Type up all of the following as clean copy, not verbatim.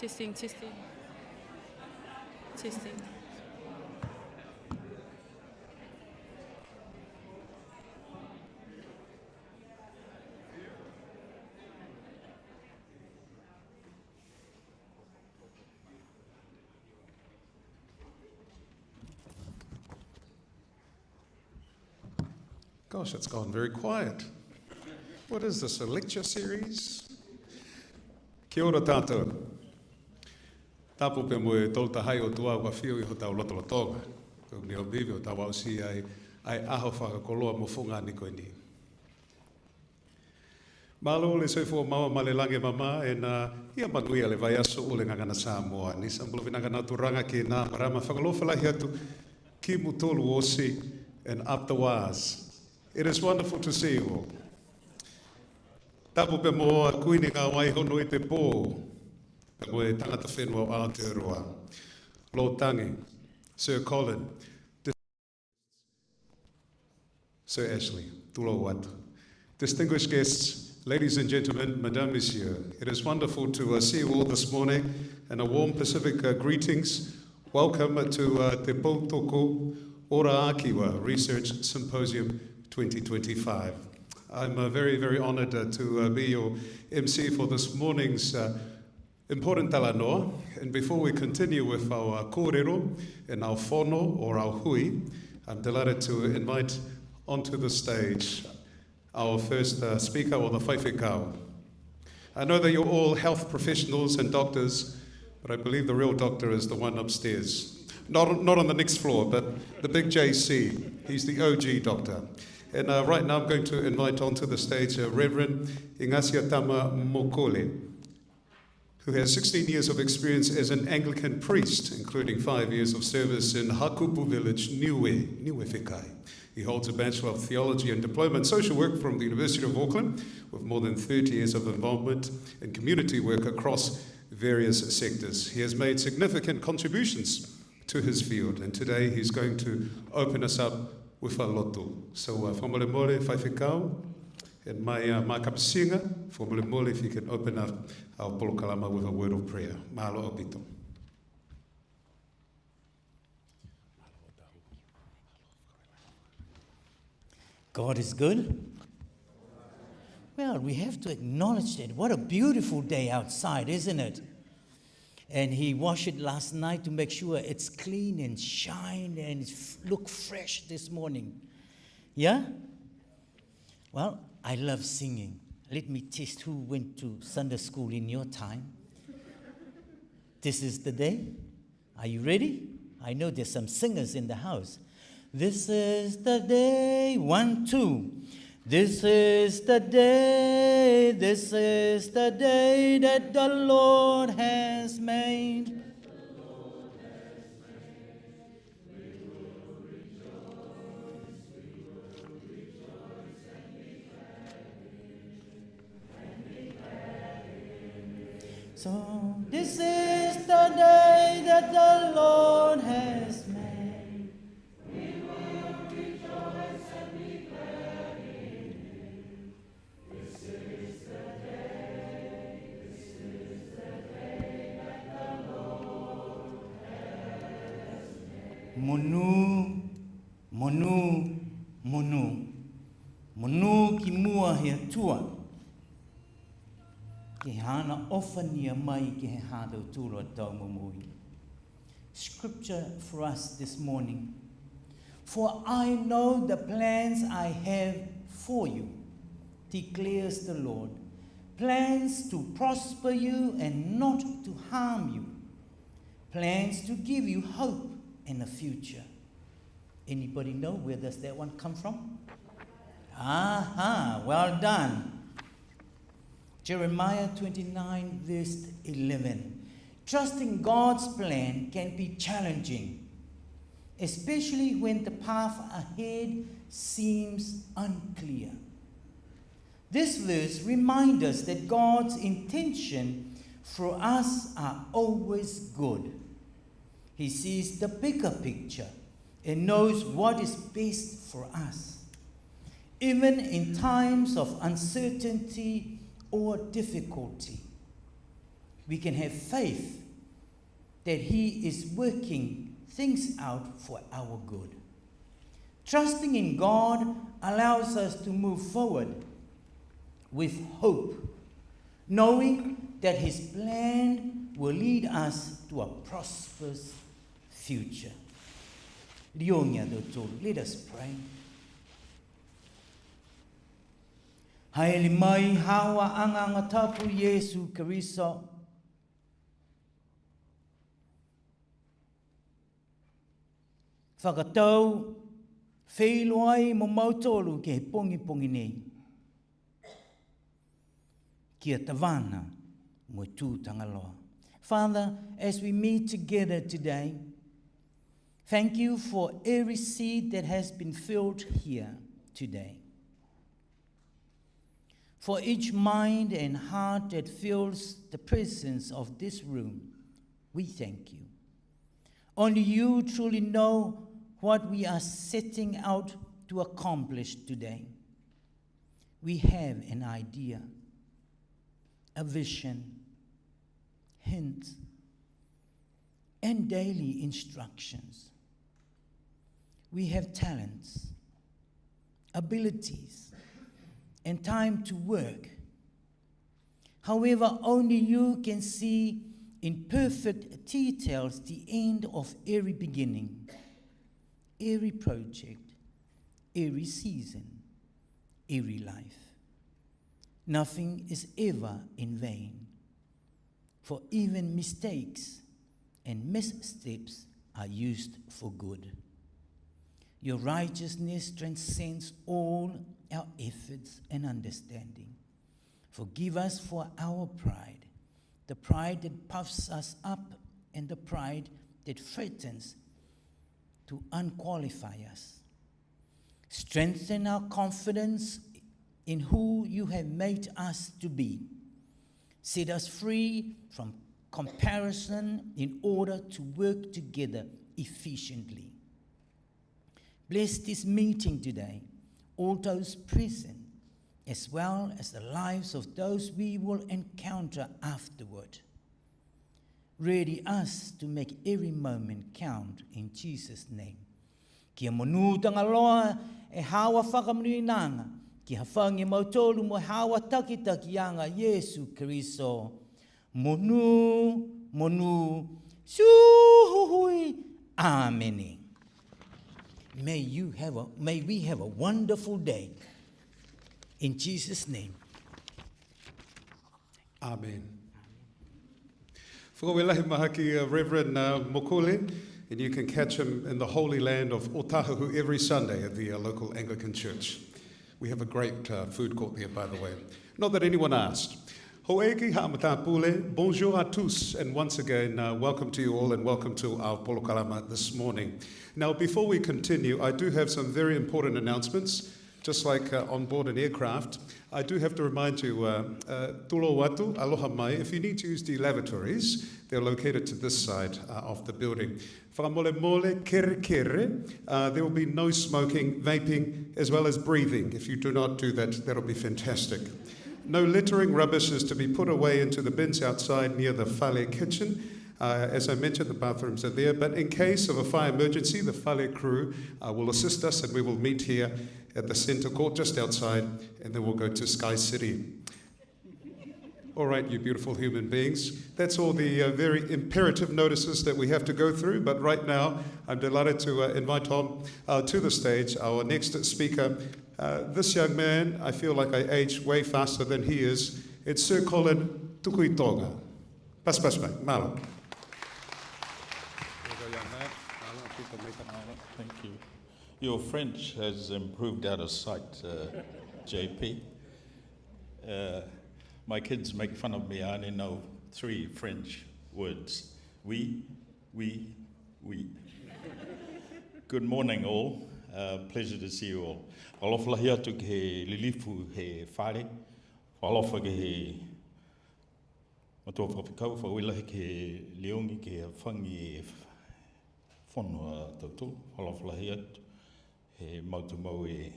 Testing, testing. Testing. Gosh, it's gone very quiet. What is this, a lecture series? Kia ora tātou. Tāpo pe moe tol tahai o tua ua whio I ho tau lotolotonga. Ko ni o bibi o tau au si ai aho whakakoloa mo whunga ni koe ni. Malo le soifua maua ma le lange mama e nā ia manuia le vai aso o le ngangana Samoa. Ni sambulo vinangana turanga ki nā marama whakalofa lahi atu ki mutolu osi and up the waz. It is wonderful to see you all. Tapu pe moa kuini ngā waihono I te pō. Pe moe tangata whenua o Aotearoa. Lord Tangi, Sir Colin, Sir Ashley, Tulo Watu. Distinguished guests, ladies and gentlemen, Madame, Monsieur, it is wonderful to see you all this morning and a warm Pacific greetings. Welcome to Te Poutoko Ora Kiwa Research Symposium 2025. I'm very, very honoured to be your MC for this morning's important talanoa. And before we continue with our kōrero and our whono or our hui, I'm delighted to invite onto the stage our first speaker, or the whaiwhekau. I know that you're all health professionals and doctors, but I believe the real doctor is the one upstairs. Not on the next floor, but the big JC. He's the OG doctor. And right now I'm going to invite onto the stage Reverend Ingasiatama Mokole, who has 16 years of experience as an Anglican priest, including 5 years of service in Hakupu village, Niue Whikai. He holds a Bachelor of Theology and Diploma in Social Work from the University of Auckland, with more than 30 years of involvement in community work across various sectors. He has made significant contributions to his field, and today he's going to open us up with a lotu. So, whamole mole, whaiwhekau, and my kapasinga, whamole mole, if you can open up our polokalama with a word of prayer. Mahalo obito. God is good. Well, we have to acknowledge that. What a beautiful day outside, isn't it? And he washed it last night to make sure it's clean and shine and look fresh this morning. Yeah? Well, I love singing. Let me test who went to Sunday school in your time. This is the day. Are you ready? I know there's some singers in the house. This is the day, 1, 2. This is the day that the Lord has made. So this is the day that the Lord has made. Monu, monu, monu. Monu ki mua he atua. Ke hana ofania mai ke he hado tūra tau mamui. Scripture for us this morning. For I know the plans I have for you, declares the Lord. Plans to prosper you and not to harm you. Plans to give you hope and a future. Anybody know where does that one come from? Aha, well done. Jeremiah 29 verse 11. Trusting God's plan can be challenging, especially when the path ahead seems unclear. This verse reminds us that God's intention for us are always good. He sees the bigger picture and knows what is best for us. Even in times of uncertainty or difficulty, we can have faith that He is working things out for our good. Trusting in God allows us to move forward with hope, knowing that His plan will lead us to a prosperous future. Let us pray. Haele mai hawa anga ngatapu Yesu Keriso. Whakatau whilo ai mo mautolu ke he pongi nei. Kia tawana mo tūtanga loa. Father, as we meet together today, thank you for every seed that has been filled here today. For each mind and heart that feels the presence of this room, we thank you. Only you truly know what we are setting out to accomplish today. We have an idea, a vision, hints, and daily instructions. We have talents, abilities, and time to work. However, only you can see in perfect details the end of every beginning, every project, every season, every life. Nothing is ever in vain, for even mistakes and missteps are used for good. Your righteousness transcends all our efforts and understanding. Forgive us for our pride, the pride that puffs us up and the pride that threatens to unqualify us. Strengthen our confidence in who you have made us to be. Set us free from comparison in order to work together efficiently. Bless this meeting today, all those present, as well as the lives of those we will encounter afterward. Ready us to make every moment count in Jesus' name. Kia monu tangaloa e hawa whakamuninanga, ki hawhangi mautolu mo hawa takitakianga Yesu Keriso. Monu, monu, suhui, amen. May we have a wonderful day. In Jesus' name. Amen. Whakawelahi maha ki Reverend Mokole, and you can catch him in the Holy Land of Otahu every Sunday at the local Anglican church. We have a great food court there, by the way. Not that anyone asked. Ho'eki ha'amatapule, bonjour à tous, and once again, welcome to you all and welcome to our Polokalama this morning. Now, before we continue, I do have some very important announcements. Just like on board an aircraft, I do have to remind you, tulo watu, aloha mai, if you need to use the lavatories, they're located to this side of the building. Whakamole mole, kere kere, there will be no smoking, vaping, as well as breathing. If you do not do that, that'll be fantastic. No littering. Rubbish is to be put away into the bins outside near the whale kitchen. As I mentioned, the bathrooms are there, but in case of a fire emergency, the whale crew will assist us, and we will meet here at the centre court just outside, and then we'll go to Sky City. All right, you beautiful human beings. That's all the very imperative notices that we have to go through, but right now, I'm delighted to invite on to the stage our next speaker. This young man, I feel like I age way faster than he is. It's Sir Colin Tukuitonga. Pas, malo. Thank you. Your French has improved out of sight, JP. My kids make fun of me. I only know 3 French words. Oui. Good morning, all. Pleasure to see you all. Aloflahi atu ke he lilifu he whare. Alofa ke he matua whapikau whawilahi ke he leongi ke he whangi e whanua tautu. Aloflahi atu he mautumau e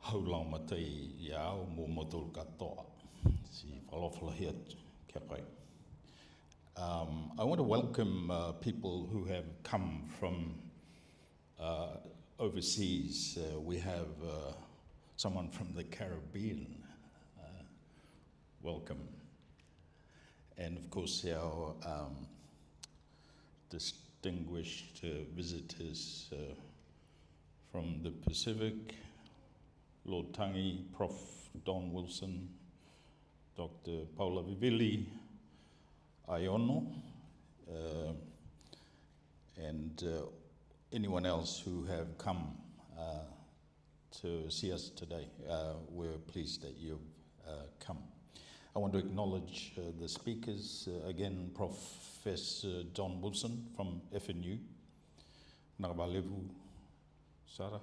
haulang matai i ao mō motul katoa. Si aloflahi atu. Kia pai. I want to welcome people who have come from overseas. We have someone from the Caribbean. Welcome. And of course our distinguished visitors from the Pacific, Lord Tangi, Prof. Don Wilson, Dr. Paula Vivili, Aiono, and anyone else who have come to see us today. We're pleased that you've come. I want to acknowledge the speakers. Again, Professor Don Wilson from FNU, Nagabalevu Sara,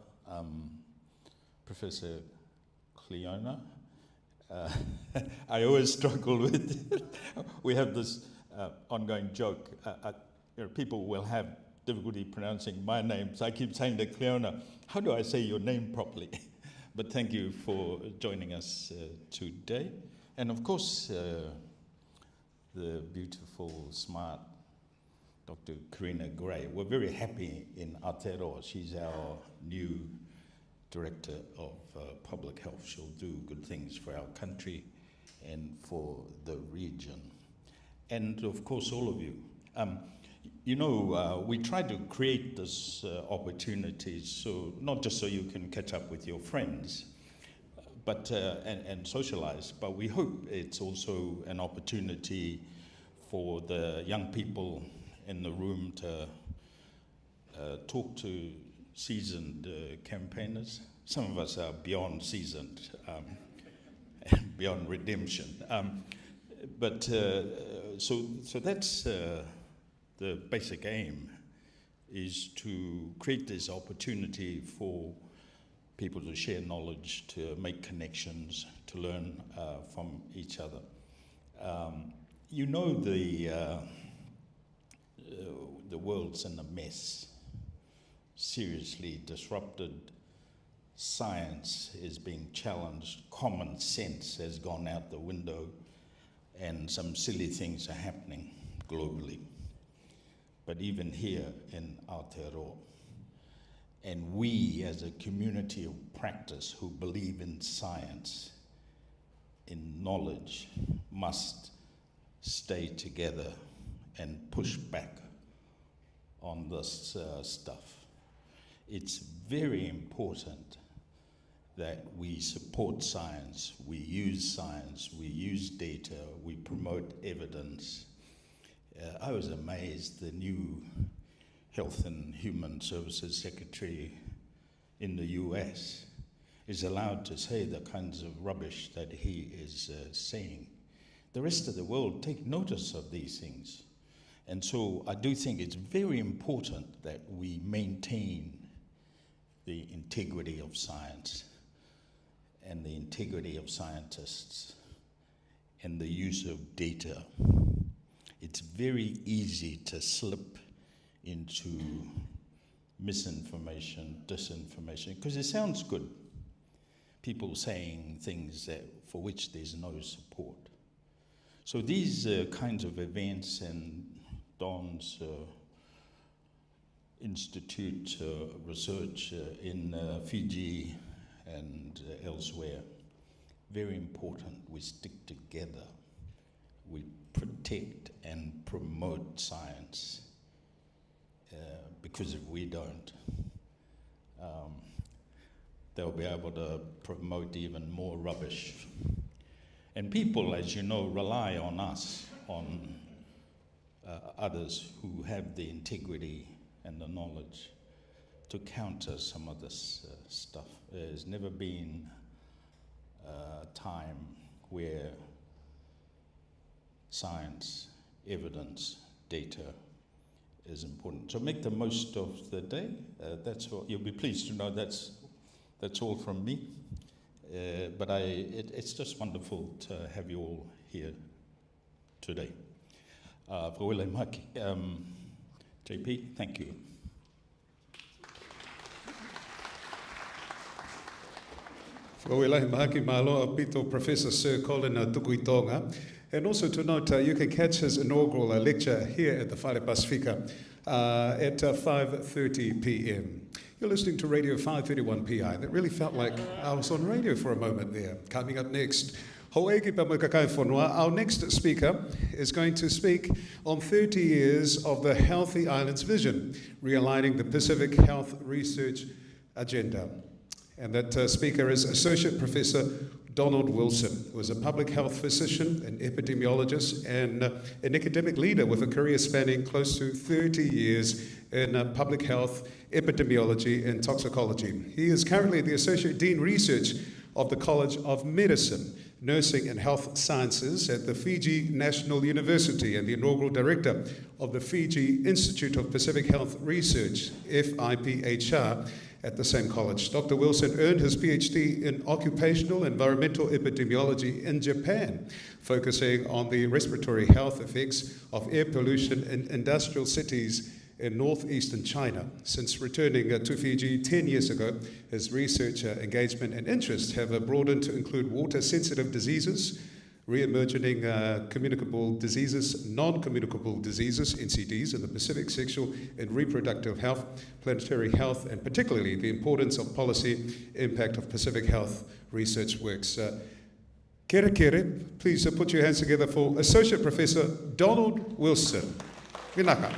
Professor Cleona. I always struggle with we have this ongoing joke. People will have difficulty pronouncing my name, so I keep saying to Cleona, how do I say your name properly? But thank you for joining us today. And of course, the beautiful, smart Dr. Karina Gray. We're very happy in Aotearoa. She's our new Director of Public Health. She'll do good things for our country and for the region. And of course, all of you. We try to create this opportunity, so not just so you can catch up with your friends, but and socialize, but we hope it's also an opportunity for the young people in the room to talk to seasoned campaigners. Some of us are beyond seasoned, beyond redemption. So that's the basic aim, is to create this opportunity for people to share knowledge, to make connections, to learn from each other. The world's in a mess. Seriously disrupted. Science is being challenged. Common sense has gone out the window, and some silly things are happening globally. But even here in Aotearoa, and we as a community of practice who believe in science, in knowledge, must stay together and push back on this stuff. It's very important that we support science, we use data, we promote evidence. I was amazed, the new Health and Human Services Secretary in the US is allowed to say the kinds of rubbish that he is saying. The rest of the world take notice of these things. And so I do think it's very important that we maintain the integrity of science and the integrity of scientists and the use of data. It's very easy to slip into misinformation, disinformation, because it sounds good. People saying things for which there's no support. So these kinds of events and Don's Institute research in Fiji and elsewhere, very important. We stick together. We protect and promote science, because if we don't, they'll be able to promote even more rubbish. And people, as you know, rely on us, on others who have the integrity and the knowledge to counter some of this stuff. There's never been a time where science, evidence, data is important. So make the most of the day. That's all. You'll be pleased to know that's all from me. But it's just wonderful to have you all here today. JP, thank you. Whakawelahi mahaki māloa pito Professor Sir Colin Tukuitonga. And also to note, you can catch his inaugural lecture here at the Whare Pasifika at 5:30 p.m. You're listening to Radio 531 PI. That really felt like I was on radio for a moment there. Coming up next, Hoegi Pamakakai Whanua. Our next speaker is going to speak on 30 years of the Healthy Islands Vision, realigning the Pacific Health Research Agenda. And that speaker is Associate Professor Donald Wilson, who is a public health physician, an epidemiologist, and an academic leader with a career spanning close to 30 years in public health, epidemiology, and toxicology. He is currently the Associate Dean Research of the College of Medicine, Nursing and Health Sciences at the Fiji National University and the inaugural director of the Fiji Institute of Pacific Health Research, FIPHR, at the same college. Dr. Wilson earned his PhD in occupational environmental epidemiology in Japan, focusing on the respiratory health effects of air pollution in industrial cities in northeastern China. Since returning to Fiji 10 years ago, his research engagement and interests have broadened to include water-sensitive diseases, re-emerging communicable diseases, non-communicable diseases, NCDs, in the Pacific, sexual and reproductive health, planetary health, and particularly the importance of policy impact of Pacific health research works. Kere kere, please put your hands together for Associate Professor Donald Wilson. Vinaka.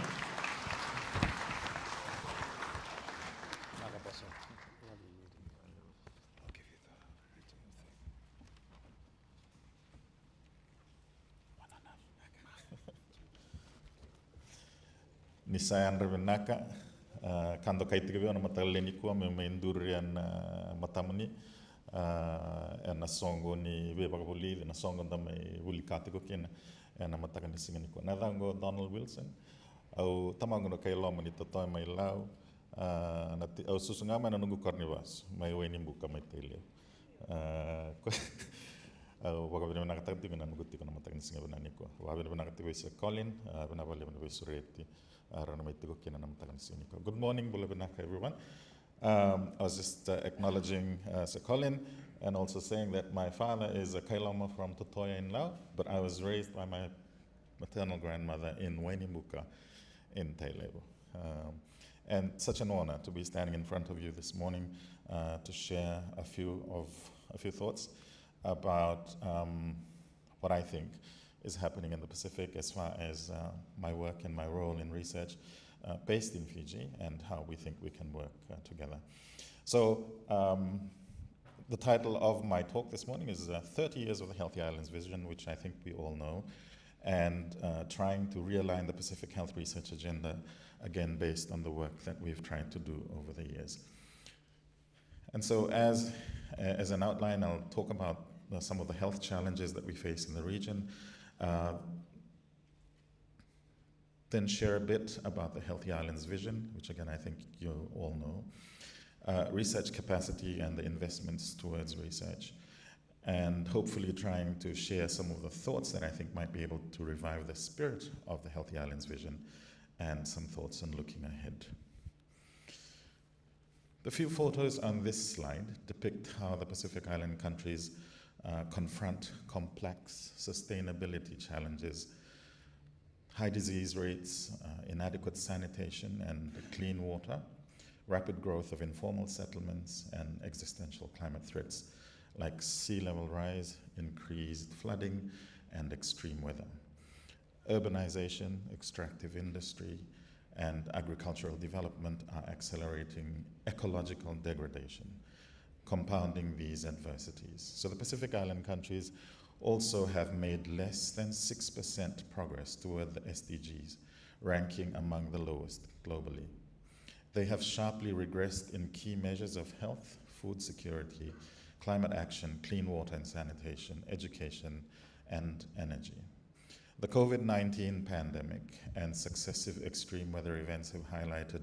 Nisayandra Vinaka, Kando Kaitigavi on Mataleniko, Mendurian Matamani, and a song on the Webabuli, and a song on the Wulikatikokin, and a Matakan Singaniko. Nadango Donald Wilson, O Tamago Kailomani, Totoy, my Lao, O Susungama and Nungu Carnivas, my winning book, my tail. Wagavina Nakati and Gutik on Matakan Singaniko. Wabinakati Colin, Benavalivin Sureti. Good morning, Bulabanaka, everyone. I was just acknowledging Sir Colin and also saying that my father is a Kailama from Totoya in Lao, but I was raised by my maternal grandmother in Wainimuka in Tailebo. And such an honor to be standing in front of you this morning to share a few thoughts about what I think is happening in the Pacific as far as my work and my role in research based in Fiji and how we think we can work together. So the title of my talk this morning is 30 Years of the Healthy Islands Vision, which I think we all know, and trying to realign the Pacific Health Research Agenda, again, based on the work that we've tried to do over the years. And so as an outline, I'll talk about some of the health challenges that we face in the region, then share a bit about the Healthy Islands Vision, which again I think you all know, research capacity and the investments towards research, and hopefully trying to share some of the thoughts that I think might be able to revive the spirit of the Healthy Islands Vision and some thoughts on looking ahead. The few photos on this slide depict how the Pacific Island countries confront complex sustainability challenges, high disease rates, inadequate sanitation and clean water, rapid growth of informal settlements, and existential climate threats like sea level rise, increased flooding, and extreme weather. Urbanization, extractive industry, and agricultural development are accelerating ecological degradation, compounding these adversities. So the Pacific Island countries also have made less than 6% progress toward the SDGs, ranking among the lowest globally. They have sharply regressed in key measures of health, food security, climate action, clean water and sanitation, education, and energy. The COVID-19 pandemic and successive extreme weather events have highlighted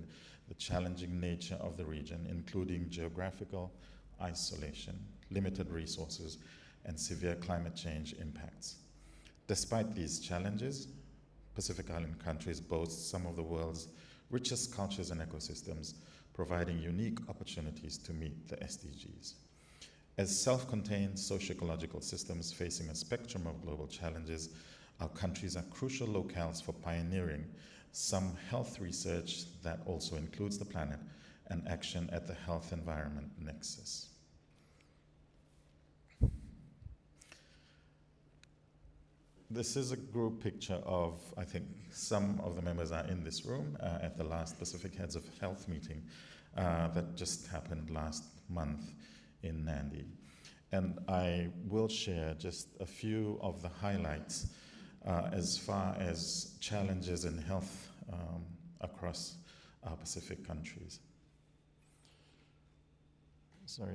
the challenging nature of the region, including geographical isolation, limited resources, and severe climate change impacts. Despite these challenges, Pacific Island countries boast some of the world's richest cultures and ecosystems, providing unique opportunities to meet the SDGs. As self-contained socio-ecological systems facing a spectrum of global challenges, our countries are crucial locales for pioneering some health research that also includes the planet and action at the health-environment nexus. This is a group picture of, I think, some of the members are in this room at the last Pacific Heads of Health meeting that just happened last month in Nandi. And I will share just a few of the highlights as far as challenges in health across our Pacific countries. Sorry,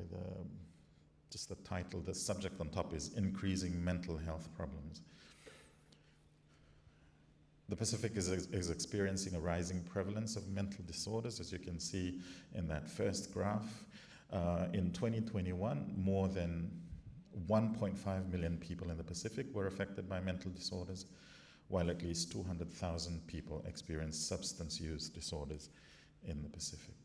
just the title, the subject on top is Increasing Mental Health Problems. The Pacific is experiencing a rising prevalence of mental disorders, as you can see in that first graph. In 2021, more than 1.5 million people in the Pacific were affected by mental disorders, while at least 200,000 people experienced substance use disorders in the Pacific.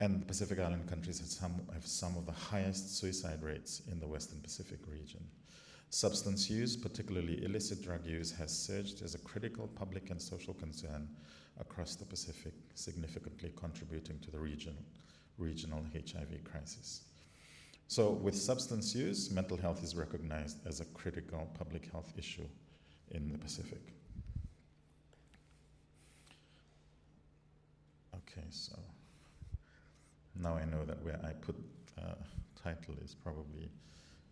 And the Pacific Island countries have some of the highest suicide rates in the Western Pacific region. Substance use, particularly illicit drug use, has surged as a critical public and social concern across the Pacific, significantly contributing to the regional HIV crisis. So with substance use, mental health is recognized as a critical public health issue in the Pacific. Okay, so now I know that where I put title is probably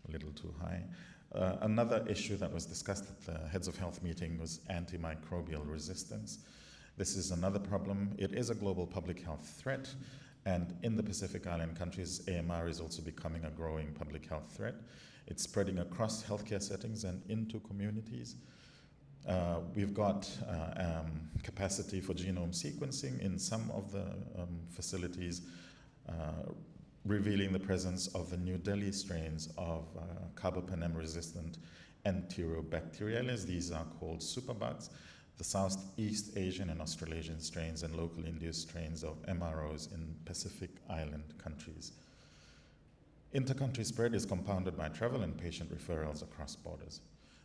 a little too high. Another issue that was discussed at the Heads of Health meeting was antimicrobial resistance. This is another problem. It is a global public health threat, and in the Pacific Island countries, AMR is also becoming a growing public health threat. It's spreading across healthcare settings and into communities. We've got capacity for genome sequencing in some of the facilities, revealing the presence of the New Delhi strains of carbapenem-resistant Enterobacteriales. These are called superbugs. The Southeast Asian and Australasian strains and locally induced strains of MROs in Pacific Island countries. Inter-country spread is compounded by travel and patient referrals across borders.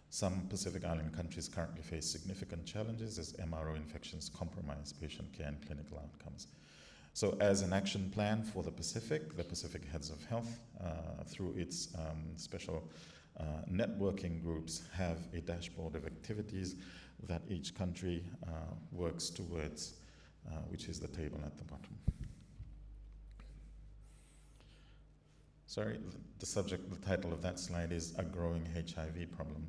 Some Pacific Island countries currently face significant challenges as MRO infections compromise patient care and clinical outcomes. So as an action plan for the Pacific Heads of Health, through its special networking groups, have a dashboard of activities that each country works towards, which is the table at the bottom. Sorry, the title of that slide is A Growing HIV Problem.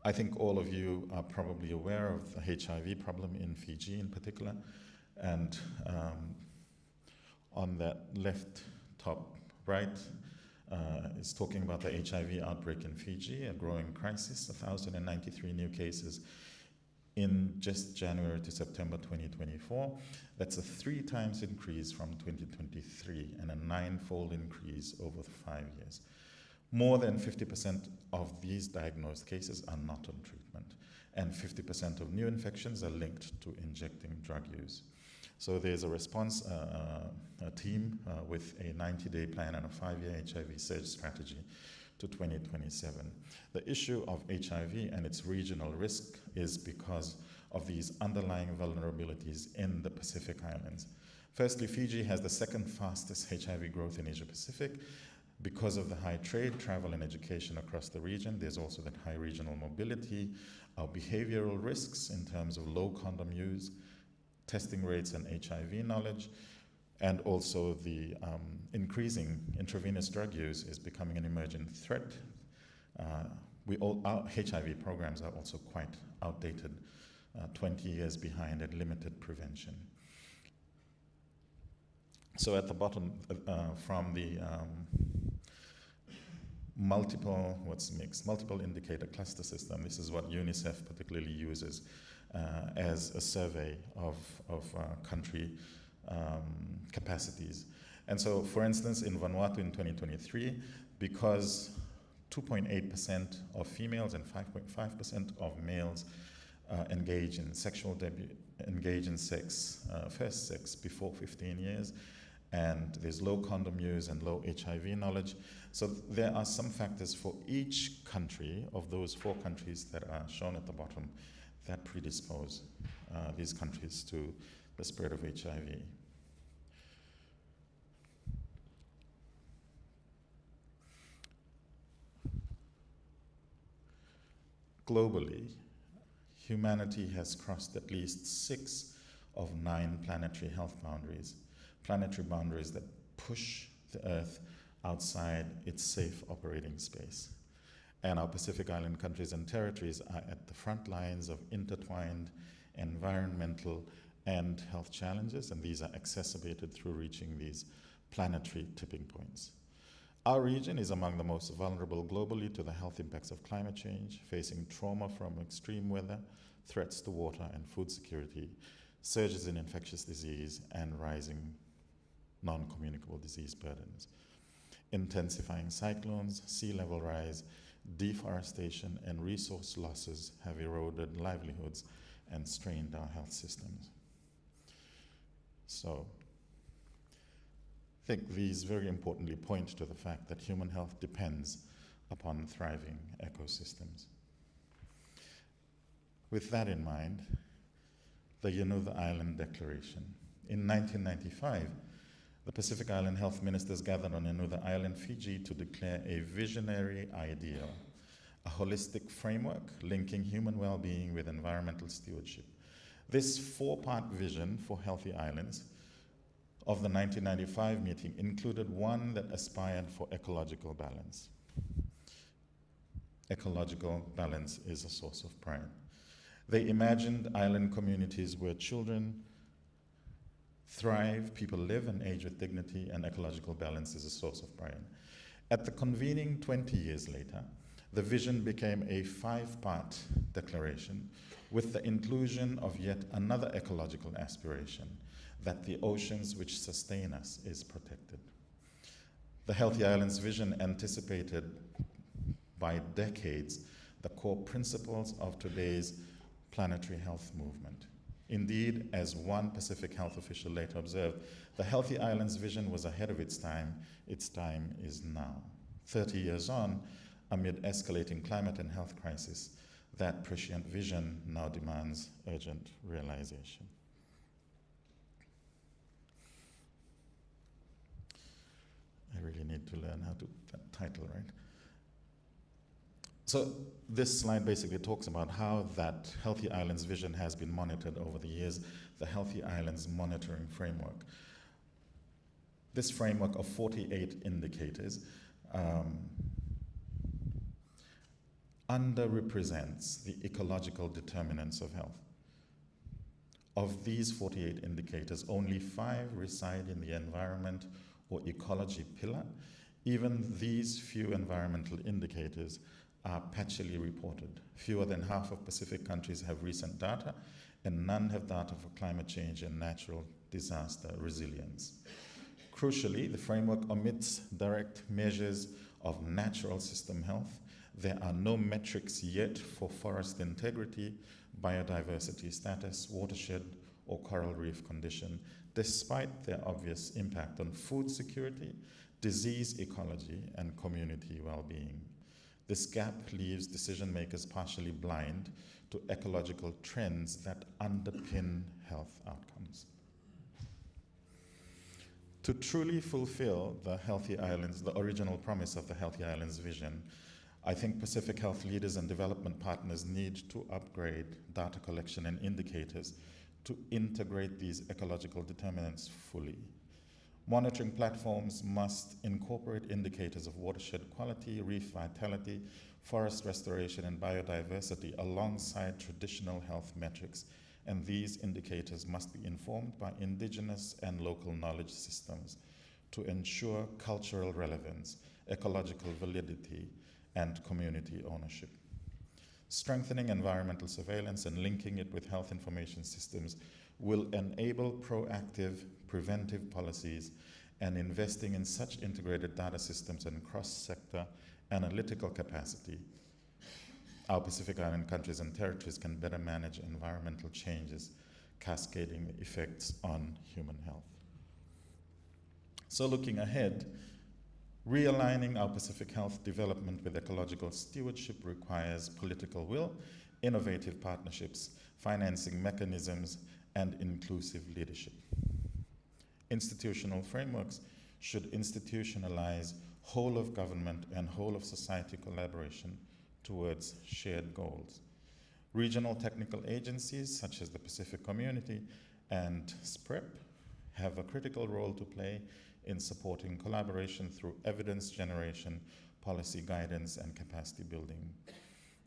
I think all of you are probably aware of the HIV problem in Fiji in particular. And on that left top right is talking about the HIV outbreak in Fiji, a growing crisis, 1,093 new cases in just January to September 2024. That's a 3 times increase from 2023 and a 9-fold increase over 5 years. More than 50% of these diagnosed cases are not on treatment, and 50% of new infections are linked to injecting drug use. So there's a response team with a 90-day plan and a 5-year HIV surge strategy to 2027. The issue of HIV and its regional risk is because of these underlying vulnerabilities in the Pacific Islands. Firstly, Fiji has the second fastest HIV growth in Asia Pacific. Because of the high trade, travel, and education across the region, there's also that high regional mobility, our behavioral risks in terms of low condom use, testing rates and HIV knowledge, and also the increasing intravenous drug use is becoming an emerging threat. Our HIV programs are also quite outdated, 20 years behind and limited prevention. So at the bottom, from the multiple indicator cluster system, this is what UNICEF particularly uses as a survey of country capacities. And so, for instance, in Vanuatu in 2023, because 2.8% of females and 5.5% of males engage in sex, first sex before 15 years, and there's low condom use and low HIV knowledge. So there are some factors for each country of those 4 countries that are shown at the bottom that predispose these countries to the spread of HIV. Globally, humanity has crossed at least 6 of 9 planetary health boundaries that push the Earth outside its safe operating space. And our Pacific Island countries and territories are at the front lines of intertwined environmental and health challenges, and these are exacerbated through reaching these planetary tipping points. Our region is among the most vulnerable globally to the health impacts of climate change, facing trauma from extreme weather, threats to water and food security, surges in infectious disease, and rising non-communicable disease burdens. Intensifying cyclones, sea level rise, deforestation, and resource losses have eroded livelihoods and strained our health systems. So, I think these very importantly point to the fact that human health depends upon thriving ecosystems. With that in mind, the Yanuva Island Declaration. In 1995, the Pacific Island Health Ministers gathered on Yanuva Island, Fiji, to declare a visionary ideal, a holistic framework linking human well-being with environmental stewardship. This 4-part vision for healthy islands of the 1995 meeting included one that aspired for ecological balance. Ecological balance is a source of pride. They imagined island communities where children thrive, people live and age with dignity, and ecological balance is a source of pride. At the convening 20 years later, the vision became a 5-part declaration with the inclusion of yet another ecological aspiration, that the oceans which sustain us is protected. The Healthy Islands vision anticipated by decades the core principles of today's planetary health movement. Indeed, as one Pacific health official later observed, the Healthy Islands vision was ahead of its time is now. 30 years on, amid escalating climate and health crisis, that prescient vision now demands urgent realization. I really need to learn how to that title, right? So this slide basically talks about how that Healthy Islands vision has been monitored over the years, the Healthy Islands monitoring framework. This framework of 48 indicators underrepresents the ecological determinants of health. Of these 48 indicators, only 5 reside in the environment or ecology pillar. Even these few environmental indicators are patchily reported. Fewer than half of Pacific countries have recent data, and none have data for climate change and natural disaster resilience. Crucially, the framework omits direct measures of natural system health. There are no metrics yet for forest integrity, biodiversity status, watershed, or coral reef condition, despite their obvious impact on food security, disease ecology, and community well-being. This gap leaves decision makers partially blind to ecological trends that underpin health outcomes. To truly fulfill the Healthy Islands, the original promise of the Healthy Islands vision, I think Pacific health leaders and development partners need to upgrade data collection and indicators to integrate these ecological determinants fully. Monitoring platforms must incorporate indicators of watershed quality, reef vitality, forest restoration, and biodiversity alongside traditional health metrics, and these indicators must be informed by indigenous and local knowledge systems to ensure cultural relevance, ecological validity, and community ownership. Strengthening environmental surveillance and linking it with health information systems will enable proactive, preventive policies, and investing in such integrated data systems and cross-sector analytical capacity, our Pacific Island countries and territories can better manage environmental changes, cascading effects on human health. So looking ahead, realigning our Pacific health development with ecological stewardship requires political will, innovative partnerships, financing mechanisms, and inclusive leadership. Institutional frameworks should institutionalize whole of government and whole of society collaboration towards shared goals. Regional technical agencies such as the Pacific Community and SPREP have a critical role to play in supporting collaboration through evidence generation, policy guidance, and capacity building.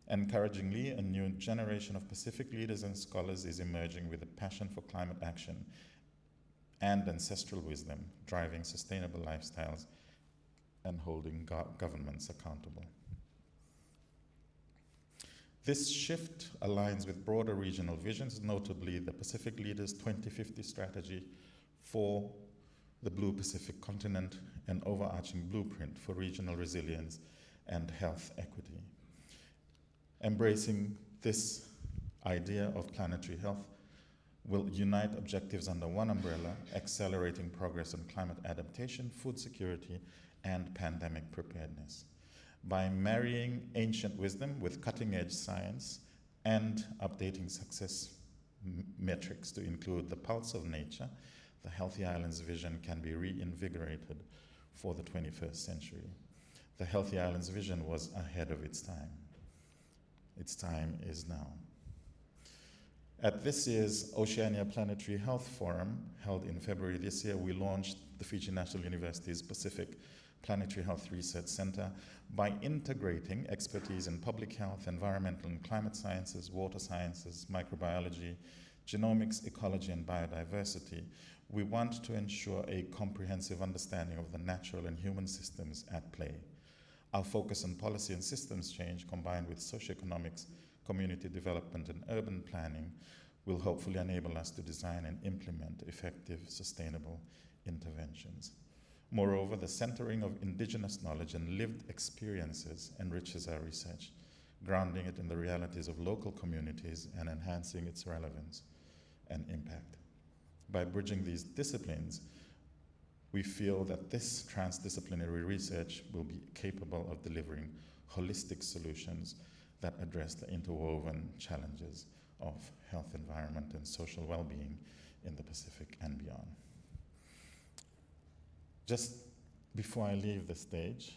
Encouragingly, a new generation of Pacific leaders and scholars is emerging with a passion for climate action and ancestral wisdom, driving sustainable lifestyles and holding governments accountable. This shift aligns with broader regional visions, notably the Pacific Leaders 2050 strategy for the Blue Pacific continent, an overarching blueprint for regional resilience and health equity. Embracing this idea of planetary health will unite objectives under one umbrella, accelerating progress on climate adaptation, food security, and pandemic preparedness. By marrying ancient wisdom with cutting-edge science and updating success metrics to include the pulse of nature, the Healthy Islands vision can be reinvigorated for the 21st century. The Healthy Islands vision was ahead of its time. Its time is now. At this year's Oceania Planetary Health Forum, held in February this year, we launched the Fiji National University's Pacific Planetary Health Research Center by integrating expertise in public health, environmental and climate sciences, water sciences, microbiology, genomics, ecology, and biodiversity. We want to ensure a comprehensive understanding of the natural and human systems at play. Our focus on policy and systems change, combined with socioeconomics, community development, and urban planning, will hopefully enable us to design and implement effective, sustainable interventions. Moreover, the centering of indigenous knowledge and lived experiences enriches our research, grounding it in the realities of local communities and enhancing its relevance and impact. By bridging these disciplines, we feel that this transdisciplinary research will be capable of delivering holistic solutions that address the interwoven challenges of health, environment, and social well-being in the Pacific and beyond. Just before I leave the stage,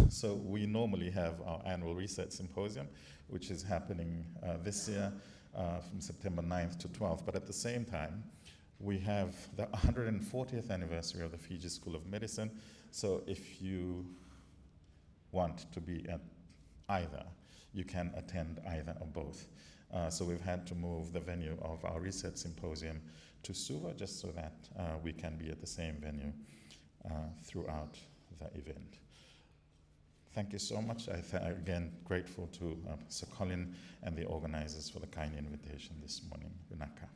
so we normally have our annual Research Symposium, which is happening this year from September 9th to 12th, but at the same time, we have the 140th anniversary of the Fiji School of Medicine, so if you want to be at either, you can attend either or both. So we've had to move the venue of our Research Symposium to Suva just so that we can be at the same venue throughout the event. Thank you so much. Again, grateful to Sir Colin and the organizers for the kind invitation this morning. Vinaka.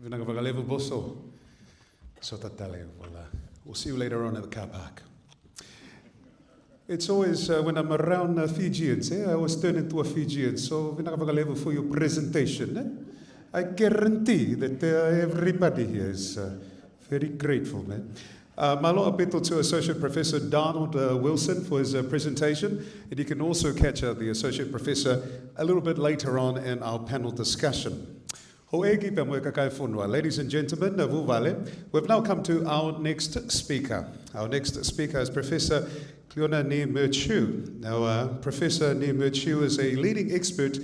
Vinaka Vagalevu Boso. Sotatale. We'll see you later on at the car park. It's always, when I'm around Fijians, I always turn into a Fijian. So, Vinaka Vagalevu for your presentation. I guarantee that everybody here is very grateful, man. Malo apeto to Associate Professor Donald Wilson for his presentation. And you can also catch the Associate Professor a little bit later on in our panel discussion. Ladies and gentlemen, we've now come to our next speaker. Our next speaker is Professor Cleona Ni-Murchu. Now, Professor Ni-Murchu is a leading expert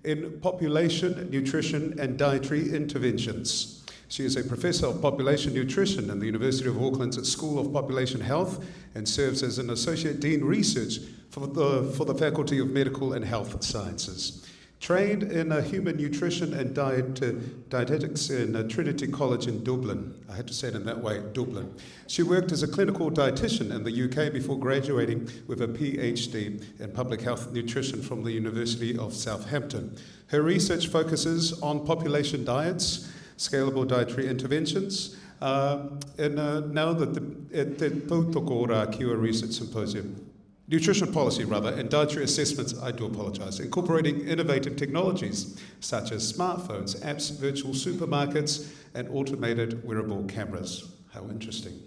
in population nutrition and dietary interventions. She is a professor of population nutrition in the University of Auckland's School of Population Health and serves as an associate dean research for the Faculty of Medical and Health Sciences. Trained in human nutrition and dietetics in Trinity College in Dublin. I had to say it in that way, Dublin. She worked as a clinical dietitian in the UK before graduating with a PhD in public health nutrition from the University of Southampton. Her research focuses on population diets, scalable dietary interventions, and now that at the Poutoko Ora Kiwa Research Symposium. nutrition policy and dietary assessments, I do apologize, incorporating innovative technologies such as smartphones, apps, virtual supermarkets, and automated wearable cameras. How interesting.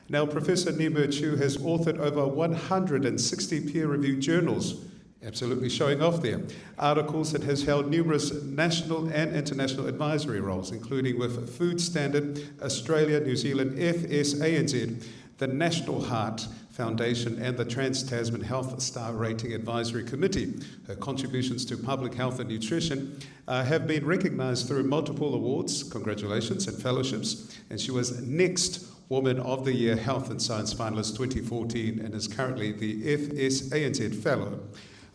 Now, Professor Nemo Chu has authored over 160 peer-reviewed journals, absolutely showing off there, articles, and has held numerous national and international advisory roles, including with Food Standard, Australia, New Zealand, FSANZ, the National Heart Foundation, and the Trans-Tasman Health Star Rating Advisory Committee. Her contributions to public health and nutrition have been recognised through multiple awards, congratulations, and fellowships, and she was Next Woman of the Year Health and Science Finalist 2014 and is currently the FSANZ Fellow.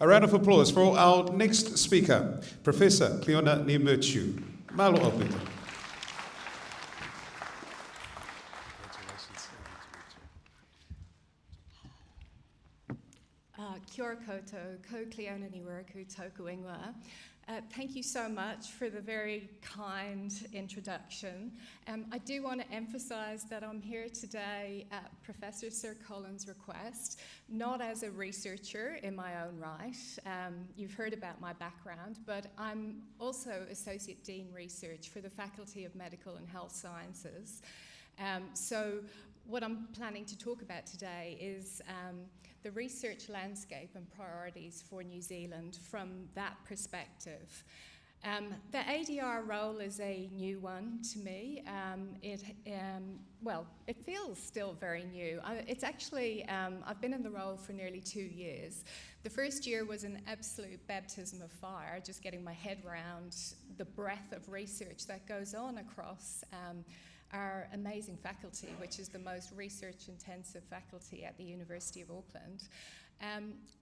A round of applause for our next speaker, Professor Cleona Nimerchu. Malo Alpita. Kia ora koutou, ko Cleona Niweraku tōku ingoa. Thank you so much for the very kind introduction. I do want to emphasise that I'm here today at Professor Sir Colin's request, not as a researcher in my own right. You've heard about my background, but I'm also Associate Dean Research for the Faculty of Medical and Health Sciences. So what I'm planning to talk about today is the research landscape and priorities for New Zealand from that perspective. The ADR role is a new one to me. It feels still very new. It's actually, I've been in the role for nearly 2 years. The first year was an absolute baptism of fire, just getting my head around the breadth of research that goes on across our amazing faculty, which is the most research-intensive faculty at the University of Auckland.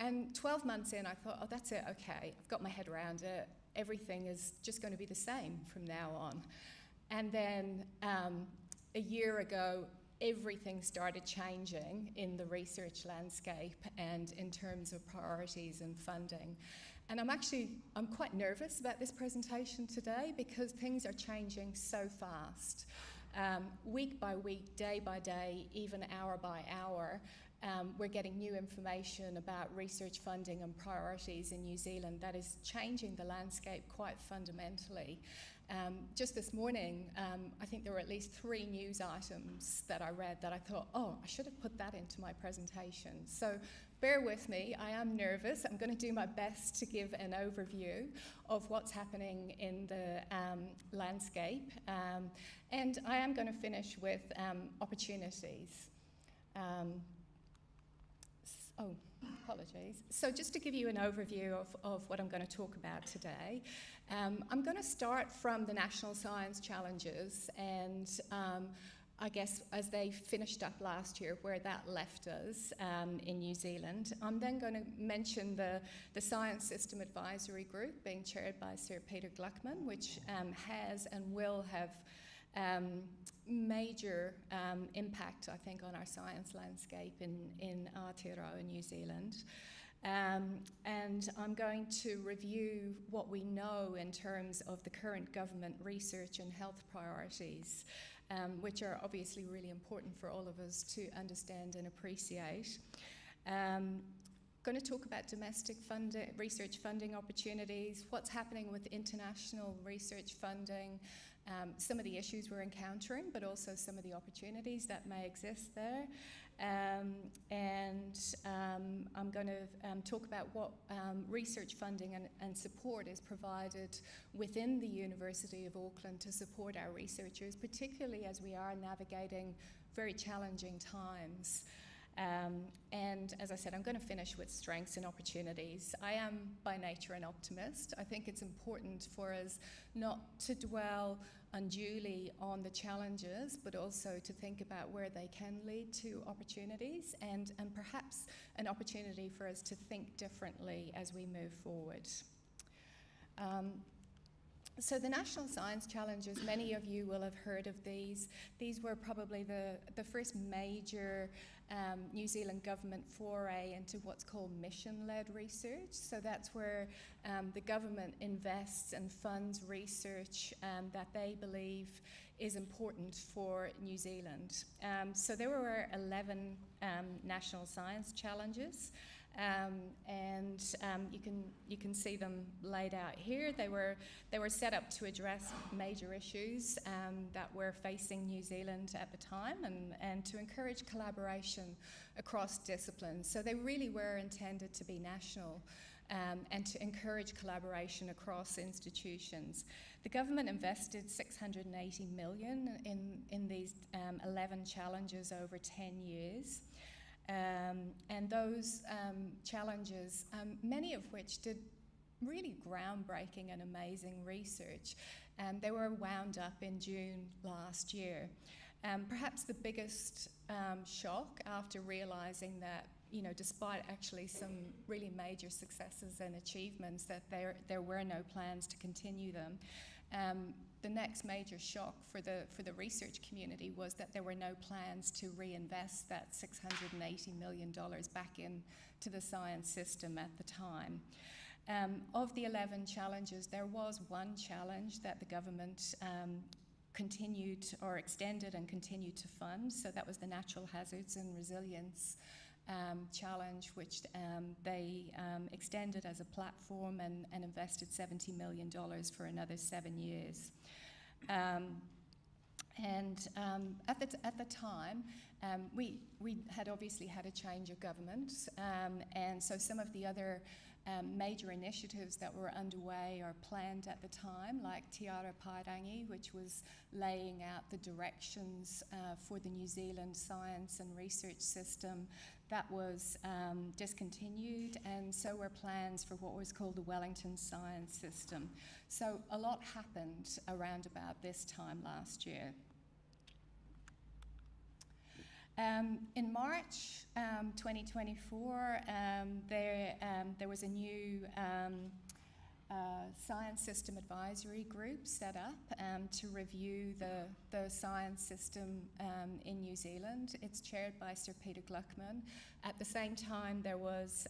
And 12 months in, I thought, oh, that's it, okay, I've got my head around it. Everything is just going to be the same from now on. And then a year ago, everything started changing in the research landscape and in terms of priorities and funding. And I'm quite nervous about this presentation today because things are changing so fast. Week by week, day by day, even hour by hour, we're getting new information about research funding and priorities in New Zealand that is changing the landscape quite fundamentally. Just this morning, I think there were at least 3 news items that I read that I thought, oh, I should have put that into my presentation. So bear with me, I am nervous. I'm going to do my best to give an overview of what's happening in the landscape. And I am going to finish with opportunities. Apologies. So just to give you an overview of what I'm going to talk about today, I'm going to start from the National Science Challenges and I guess as they finished up last year, where that left us in New Zealand. I'm then going to mention the Science System Advisory Group being chaired by Sir Peter Gluckman, which has and will have major impact, I think, on our science landscape in Aotearoa in New Zealand. And I'm going to review what we know in terms of the current government research and health priorities, which are obviously really important for all of us to understand and appreciate. Going to talk about domestic research funding opportunities, what's happening with international research funding, some of the issues we're encountering, but also some of the opportunities that may exist there. I'm going to talk about what research funding and support is provided within the University of Auckland to support our researchers, particularly as we are navigating very challenging times. And as I said, I'm going to finish with strengths and opportunities. I am by nature an optimist. I think it's important for us not to dwell unduly on the challenges, but also to think about where they can lead to opportunities and perhaps an opportunity for us to think differently as we move forward. So the National Science Challenges, many of you will have heard of these. These were probably the first major New Zealand government foray into what's called mission-led research. So that's where the government invests and funds research that they believe is important for New Zealand. So there were 11 National Science Challenges. You can see them laid out here. They were set up to address major issues that were facing New Zealand at the time, and to encourage collaboration across disciplines. So they really were intended to be national, and to encourage collaboration across institutions. The government invested $680 million in these 11 challenges over 10 years. And those challenges, many of which did really groundbreaking and amazing research, they were wound up in June last year. Perhaps the biggest shock after realising that, you know, despite actually some really major successes and achievements, that there were no plans to continue them. The next major shock for the research community was that there were no plans to reinvest that $680 million back into the science system at the time. Of the 11 challenges, there was one challenge that the government continued or extended and continued to fund. So that was the Natural Hazards and Resilience challenge, which they extended as a platform and invested $70 million for another 7 years. At the time, we had obviously had a change of government, and so some of the other major initiatives that were underway or planned at the time, like Te Ara Pairangi, which was laying out the directions for the New Zealand science and research system, that was discontinued, and so were plans for what was called the Wellington Science System. So a lot happened around about this time last year. In March 2024, there was a new science system advisory group set up to review the science system in New Zealand. It's chaired by Sir Peter Gluckman. At the same time, there was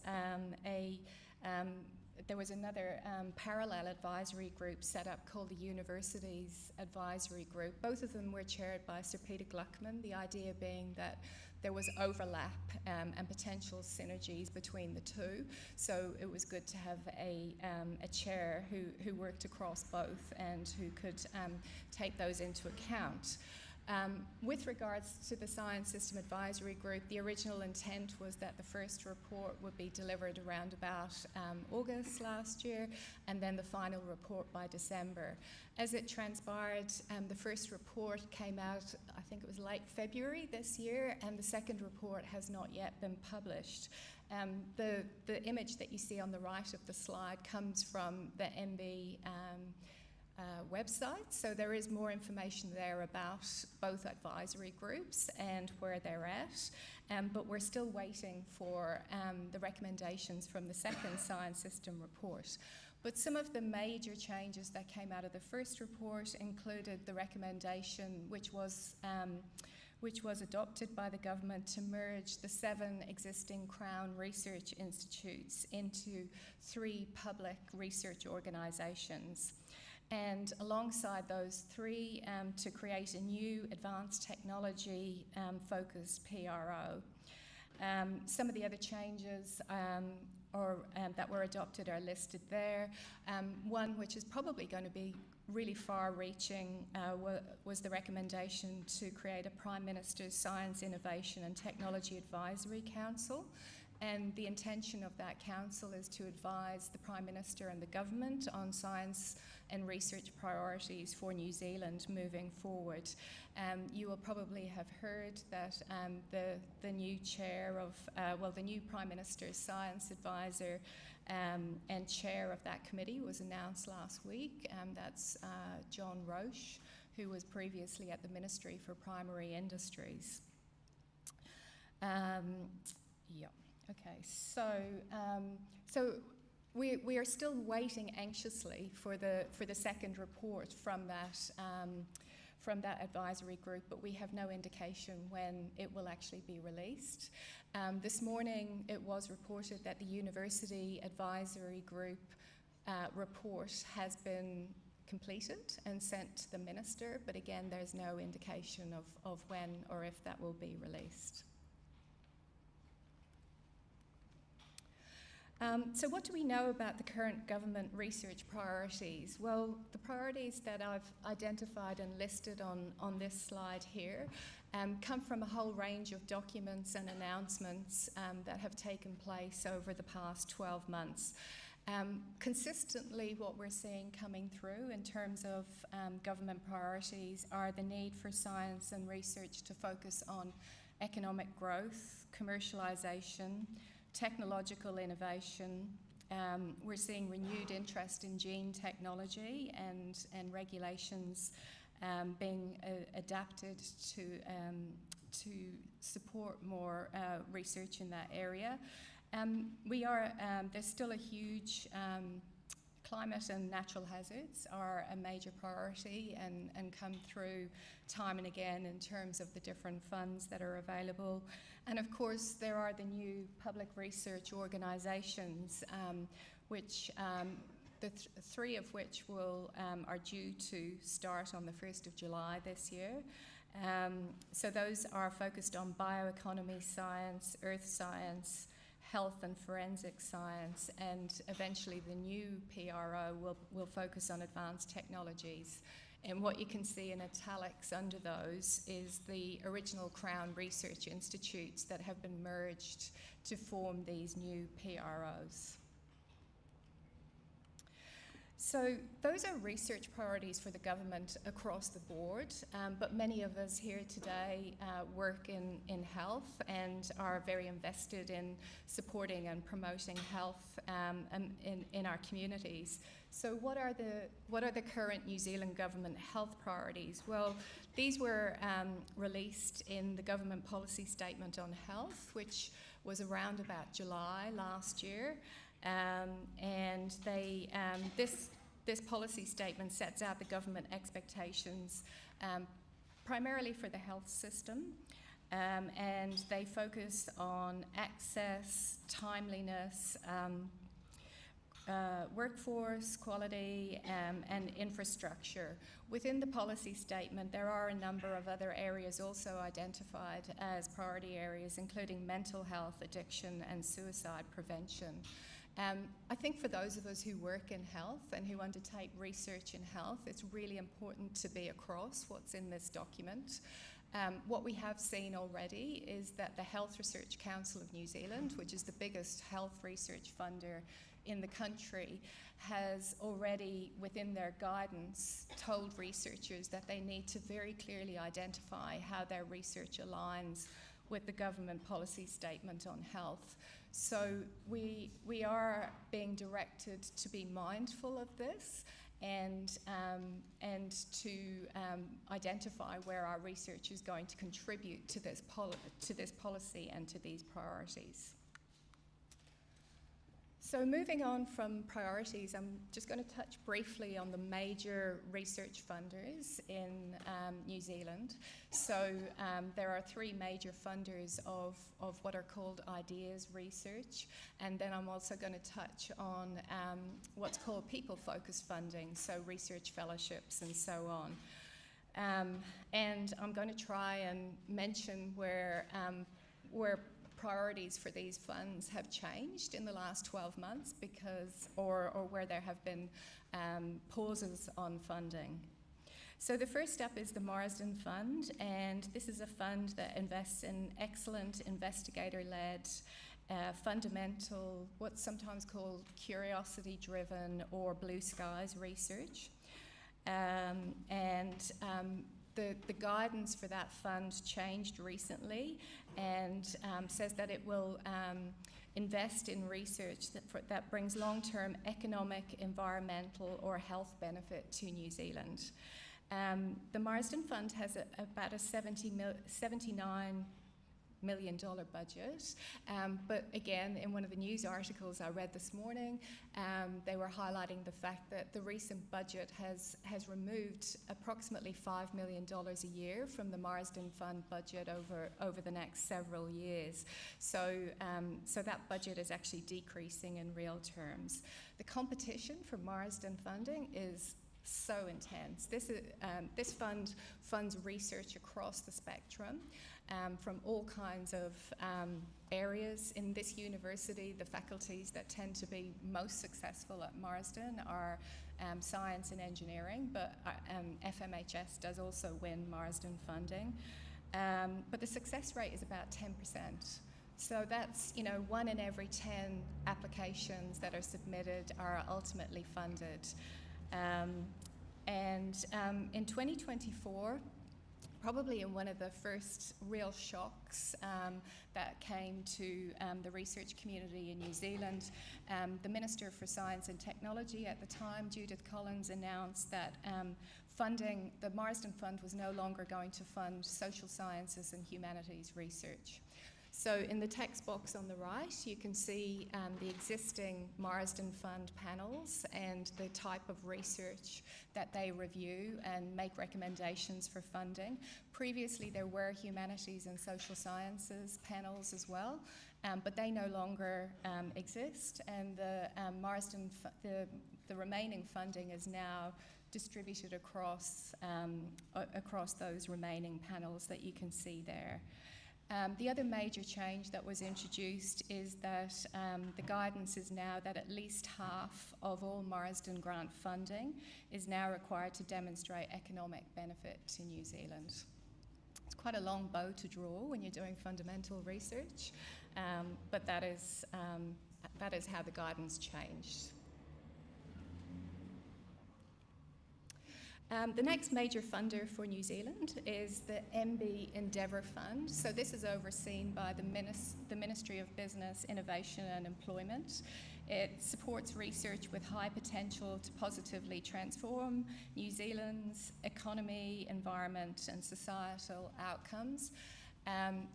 another parallel advisory group set up called the Universities Advisory Group. Both of them were chaired by Sir Peter Gluckman, the idea being that there was overlap and potential synergies between the two. So it was good to have a chair who worked across both and who could take those into account. With regards to the Science System Advisory Group, the original intent was that the first report would be delivered around about August last year, and then the final report by December. As it transpired, the first report came out, I think it was late February this year, and the second report has not yet been published. The image that you see on the right of the slide comes from the MB website, so there is more information there about both advisory groups and where they're at, but we're still waiting for the recommendations from the second science system report. But some of the major changes that came out of the first report included the recommendation, which was adopted by the government, to merge the 7 existing Crown research institutes into 3 public research organisations. And alongside those 3, to create a new advanced technology focused PRO. Some of the other changes that were adopted are listed there. One which is probably going to be really far-reaching was the recommendation to create a Prime Minister's Science, Innovation and Technology Advisory Council. And the intention of that council is to advise the Prime Minister and the government on science and research priorities for New Zealand moving forward. You will probably have heard that the new chair of, the new Prime Minister's Science Advisor and chair of that committee was announced last week. That's John Roche, who was previously at the Ministry for Primary Industries. Yeah. Okay, so we are still waiting anxiously for the second report from that advisory group, but we have no indication when it will actually be released. This morning, it was reported that the University Advisory Group report has been completed and sent to the Minister, but again, there's no indication of when or if that will be released. So what do we know about the current government research priorities? Well, the priorities that I've identified and listed on this slide here come from a whole range of documents and announcements that have taken place over the past 12 months. Consistently, what we're seeing coming through in terms of government priorities are the need for science and research to focus on economic growth, commercialisation, technological innovation. We're seeing renewed interest in gene technology and regulations being adapted to support more research in that area. There's still a huge climate and natural hazards are a major priority and come through time and again in terms of the different funds that are available. And of course, there are the new public research organisations, which three of which are due to start on the 1st of July this year. So those are focused on bioeconomy science, earth science, health and forensic science, and eventually the new PRO will focus on advanced technologies. And what you can see in italics under those is the original Crown Research Institutes that have been merged to form these new PROs. So those are research priorities for the government across the board, but many of us here today work in health and are very invested in supporting and promoting health in our communities. So what are the current New Zealand government health priorities? Well, these were released in the government policy statement on health, which was around about July last year. And this policy statement sets out the government expectations primarily for the health system, and they focus on access, timeliness, workforce, quality, and infrastructure. Within the policy statement, there are a number of other areas also identified as priority areas, including mental health, addiction, and suicide prevention. I think for those of us who work in health and who undertake research in health, it's really important to be across what's in this document. What we have seen already is that the Health Research Council of New Zealand, which is the biggest health research funder in the country, has already, within their guidance, told researchers that they need to very clearly identify how their research aligns with the government policy statement on health. So we are being directed to be mindful of this and to identify where our research is going to contribute to this policy and to these priorities. So moving on from priorities, I'm just going to touch briefly on the major research funders in New Zealand. So there are three major funders of what are called ideas research, and then I'm also going to touch on what's called people-focused funding, so research fellowships and so on. And I'm going to try and mention where priorities for these funds have changed in the last 12 months or where there have been pauses on funding. So the first up is the Marsden Fund, and this is a fund that invests in excellent investigator-led, fundamental, what's sometimes called curiosity-driven or blue skies research. The guidance for that fund changed recently and says that it will invest in research that brings long-term economic, environmental or health benefit to New Zealand. The Marsden Fund has about a $79 million budget, but again, in one of the news articles I read this morning, they were highlighting the fact that the recent budget has removed approximately $5 million a year from the Marsden Fund budget over the next several years. So that budget is actually decreasing in real terms. The competition for Marsden funding is so intense. This fund funds research across the spectrum, from all kinds of areas. In this university, the faculties that tend to be most successful at Marsden are science and engineering, but FMHS does also win Marsden funding. But the success rate is about 10%. So that's, 1 in every 10 applications that are submitted are ultimately funded. In 2024, probably in one of the first real shocks that came to the research community in New Zealand, the Minister for Science and Technology at the time, Judith Collins, announced that the Marsden Fund was no longer going to fund social sciences and humanities research. So in the text box on the right, you can see the existing Marsden Fund panels and the type of research that they review and make recommendations for funding. Previously, there were humanities and social sciences panels as well, but they no longer exist, and the remaining funding is now distributed across those remaining panels that you can see there. The other major change that was introduced is that the guidance is now that at least half of all Marsden grant funding is now required to demonstrate economic benefit to New Zealand. It's quite a long bow to draw when you're doing fundamental research, but that is how the guidance changed. The next major funder for New Zealand is the MB Endeavour Fund. So this is overseen by the Ministry of Business, Innovation and Employment. It supports research with high potential to positively transform New Zealand's economy, environment and societal outcomes.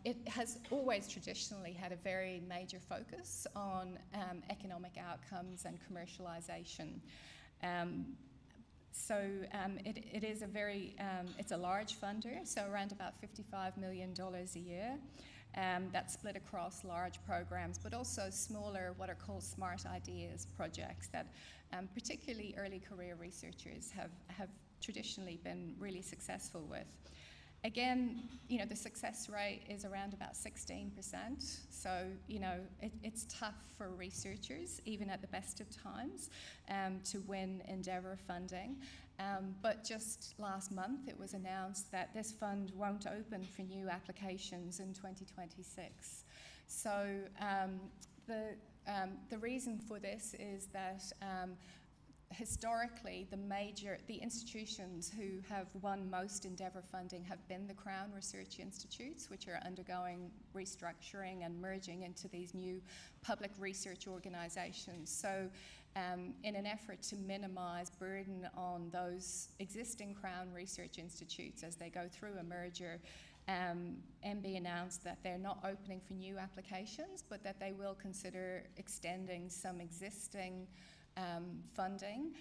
It has always traditionally had a very major focus on economic outcomes and commercialisation. It is it's a large funder, so around about $55 million a year. That's split across large programs, but also smaller, what are called smart ideas projects that particularly early career researchers have traditionally been really successful with. Again, the success rate is around about 16%. So, it's tough for researchers, even at the best of times, to win Endeavour funding. But just last month, it was announced that this fund won't open for new applications in 2026. So, the reason for this is that historically, the institutions who have won most Endeavour funding have been the Crown Research Institutes, which are undergoing restructuring and merging into these new public research organisations. So in an effort to minimise burden on those existing Crown Research Institutes as they go through a merger, MB announced that they're not opening for new applications, but that they will consider extending some existing funding,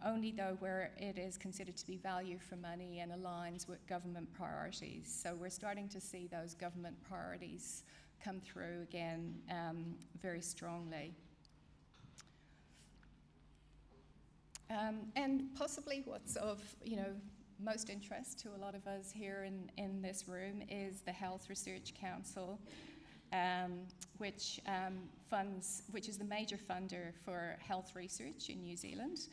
only though where it is considered to be value for money and aligns with government priorities. So we're starting to see those government priorities come through again very strongly. And possibly what's of most interest to a lot of us here in this room is the Health Research Council, which is the major funder for health research in New Zealand.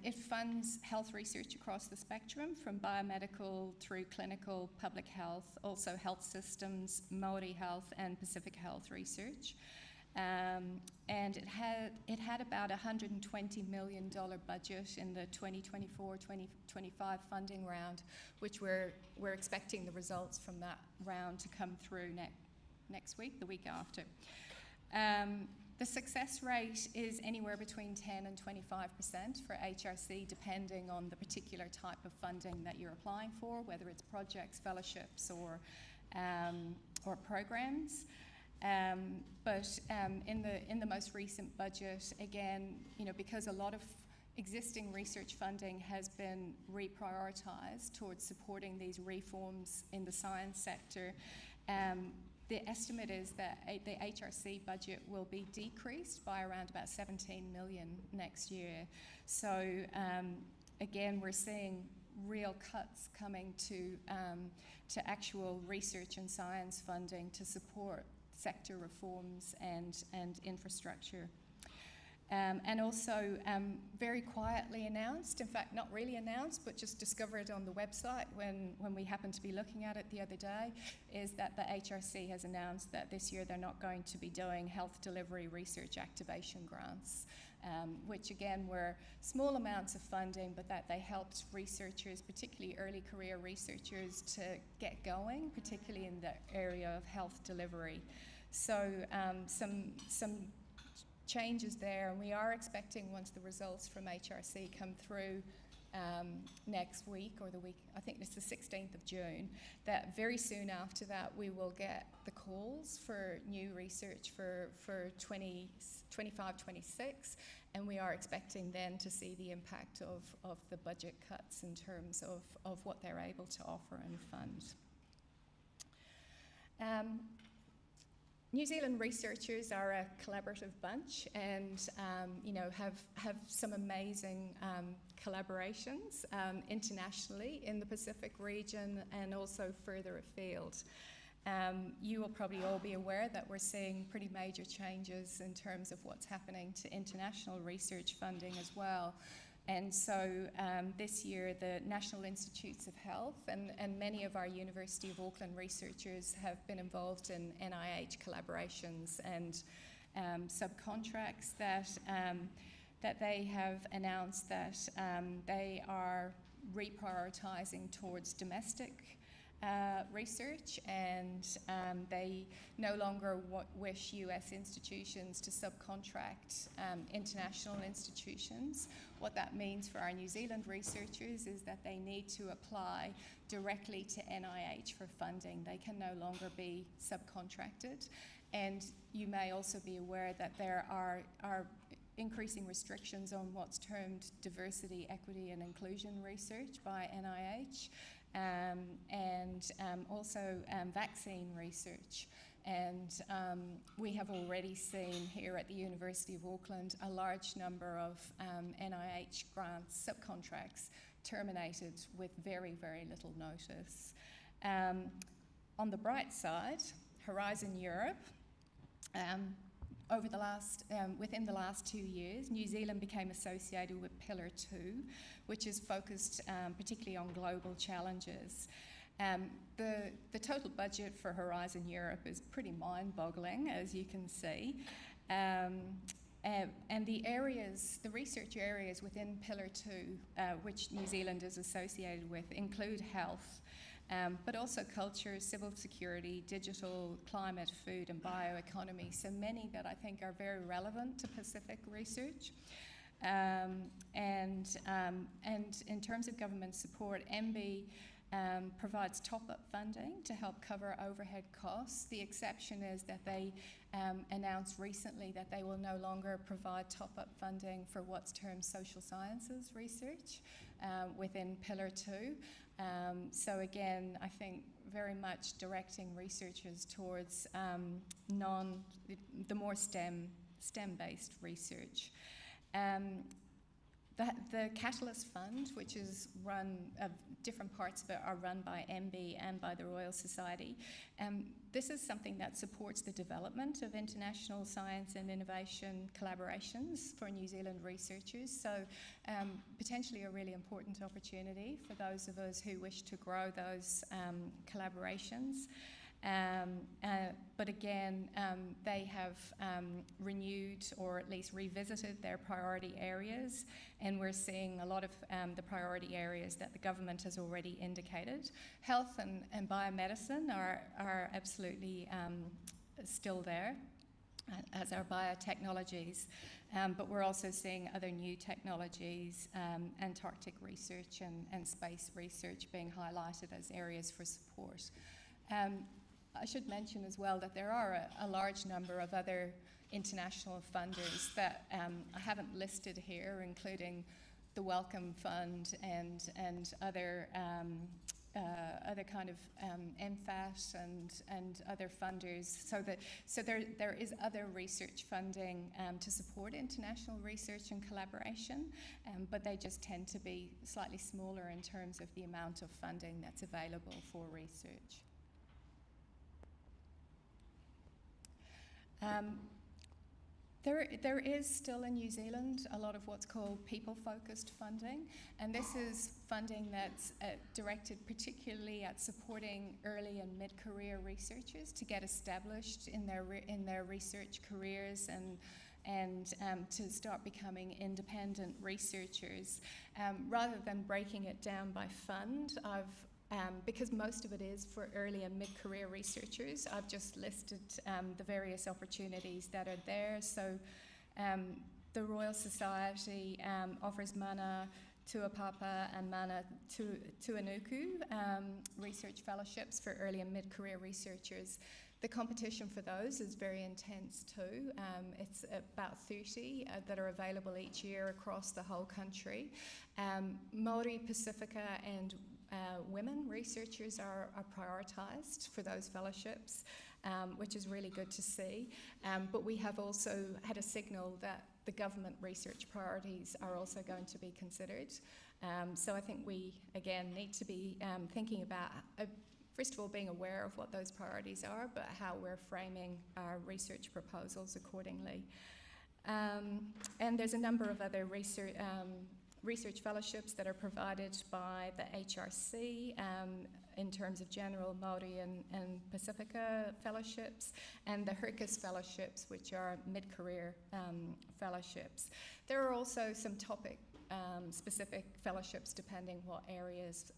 It funds health research across the spectrum, from biomedical through clinical, public health, also health systems, Māori health and Pacific health research. And it had about $120 million budget in the 2024-2025 funding round, which we're expecting the results from that round to come through next week, the week after. The success rate is anywhere between 10 and 25% for HRC, depending on the particular type of funding that you're applying for, whether it's projects, fellowships, or programs. But in the most recent budget, again, because a lot of existing research funding has been reprioritised towards supporting these reforms in the science sector, the estimate is that the HRC budget will be decreased by around about 17 million next year. So again, we're seeing real cuts coming to actual research and science funding to support sector reforms and infrastructure. And also very quietly announced, in fact not really announced, but just discovered on the website when we happened to be looking at it the other day, is that the HRC has announced that this year they're not going to be doing health delivery research activation grants, which again were small amounts of funding, but that they helped researchers, particularly early career researchers, to get going, particularly in the area of health delivery. So some changes there, and we are expecting, once the results from HRC come through next week, or the week, I think it's the 16th of June, that very soon after that we will get the calls for new research for 25-26, and we are expecting then to see the impact of the budget cuts in terms of what they're able to offer and fund. New Zealand researchers are a collaborative bunch, and have some amazing collaborations internationally in the Pacific region and also further afield. You will probably all be aware that we're seeing pretty major changes in terms of what's happening to international research funding as well. And so this year, the National Institutes of Health and many of our University of Auckland researchers have been involved in NIH collaborations and subcontracts that they have announced that they are reprioritising towards domestic research, and they no longer wish US institutions to subcontract international institutions. What that means for our New Zealand researchers is that they need to apply directly to NIH for funding. They can no longer be subcontracted. And you may also be aware that there are increasing restrictions on what's termed diversity, equity and inclusion research by NIH. And also vaccine research. And we have already seen here at the University of Auckland a large number of NIH grants, subcontracts, terminated with very, very little notice. On the bright side, Horizon Europe, within the last 2 years, New Zealand became associated with Pillar 2, which is focused particularly on global challenges. The total budget for Horizon Europe is pretty mind-boggling, as you can see. And the research areas within Pillar 2, which New Zealand is associated with, include health, but also culture, civil security, digital, climate, food and bioeconomy. So many that I think are very relevant to Pacific research. And in terms of government support, MB provides top-up funding to help cover overhead costs. The exception is that they announced recently that they will no longer provide top-up funding for what's termed social sciences research within Pillar 2. So again, I think very much directing researchers towards the more STEM-based research. The Catalyst Fund, which is run, different parts of it are run by MB and by the Royal Society. This is something that supports the development of international science and innovation collaborations for New Zealand researchers. So potentially a really important opportunity for those of us who wish to grow those collaborations. But again, they have renewed or at least revisited their priority areas, and we're seeing a lot of the priority areas that the government has already indicated. Health and biomedicine are absolutely still there, as are biotechnologies, but we're also seeing other new technologies, Antarctic research and space research being highlighted as areas for support. I should mention as well that there are a large number of other international funders that I haven't listed here, including the Wellcome Fund and other other kind of MFAT and other funders, so there is other research funding to support international research and collaboration, but they just tend to be slightly smaller in terms of the amount of funding that's available for research. There is still in New Zealand a lot of what's called people-focused funding, and this is funding that's directed particularly at supporting early and mid-career researchers to get established in their research careers and to start becoming independent researchers. Rather than breaking it down by fund, because most of it is for early and mid-career researchers, I've just listed the various opportunities that are there. So the Royal Society offers Mana Tuapapa and Mana Tuanuku research fellowships for early and mid-career researchers. The competition for those is very intense too. It's about 30 that are available each year across the whole country. Māori, Pacifica and women researchers are prioritised for those fellowships, which is really good to see. But we have also had a signal that the government research priorities are also going to be considered. So I think we, again, need to be thinking about, first of all, being aware of what those priorities are, but how we're framing our research proposals accordingly. And there's a number of other research fellowships that are provided by the HRC in terms of general Māori and Pacifica fellowships, and the HERCUS fellowships, which are mid-career fellowships. There are also some topic specific fellowships depending what areas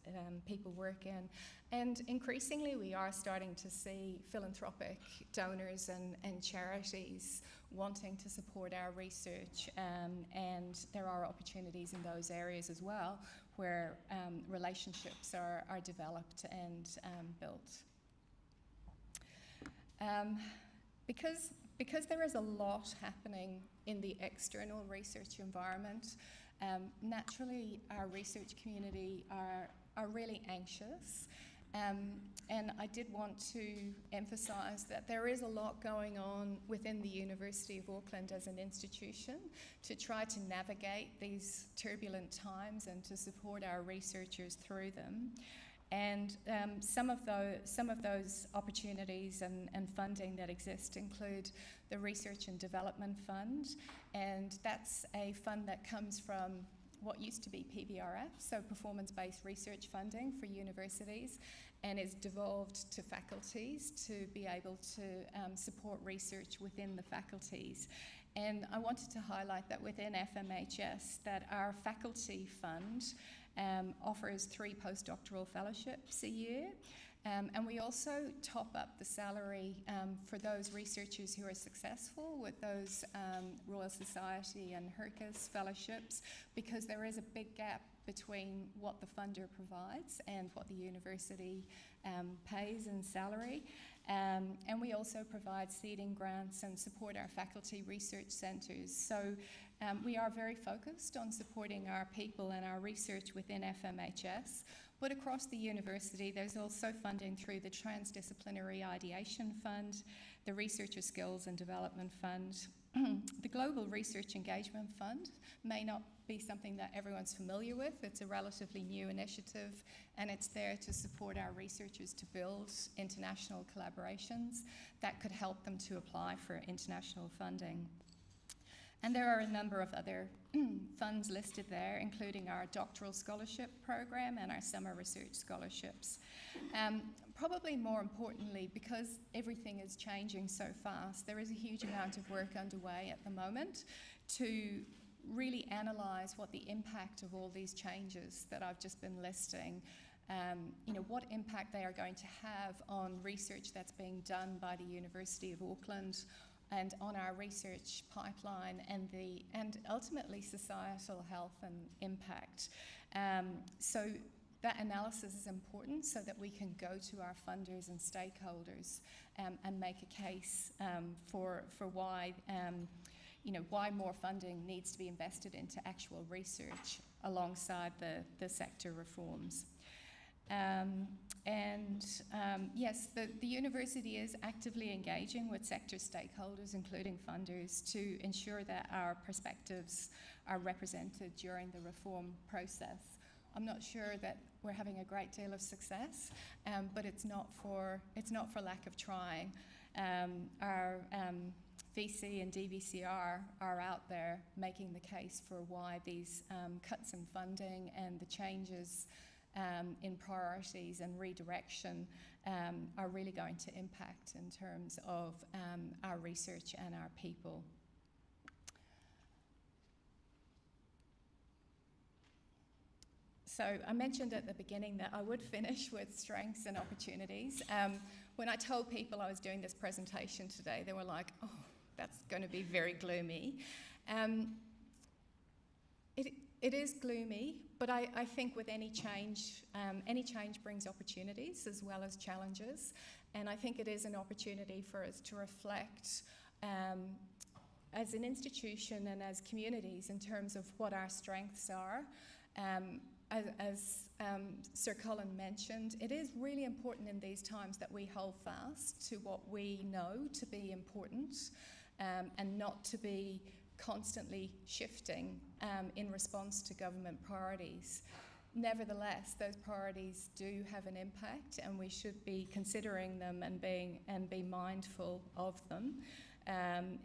people work in. And increasingly we are starting to see philanthropic donors and charities wanting to support our research, and there are opportunities in those areas as well where relationships are developed and built. Because there is a lot happening in the external research environment, naturally our research community are really anxious. And I did want to emphasise that there is a lot going on within the University of Auckland as an institution to try to navigate these turbulent times and to support our researchers through them. And some of those opportunities and funding that exist include the Research and Development Fund, and that's a fund that comes from what used to be PBRF, so performance-based research funding for universities, and is devolved to faculties to be able to support research within the faculties. And I wanted to highlight that within FMHS, that our faculty fund offers 3 postdoctoral fellowships a year. And we also top up the salary for those researchers who are successful with those Royal Society and HERCUS fellowships, because there is a big gap between what the funder provides and what the university pays in salary. And we also provide seeding grants and support our faculty research centres. So we are very focused on supporting our people and our research within FMHS. But across the university, there's also funding through the Transdisciplinary Ideation Fund, the Researcher Skills and Development Fund. The Global Research Engagement Fund may not be something that everyone's familiar with. It's a relatively new initiative, and it's there to support our researchers to build international collaborations that could help them to apply for international funding. And there are a number of other funds listed there, including our doctoral scholarship program and our summer research scholarships. Probably more importantly, because everything is changing so fast, there is a huge amount of work underway at the moment to really analyse what the impact of all these changes that I've just been listing, what impact they are going to have on research that's being done by the University of Auckland, and on our research pipeline and ultimately societal health and impact. So that analysis is important so that we can go to our funders and stakeholders and make a case for why why more funding needs to be invested into actual research alongside the sector reforms. Yes, the university is actively engaging with sector stakeholders, including funders, to ensure that our perspectives are represented during the reform process. I'm not sure that we're having a great deal of success, but it's not for lack of trying. Our VC and DVCR are out there making the case for why these cuts in funding and the changes in priorities and redirection are really going to impact in terms of our research and our people. So I mentioned at the beginning that I would finish with strengths and opportunities. When I told people I was doing this presentation today, they were like, oh, that's going to be very gloomy. It is gloomy, but I think with any change brings opportunities as well as challenges. And I think it is an opportunity for us to reflect as an institution and as communities in terms of what our strengths are. As Sir Colin mentioned, it is really important in these times that we hold fast to what we know to be important and not to be constantly shifting in response to government priorities. Nevertheless, those priorities do have an impact, and we should be considering them and be mindful of them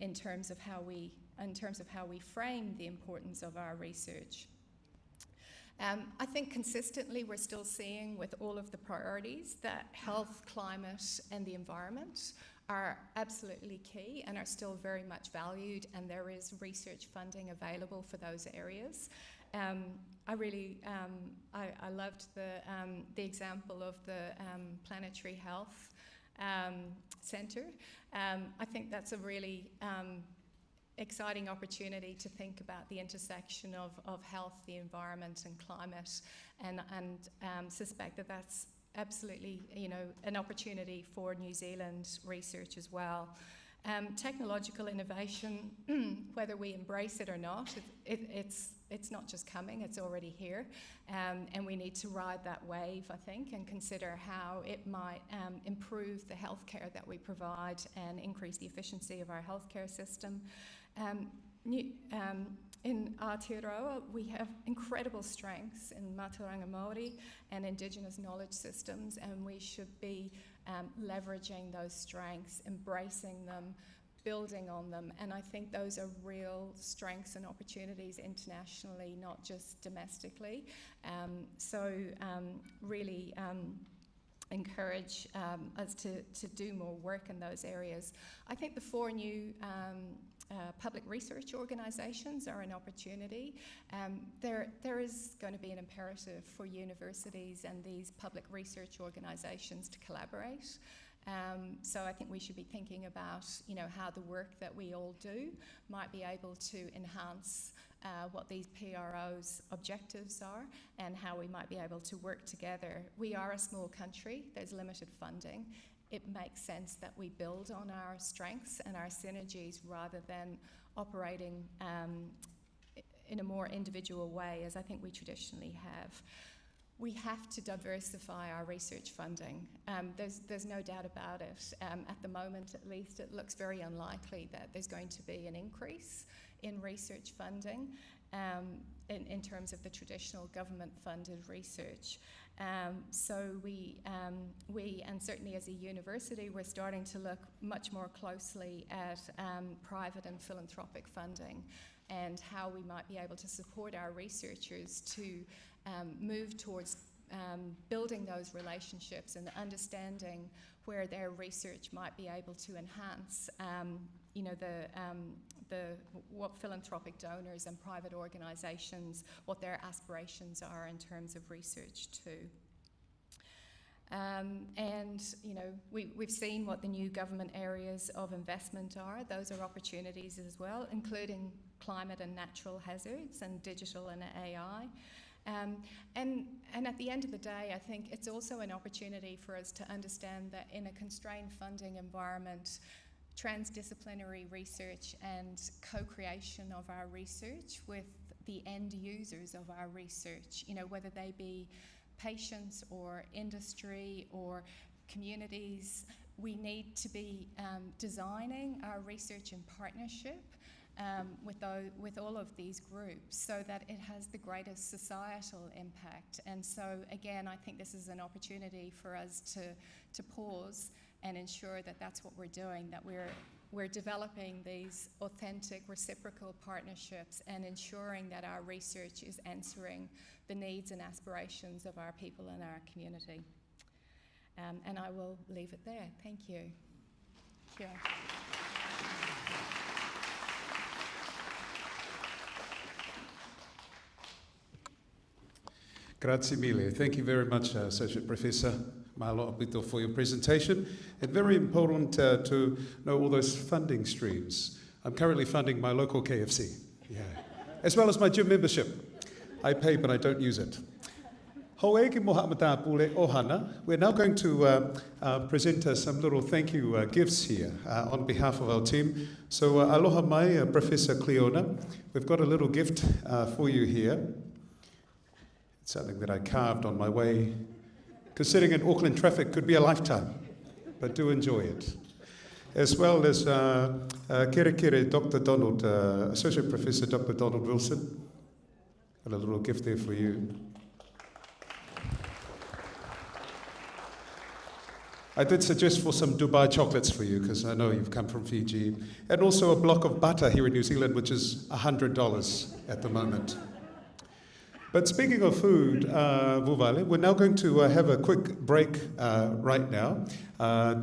in terms of how we frame the importance of our research. I think consistently we're still seeing with all of the priorities that health, climate and the environment are absolutely key and are still very much valued, and there is research funding available for those areas. I loved the example of the Planetary Health Centre. I think that's a really exciting opportunity to think about the intersection of health, the environment and climate, and suspect that that's absolutely, an opportunity for New Zealand research as well. Technological innovation, whether we embrace it or not, it's not just coming, it's already here. And we need to ride that wave, I think, and consider how it might improve the healthcare that we provide and increase the efficiency of our healthcare system. In Aotearoa, we have incredible strengths in Mātauranga Māori and Indigenous knowledge systems, and we should be leveraging those strengths, embracing them, building on them, and I think those are real strengths and opportunities internationally, not just domestically. Really encourage us to do more work in those areas. I think the 4 new public research organisations are an opportunity. There is going to be an imperative for universities and these public research organisations to collaborate. So I think we should be thinking about, how the work that we all do might be able to enhance what these PRO's objectives are and how we might be able to work together. We are a small country, there's limited funding. It makes sense that we build on our strengths and our synergies rather than operating in a more individual way, as I think we traditionally have. We have to diversify our research funding. There's no doubt about it. At the moment, at least, it looks very unlikely that there's going to be an increase in research funding in terms of the traditional government-funded research. So we, and certainly as a university, we're starting to look much more closely at private and philanthropic funding and how we might be able to support our researchers to move towards building those relationships and understanding where their research might be able to enhance what philanthropic donors and private organisations, what their aspirations are in terms of research too. We've seen what the new government areas of investment are. Those are opportunities as well, including climate and natural hazards and digital and AI. And at the end of the day, I think it's also an opportunity for us to understand that in a constrained funding environment, transdisciplinary research and co-creation of our research with the end users of our research, whether they be patients or industry or communities, we need to be designing our research in partnership with all of these groups so that it has the greatest societal impact. And so again, I think this is an opportunity for us to pause and ensure that that's what we're doing, that we're developing these authentic reciprocal partnerships and ensuring that our research is answering the needs and aspirations of our people and our community. And I will leave it there. Thank you. Kia. Grazie mille. Thank you very much, Associate Professor Malo Abito, for your presentation. And very important to know all those funding streams. I'm currently funding my local KFC, as well as my gym membership. I pay, but I don't use it. We're now going to present some little thank you gifts here on behalf of our team. So aloha mai, Professor Cleona. We've got a little gift for you here. It's something that I carved on my way, because sitting in Auckland traffic could be a lifetime, but do enjoy it. As well as Kere Kere Dr. Donald, Associate Professor Dr. Donald Wilson. Got a little gift there for you. I did suggest for some Dubai chocolates for you, because I know you've come from Fiji. And also a block of butter here in New Zealand, which is $100 at the moment. But speaking of food, Vuvale, we're now going to have a quick break right now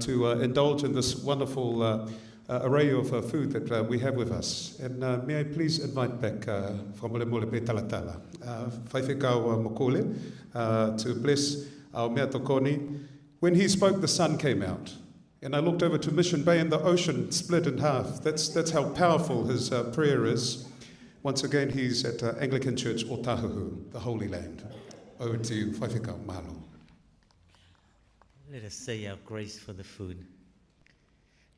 to indulge in this wonderful array of food that we have with us. And may I please invite back Whamole Pe Talatala, Whaifekau Mokole, to bless our mea tokoni. When he spoke, the sun came out. And I looked over to Mission Bay and the ocean split in half. That's how powerful his prayer is. Once again, he's at Anglican Church Otahuhu, the Holy Land. Over to you, Whaifekau Malo. Let us say our grace for the food.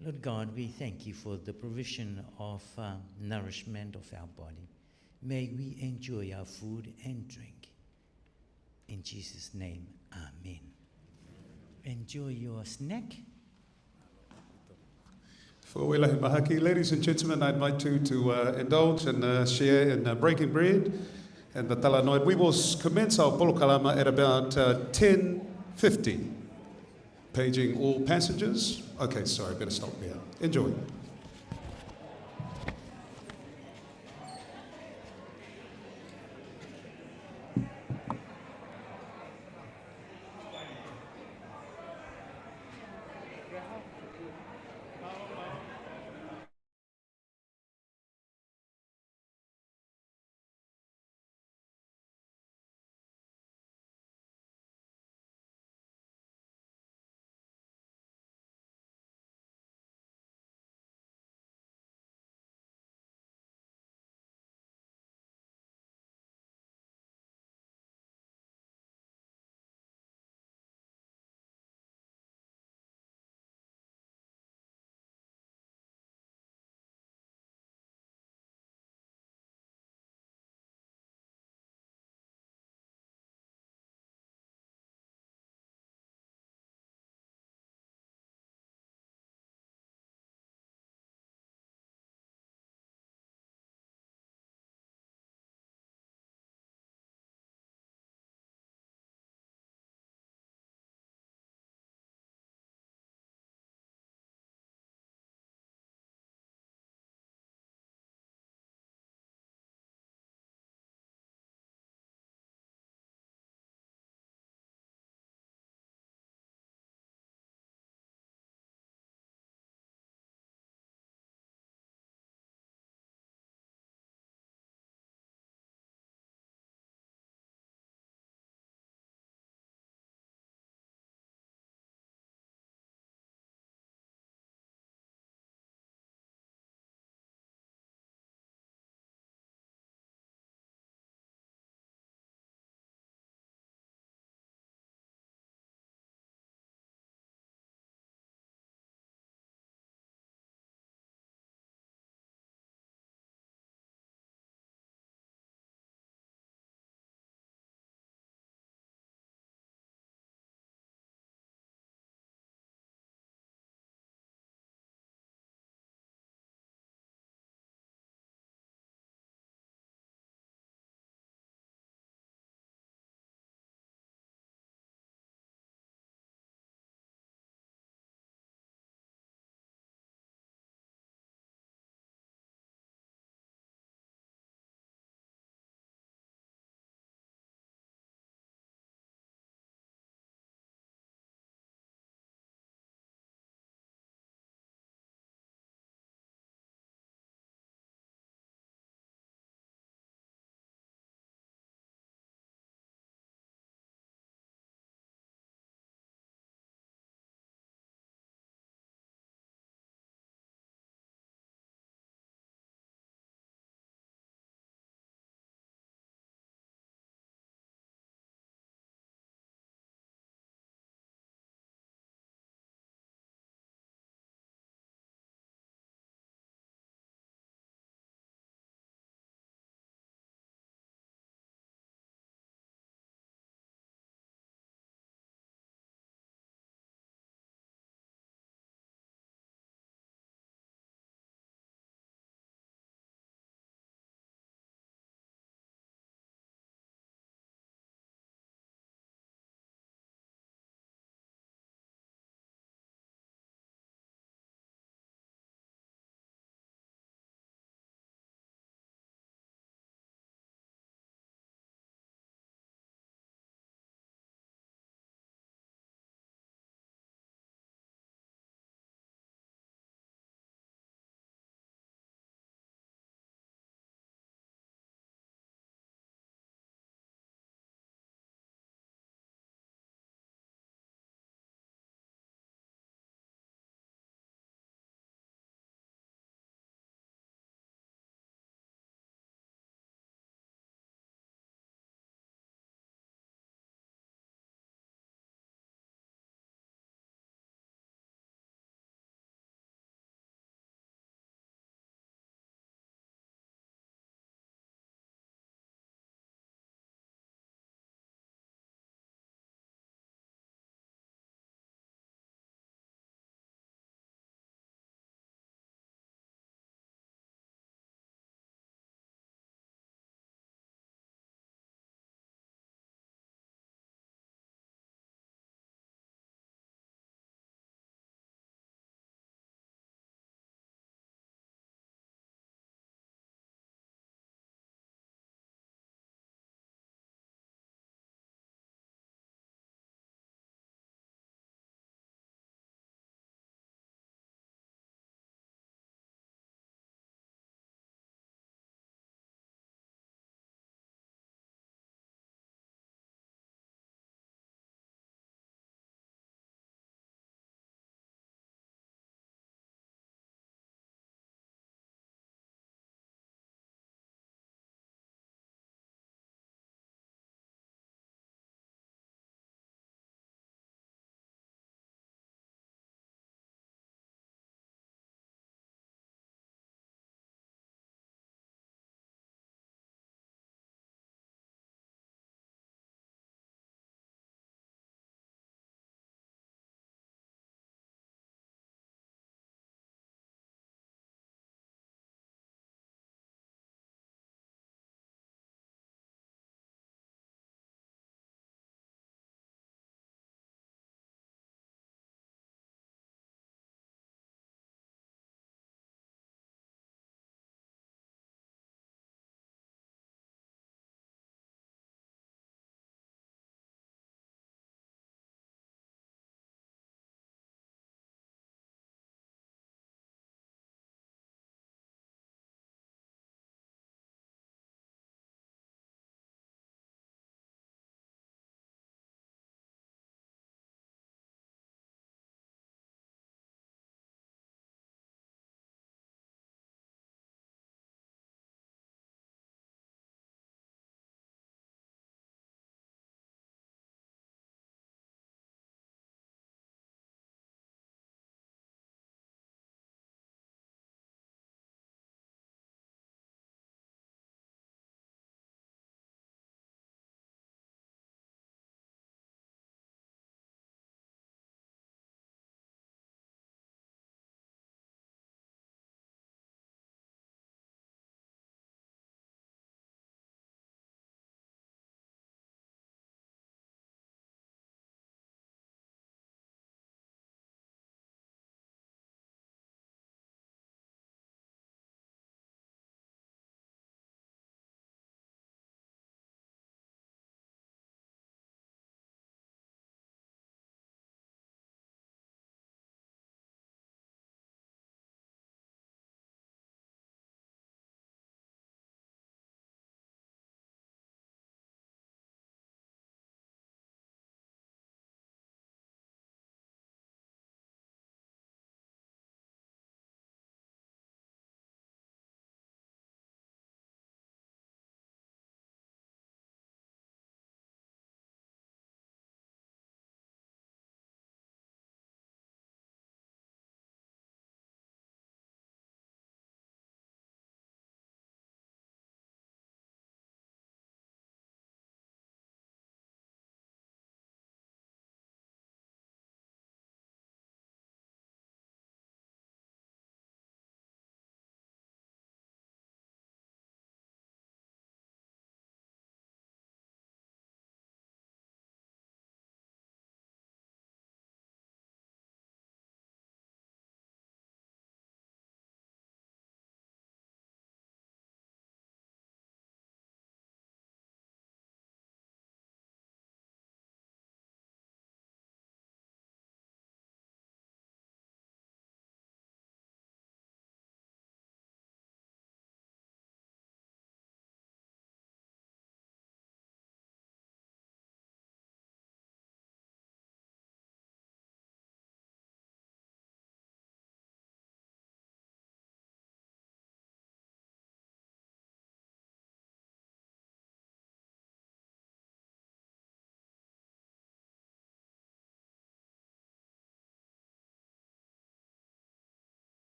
Lord God, we thank you for the provision of nourishment of our body. May we enjoy our food and drink. In Jesus' name, amen. Enjoy your snack. Ladies and gentlemen, I invite you to indulge and share in breaking bread and the talanoid. We will commence our polokalama at about 10:50. Paging all passengers. Okay, sorry, better stop here. Enjoy.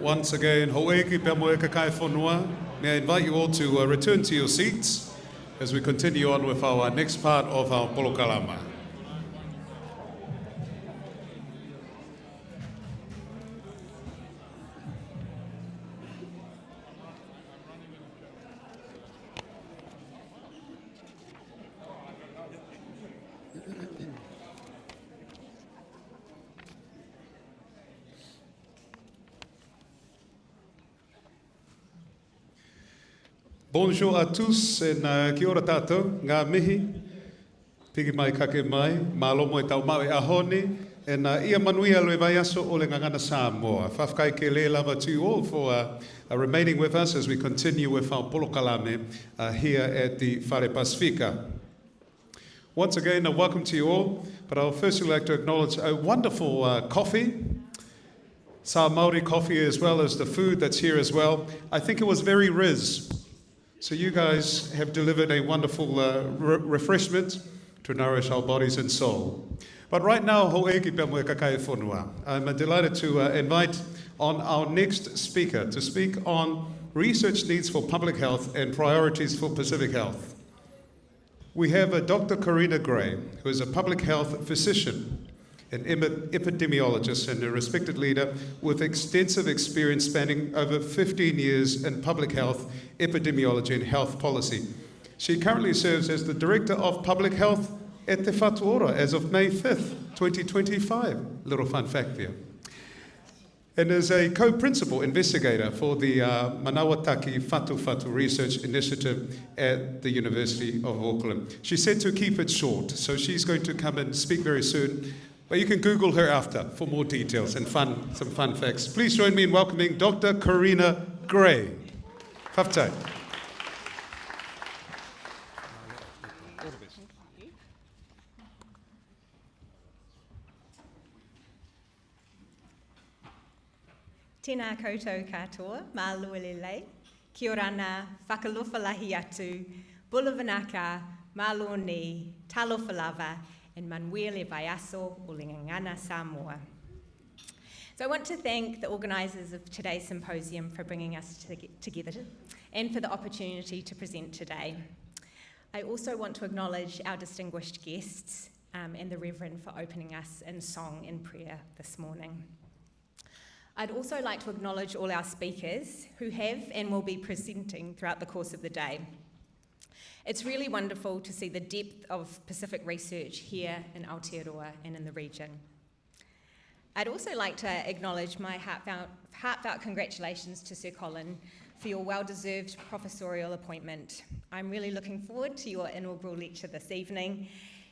Once again, ho'eki pia moe ka kai whanua. May I invite you all to return to your seats as we continue on with our next part of our polokalama. Bonjour à tous and kia ora tātou, ngā mihi, piki mai kake mai, mālomo e tau mau e ahone, and ia manuia loe vai aso o le ngangana Samoa. Whawhkai ke le lava to you all for remaining with us as we continue with our polokalame here at the Whare Pasifika. Once again, welcome to you all, but I'll firstly like to acknowledge a wonderful coffee, Sa Māori coffee, as well as the food that's here as well. I think it was very riz. So you guys have delivered a wonderful refreshment to nourish our bodies and soul. But right now, ho'eki pia moe kakai whanua. I'm delighted to invite on our next speaker to speak on research needs for public health and priorities for Pacific Health. We have Dr. Karina Gray, who is a public health physician, an epidemiologist and a respected leader with extensive experience spanning over 15 years in public health, epidemiology and health policy. She currently serves as the Director of Public Health at Te Poutoko Ora as of May 5th, 2025. Little fun fact there. And is a co-principal investigator for the Manawataki Whatu Research Initiative at the University of Auckland. She said to keep it short, so she's going to come and speak very soon. But you can Google her after for more details and some fun facts. Please join me in welcoming Dr. Karina Gray. Whaftai. Tēnā koutou katoa, mā luelelei, kia ora nā, whakalofalahi atu, bulavanaka, mā loni, talofalava, and manuele vai aso o le ngangana Samoa. So I want to thank the organisers of today's symposium for bringing us together and for the opportunity to present today. I also want to acknowledge our distinguished guests and the Reverend for opening us in song and prayer this morning. I'd also like to acknowledge all our speakers who have and will be presenting throughout the course of the day. It's really wonderful to see the depth of Pacific research here in Aotearoa and in the region. I'd also like to acknowledge my heartfelt congratulations to Sir Colin for your well-deserved professorial appointment. I'm really looking forward to your inaugural lecture this evening,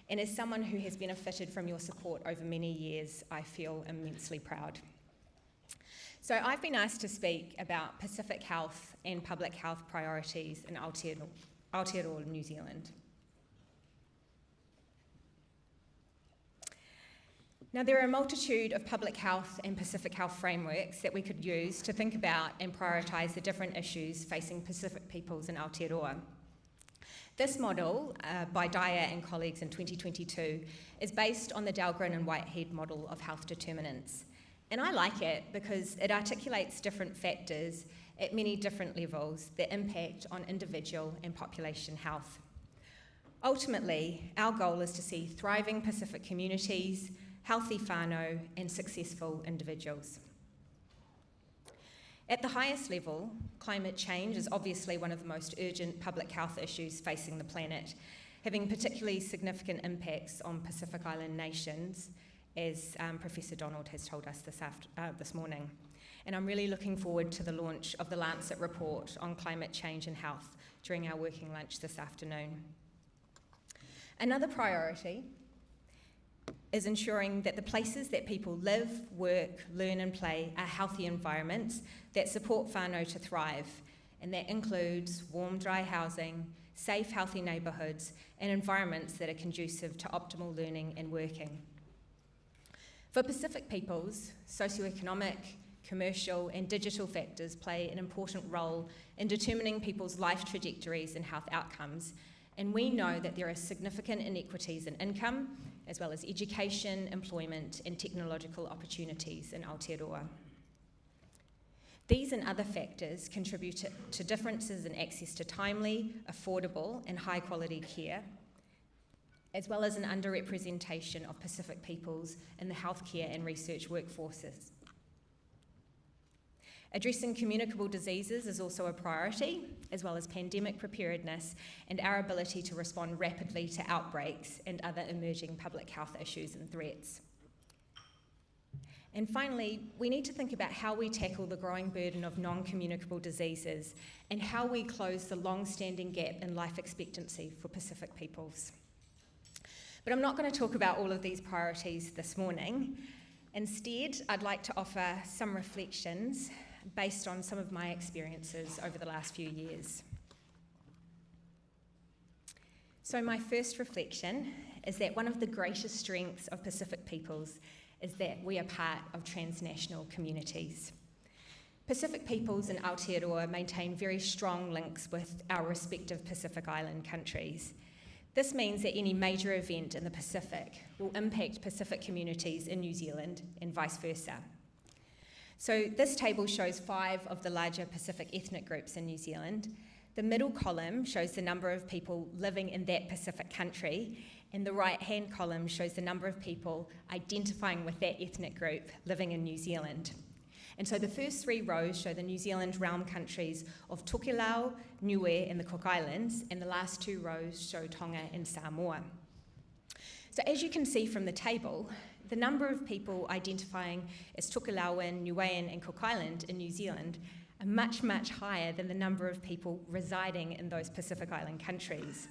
and as someone who has benefited from your support over many years, I feel immensely proud. So I've been asked to speak about Pacific health and public health priorities in Aotearoa, New Zealand. Now, there are a multitude of public health and Pacific health frameworks that we could use to think about and prioritise the different issues facing Pacific peoples in Aotearoa. This model, by Dyer and colleagues in 2022, is based on the Dahlgren and Whitehead model of health determinants. And I like it because it articulates different factors at many different levels that impact on individual and population health. Ultimately, our goal is to see thriving Pacific communities, healthy whānau, and successful individuals. At the highest level, climate change is obviously one of the most urgent public health issues facing the planet, having particularly significant impacts on Pacific Island nations, as Professor Donald has told us this morning. And I'm really looking forward to the launch of the Lancet report on climate change and health during our working lunch this afternoon. Another priority is ensuring that the places that people live, work, learn and play are healthy environments that support whānau to thrive, and that includes warm, dry housing, safe, healthy neighbourhoods, and environments that are conducive to optimal learning and working. For Pacific peoples, socioeconomic, commercial and digital factors play an important role in determining people's life trajectories and health outcomes, and we know that there are significant inequities in income, as well as education, employment and technological opportunities in Aotearoa. These and other factors contribute to differences in access to timely, affordable and high quality care, as well as an underrepresentation of Pacific peoples in the healthcare and research workforces. Addressing communicable diseases is also a priority, as well as pandemic preparedness and our ability to respond rapidly to outbreaks and other emerging public health issues and threats. And finally, we need to think about how we tackle the growing burden of non-communicable diseases and how we close the long-standing gap in life expectancy for Pacific peoples. But I'm not going to talk about all of these priorities this morning. Instead, I'd like to offer some reflections based on some of my experiences over the last few years. So my first reflection is that one of the greatest strengths of Pacific peoples is that we are part of transnational communities. Pacific peoples in Aotearoa maintain very strong links with our respective Pacific Island countries. This means that any major event in the Pacific will impact Pacific communities in New Zealand and vice versa. So this table shows 5 of the larger Pacific ethnic groups in New Zealand. The middle column shows the number of people living in that Pacific country, and the right-hand column shows the number of people identifying with that ethnic group living in New Zealand. And so the first 3 rows show the New Zealand realm countries of Tokelau, Niue and the Cook Islands, and the last 2 rows show Tonga and Samoa. So as you can see from the table, the number of people identifying as Tokelauan, Niuean and Cook Island in New Zealand are much, much higher than the number of people residing in those Pacific Island countries.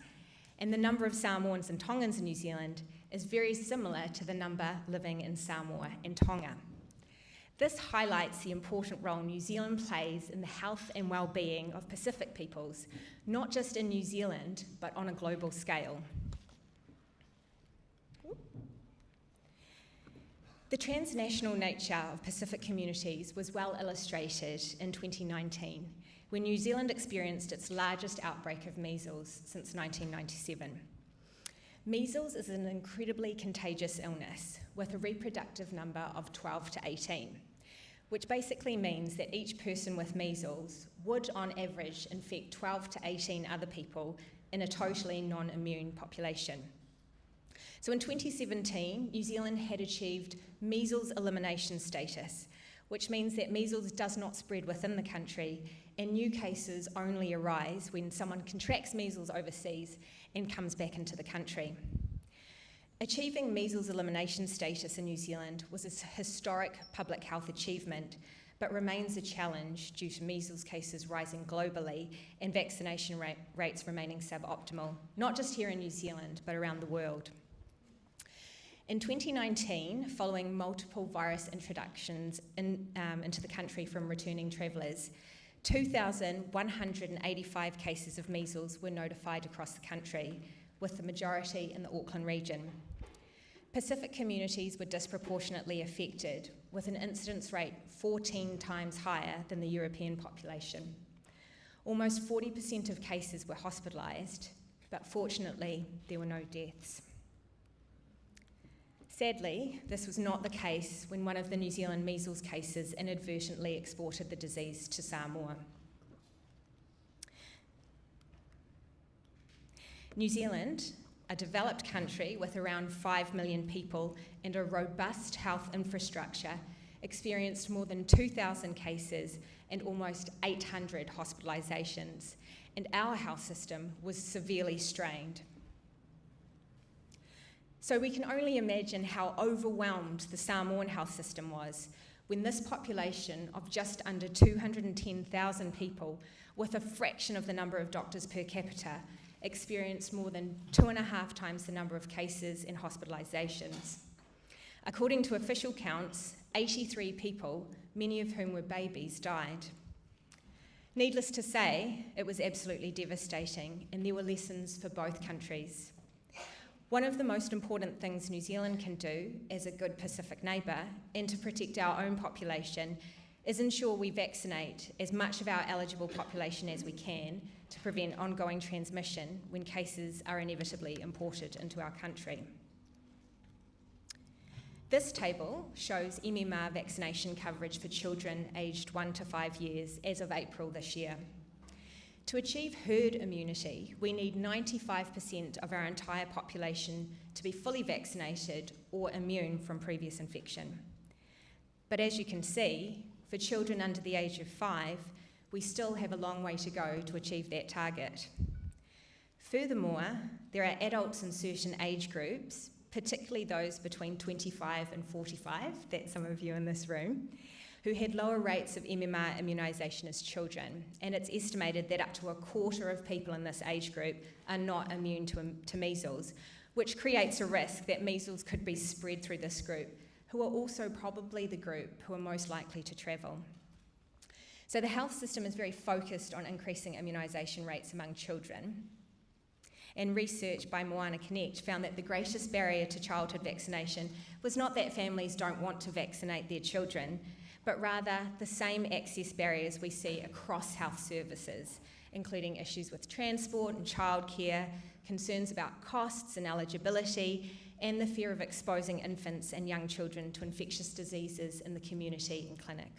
And the number of Samoans and Tongans in New Zealand is very similar to the number living in Samoa and Tonga. This highlights the important role New Zealand plays in the health and well-being of Pacific peoples, not just in New Zealand, but on a global scale. The transnational nature of Pacific communities was well illustrated in 2019, when New Zealand experienced its largest outbreak of measles since 1997. Measles is an incredibly contagious illness with a reproductive number of 12 to 18, which basically means that each person with measles would, on average, infect 12 to 18 other people in a totally non-immune population. So in 2017, New Zealand had achieved measles elimination status, which means that measles does not spread within the country, and new cases only arise when someone contracts measles overseas and comes back into the country. Achieving measles elimination status in New Zealand was a historic public health achievement, but remains a challenge due to measles cases rising globally and vaccination rates remaining suboptimal, not just here in New Zealand, but around the world. In 2019, following multiple virus introductions into the country from returning travellers, 2,185 cases of measles were notified across the country, with the majority in the Auckland region. Pacific communities were disproportionately affected, with an incidence rate 14 times higher than the European population. Almost 40% of cases were hospitalised, but fortunately, there were no deaths. Sadly, this was not the case when one of the New Zealand measles cases inadvertently exported the disease to Samoa. New Zealand, a developed country with around 5 million people and a robust health infrastructure, experienced more than 2,000 cases and almost 800 hospitalisations, and our health system was severely strained. So we can only imagine how overwhelmed the Samoan health system was when this population of just under 210,000 people, with a fraction of the number of doctors per capita, experienced more than 2.5 times the number of cases and hospitalisations. According to official counts, 83 people, many of whom were babies, died. Needless to say, it was absolutely devastating, and there were lessons for both countries. One of the most important things New Zealand can do as a good Pacific neighbour and to protect our own population is ensure we vaccinate as much of our eligible population as we can to prevent ongoing transmission when cases are inevitably imported into our country. This table shows MMR vaccination coverage for children aged 1 to 5 years as of April this year. To achieve herd immunity, we need 95% of our entire population to be fully vaccinated or immune from previous infection. But as you can see, for children under the age of 5, we still have a long way to go to achieve that target. Furthermore, there are adults in certain age groups, particularly those between 25 and 45, that's some of you in this room, who had lower rates of MMR immunisation as children, and it's estimated that up to a quarter of people in this age group are not immune to measles, which creates a risk that measles could be spread through this group, who are also probably the group who are most likely to travel. So the health system is very focused on increasing immunisation rates among children, and research by Moana Connect found that the greatest barrier to childhood vaccination was not that families don't want to vaccinate their children, but rather the same access barriers we see across health services, including issues with transport and childcare, concerns about costs and eligibility, and the fear of exposing infants and young children to infectious diseases in the community and clinic.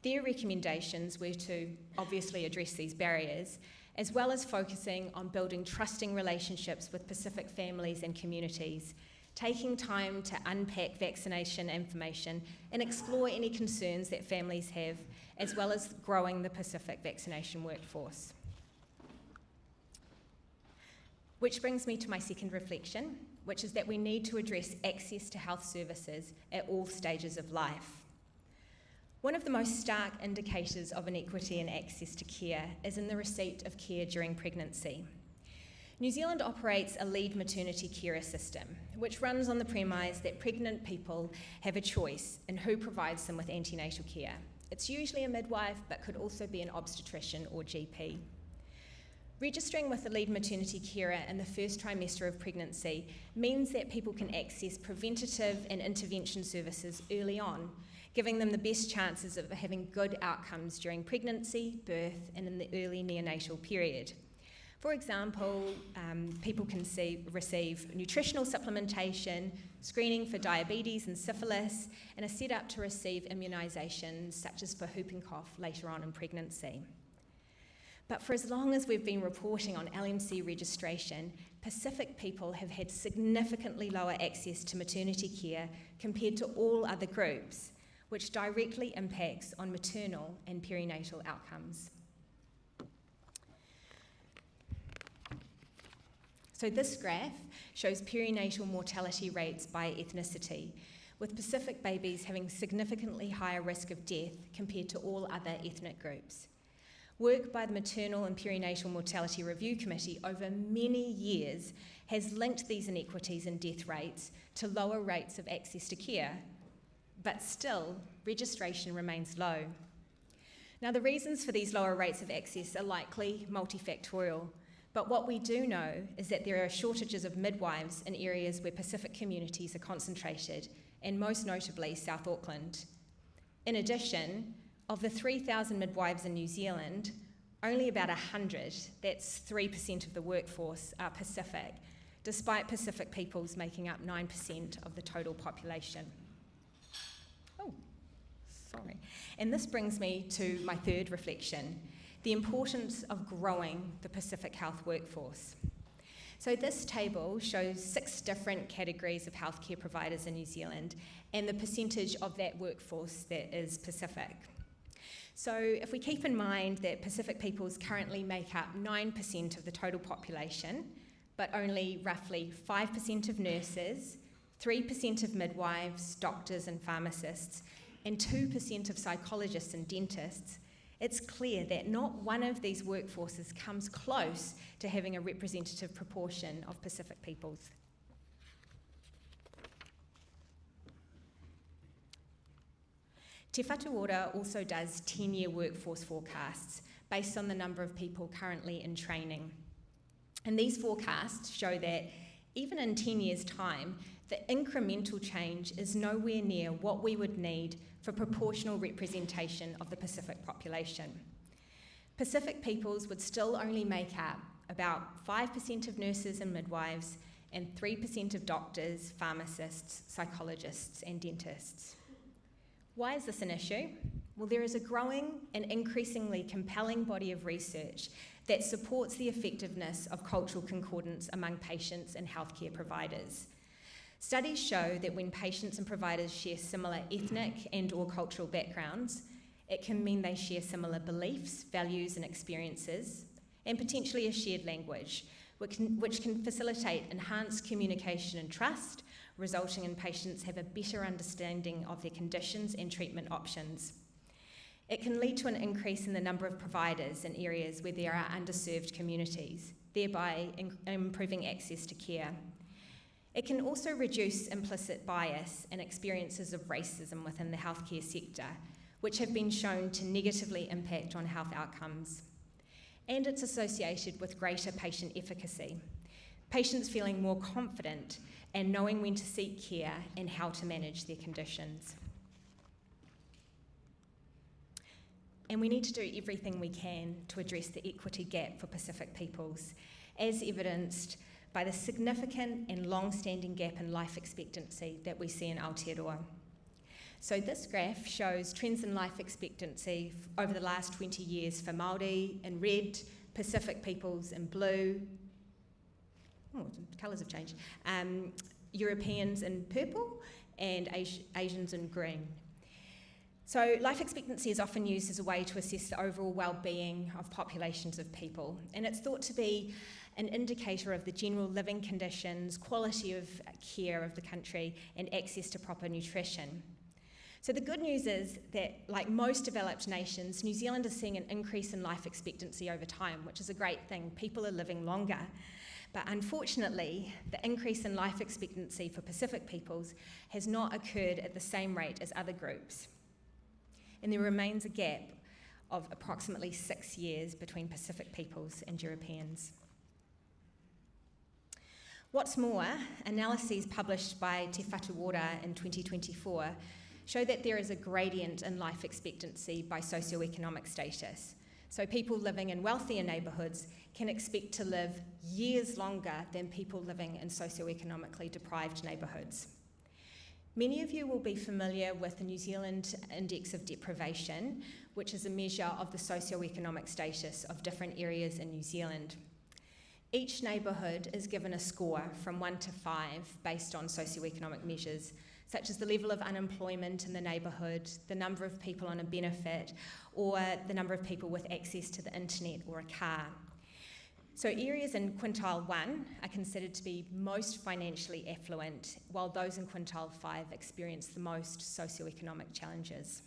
Their recommendations were to obviously address these barriers, as well as focusing on building trusting relationships with Pacific families and communities, taking time to unpack vaccination information and explore any concerns that families have, as well as growing the Pacific vaccination workforce. Which brings me to my second reflection, which is that we need to address access to health services at all stages of life. One of the most stark indicators of inequity in access to care is in the receipt of care during pregnancy. New Zealand operates a lead maternity carer system, which runs on the premise that pregnant people have a choice in who provides them with antenatal care. It's usually a midwife, but could also be an obstetrician or GP. Registering with a lead maternity carer in the first trimester of pregnancy means that people can access preventative and intervention services early on, giving them the best chances of having good outcomes during pregnancy, birth, and in the early neonatal period. For example, people can receive nutritional supplementation, screening for diabetes and syphilis, and are set up to receive immunisations such as for whooping cough later on in pregnancy. But for as long as we've been reporting on LMC registration, Pacific people have had significantly lower access to maternity care compared to all other groups, which directly impacts on maternal and perinatal outcomes. So this graph shows perinatal mortality rates by ethnicity, with Pacific babies having significantly higher risk of death compared to all other ethnic groups. Work by the Maternal and Perinatal Mortality Review Committee over many years has linked these inequities in death rates to lower rates of access to care, but still, registration remains low. Now, the reasons for these lower rates of access are likely multifactorial, but what we do know is that there are shortages of midwives in areas where Pacific communities are concentrated, and most notably South Auckland. In addition, of the 3,000 midwives in New Zealand, only about 100, that's 3% of the workforce, are Pacific, despite Pacific peoples making up 9% of the total population. Oh, sorry. And this brings me to my third reflection, the importance of growing the Pacific health workforce. So this table shows 6 different categories of healthcare providers in New Zealand and the percentage of that workforce that is Pacific. So if we keep in mind that Pacific peoples currently make up 9% of the total population, but only roughly 5% of nurses, 3% of midwives, doctors and pharmacists, and 2% of psychologists and dentists, it's clear that not one of these workforces comes close to having a representative proportion of Pacific peoples. Te Whatu Ora also does 10-year workforce forecasts based on the number of people currently in training. And these forecasts show that even in 10 years' time, the incremental change is nowhere near what we would need for proportional representation of the Pacific population. Pacific peoples would still only make up about 5% of nurses and midwives and 3% of doctors, pharmacists, psychologists, and dentists. Why is this an issue? Well, there is a growing and increasingly compelling body of research that supports the effectiveness of cultural concordance among patients and healthcare providers. Studies show that when patients and providers share similar ethnic and/or cultural backgrounds, it can mean they share similar beliefs, values, and experiences, and potentially a shared language, which can facilitate enhanced communication and trust, resulting in patients have a better understanding of their conditions and treatment options. It can lead to an increase in the number of providers in areas where there are underserved communities, thereby improving access to care. It can also reduce implicit bias and experiences of racism within the healthcare sector, which have been shown to negatively impact on health outcomes. And it's associated with greater patient efficacy, patients feeling more confident and knowing when to seek care and how to manage their conditions. And we need to do everything we can to address the equity gap for Pacific peoples, as evidenced by the significant and long-standing gap in life expectancy that we see in Aotearoa. So this graph shows trends in life expectancy over the last 20 years for Māori in red, Pacific peoples in blue, colours have changed, Europeans in purple, and Asians in green. So life expectancy is often used as a way to assess the overall well-being of populations of people, and it's thought to be an indicator of the general living conditions, quality of care of the country, and access to proper nutrition. So the good news is that, like most developed nations, New Zealand is seeing an increase in life expectancy over time, which is a great thing. People are living longer. But unfortunately, the increase in life expectancy for Pacific peoples has not occurred at the same rate as other groups. And there remains a gap of approximately 6 years between Pacific peoples and Europeans. What's more, analyses published by Poutoko Ora in 2024 show that there is a gradient in life expectancy by socioeconomic status. So people living in wealthier neighbourhoods can expect to live years longer than people living in socioeconomically deprived neighbourhoods. Many of you will be familiar with the New Zealand Index of Deprivation, which is a measure of the socioeconomic status of different areas in New Zealand. Each neighbourhood is given a score from 1 to 5 based on socioeconomic measures, such as the level of unemployment in the neighbourhood, the number of people on a benefit, or the number of people with access to the internet or a car. So areas in quintile 1 are considered to be most financially affluent, while those in quintile 5 experience the most socioeconomic challenges.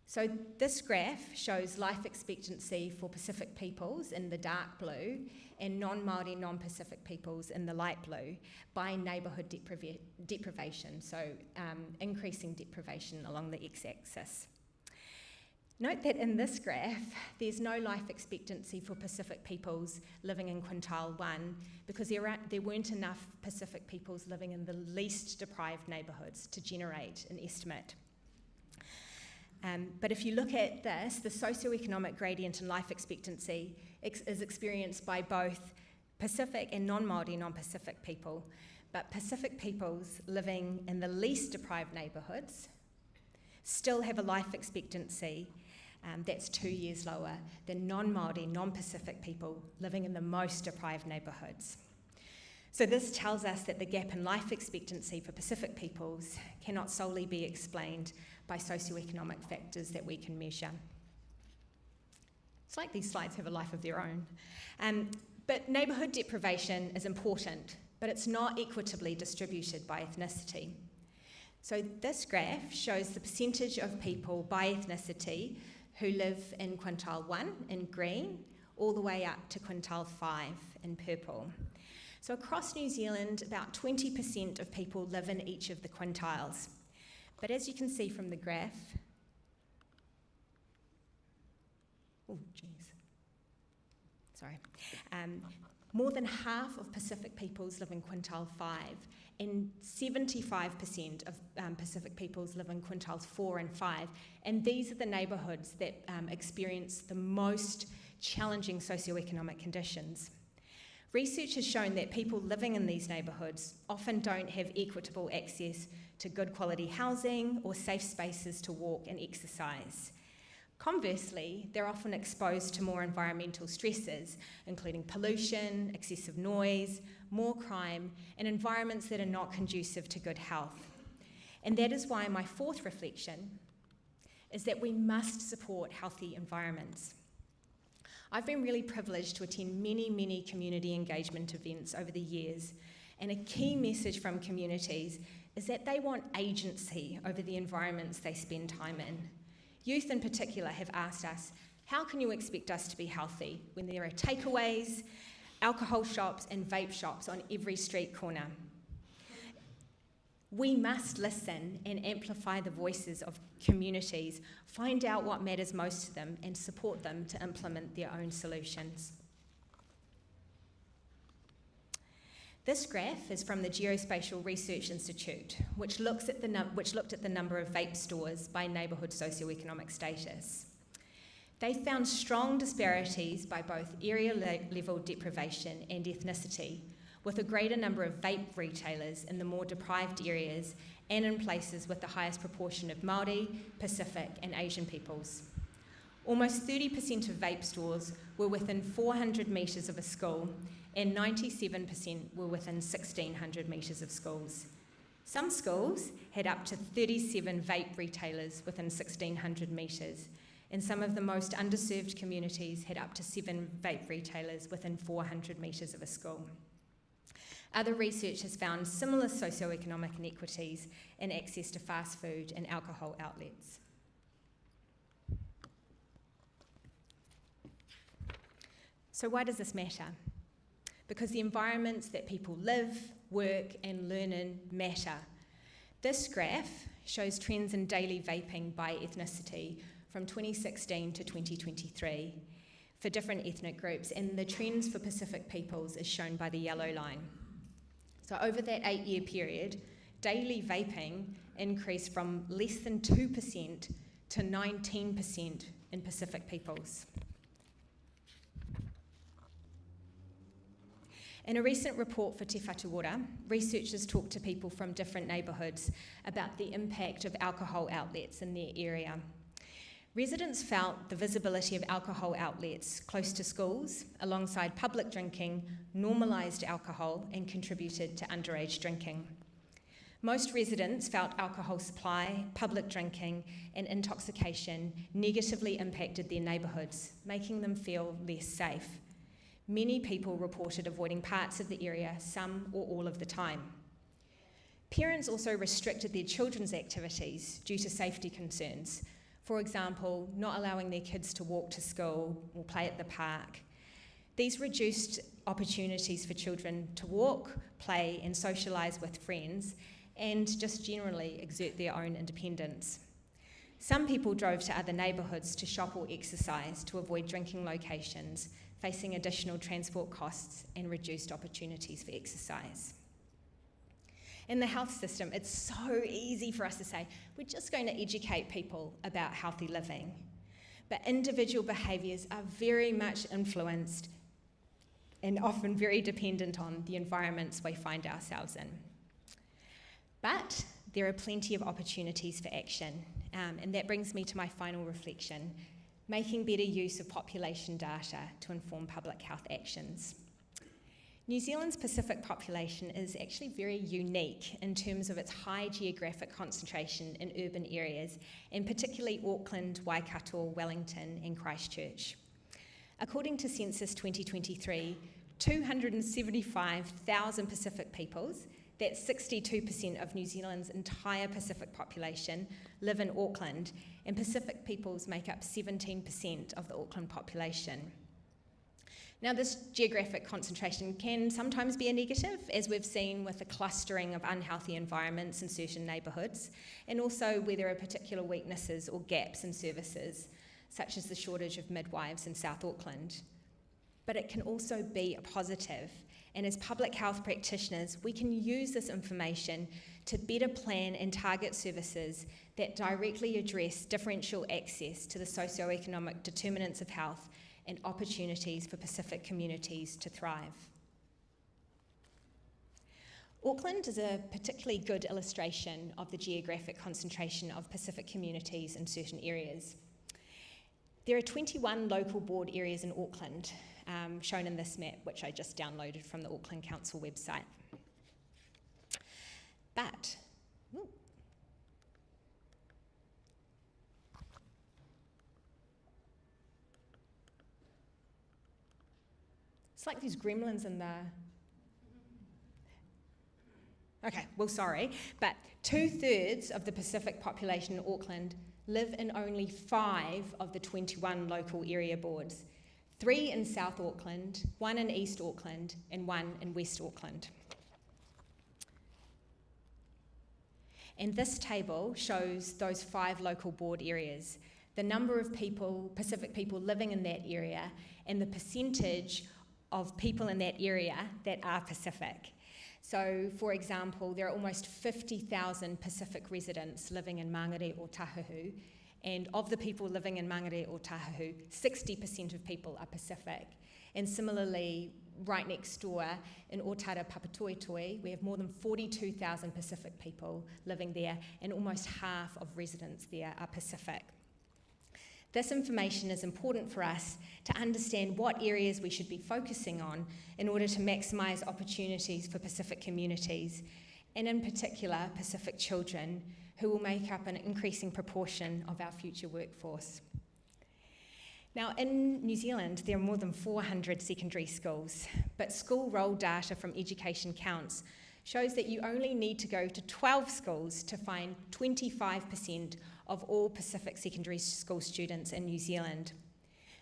So this graph shows life expectancy for Pacific peoples in the dark blue and non-Māori, non-Pacific peoples in the light blue by neighbourhood deprivation, so increasing deprivation along the x-axis. Note that in this graph, there's no life expectancy for Pacific peoples living in quintile 1 because there weren't enough Pacific peoples living in the least deprived neighbourhoods to generate an estimate. But if you look at this, the socioeconomic gradient in life expectancy is experienced by both Pacific and non-Māori, non-Pacific people. But Pacific peoples living in the least deprived neighbourhoods still have a life expectancy that's 2 years lower than non-Māori, non-Pacific people living in the most deprived neighbourhoods. So this tells us that the gap in life expectancy for Pacific peoples cannot solely be explained by socioeconomic factors that we can measure. It's like these slides have a life of their own. But neighbourhood deprivation is important, but it's not equitably distributed by ethnicity. So this graph shows the percentage of people by ethnicity who live in quintile 1 in green, all the way up to quintile 5 in purple. So across New Zealand, about 20% of people live in each of the quintiles. But as you can see from the graph, more than half of Pacific peoples live in quintile 5, and 75% of Pacific peoples live in quintiles 4 and 5. And these are the neighbourhoods that experience the most challenging socioeconomic conditions. Research has shown that people living in these neighbourhoods often don't have equitable access to good quality housing or safe spaces to walk and exercise. Conversely, they're often exposed to more environmental stresses, including pollution, excessive noise, more crime, and environments that are not conducive to good health. And that is why my fourth reflection is that we must support healthy environments. I've been really privileged to attend many community engagement events over the years, and a key message from communities is that they want agency over the environments they spend time in. Youth in particular have asked us, how can you expect us to be healthy when there are takeaways, alcohol shops and vape shops on every street corner? We must listen and amplify the voices of communities, find out what matters most to them and support them to implement their own solutions. This graph is from the Geospatial Research Institute, which looked at the number of vape stores by neighbourhood socioeconomic status. They found strong disparities by both area-level deprivation and ethnicity, with a greater number of vape retailers in the more deprived areas and in places with the highest proportion of Māori, Pacific and Asian peoples. Almost 30% of vape stores were within 400 metres of a school, and 97% were within 1,600 metres of schools. Some schools had up to 37 vape retailers within 1,600 metres, and some of the most underserved communities had up to 7 vape retailers within 400 metres of a school. Other research has found similar socioeconomic inequities in access to fast food and alcohol outlets. So why does this matter? Because the environments that people live, work and learn in matter. This graph shows trends in daily vaping by ethnicity from 2016 to 2023 for different ethnic groups, and the trends for Pacific peoples is shown by the yellow line. So over that 8-year period, daily vaping increased from less than 2% to 19% in Pacific peoples. In a recent report for Poutoko Ora, researchers talked to people from different neighbourhoods about the impact of alcohol outlets in their area. Residents felt the visibility of alcohol outlets close to schools, alongside public drinking, normalised alcohol and contributed to underage drinking. Most residents felt alcohol supply, public drinking and intoxication negatively impacted their neighbourhoods, making them feel less safe. Many people reported avoiding parts of the area some or all of the time. Parents also restricted their children's activities due to safety concerns. For example, not allowing their kids to walk to school or play at the park. These reduced opportunities for children to walk, play and socialise with friends and just generally exert their own independence. Some people drove to other neighbourhoods to shop or exercise to avoid drinking locations, facing additional transport costs and reduced opportunities for exercise. In the health system, it's so easy for us to say, we're just going to educate people about healthy living. But individual behaviours are very much influenced and often very dependent on the environments we find ourselves in. But there are plenty of opportunities for action, and that brings me to my final reflection, making better use of population data to inform public health actions. New Zealand's Pacific population is actually very unique in terms of its high geographic concentration in urban areas, and particularly Auckland, Waikato, Wellington and Christchurch. According to Census 2023, 275,000 Pacific peoples, that's 62% of New Zealand's entire Pacific population, live in Auckland, and Pacific peoples make up 17% of the Auckland population. Now, this geographic concentration can sometimes be a negative, as we've seen with the clustering of unhealthy environments in certain neighbourhoods, and also where there are particular weaknesses or gaps in services, such as the shortage of midwives in South Auckland. But it can also be a positive, and as public health practitioners, we can use this information to better plan and target services that directly address differential access to the socioeconomic determinants of health and opportunities for Pacific communities to thrive. Auckland is a particularly good illustration of the geographic concentration of Pacific communities in certain areas. There are 21 local board areas in Auckland, shown in this map, which I just downloaded from the Auckland Council website. But, it's like these gremlins in the... Okay, well, sorry, but 2/3 of the Pacific population in Auckland live in only 5 of the 21 local area boards, 3 in South Auckland, 1 in East Auckland, and 1 in West Auckland. And this table shows those 5 local board areas, the number of people, Pacific people living in that area, and the percentage of people in that area that are Pacific. So, for example, there are almost 50,000 Pacific residents living in Mangere o Tahuhu, and of the people living in Mangere o Tahuhu, 60% of people are Pacific. And similarly, right next door in Otara Papatoetoe, we have more than 42,000 Pacific people living there, and almost half of residents there are Pacific. This information is important for us to understand what areas we should be focusing on in order to maximise opportunities for Pacific communities, and in particular Pacific children, who will make up an increasing proportion of our future workforce. Now, in New Zealand, there are more than 400 secondary schools, but school roll data from Education Counts shows that you only need to go to 12 schools to find 25% of all Pacific secondary school students in New Zealand.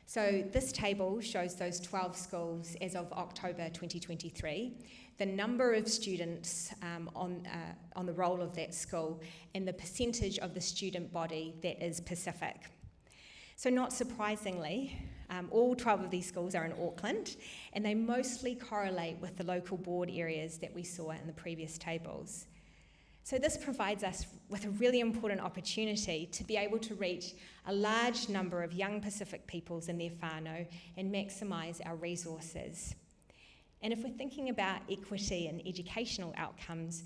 So this table shows those 12 schools as of October 2023, the number of students on the roll of that school, and the percentage of the student body that is Pacific. So not surprisingly, all 12 of these schools are in Auckland, and they mostly correlate with the local board areas that we saw in the previous tables. So this provides us with a really important opportunity to be able to reach a large number of young Pacific peoples in their whānau and maximise our resources. And if we're thinking about equity and educational outcomes,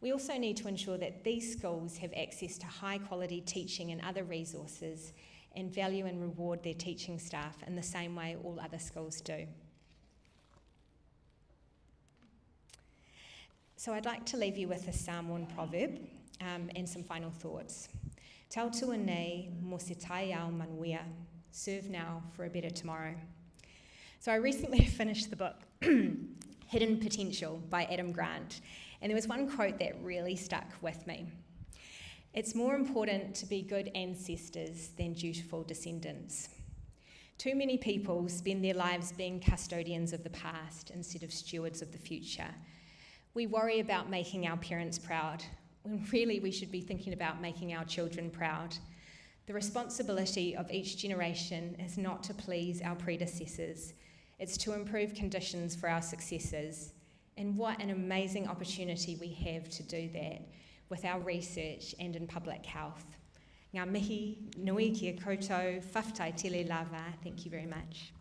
we also need to ensure that these schools have access to high quality teaching and other resources, and value and reward their teaching staff in the same way all other schools do. So I'd like to leave you with a Samoan proverb and some final thoughts. Tautua nei mo se tai ao manuia, serve now for a better tomorrow. So I recently finished the book, Hidden Potential by Adam Grant, and there was one quote that really stuck with me. It's more important to be good ancestors than dutiful descendants. Too many people spend their lives being custodians of the past instead of stewards of the future. We worry about making our parents proud, when really we should be thinking about making our children proud. The responsibility of each generation is not to please our predecessors, it's to improve conditions for our successors. And what an amazing opportunity we have to do that with our research and in public health. Ngā mihi, nui kia koutou, whawhtai tele lava. Thank you very much.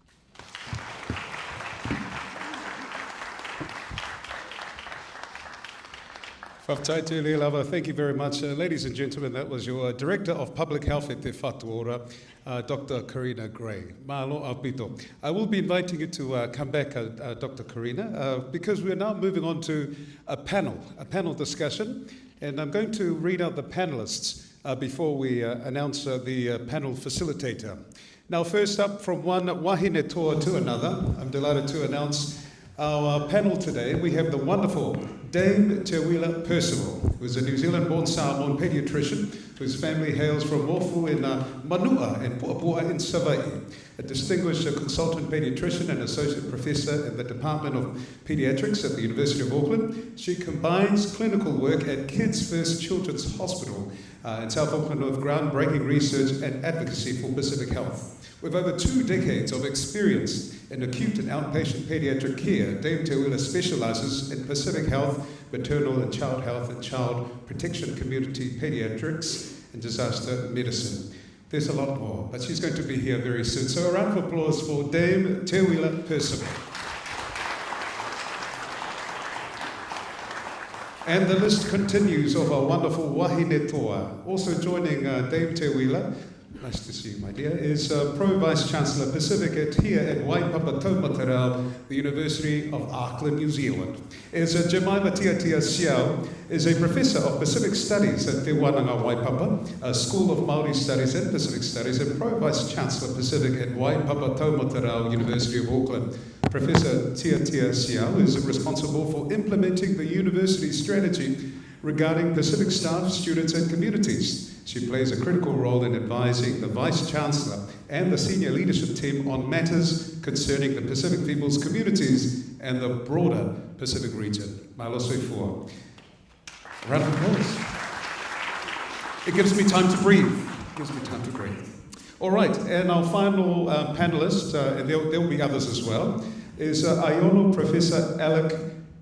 Whawhtai tele lava, thank you very much. Ladies and gentlemen, that was your Director of Public Health at Te Poutoko Ora, Dr. Karina Gray. Mahalo apito. I will be inviting you to come back, Dr. Karina, because we're now moving on to a panel discussion. And I'm going to read out the panelists before we announce the panel facilitator. Now, first up, from one wahine toa to another, I'm delighted to announce our panel today. We have the wonderful Dame Te Wila Percival, who is a New Zealand-born Samoan paediatrician whose family hails from Mofu in Manua and Puapua in Savaii. A distinguished consultant paediatrician and associate professor in the Department of Pediatrics at the University of Auckland, she combines clinical work at Kids First Children's Hospital in South Auckland with groundbreaking research and advocacy for Pacific health. With over 2 decades of experience in acute and outpatient pediatric care, Dame Te Wila specialises in Pacific health, maternal and child protection, community pediatrics, and disaster medicine. There's a lot more, but she's going to be here very soon. So a round of applause for Dame Te Wila Percival. And the list continues of our wonderful wahine toa. Also joining Dame Te Wheeler, nice to see you, my dear, is Pro Vice Chancellor Pacific here at Waipapa Taumatarau, the University of Auckland, New Zealand. Is Jemima Tiatia Siao, is a Professor of Pacific Studies at Te Wananga Waipapa, a School of Māori Studies and Pacific Studies, and Pro Vice Chancellor Pacific at Waipapa Taumatarau, University of Auckland. Professor Tiatia Siao is responsible for implementing the university strategy regarding Pacific staff, students and communities. She plays a critical role in advising the Vice Chancellor and the senior leadership team on matters concerning the Pacific people's communities and the broader Pacific region. Malo soifua. Round of applause. It gives me time to breathe. All right, and our final panelist, and there will be others as well, is Iono Professor Alec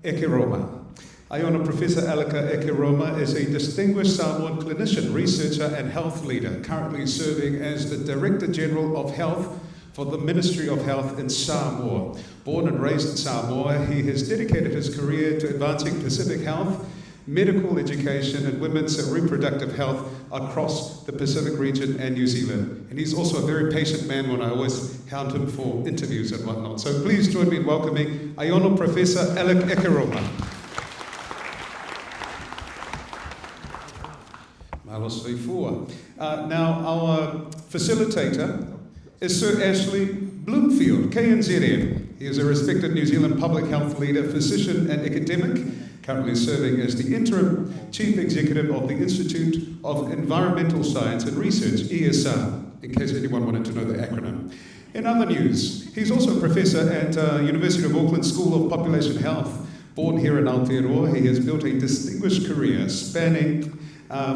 Ekeroma. Iono Professor Alec Ekeroma is a distinguished Samoan clinician, researcher and health leader, currently serving as the Director General of Health for the Ministry of Health in Samoa. Born and raised in Samoa, he has dedicated his career to advancing Pacific health, medical education and women's reproductive health across the Pacific region and New Zealand. And he's also a very patient man when I always hound him for interviews and whatnot. So please join me in welcoming Iono Professor Alec Ekeroma. Now, our facilitator is Sir Ashley Bloomfield, KNZN. He is a respected New Zealand public health leader, physician and academic, currently serving as the interim chief executive of the Institute of Environmental Science and Research, ESR, in case anyone wanted to know the acronym. In other news, he's also a professor at University of Auckland School of Population Health. Born here in Aotearoa, he has built a distinguished career spanning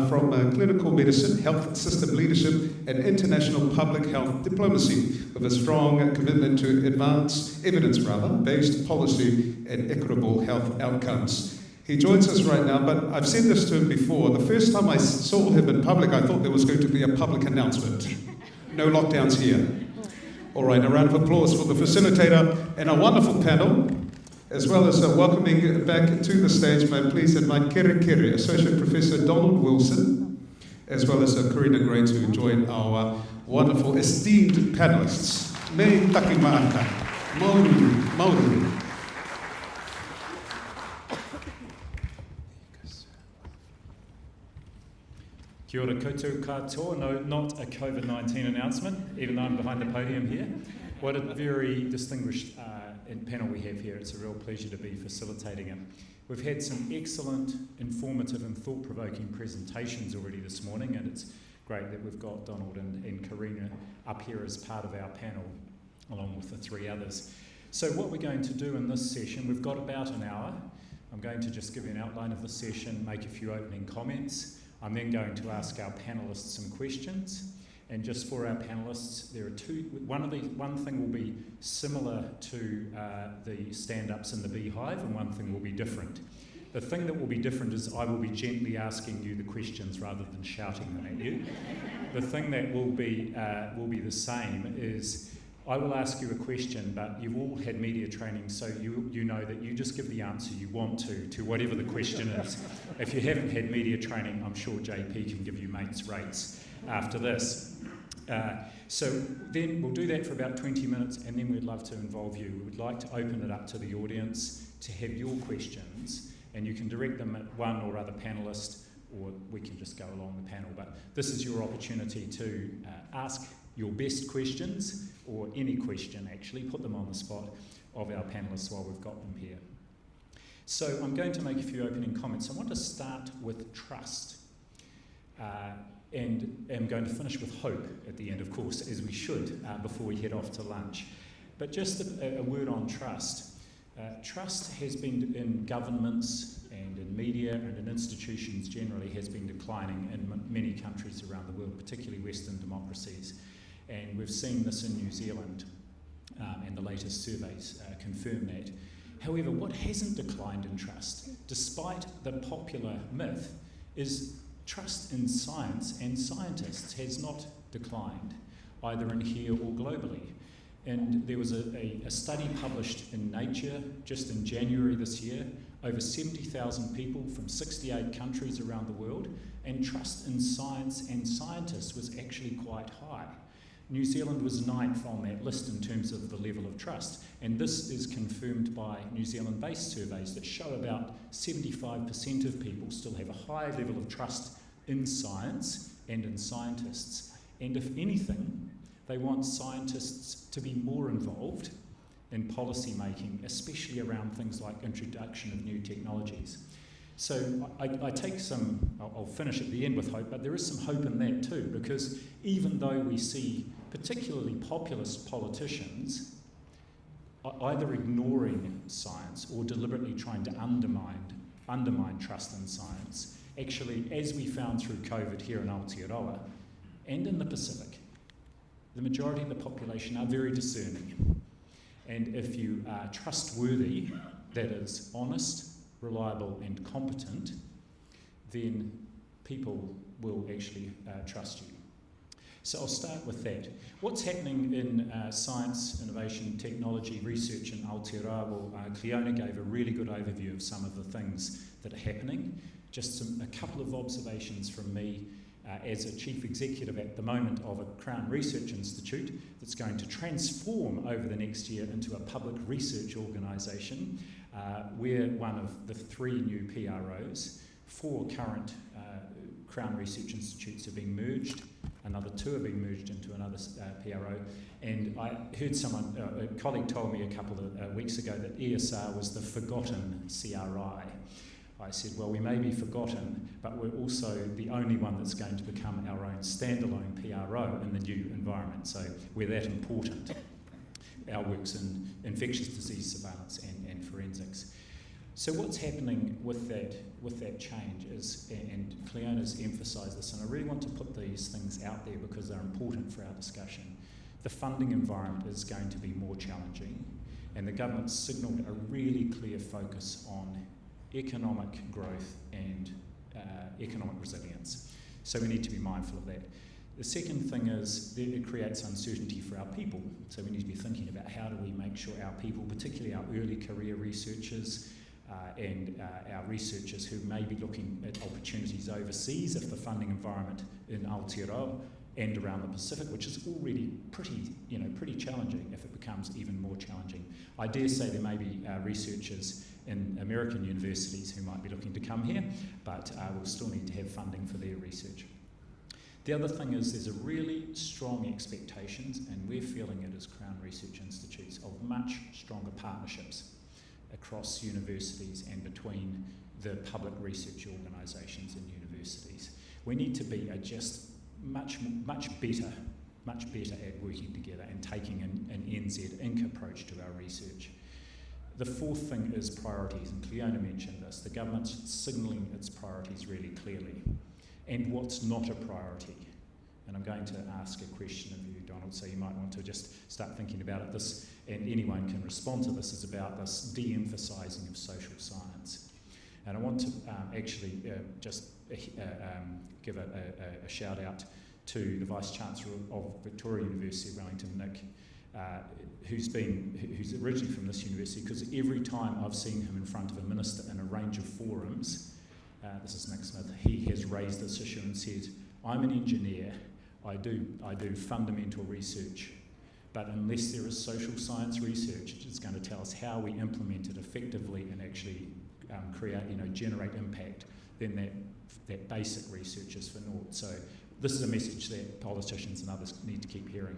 from clinical medicine, health system leadership, and international public health diplomacy, with a strong commitment to evidence-based policy and equitable health outcomes. He joins us right now, but I've said this to him before. The first time I saw him in public, I thought there was going to be a public announcement. No lockdowns here. All right, a round of applause for the facilitator and a wonderful panel. As well as welcoming back to the stage, may I please invite Kere Kere, Associate Professor Donald Wilson, as well as Karina Gray to join our wonderful esteemed panelists. Me taki maaka, maururi. Kia ora koutou katoa. No, not a COVID-19 announcement, even though I'm behind the podium here. What a very distinguished panel we have here. It's a real pleasure to be facilitating it. We've had some excellent, informative and thought-provoking presentations already this morning, and it's great that we've got Donald and Karina up here as part of our panel, along with the three others. So what we're going to do in this session, we've got about an hour. I'm going to just give you an outline of the session, make a few opening comments. I'm then going to ask our panellists some questions. And just for our panellists, there are one thing will be similar to the stand-ups in the Beehive, and one thing will be different. The thing that will be different is I will be gently asking you the questions rather than shouting them at you. The thing that will be the same is I will ask you a question, but you've all had media training, so you know that you just give the answer you want to whatever the question is. If you haven't had media training, I'm sure JP can give you mates rates after this. So then we'll do that for about 20 minutes, and then we'd love to involve you. We would like to open it up to the audience to have your questions, and you can direct them at one or other panellist, or we can just go along the panel. But this is your opportunity to ask your best questions, or any question actually, put them on the spot of our panellists while we've got them here. So I'm going to make a few opening comments. I want to start with trust. And am going to finish with hope at the end, of course, as we should before we head off to lunch. But just a word on trust. Trust has been in governments and in media and in institutions generally has been declining in many countries around the world, particularly Western democracies. And we've seen this in New Zealand, and the latest surveys confirm that. However, what hasn't declined in trust, despite the popular myth, is trust in science and scientists has not declined, either in here or globally. And there was a study published in Nature just in January this year. over 70,000 people from 68 countries around the world, and trust in science and scientists was actually quite high. New Zealand was 9th on that list in terms of the level of trust, and this is confirmed by New Zealand-based surveys that show about 75% of people still have a high level of trust in science and in scientists. And if anything, they want scientists to be more involved in policy making, especially around things like introduction of new technologies. So I take some, I'll finish at the end with hope, but there is some hope in that too, because even though we see particularly populist politicians either ignoring science or deliberately trying to undermine trust in science, actually, as we found through COVID here in Aotearoa and in the Pacific, the majority of the population are very discerning. And if you are trustworthy, that is honest, reliable and competent, then people will actually trust you. So I'll start with that. What's happening in science, innovation, technology, research in Aotearoa? Well, Cleona gave a really good overview of some of the things that are happening. Just a couple of observations from me as a chief executive at the moment of a Crown Research Institute that's going to transform over the next year into a public research organisation. We're one of the 3 new PROs. 4 current Crown Research Institutes have been merged. Another 2 have been merged into another PRO. And I heard someone, a colleague told me a couple of weeks ago that ESR was the forgotten CRI. I said, well, we may be forgotten, but we're also the only one that's going to become our own standalone PRO in the new environment. So we're that important. Our work's in infectious disease surveillance and forensics. So what's happening with that change is, and Cleona's emphasised this, and I really want to put these things out there because they're important for our discussion. The funding environment is going to be more challenging, and the government's signalled a really clear focus on economic growth and economic resilience. So we need to be mindful of that. The second thing is that it creates uncertainty for our people. So we need to be thinking about how do we make sure our people, particularly our early career researchers and our researchers who may be looking at opportunities overseas, if the funding environment in Aotearoa and around the Pacific, which is already pretty challenging, if it becomes even more challenging. I dare say there may be researchers in American universities who might be looking to come here, but we'll still need to have funding for their research. The other thing is there's a really strong expectations, and we're feeling it as Crown Research Institutes, of much stronger partnerships across universities and between the public research organisations and universities. We need to be just much better at working together and taking an NZ Inc. approach to our research. The fourth thing is priorities, and Cleona mentioned this. The government's signalling its priorities really clearly. And what's not a priority? And I'm going to ask a question of you, Donald, so you might want to just start thinking about it. This, and anyone can respond to this, is about this de-emphasising of social science. And I want to actually just give a shout out to the Vice-Chancellor of Victoria University of Wellington, Nick, who's originally from this university, because every time I've seen him in front of a minister in a range of forums, this is Nick Smith, he has raised this issue and said, I'm an engineer, I do fundamental research, but unless there is social science research, it's going to tell us how we implement it effectively and actually generate impact, then that basic research is for naught. So this is a message that politicians and others need to keep hearing.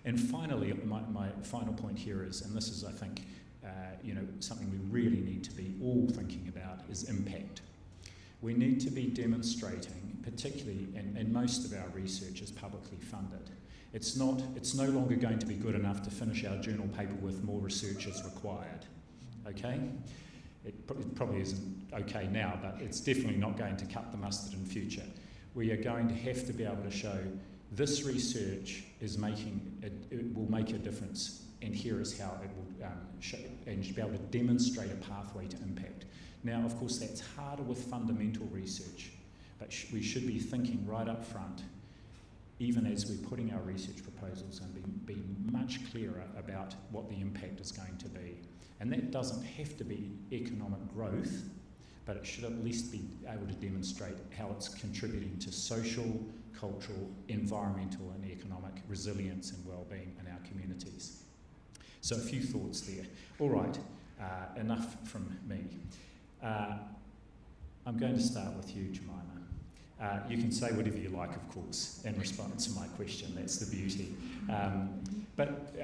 And finally, my final point here is, and this is, I think, something we really need to be all thinking about, is impact. We need to be demonstrating, particularly, and most of our research is publicly funded. It's no longer going to be good enough to finish our journal paper with more research is required, okay? It probably isn't okay now, but it's definitely not going to cut the mustard in future. We are going to have to be able to show this research is it will make a difference, and here is how it will show, and be able to demonstrate a pathway to impact. Now, of course, that's harder with fundamental research, but we should be thinking right up front, even as we're putting our research proposals and be much clearer about what the impact is going to be. And that doesn't have to be economic growth, but it should at least be able to demonstrate how it's contributing to social, cultural, environmental and economic resilience and well-being in our communities. So a few thoughts there. All right, enough from me. I'm going to start with you, Jemima. You can say whatever you like, of course, in response to my question. That's the beauty. But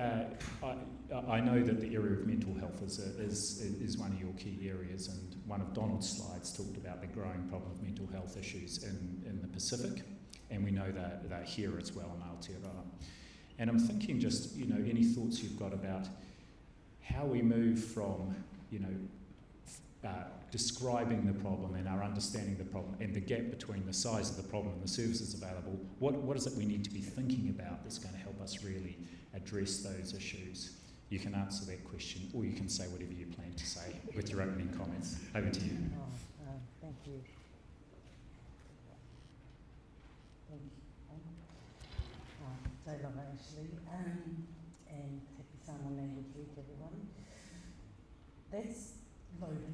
I know that the area of mental health is one of your key areas, and one of Donald's slides talked about the growing problem of mental health issues in the Pacific, and we know that they're here as well in Aotearoa. And I'm thinking just, any thoughts you've got about how we move from, describing the problem and our understanding the problem and the gap between the size of the problem and the services available, what is it we need to be thinking about that's going to help us really address those issues? You can answer that question, or you can say whatever you plan to say with your opening comments. Over to you. Thank you. Taylor Ashley, and happy Samoan language week, everybody. That's loaded,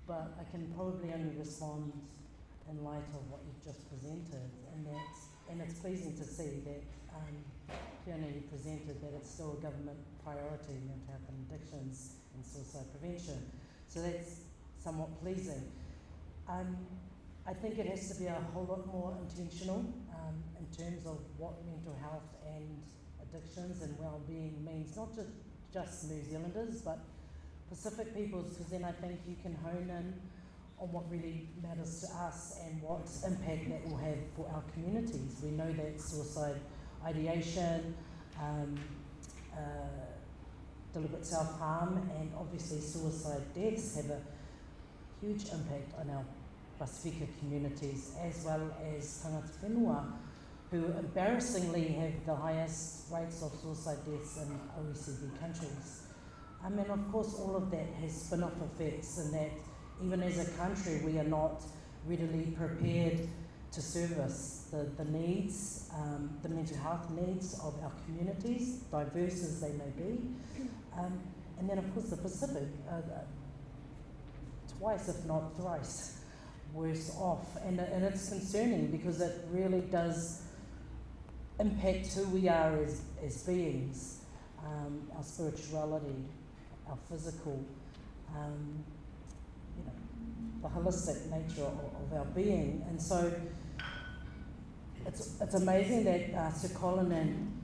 but I can probably only respond in light of what you've just presented, and it's pleasing to see that Fiona, you presented that it's still a government priority, mental health and addictions and suicide prevention. So that's somewhat pleasing. I think it has to be a whole lot more intentional in terms of what mental health and addictions and well-being means, not just New Zealanders, but Pacific peoples, because then I think you can hone in on what really matters to us and what impact that will have for our communities. We know that suicide ideation, deliberate self-harm, and obviously suicide deaths have a huge impact on our Pasifika communities, as well as tangata whenua, who embarrassingly have the highest rates of suicide deaths in OECD countries. And of course all of that has spin-off effects, in that even as a country we are not readily prepared to service the needs, the mental health needs of our communities, diverse as they may be. And then of course the Pacific, twice if not thrice worse off, and it's concerning because it really does impact who we are as beings, our spirituality, our physical, the holistic nature of our being. And so it's amazing that Sir Colin and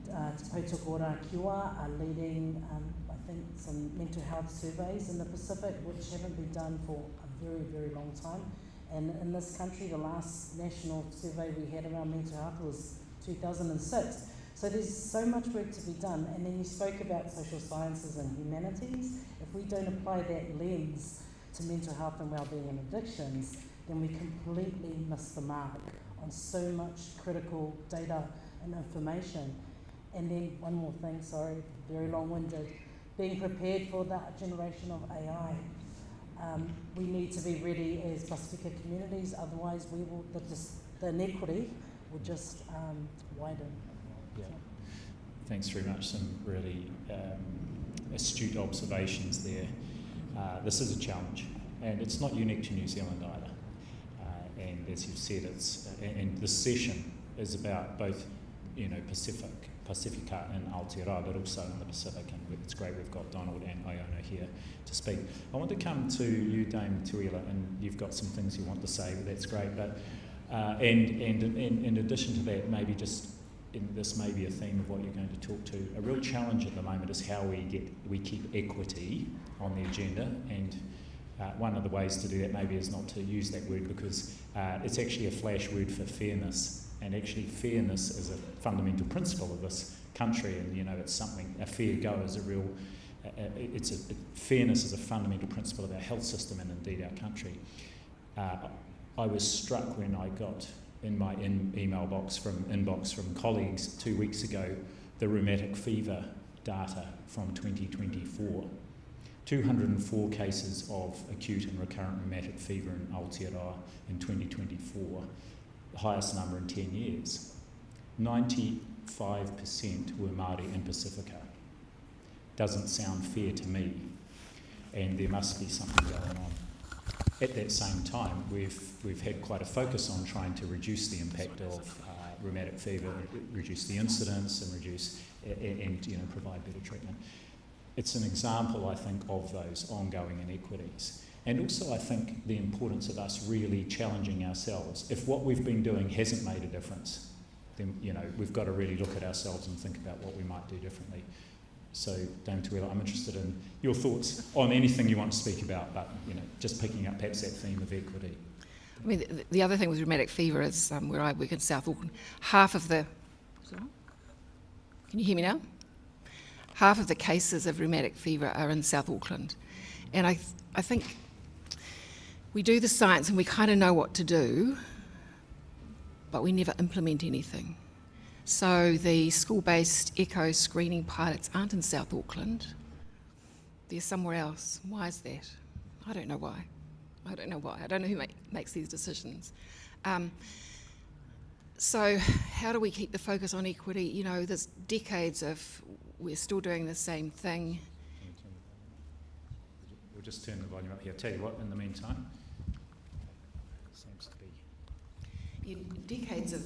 Poutoko Ora Kiwa are leading, I think, some mental health surveys in the Pacific, which haven't been done for a very, very long time. And in this country, the last national survey we had around mental health was 2006. So there's so much work to be done. And then you spoke about social sciences and humanities. If we don't apply that lens to mental health and well-being and addictions, then we completely miss the mark on so much critical data and information. And then one more thing, sorry, very long-winded, being prepared for that generation of AI. We need to be ready as Pasifika communities, otherwise the inequity will just widen. Yeah. Thanks very much. Some really astute observations there. This is a challenge, and it's not unique to New Zealand either. And as you've said, and this session is about both, Pacifica and Aotearoa, but also in the Pacific, and it's great we've got Donald and Iona here to speak. I want to come to you, Dame Tuila, and you've got some things you want to say, but that's great. But and in addition to that, maybe just this may be a theme of what you're going to talk to. A real challenge at the moment is how we keep equity on the agenda, and one of the ways to do that maybe is not to use that word, because it's actually a flash word for fairness. And actually fairness is a fundamental principle of this country, and it's something, a fair go is a real, fairness is a fundamental principle of our health system and indeed our country. I was struck when I got in my inbox from colleagues 2 weeks ago, the rheumatic fever data from 2024. 204 cases of acute and recurrent rheumatic fever in Aotearoa in 2024. The highest number in 10 years. 95% were Māori in Pacifica. Doesn't sound fair to me, and there must be something going on. At that same time, we've had quite a focus on trying to reduce the impact of rheumatic fever, reduce the incidence, and provide better treatment. It's an example, I think, of those ongoing inequities. And also, I think, the importance of us really challenging ourselves. If what we've been doing hasn't made a difference, then we've got to really look at ourselves and think about what we might do differently. So, Dame Tuela, I'm interested in your thoughts on anything you want to speak about, but just picking up perhaps that theme of equity. I mean, the other thing with rheumatic fever is where I work in South Auckland, half of the... Can you hear me now? Half of the cases of rheumatic fever are in South Auckland. And I think we do the science and we kind of know what to do, but we never implement anything. So the school-based echo screening pilots aren't in South Auckland. They're somewhere else. Why is that? I don't know why. I don't know who makes these decisions. So how do we keep the focus on equity? There's decades of we're still doing the same thing. We'll just turn the volume up here. I'll tell you what, in the meantime, seems to be... Decades of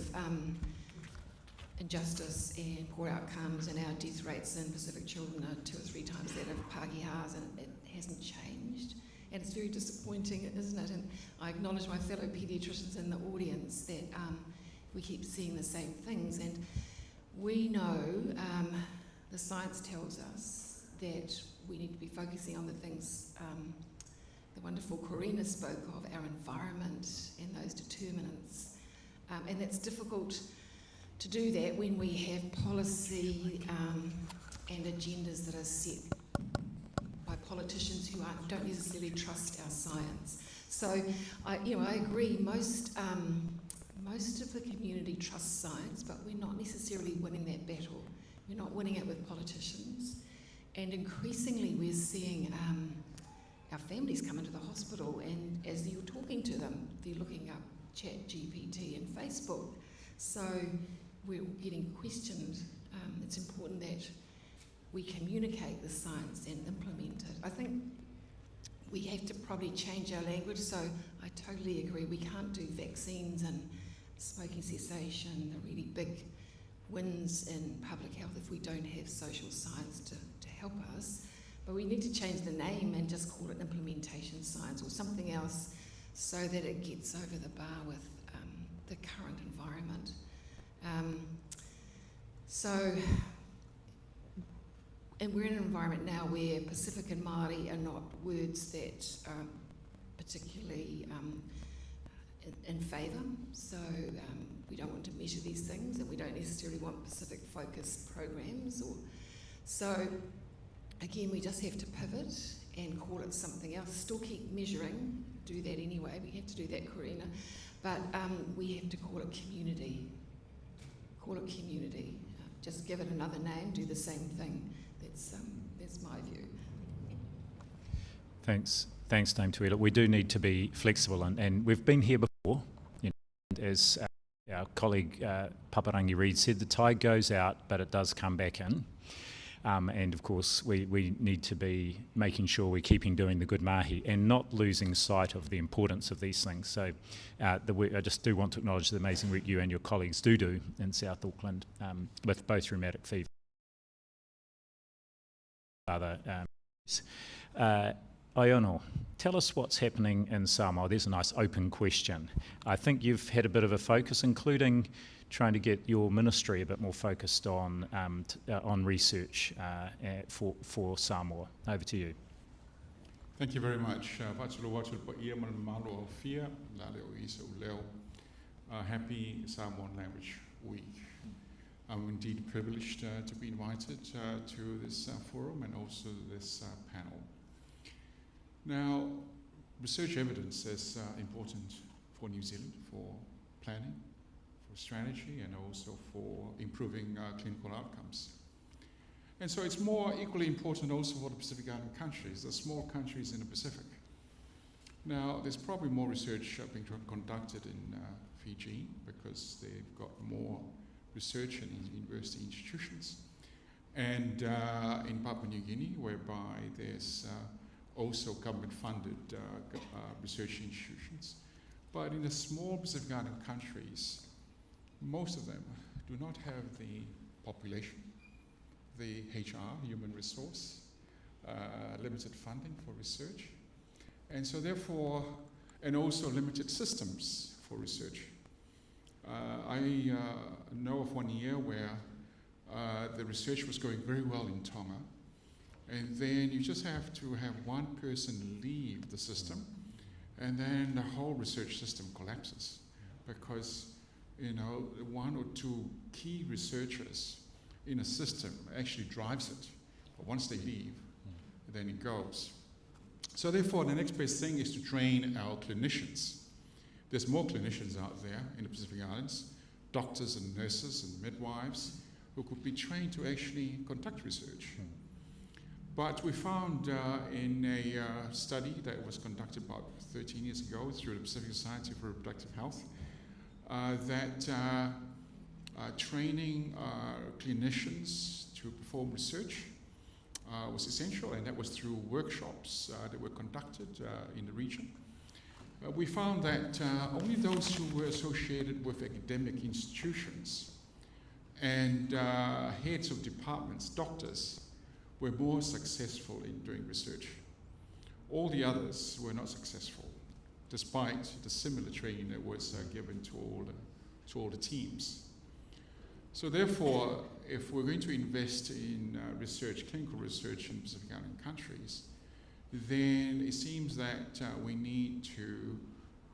injustice and poor outcomes, and our death rates in Pacific children are 2 or 3 times that of Pākehās, and it hasn't changed. And it's very disappointing, isn't it? And I acknowledge my fellow paediatricians in the audience that we keep seeing the same things. And we know, the science tells us that we need to be focusing on the things the wonderful Corina spoke of, our environment and those determinants. And it's difficult to do that when we have policy and agendas that are set by politicians who don't necessarily trust our science. So I agree. Most of the community trusts science, but we're not necessarily winning that battle. We're not winning it with politicians, and increasingly we're seeing our families come into the hospital, and as you're talking to them, they're looking up ChatGPT and Facebook. So we're getting questioned. It's important that we communicate the science and implement it. I think we have to probably change our language, so I totally agree. We can't do vaccines and smoking cessation, the really big wins in public health, if we don't have social science to help us. But we need to change the name and just call it implementation science or something else so that it gets over the bar with the current environment. And we're in an environment now where Pacific and Māori are not words that are particularly in favour. So we don't want to measure these things, and we don't necessarily want Pacific-focused programs. So again, we just have to pivot and call it something else. Still keep measuring, do that anyway. We have to do that, Corina. But we have to call it community. Call it community. Just give it another name, do the same thing. That's my view. Thanks, Dame Tuela. We do need to be flexible, and we've been here before. And as our colleague Paparangi Reid said, the tide goes out, but it does come back in. And of course, we need to be making sure we're keeping doing the good mahi and not losing sight of the importance of these things. So I just do want to acknowledge the amazing work you and your colleagues do in South Auckland with both rheumatic fever and other Iono, tell us what's happening in Samoa. There's a nice open question. I think you've had a bit of a focus, including trying to get your ministry a bit more focused on research for Samoa. Over to you. Thank you very much. Happy Samoan Language Week. I'm indeed privileged to be invited to this forum and also this panel. Now, research evidence is important for New Zealand for planning, for strategy, and also for improving clinical outcomes. And so it's more equally important also for the Pacific Island countries, the small countries in the Pacific. Now, there's probably more research being conducted in Fiji because they've got more research and in university institutions. And in Papua New Guinea, whereby there's also government-funded research institutions. But in the small Pacific Island countries, most of them do not have the population, the HR, human resource, limited funding for research, and so therefore, and also limited systems for research. I know of one year where the research was going very well in Tonga, and then you just have to have one person leave the system, and then the whole research system collapses, because one or two key researchers in a system actually drives it. But once they leave, then it goes. So therefore, the next best thing is to train our clinicians. There's more clinicians out there in the Pacific Islands, doctors and nurses and midwives, who could be trained to actually conduct research. But we found in a study that was conducted about 13 years ago through the Pacific Society for Reproductive Health, that training clinicians to perform research was essential, and that was through workshops that were conducted in the region. We found that only those who were associated with academic institutions and heads of departments, doctors, were more successful in doing research. All the others were not successful, despite the similar training that was given to all the teams. So therefore, if we're going to invest in research, clinical research in Pacific Island countries, then it seems that we need to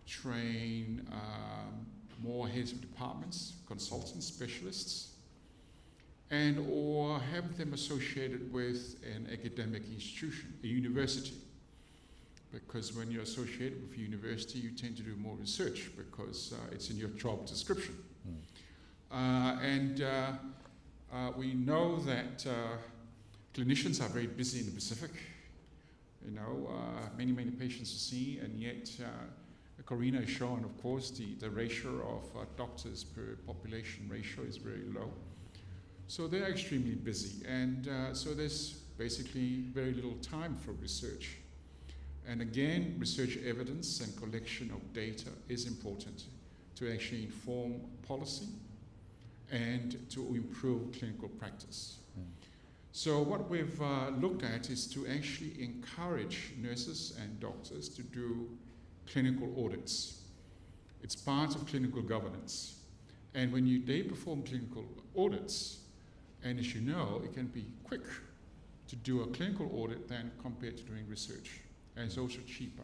train more heads of departments, consultants, specialists, and or have them associated with an academic institution, a university. Because when you're associated with a university, you tend to do more research because it's in your job description. We know that clinicians are very busy in the Pacific. Many patients to see, and yet Corina has shown, of course, the ratio of doctors per population ratio is very low. So they're extremely busy, and so there's basically very little time for research. And again, research evidence and collection of data is important to actually inform policy and to improve clinical practice. So what we've looked at is to actually encourage nurses and doctors to do clinical audits. It's part of clinical governance. And when they perform clinical audits, and as you know, it can be quick to do a clinical audit than compared to doing research. And it's also cheaper.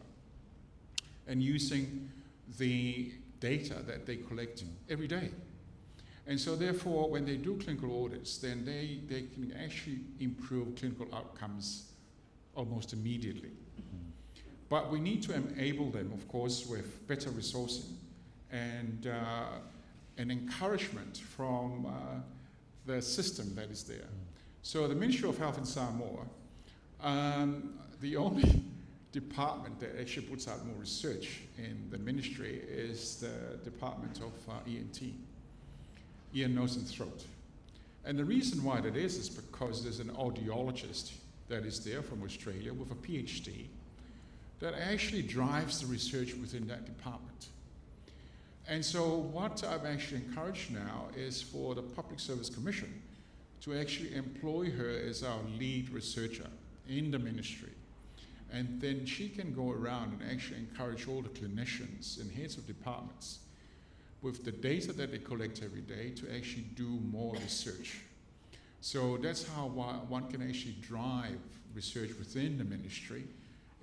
And using the data that they collect every day. And so therefore, when they do clinical audits, then they can actually improve clinical outcomes almost immediately. But we need to enable them, of course, with better resourcing and an encouragement from the system that is there. So the Ministry of Health in Samoa, the only department that actually puts out more research in the ministry is the Department of ENT, ear, nose and throat. And the reason why that is because there's an audiologist that is there from Australia with a PhD that actually drives the research within that department. And so what I've actually encouraged now is for the Public Service Commission to actually employ her as our lead researcher in the ministry. And then she can go around and actually encourage all the clinicians and heads of departments with the data that they collect every day to actually do more research. So that's how one can actually drive research within the ministry,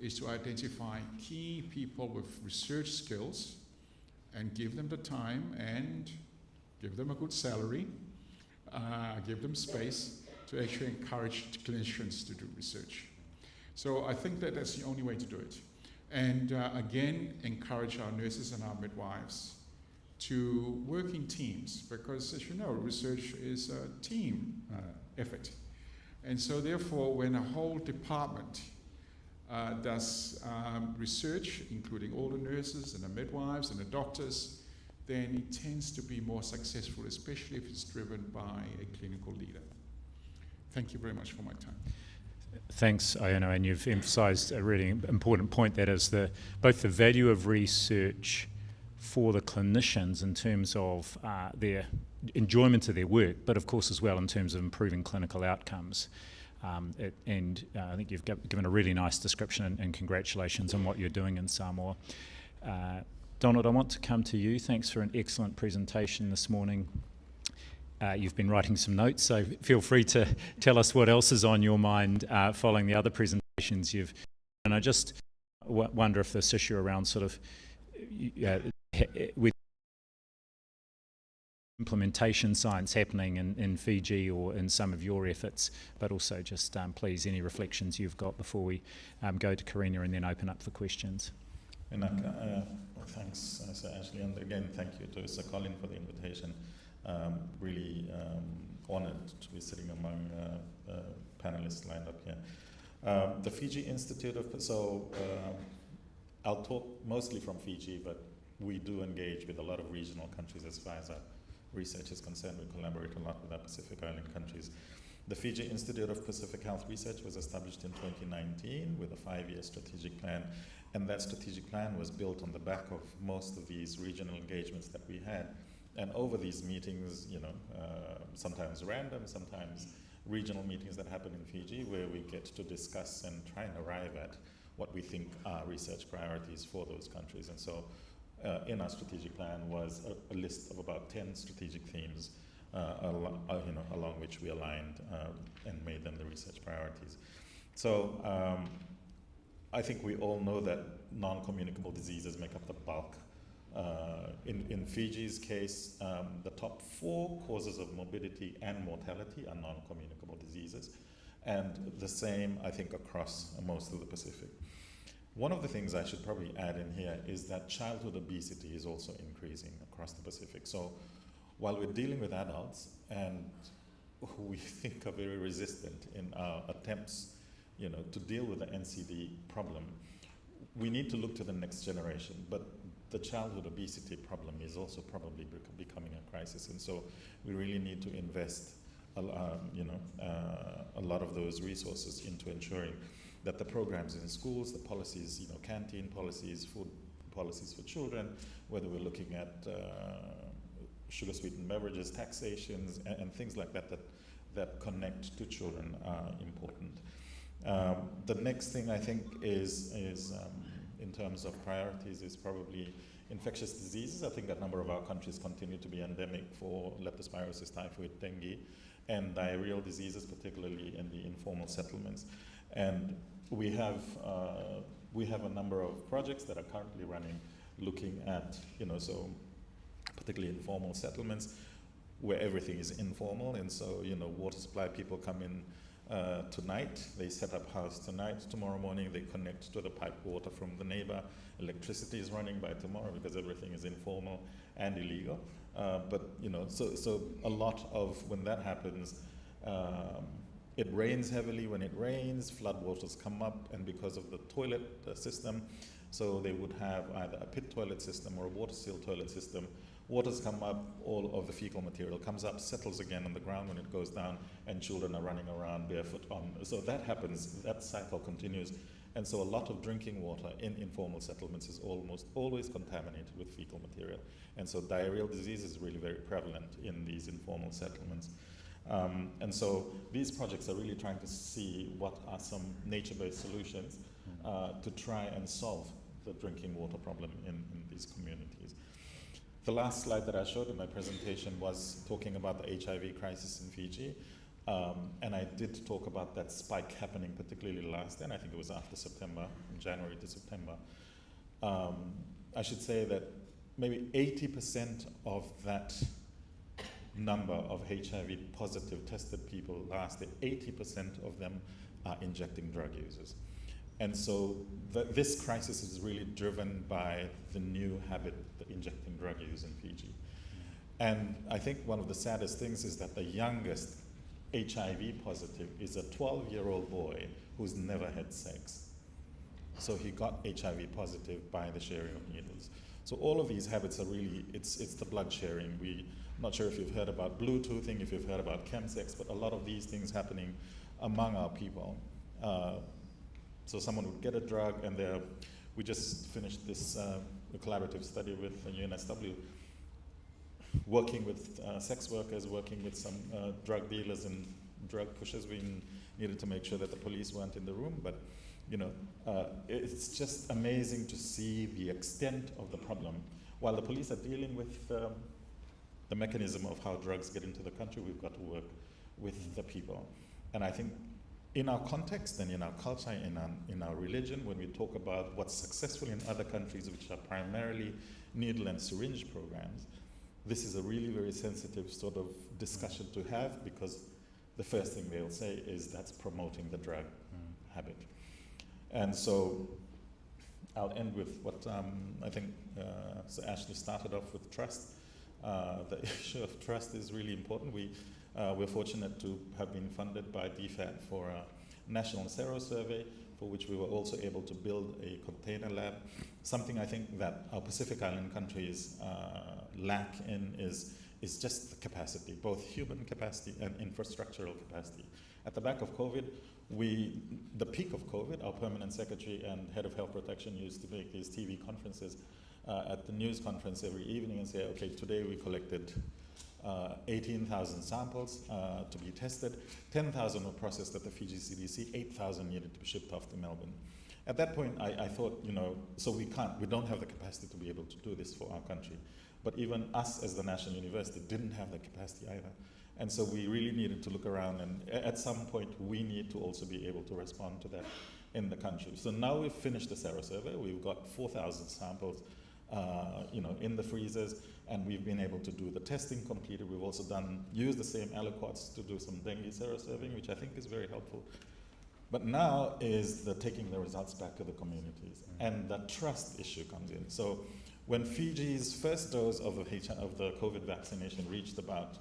is to identify key people with research skills and give them the time and give them a good salary, give them space to actually encourage clinicians to do research. So I think that that's the only way to do it. And again, encourage our nurses and our midwives to work in teams, because as you know, research is a team effort. And so therefore, when a whole department does research, including all the nurses and the midwives and the doctors, then it tends to be more successful, especially if it's driven by a clinical leader. Thank you very much for my time. Thanks, Iono, and you've emphasised a really important point, that is both the value of research for the clinicians in terms of their enjoyment of their work, but of course as well in terms of improving clinical outcomes. I think you've given a really nice description, and congratulations on what you're doing in Samoa. Donald, I want to come to you. Thanks for an excellent presentation this morning. You've been writing some notes, so feel free to tell us what else is on your mind following the other presentations you've. And I just wonder if this issue around sort of with implementation science happening in Fiji or in some of your efforts, but also just please any reflections you've got before we go to Karina and then open up for questions. And thanks, Sir Ashley, and again thank you to Sir Colin for the invitation. Really honoured to be sitting among panelists lined up here. The Fiji Institute I'll talk mostly from Fiji, but we do engage with a lot of regional countries as far as our research is concerned. We collaborate a lot with our Pacific Island countries. The Fiji Institute of Pacific Health Research was established in 2019 with a 5-year strategic plan, and that strategic plan was built on the back of most of these regional engagements that we had. And over these meetings, sometimes random, sometimes regional meetings that happen in Fiji, where we get to discuss and try and arrive at what we think are research priorities for those countries. And so in our strategic plan was a list of about 10 strategic themes along which we aligned and made them the research priorities. So I think we all know that non-communicable diseases make up the bulk. In Fiji's case, the top 4 causes of morbidity and mortality are non-communicable diseases, and the same, I think, across most of the Pacific. One of the things I should probably add in here is that childhood obesity is also increasing across the Pacific. So while we're dealing with adults and who we think are very resistant in our attempts, to deal with the NCD problem, we need to look to the next generation. But the childhood obesity problem is also probably becoming a crisis, and so we really need to invest a lot of those resources into ensuring that the programs in schools, the policies, canteen policies, food policies for children, whether we're looking at sugar-sweetened beverages, taxations, and things like that connect to children are important. The next thing I think is in terms of priorities is probably infectious diseases. I think a number of our countries continue to be endemic for leptospirosis, typhoid, dengue, and diarrheal diseases, particularly in the informal settlements. And we have a number of projects that are currently running, looking at, particularly informal settlements, where everything is informal, and so, water supply people come in tonight, they set up house tonight, tomorrow morning they connect to the pipe water from the neighbor, electricity is running by tomorrow because everything is informal and illegal. So a lot of when that happens, it rains heavily. When it rains, flood waters come up, and because of the toilet system, so they would have either a pit toilet system or a water seal toilet system. Waters come up, all of the fecal material comes up, settles again on the ground when it goes down, and children are running around barefoot on. So that happens, that cycle continues. And so a lot of drinking water in informal settlements is almost always contaminated with fecal material. And so diarrheal disease is really very prevalent in these informal settlements. And so these projects are really trying to see what are some nature-based solutions to try and solve the drinking water problem in these communities. The last slide that I showed in my presentation was talking about the HIV crisis in Fiji. And I did talk about that spike happening particularly last year, and I think it was after September, from January to September. I should say that maybe 80% of that number of HIV positive tested people last year, 80% of them are injecting drug users. And so this crisis is really driven by the new habit, the injecting drug use in Fiji. And I think one of the saddest things is that the youngest HIV positive is a 12-year-old boy who's never had sex. So he got HIV positive by the sharing of needles. So all of these habits are really, it's the blood sharing. I'm not sure if you've heard about Bluetoothing, if you've heard about chemsex, but a lot of these things happening among our people. So someone would get a drug, and we just finished this a collaborative study with the UNSW, working with sex workers, working with some drug dealers and drug pushers. We needed to make sure that the police weren't in the room, but it's just amazing to see the extent of the problem. While the police are dealing with the mechanism of how drugs get into the country, we've got to work with the people. And I think in our context and in our culture, in our religion, when we talk about what's successful in other countries, which are primarily needle and syringe programs, this is a really very sensitive sort of discussion to have, because the first thing they'll say is that's promoting the drug habit. And so I'll end with what I think Sir Ashley started off with, trust. The issue of trust is really important. We're fortunate to have been funded by DFAT for a national sero survey, for which we were also able to build a container lab. Something I think that our Pacific Island countries lack in is just the capacity, both human capacity and infrastructural capacity. At the back of COVID, the peak of COVID, our permanent secretary and head of health protection used to make these TV conferences at the news conference every evening and say, okay, today we collected 18,000 samples to be tested, 10,000 were processed at the Fiji CDC, 8,000 needed to be shipped off to Melbourne. At that point, I thought, so we don't have the capacity to be able to do this for our country. But even us as the national university didn't have the capacity either. And so we really needed to look around, and at some point we need to also be able to respond to that in the country. So now we've finished the sero survey. We've got 4,000 samples in the freezers, and we've been able to do the testing completed. We've also used the same aliquots to do some dengue sero surveying, which I think is very helpful. But now is taking the results back to the communities, and the trust issue comes in. So when Fiji's first dose of the COVID vaccination reached about,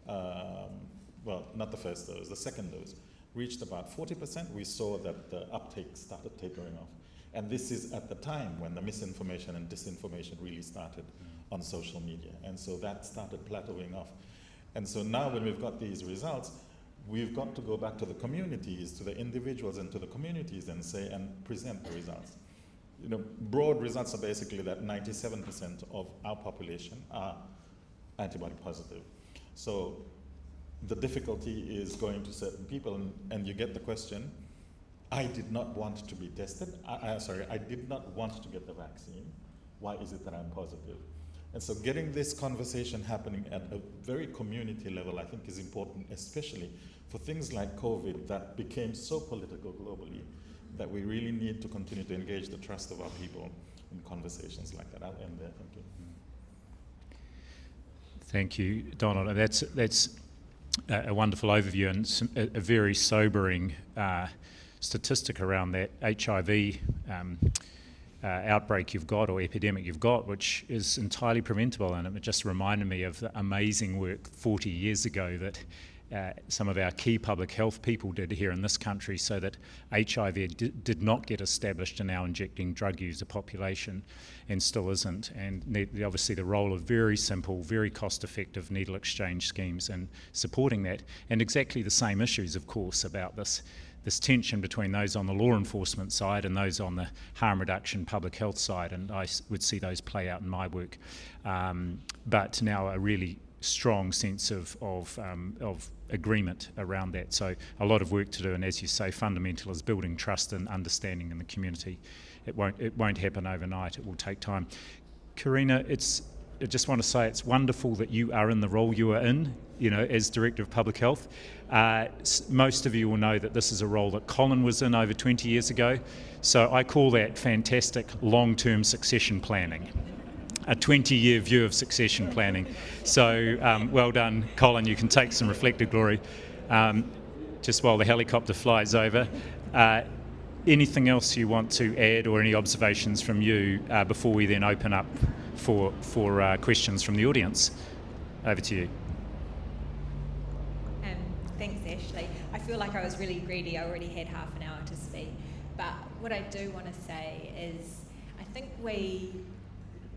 not the first dose, the second dose, reached about 40%, we saw that the uptake started tapering off. And this is at the time when the misinformation and disinformation really started on social media. And so that started plateauing off. And so now when we've got these results, we've got to go back to the communities, to the individuals and to the communities and present the results. Broad results are basically that 97% of our population are antibody positive. So the difficulty is going to certain people, and you get the question, I did not want to be tested. I did not want to get the vaccine. Why is it that I'm positive? And so getting this conversation happening at a very community level, I think, is important, especially for things like COVID that became so political globally, that we really need to continue to engage the trust of our people in conversations like that. I'll end there. Thank you. Thank you, Donald. That's a wonderful overview and a very sobering statistic around that HIV outbreak you've got, or epidemic you've got, which is entirely preventable. And it just reminded me of the amazing work 40 years ago that some of our key public health people did here in this country, so that HIV did not get established in our injecting drug user population, and still isn't. And obviously the role of very simple, very cost-effective needle exchange schemes and supporting that, and exactly the same issues, of course, about this tension between those on the law enforcement side and those on the harm reduction public health side, and I would see those play out in my work. But now a really strong sense of agreement around that. So a lot of work to do, and as you say, fundamental is building trust and understanding in the community. It won't happen overnight. It will take time. Karina, I just want to say it's wonderful that you are in the role you are in, as Director of Public Health. Most of you will know that this is a role that Colin was in over 20 years ago. So I call that fantastic long-term succession planning. A 20-year view of succession planning. So well done, Colin. You can take some reflected glory just while the helicopter flies over. Anything else you want to add, or any observations from you before we then open up for questions from the audience? Over to you. Thanks, Ashley. I feel like I was really greedy. I already had half an hour to speak. But what I do want to say is, I think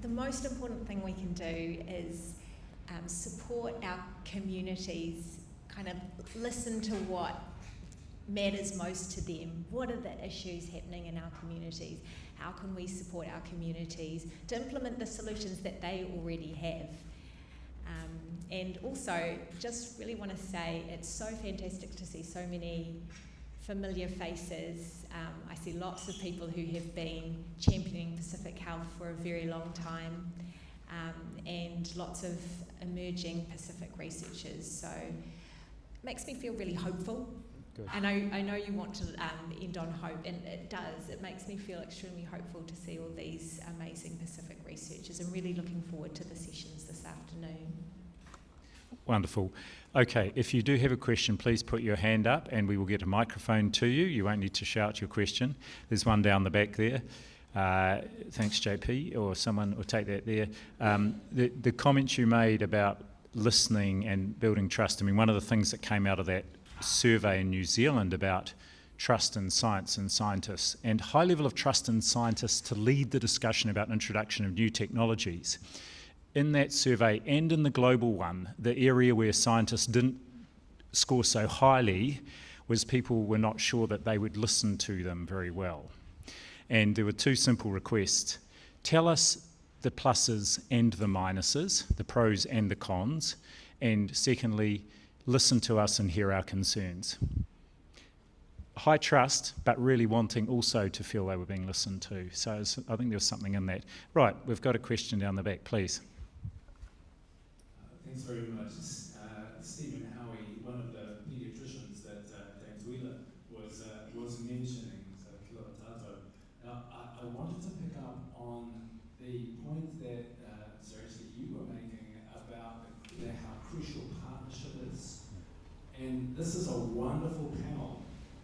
the most important thing we can do is support our communities, kind of listen to what matters most to them. What are the issues happening in our communities? How can we support our communities to implement the solutions that they already have? And also, just really want to say it's so fantastic to see so many familiar faces. I see lots of people who have been championing Pacific Health for a very long time, and lots of emerging Pacific researchers. So it makes me feel really hopeful. Good. I know you want to end on hope, and it does. It makes me feel extremely hopeful to see all these amazing Pacific researchers. I'm really looking forward to the sessions this afternoon. Wonderful. Okay, if you do have a question, please put your hand up and we will get a microphone to you. You won't need to shout your question. There's one down the back there. Thanks, JP, or someone will take that there. The comments you made about listening and building trust, I mean, one of the things that came out of that survey in New Zealand about trust in science and scientists, and high level of trust in scientists to lead the discussion about introduction of new technologies. In that survey and in the global one, the area where scientists didn't score so highly was people were not sure that they would listen to them very well. And there were two simple requests. Tell us the pluses and the minuses, the pros and the cons, and secondly, listen to us and hear our concerns. High trust, but really wanting also to feel they were being listened to. So I think there was something in that. Right, we've got a question down the back, please. Thanks very much. Stephen Howie, one of the paediatricians that Dr. Wheeler was mentioning, so Kiwa Tato. Now, I wanted to pick up on the point that, Ashley, you were making about how crucial partnership is. And this is a wonderful panel.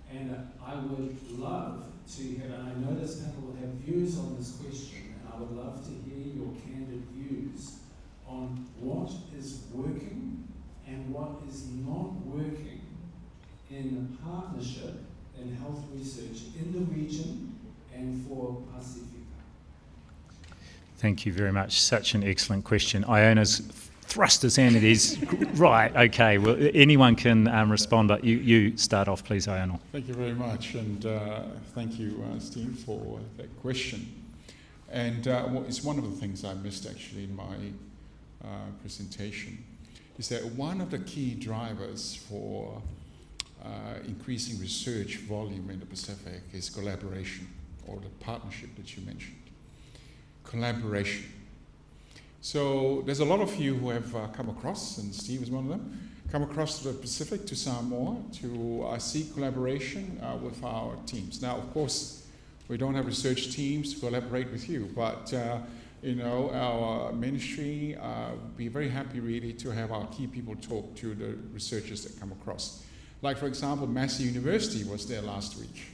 And I would love to have, and I know this panel will have views on this question, and I would love to hear your candid views on what is working and what is not working in partnership in health research in the region and for Pacifica. Thank you very much. Such an excellent question. Iona's thrust his hand. It is right. Okay. Well, anyone can respond, but you start off, please, Iona. Thank you very much, and thank you, Steve, for that question. And it's one of the things I missed actually in my presentation, is that one of the key drivers for increasing research volume in the Pacific is collaboration, or the partnership that you mentioned. Collaboration. So there's a lot of you who have come across, and Steve is one of them, come across to the Pacific, to Samoa, to seek collaboration with our teams. Now, of course, we don't have research teams to collaborate with you, but our ministry would be very happy really to have our key people talk to the researchers that come across. Like, for example, Massey University was there last week,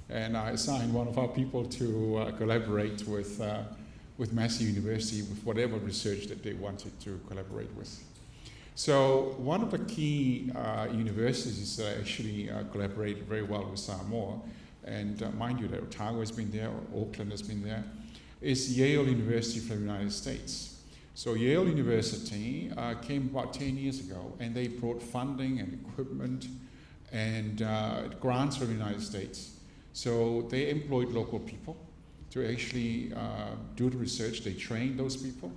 and I assigned one of our people to collaborate with Massey University with whatever research that they wanted to collaborate with. So one of the key universities that actually collaborated very well with Samoa, and mind you that Otago has been there, or Auckland has been there, is Yale University from the United States. So Yale University came about 10 years ago, and they brought funding and equipment and grants from the United States. So they employed local people to actually do the research. They trained those people.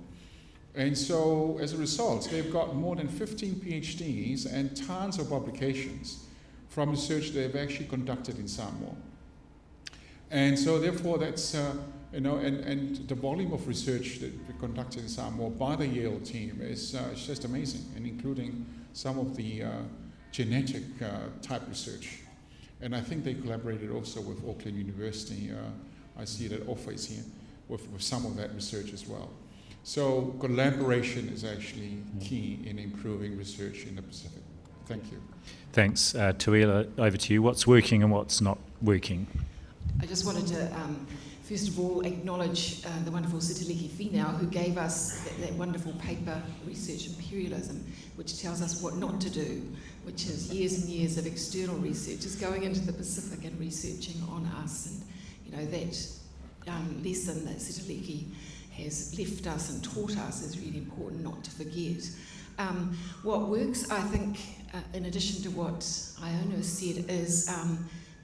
And so as a result, they've got more than 15 PhDs and tons of publications from research they've actually conducted in Samoa. And so therefore that's, and the volume of research that we conducted in Samoa by the Yale team is just amazing, and including some of the genetic type research. And I think they collaborated also with Auckland University. I see that Offa is here with some of that research as well. So collaboration is actually key in improving research in the Pacific. Thank you. Thanks. Tuila, over to you. What's working and what's not working? I just wanted to, first of all, acknowledge the wonderful Sitiliki Finau, who gave us that wonderful paper, Research Imperialism, which tells us what not to do, which is years and years of external researchers going into the Pacific and researching on us. And, that lesson that Sitiliki has left us and taught us is really important not to forget. What works, I think, in addition to what Iona said, is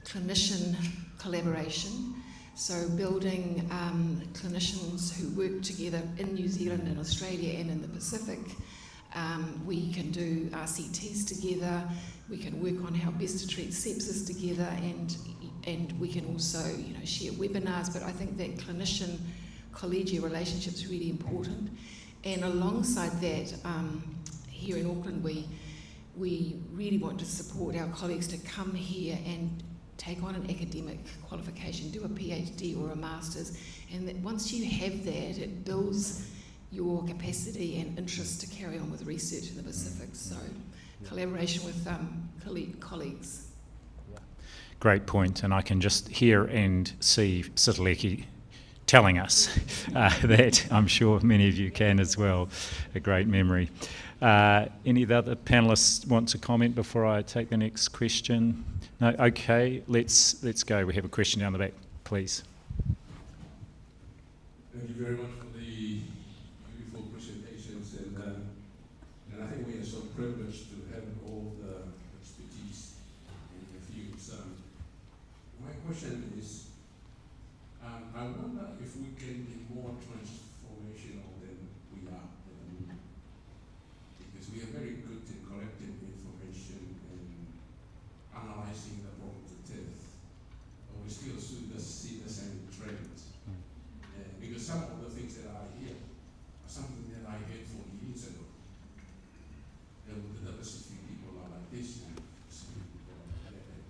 clinician collaboration. So building clinicians who work together in New Zealand and Australia and in the Pacific. We can do RCTs together, we can work on how best to treat sepsis together, and we can also share webinars, but I think that clinician-collegiate relationship is really important. And alongside that, here in Auckland, we really want to support our colleagues to come here and take on an academic qualification, do a PhD or a master's, and that once you have that, it builds your capacity and interest to carry on with research in the Pacific. So collaboration with colleagues. Great point, and I can just hear and see Sitaleki telling us that. I'm sure many of you can as well. A great memory. Any of the other panellists want to comment before I take the next question? No? Okay, let's go. We have a question down the back, please. Thank you very much for the beautiful presentations, and I think we are so privileged to have all the expertise in the fields. My question is, I wonder if we can be more transformational than we are at the moment, because we are very good in collecting information and analyzing the problem to death, but we still see the same trends. Because some of the things that I hear are something that I heard 40 years ago. And with the Pacific people are like this, and Pacific people are like that.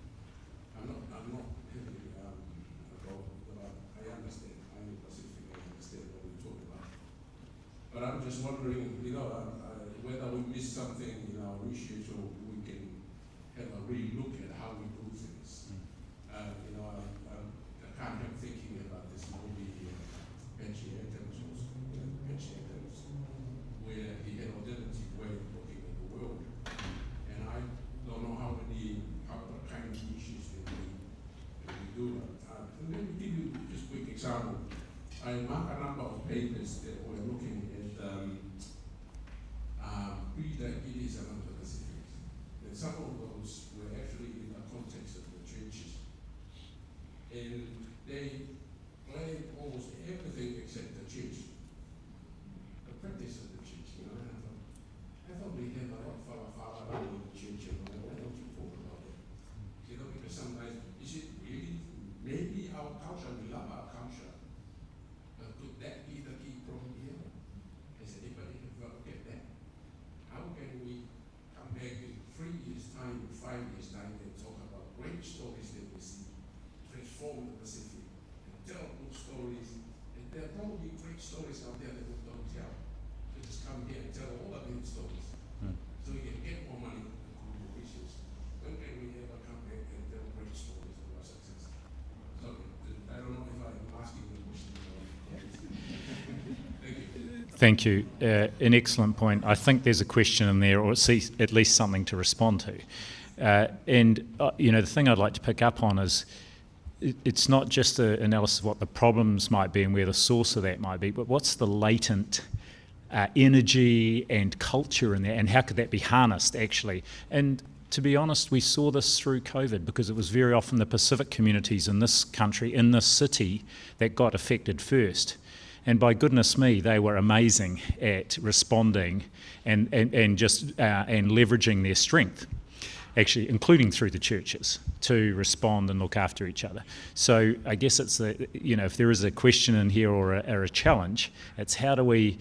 I'm not heavily about, but I understand. I'm in Pacific, I understand what we talk about. But I'm just wondering, whether we miss something in our research, or we can have a real look at how we do things. I can't help thinking about this movie, Patchy Adams, where he had alternative way of looking at the world. And I don't know what kind of issues that we do. And let me give you just a quick example. I mark a number of papers that were looking at pre-diabetes among the Pacific. And some of those were actually in the context of the churches. And they blame almost everything except the church. The practice of the church, I thought we had a lot of father around in the church, why don't you talk about it? Because sometimes, is it really, maybe our culture, we love our culture, but could that be the key problem here? Has anybody ever looked at that? How can we come back in 3 years' time, 5 years' time, and talk about great stories that we see, transform the Pacific, and tell good stories, and there are probably great stories out there that we don't tell. So just come here and tell all the good stories, so we can get more money to the research. When can we ever come back and tell great stories of our success? So I don't know if I'm asking the question or Thank you. An excellent point. I think there's a question in there, or at least something to respond to. The thing I'd like to pick up on is it's not just an analysis of what the problems might be and where the source of that might be, but what's the latent energy and culture in there, and how could that be harnessed actually? And to be honest, we saw this through COVID, because it was very often the Pacific communities in this country, in this city, that got affected first. And by goodness me, they were amazing at responding and leveraging their strength, actually, including through the churches, to respond and look after each other. So I guess it's if there is a question in here or a challenge, it's how do we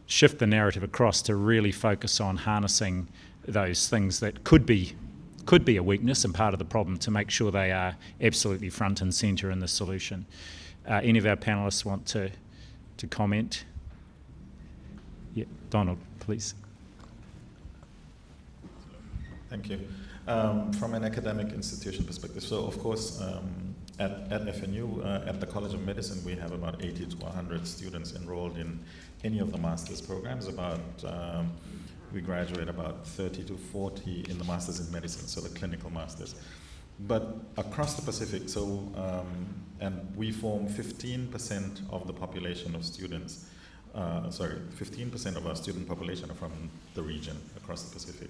shift the narrative across to really focus on harnessing those things that could be a weakness and part of the problem, to make sure they are absolutely front and centre in the solution. Any of our panellists want to comment? Yeah, Donald, please. Thank you. From an academic institution perspective, so of course at FNU, at the College of Medicine, we have about 80 to 100 students enrolled in any of the master's programs. We graduate about 30 to 40 in the Masters in Medicine, so the clinical masters. But across the Pacific, and we form 15% of the population of students 15% of our student population are from the region across the Pacific.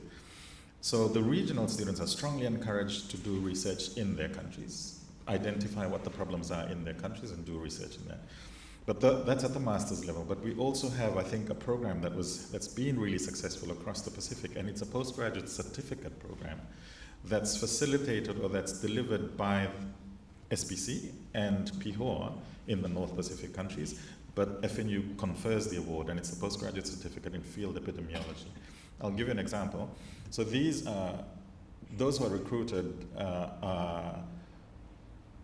So the regional students are strongly encouraged to do research in their countries, identify what the problems are in their countries and do research in that. But that's at the master's level. But we also have, I think, a program that's been really successful across the Pacific, and it's a postgraduate certificate program that's facilitated or that's delivered by SPC and PIHOA in the North Pacific countries, but FNU confers the award, and it's a postgraduate certificate in field epidemiology. I'll give you an example. So those who are recruited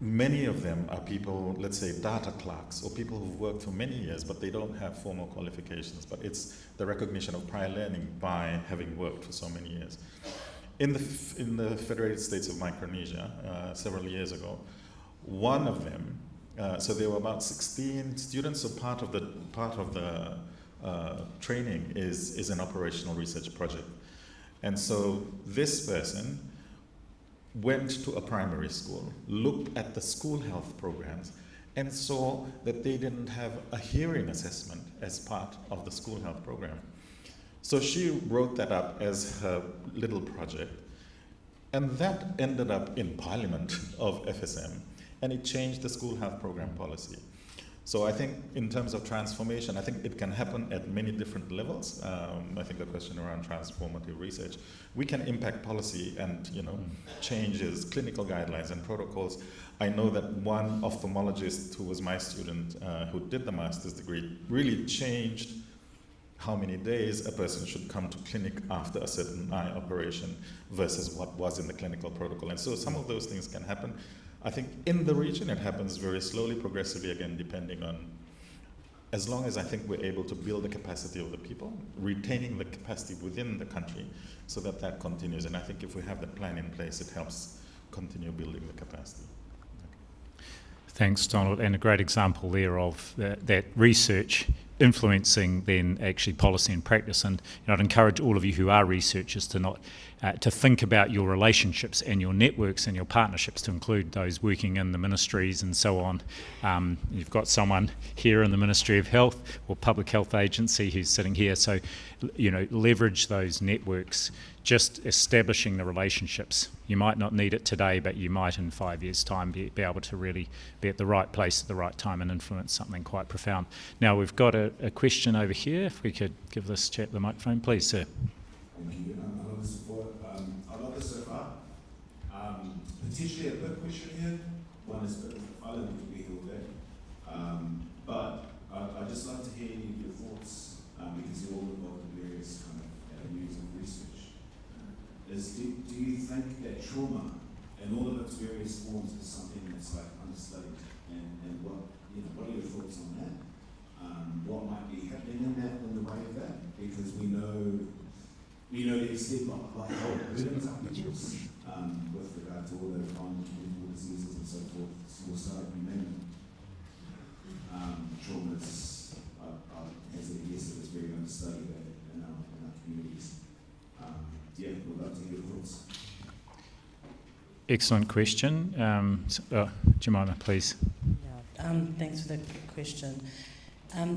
many of them are people, let's say, data clerks or people who've worked for many years, but they don't have formal qualifications. But it's the recognition of prior learning by having worked for so many years. In the Federated States of Micronesia, several years ago, one of them, so there were about 16 students. So part of the training is an operational research project, and so this person went to a primary school, looked at the school health programs, and saw that they didn't have a hearing assessment as part of the school health program. So she wrote that up as her little project, and that ended up in Parliament of FSM, and it changed the school health program policy. So I think in terms of transformation, I think it can happen at many different levels. I think the question around transformative research, we can impact policy and changes, clinical guidelines and protocols. I know that one ophthalmologist who was my student who did the master's degree really changed how many days a person should come to clinic after a certain eye operation versus what was in the clinical protocol. And so some of those things can happen. I think in the region it happens very slowly, progressively, again, depending on, as long as I think we're able to build the capacity of the people, retaining the capacity within the country so that that continues. And I think if we have that plan in place, it helps continue building the capacity. Thanks, Donald, and a great example there of that research influencing then actually policy and practice. And I'd encourage all of you who are researchers to not to think about your relationships and your networks and your partnerships, to include those working in the ministries and so on. You've got someone here in the Ministry of Health or Public Health Agency who's sitting here, so leverage those networks. Just establishing the relationships. You might not need it today, but you might in 5 years' time be able to really be at the right place at the right time and influence something quite profound. Now we've got a question over here. If we could give this chap the microphone, please, sir. Thank you. I love the support. I love this so far. Potentially a big question here. One is a bit of a fun to be all day. But I'd just like to hear your thoughts, because you're all involved in various kind of avenues of research. Do you think that trauma in all of its various forms is something that's like understudied? And what are your thoughts on that? What might be happening in the way of that? Because we know the extent of how burdens are people's with regard to all the communicable diseases and so forth, suicide, you name it. Trauma is, as a guess, it is very understudied in our communities. Yeah, we'd love to hear your thoughts. Excellent question. Jemima, please. Yeah, thanks for the question.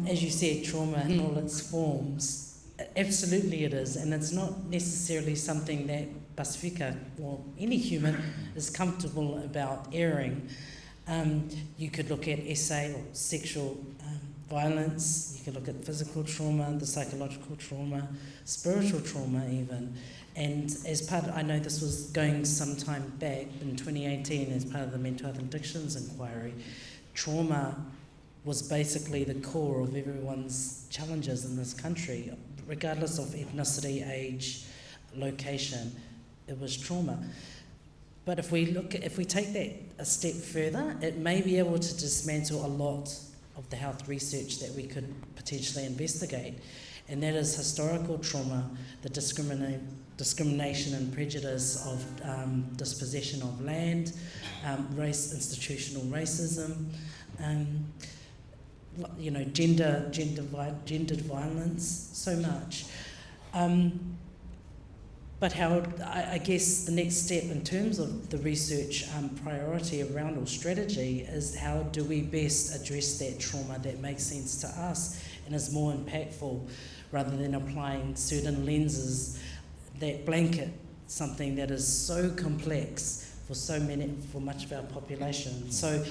As you said, trauma in all its forms, absolutely it is, and it's not necessarily something that Pasifika or any human is comfortable about airing. You could look at SA or sexual violence, you could look at physical trauma, the psychological trauma, spiritual trauma even. And as part of, I know this was going some time back in 2018 as part of the Mental Health and Addictions Inquiry, trauma was basically the core of everyone's challenges in this country, regardless of ethnicity, age, location, it was trauma. But if we take that a step further, it may be able to dismantle a lot of the health research that we could potentially investigate. And that is historical trauma, the discrimination and prejudice of dispossession of land, race, institutional racism, gendered violence, so much. But how, I guess the next step in terms of the research priority around or strategy is how do we best address that trauma that makes sense to us and is more impactful, rather than applying certain lenses that blanket something that is so complex for much of our population. So,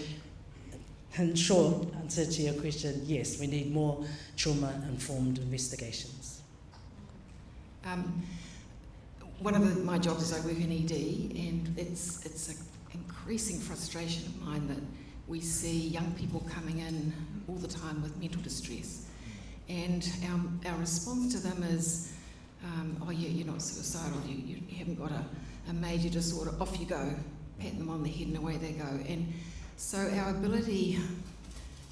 in short answer to your question, yes, we need more trauma-informed investigations. One of my jobs is I work in ED, and it's an increasing frustration of mine that we see young people coming in all the time with mental distress, and our response to them is, oh yeah, you're not suicidal, you haven't got a major disorder, off you go, pat them on the head and away they go. And so our ability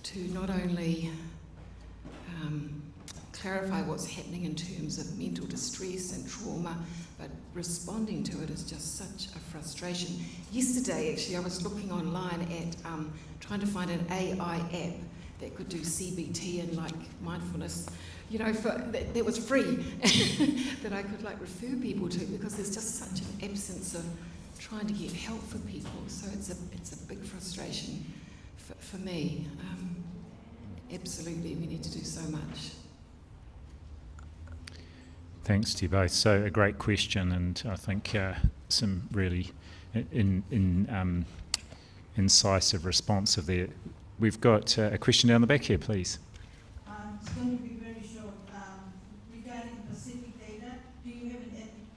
to not only clarify what's happening in terms of mental distress and trauma, but responding to it is just such a frustration. Yesterday, actually, I was looking online at trying to find an AI app that could do CBT and like mindfulness, that was free, that I could like refer people to, because there's just such an absence of trying to get help for people. So it's a big frustration for me. Absolutely, we need to do so much. Thanks to you both. So a great question, and I think some really incisive response of there. We've got a question down the back here, please. It's going to be very short. Regarding Pacific data, do you have any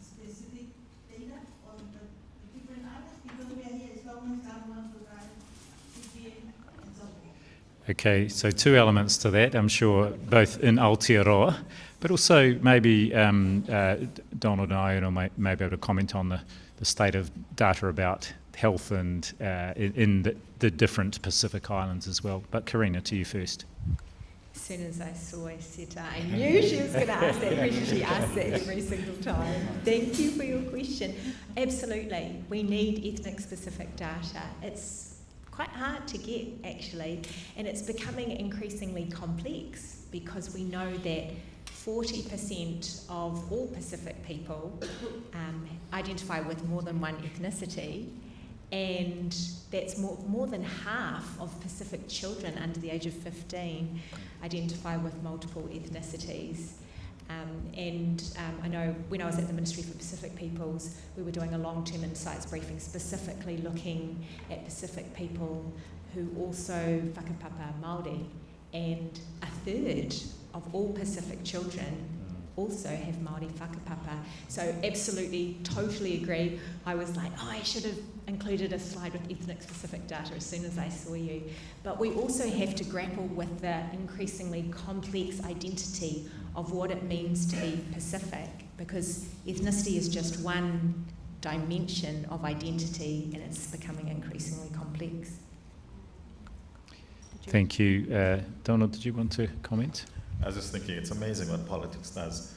specific data on the different islands? Because we are here as Government, Fiji, and so on. Okay, so two elements to that, I'm sure, both in Aotearoa, but also maybe Donald and I may be able to comment on the state of data about health and in the different Pacific Islands as well. But Karina, to you first. As soon as I saw Seta, I knew she was going to ask that question. She asks that every single time. Thank you for your question. Absolutely, we need ethnic-specific data. It's quite hard to get, actually, and it's becoming increasingly complex because we know that 40% of all Pacific people identify with more than one ethnicity, and that's more than half of Pacific children under the age of 15 identify with multiple ethnicities. I know when I was at the Ministry for Pacific Peoples, we were doing a long-term insights briefing specifically looking at Pacific people who also whakapapa Māori, and a third of all Pacific children also have Māori whakapapa. So absolutely, totally agree. I was like, I should have included a slide with ethnic-specific data as soon as I saw you. But we also have to grapple with the increasingly complex identity of what it means to be Pacific, because ethnicity is just one dimension of identity, and it's becoming increasingly complex. Thank you. Donald, did you want to comment? I was just thinking, it's amazing what politics does.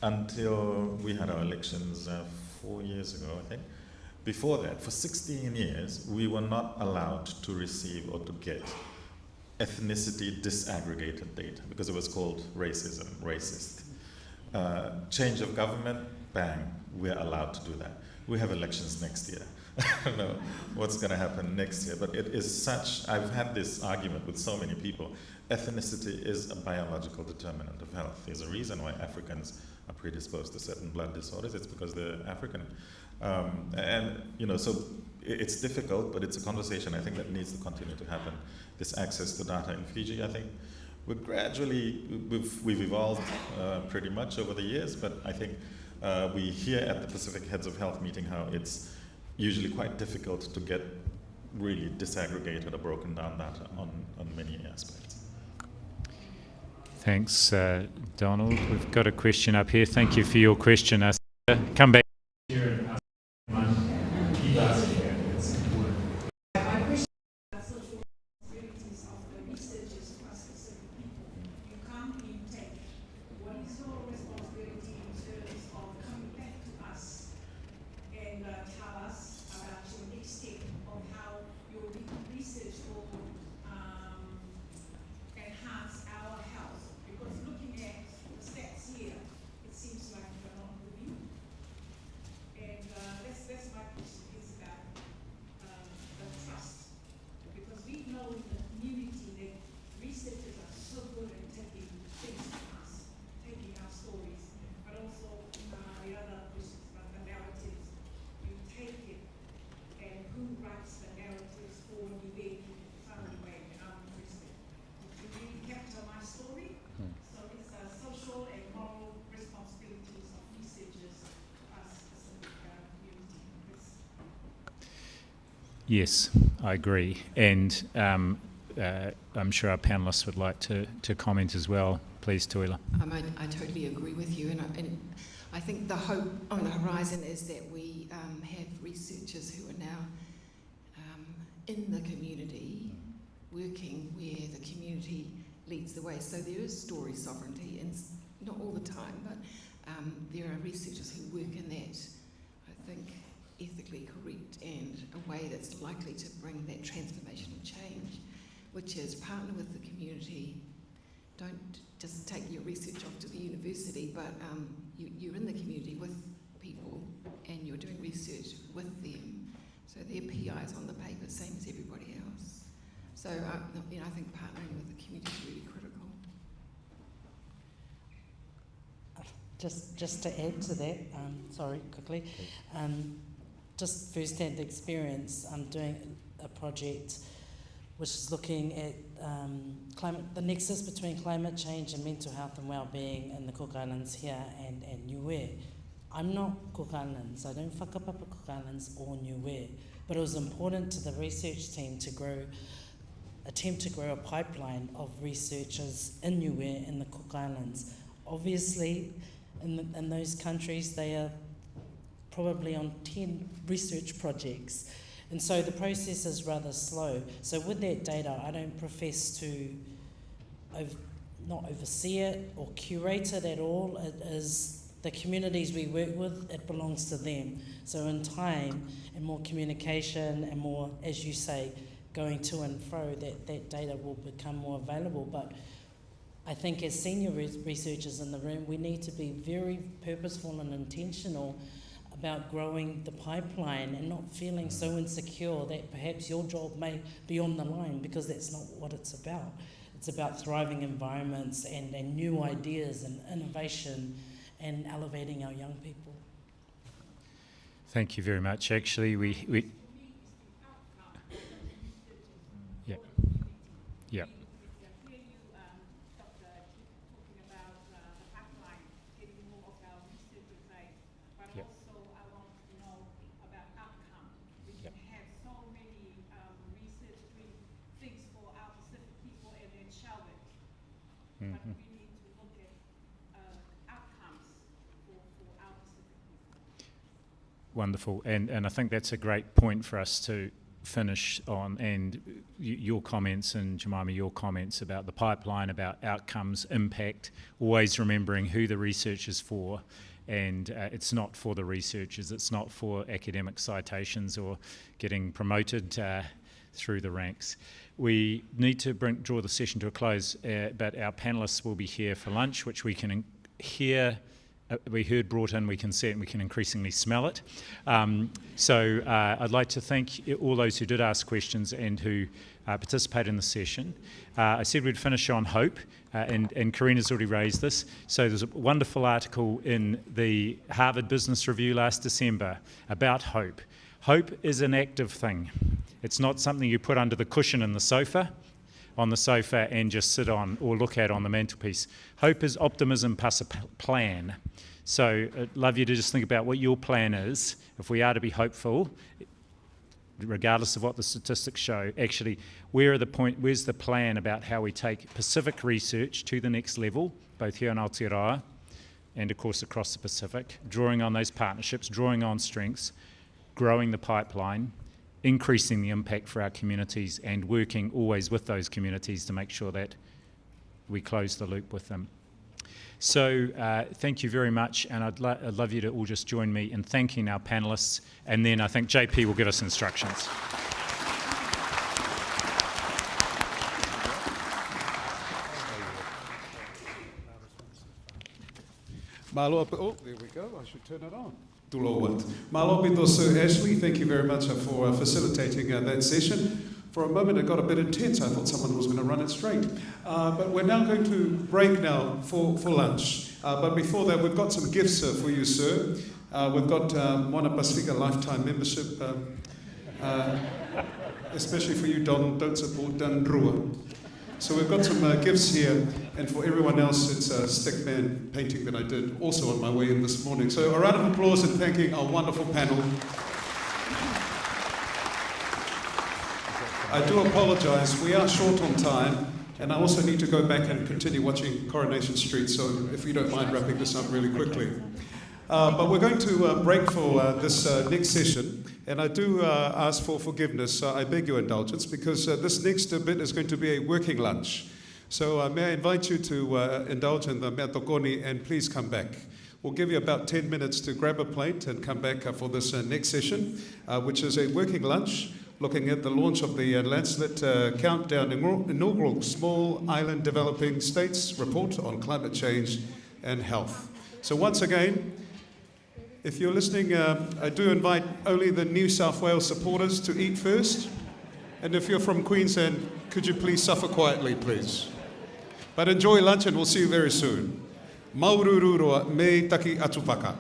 Until we had our elections 4 years ago, I think. Before that, for 16 years, we were not allowed to receive or to get ethnicity disaggregated data because it was called racism, racist. Change of government, bang, we're allowed to do that. We have elections next year. I don't know what's going to happen next year, but it is such, I've had this argument with so many people. Ethnicity is a biological determinant of health. There's a reason why Africans are predisposed to certain blood disorders. It's because they're African. So it's difficult, but it's a conversation I think that needs to continue to happen. This access to data in Fiji, I think we've evolved pretty much over the years, but I think we hear at the Pacific Heads of Health meeting how it's usually quite difficult to get really disaggregated or broken down data on many aspects. Thanks, Donald. We've got a question up here. Thank you for your question. Come back here and ask keep asking it. It's important. My question about social responsibilities of the researchers across Pacific people. You come in tech. What is your responsibility in terms of coming back to us and tell us about your next step of how your research will enhance our health? Because looking at the stats here, it seems like we're not moving. Yes, I agree. And I'm sure our panellists would like to comment as well. Please, Tuila. I totally agree with you, and I think the hope on the horizon is that we have researchers who are now in the community, working where the community leads the way. So there is story sovereignty, and not all the time, but there are researchers who work in that, I think, ethically correct and a way that's likely to bring that transformational change, which is partner with the community. Don't just take your research off to the university, but you're in the community with people and you're doing research with them. So their PI is on the paper, same as everybody else. So I think partnering with the community is really critical. Just to add to that, quickly, just first-hand experience, I'm doing a project which is looking at the nexus between climate change and mental health and well-being in the Cook Islands here and Niue. I'm not Cook Islands, I don't whakapapa Cook Islands or Niue, but it was important to the research team to attempt to grow a pipeline of researchers in Niue in the Cook Islands. Obviously, in those countries, they are probably on 10 research projects. And so the process is rather slow. So with that data, I don't profess to not oversee it or curate it at all. It is the communities we work with, it belongs to them. So in time and more communication and more, as you say, going to and fro, that data will become more available. But I think as senior researchers in the room, we need to be very purposeful and intentional about growing the pipeline and not feeling so insecure that perhaps your job may be on the line, because that's not what it's about. It's about thriving environments and new ideas and innovation and elevating our young people. Thank you very much. Actually, we yeah. But we need to look at outcomes for our Pacific people. Wonderful, and I think that's a great point for us to finish on, and your comments, and Jemima, your comments about the pipeline, about outcomes, impact, always remembering who the research is for, and it's not for the researchers, it's not for academic citations or getting promoted through the ranks. We need to draw the session to a close, but our panellists will be here for lunch, which we can hear, we heard brought in, we can see it, and we can increasingly smell it. So I'd like to thank all those who did ask questions and who participated in the session. I said we'd finish on hope, and Karina's already raised this. So there's a wonderful article in the Harvard Business Review last December about hope. Hope is an active thing. It's not something you put under the cushion on the sofa and just sit on or look at on the mantelpiece. Hope is optimism plus a plan. So I'd love you to just think about what your plan is. If we are to be hopeful, regardless of what the statistics show, actually, where's the plan about how we take Pacific research to the next level, both here in Aotearoa and, of course, across the Pacific, drawing on those partnerships, drawing on strengths, growing the pipeline, increasing the impact for our communities, and working always with those communities to make sure that we close the loop with them. So thank you very much, and I'd love you to all just join me in thanking our panellists, and then I think JP will give us instructions. Oh, there we go. I should turn it on. Malopito Sir Ashley, thank you very much for facilitating that session. For a moment it got a bit intense. I thought someone was going to run it straight. But we're now going to break now for lunch. But before that, we've got some gifts for you, sir. We've got Moana Pacifica lifetime membership, especially for you, Don, don't support Dan Rua. So we've got some gifts here, and for everyone else, it's a stickman painting that I did also on my way in this morning. So a round of applause and thanking our wonderful panel. I do apologise. We are short on time, and I also need to go back and continue watching Coronation Street, so if you don't mind wrapping this up really quickly. But we're going to break for this next session, and I do ask for forgiveness. I beg your indulgence, because this next bit is going to be a working lunch. So may I invite you to indulge in the mea tokoni, and please come back. We'll give you about 10 minutes to grab a plate and come back for this next session, which is a working lunch, looking at the launch of the Landslit Countdown inaugural Small Island Developing States Report on Climate Change and Health. So once again, if you're listening, I do invite only the New South Wales supporters to eat first. And if you're from Queensland, could you please suffer quietly, please? But enjoy lunch, and we'll see you very soon. Maurururoa me taki atupaka.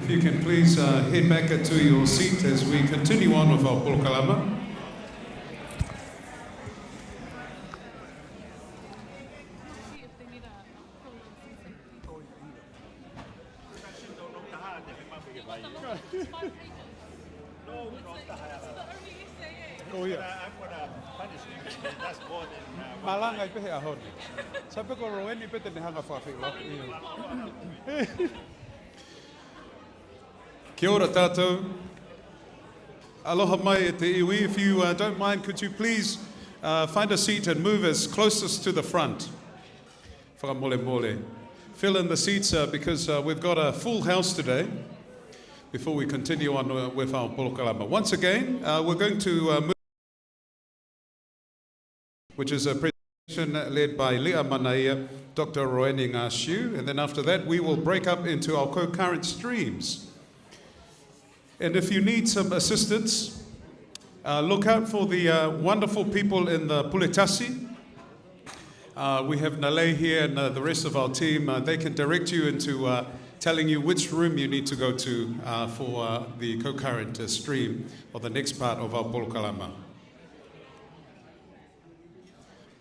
If you can please head back to your seat as we continue on with our polokalama. Oh yeah. I'm gonna punish you. That's more than Malanga ipehe ahon. Sabe ko roeni pete ne hanga whawhi lo. Kia ora tātou. Aloha mai e te iwi. If you don't mind, could you please find a seat and move as closest to the front. Whakamole mole. Fill in the seats because we've got a full house today before we continue on with our polokalama. Once again, we're going to move, which is a presentation led by Lea Manaia, Dr. Roeni Ngashu, and then after that we will break up into our co-current streams. And if you need some assistance, look out for the wonderful people in the Puletasi. We have Nale here and the rest of our team. They can direct you into telling you which room you need to go to for the co-current stream or the next part of our polokalama.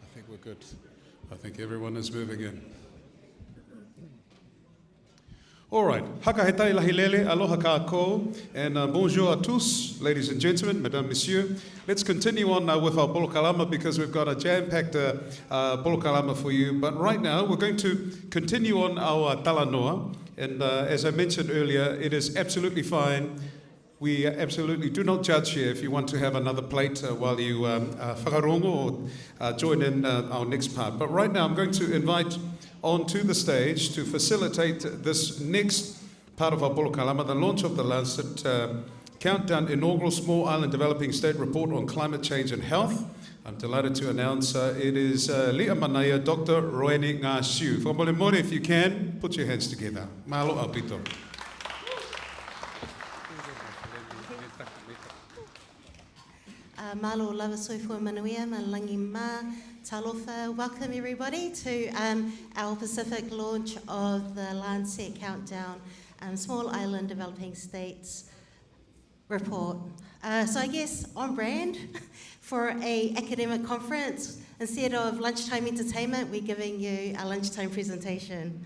I think we're good. I think everyone is moving in. All right, haka he tai lahi lele, aloha kākou, and bonjour à tous, ladies and gentlemen, mesdames, messieurs. Let's continue on with our polokalama because we've got a jam-packed polokalama for you. But right now, we're going to continue on our talanoa. And as I mentioned earlier, it is absolutely fine. We absolutely do not judge here if you want to have another plate while you whakarongo or join in our next part. But right now, I'm going to invite onto the stage to facilitate this next part of our polokalama, the launch of the Lancet Countdown Inaugural Small Island Developing State Report on Climate Change and Health. I'm delighted to announce it is Lea Manaia, Dr. Roeni Ngashu. Whamole more, if you can, put your hands together. Mahalo apito. Malo lava soifua manuia, malangi ma, talofa. Welcome everybody to our Pacific launch of the Lancet Countdown Small Island Developing States report. So I guess on brand for a academic conference, instead of lunchtime entertainment, we're giving you a lunchtime presentation.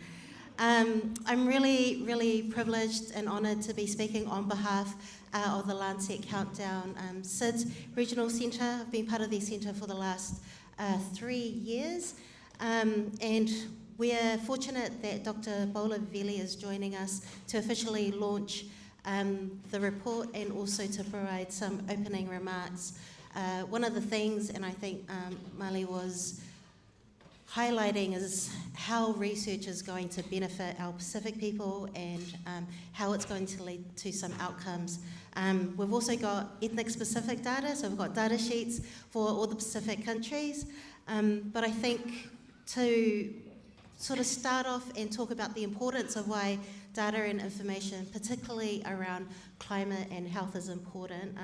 I'm really privileged and honoured to be speaking on behalf of the Lancet Countdown SIDS Regional Centre. I've been part of their centre for the last 3 years, and we're fortunate that Dr. Bola Vili is joining us to officially launch the report and also to provide some opening remarks. One of the things, and I think Mali was highlighting, is how research is going to benefit our Pacific people and how it's going to lead to some outcomes. We've also got ethnic-specific data, so we've got data sheets for all the Pacific countries. But I think to sort of start off and talk about the importance of why data and information, particularly around climate and health, is important,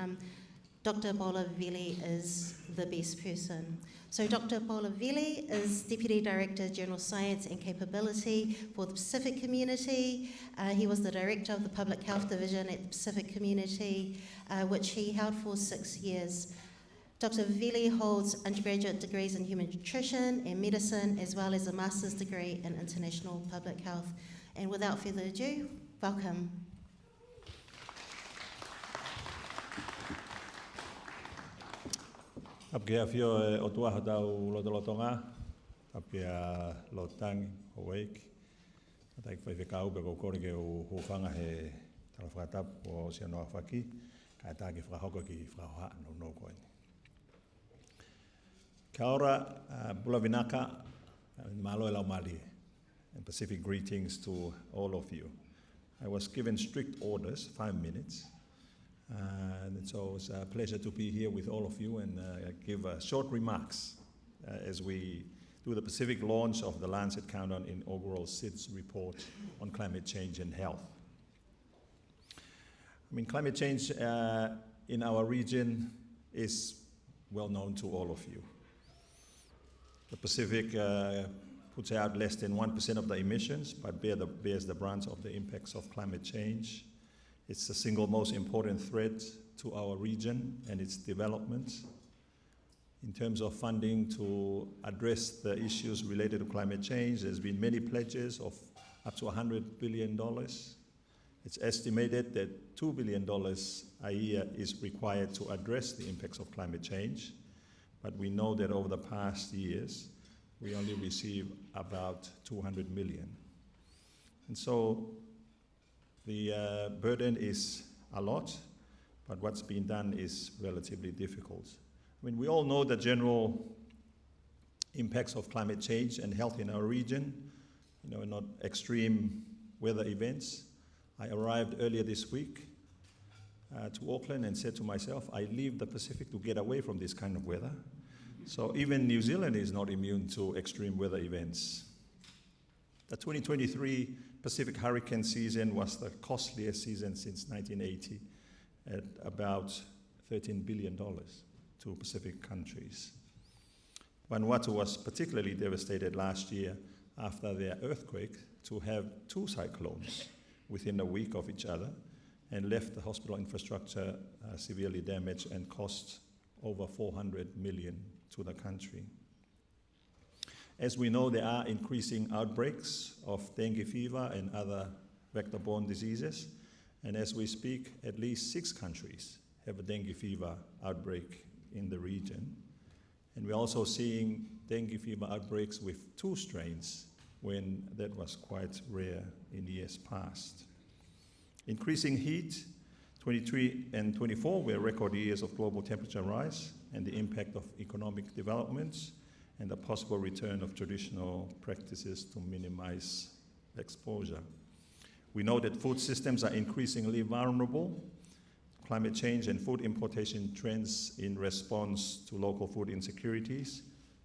Dr. Bola Vili is the best person. So Dr. Bola Vili is Deputy Director, General Science and Capability for the Pacific Community. He was the Director of the Public Health Division at the Pacific Community, which he held for 6 years. Dr. Vili holds undergraduate degrees in human nutrition and medicine, as well as a master's degree in international public health. And without further ado, welcome. Apia fio o tua hatau lotolotonga, apia lotang awake. Atai fai whekau pe kokore ke o hofanga he talawhakatap o sianoa whaki, ka tā ki whakahoka ki whakahoha no koe. Kia ora, Bulavinaka, malo e lau mali, and Pacific greetings to all of you. I was given strict orders, 5 minutes. And so it's a pleasure to be here with all of you and give short remarks as we do the Pacific launch of the Lancet Countdown Inaugural SIDS report on climate change and health. I mean, climate change in our region is well known to all of you. The Pacific puts out less than 1% of the emissions, but bears the brunt of the impacts of climate change. It's the single most important threat to our region and its development. In terms of funding to address the issues related to climate change, there's been many pledges of up to $100 billion. It's estimated that $2 billion a year is required to address the impacts of climate change. But we know that over the past years, we only receive about 200 million. And so the burden is a lot, but what's been done is relatively difficult. I mean, we all know the general impacts of climate change and health in our region, not extreme weather events. I arrived earlier this week to Auckland and said to myself, I leave the Pacific to get away from this kind of weather. So even New Zealand is not immune to extreme weather events. The 2023 Pacific hurricane season was the costliest season since 1980 at about $13 billion to Pacific countries. Vanuatu was particularly devastated last year after their earthquake to have two cyclones within a week of each other and left the hospital infrastructure severely damaged and cost over 400 million to the country. As we know, there are increasing outbreaks of dengue fever and other vector-borne diseases, and as we speak, at least 6 countries have a dengue fever outbreak in the region. And we're also seeing dengue fever outbreaks with 2 strains when that was quite rare in years past. Increasing heat, 23 and 24 were record years of global temperature rise and the impact of economic developments and the possible return of traditional practices to minimize exposure. We know that food systems are increasingly vulnerable. Climate change and food importation trends in response to local food insecurities,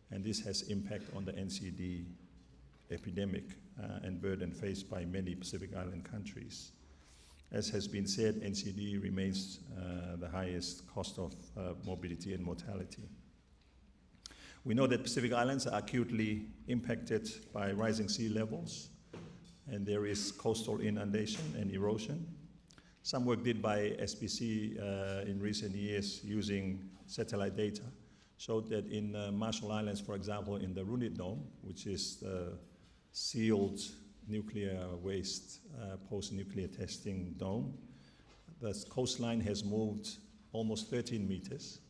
and this has impact on the NCD epidemic and burden faced by many Pacific Island countries. As has been said, NCD remains the highest cost of morbidity and mortality. We know that Pacific Islands are acutely impacted by rising sea levels, and there is coastal inundation and erosion. Some work did by SPC in recent years using satellite data showed that in Marshall Islands, for example, in the Runit Dome, which is the sealed nuclear waste post-nuclear testing dome, the coastline has moved almost 13 meters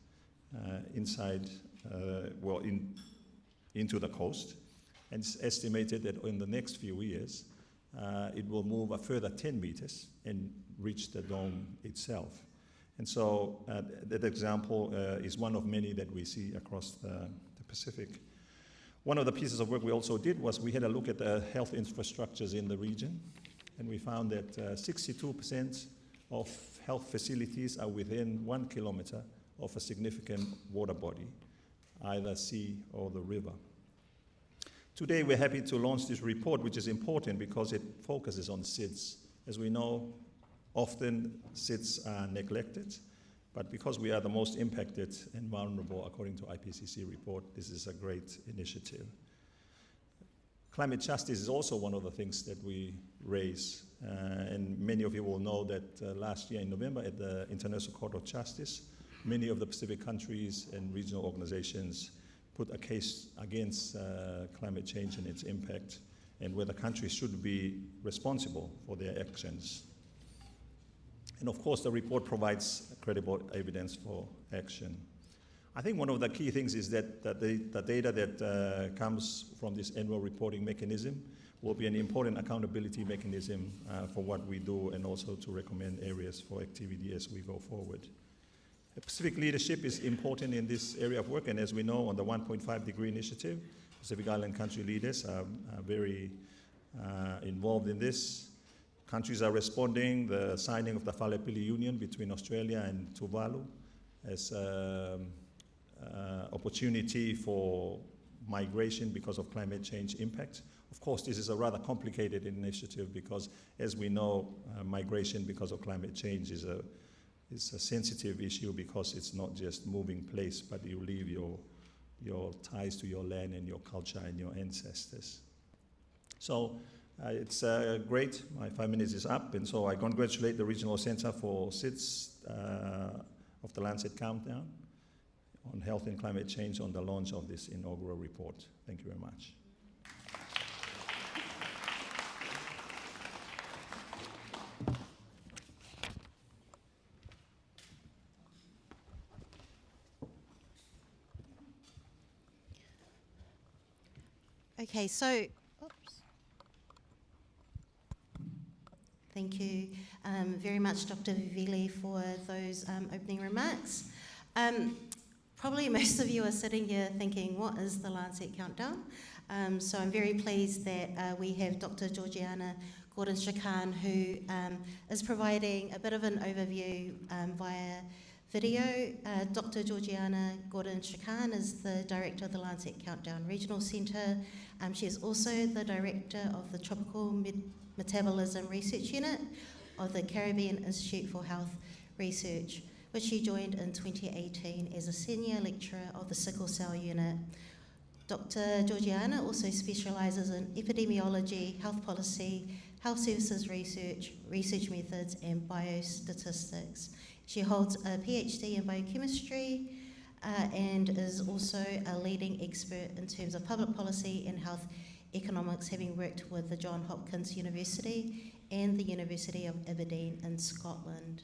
into the coast, and it's estimated that in the next few years it will move a further 10 meters and reach the dome itself. And so that example is one of many that we see across the Pacific. One of the pieces of work we also did was we had a look at the health infrastructures in the region, and we found that 62% of health facilities are within 1 kilometer of a significant water body, either sea or the river. Today we're happy to launch this report, which is important because it focuses on SIDS. As we know, often SIDS are neglected, but because we are the most impacted and vulnerable according to IPCC report, this is a great initiative. Climate justice is also one of the things that we raise, and many of you will know that last year in November at the International Court of Justice, many of the Pacific countries and regional organizations put a case against climate change and its impact, and whether countries should be responsible for their actions. And of course, the report provides credible evidence for action. I think one of the key things is that the data that comes from this annual reporting mechanism will be an important accountability mechanism for what we do, and also to recommend areas for activity as we go forward. Pacific leadership is important in this area of work, and as we know, on the 1.5 degree initiative, Pacific Island country leaders are very involved in this. Countries are responding. The signing of the Whalepili Union between Australia and Tuvalu as opportunity for migration because of climate change impact. Of course, this is a rather complicated initiative because, as we know, migration because of climate change is a sensitive issue because it's not just moving place, but you leave your ties to your land and your culture and your ancestors. So It's great. My 5 minutes is up, and so I congratulate the Regional Center for SIDS of the Lancet Countdown on Health and Climate Change on the launch of this inaugural report. Thank you very much. Okay, so, thank you very much, Dr. Vivili, for those opening remarks. Probably most of you are sitting here thinking, what is the Lancet Countdown? So I'm very pleased that we have Dr. Georgiana Gordon-Strachan, who is providing a bit of an overview via video. Dr. Georgiana Gordon-Strachan is the director of the Lancet Countdown Regional Centre. She is also the director of the Tropical Metabolism Research Unit of the Caribbean Institute for Health Research, which she joined in 2018 as a senior lecturer of the Sickle Cell Unit. Dr. Georgiana also specialises in epidemiology, health policy, health services research, research methods, and biostatistics. She holds a PhD in biochemistry and is also a leading expert in terms of public policy and health economics, having worked with the Johns Hopkins University and the University of Aberdeen in Scotland.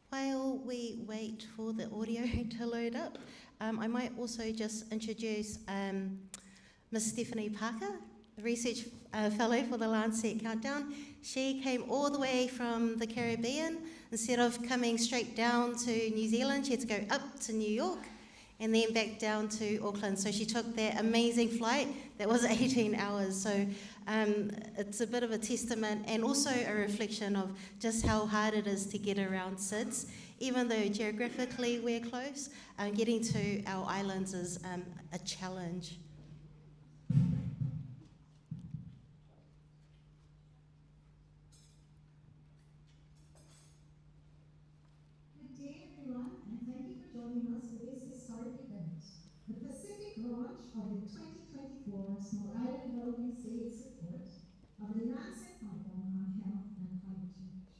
While we wait for the audio to load up, I might also just introduce Ms. Stephanie Parker, the Research Fellow for the Lancet Countdown. She came all the way from the Caribbean. Instead of coming straight down to New Zealand, she had to go up to New York and then back down to Auckland. So she took that amazing flight that was 18 hours. So it's a bit of a testament and also a reflection of just how hard it is to get around SIDS. Even though geographically we're close, getting to our islands is a challenge. Good day, everyone, and thank you for joining us for this historic event, the Pacific launch of the 2024 Small Island Developing States Report of the Lancet Countdown on Health and Climate Change.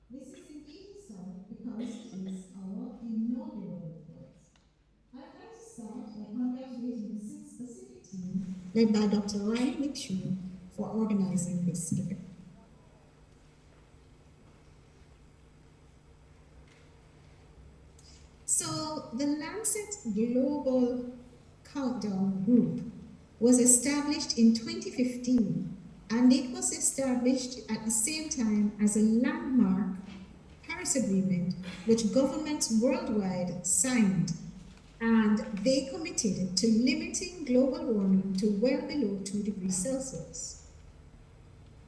This is indeed historic because it is our inaugural report. I'd like to start by congratulating the SIDS Pacific team, led by Dr. Ryan McShue, for organizing this event. So the Lancet Global Countdown Group was established in 2015, and it was established at the same time as a landmark Paris Agreement, which governments worldwide signed, and they committed to limiting global warming to well below 2 degrees Celsius.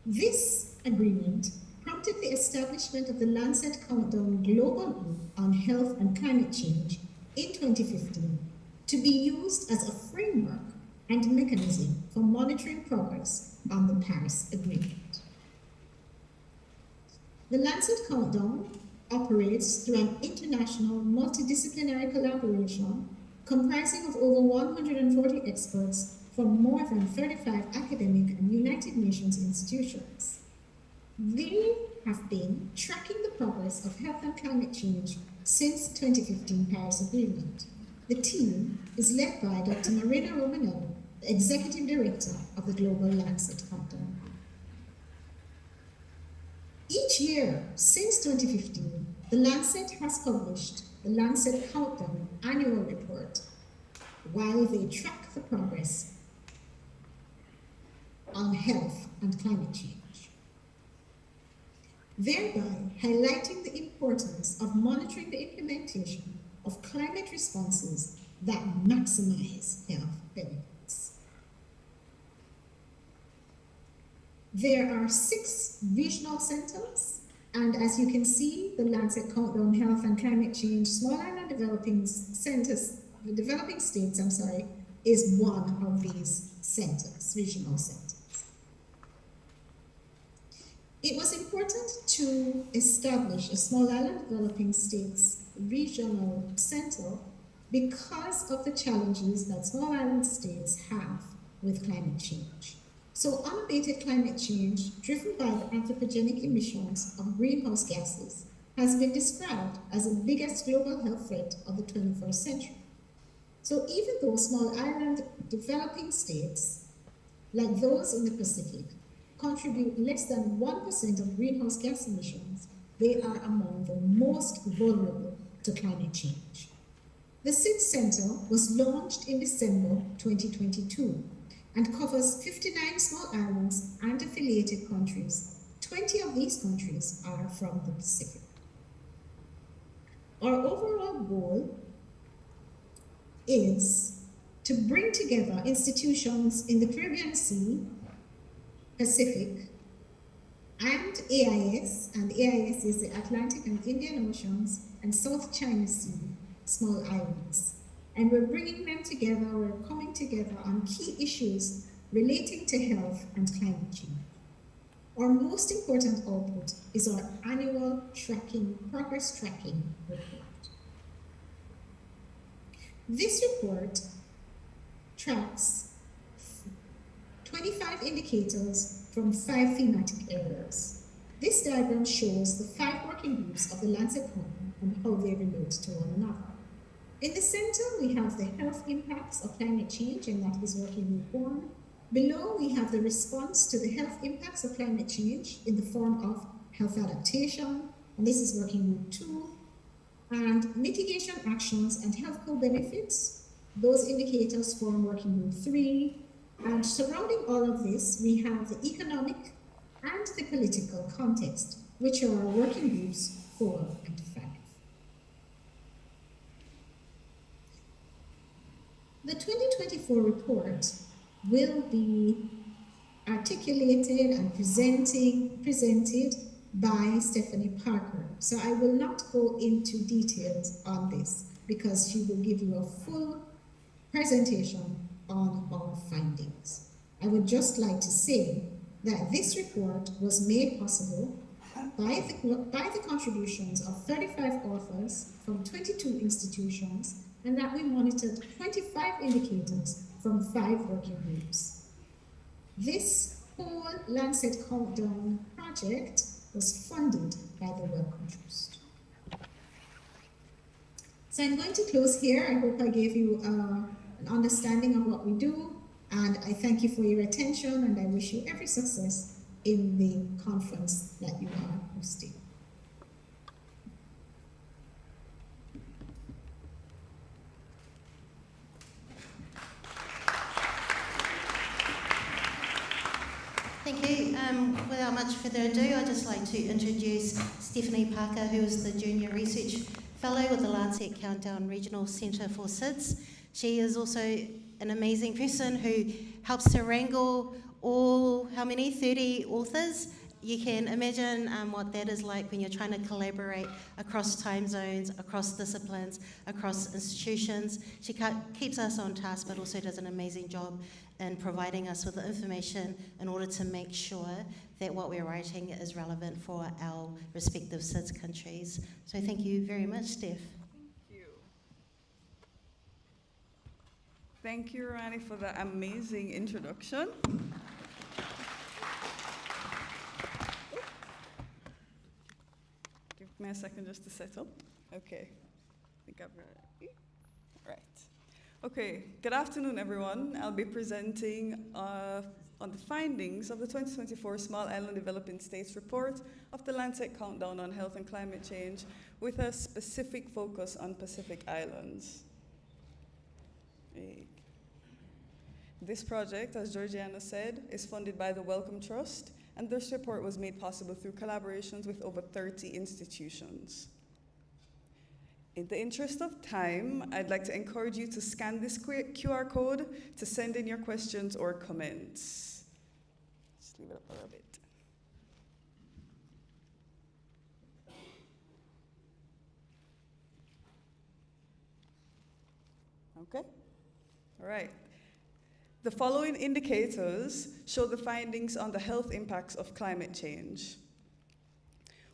This agreement prompted the establishment of the Lancet Countdown Global Group on Health and Climate Change in 2015 to be used as a framework and mechanism for monitoring progress on the Paris Agreement. The Lancet Countdown operates through an international multidisciplinary collaboration comprising of over 140 experts from more than 35 academic and United Nations institutions. They have been tracking the progress of health and climate change since 2015 Paris Agreement. The team is led by Dr. Marina Romanello, the Executive Director of the Global Lancet Countdown. Each year since 2015, the Lancet has published the Lancet Countdown Annual Report, while they track the progress on health and climate change. thereby highlighting the importance of monitoring the implementation of climate responses that maximize health benefits. There are 6 regional centers, and as you can see, the Lancet Countdown Health and Climate Change Small Island Developing Centers, the developing states, is one of these centers, regional centers. It was important to establish a Small Island Developing States regional center because of the challenges that small island states have with climate change. So unabated climate change, driven by the anthropogenic emissions of greenhouse gases, has been described as the biggest global health threat of the 21st century. So even though small island developing states, like those in the Pacific, contribute less than 1% of greenhouse gas emissions, they are among the most vulnerable to climate change. The SID Center was launched in December 2022 and covers 59 small islands and affiliated countries. 20 of these countries are from the Pacific. Our overall goal is to bring together institutions in the Caribbean Sea, Pacific, and AIS is the Atlantic and Indian Oceans, and South China Sea, small islands. And we're bringing them together, we're coming together on key issues relating to health and climate change. Our most important output is our annual progress tracking report. This report tracks 25 indicators from 5 thematic areas. This diagram shows the 5 working groups of the Lancet Countdown and how they relate to one another. In the center, we have the health impacts of climate change, and that is working group 1. Below, we have the response to the health impacts of climate change in the form of health adaptation, and this is working group 2. And mitigation actions and health co-benefits, those indicators form working group 3. And surrounding all of this, we have the economic and the political context, which are working groups 4 and 5. The 2024 report will be articulated and presented by Stephanie Parker. So I will not go into details on this because she will give you a full presentation on our findings. I would just like to say that this report was made possible by the contributions of 35 authors from 22 institutions, and that we monitored 25 indicators from 5 working groups. This whole Lancet Countdown project was funded by the Wellcome Trust. So I'm going to close here. I hope I gave you an understanding of what we do, and I thank you for your attention, and I wish you every success in the conference that you are hosting. Thank you. Without much further ado, I'd just like to introduce Stephanie Parker, who is the Junior Research Fellow with the Lancet Countdown Regional Centre for SIDS. She is also an amazing person who helps to wrangle all, 30 authors. You can imagine what that is like when you're trying to collaborate across time zones, across disciplines, across institutions. She keeps us on task, but also does an amazing job in providing us with the information in order to make sure that what we're writing is relevant for our respective SIDS countries. So thank you very much, Steph. Thank you, Rani, for the amazing introduction. Give me a second just to set up. Okay, I think I've ready. Right. Okay, good afternoon, everyone. I'll be presenting on the findings of the 2024 Small Island Developing States Report of the Lancet Countdown on Health and Climate Change with a specific focus on Pacific Islands. This project, as Georgiana said, is funded by the Wellcome Trust And this report was made possible through collaborations with over 30 institutions. In the interest of time, I'd like to encourage you to scan this QR code to send in your questions or comments. Just leave it up for a bit. Okay, all right. The following indicators show the findings on the health impacts of climate change.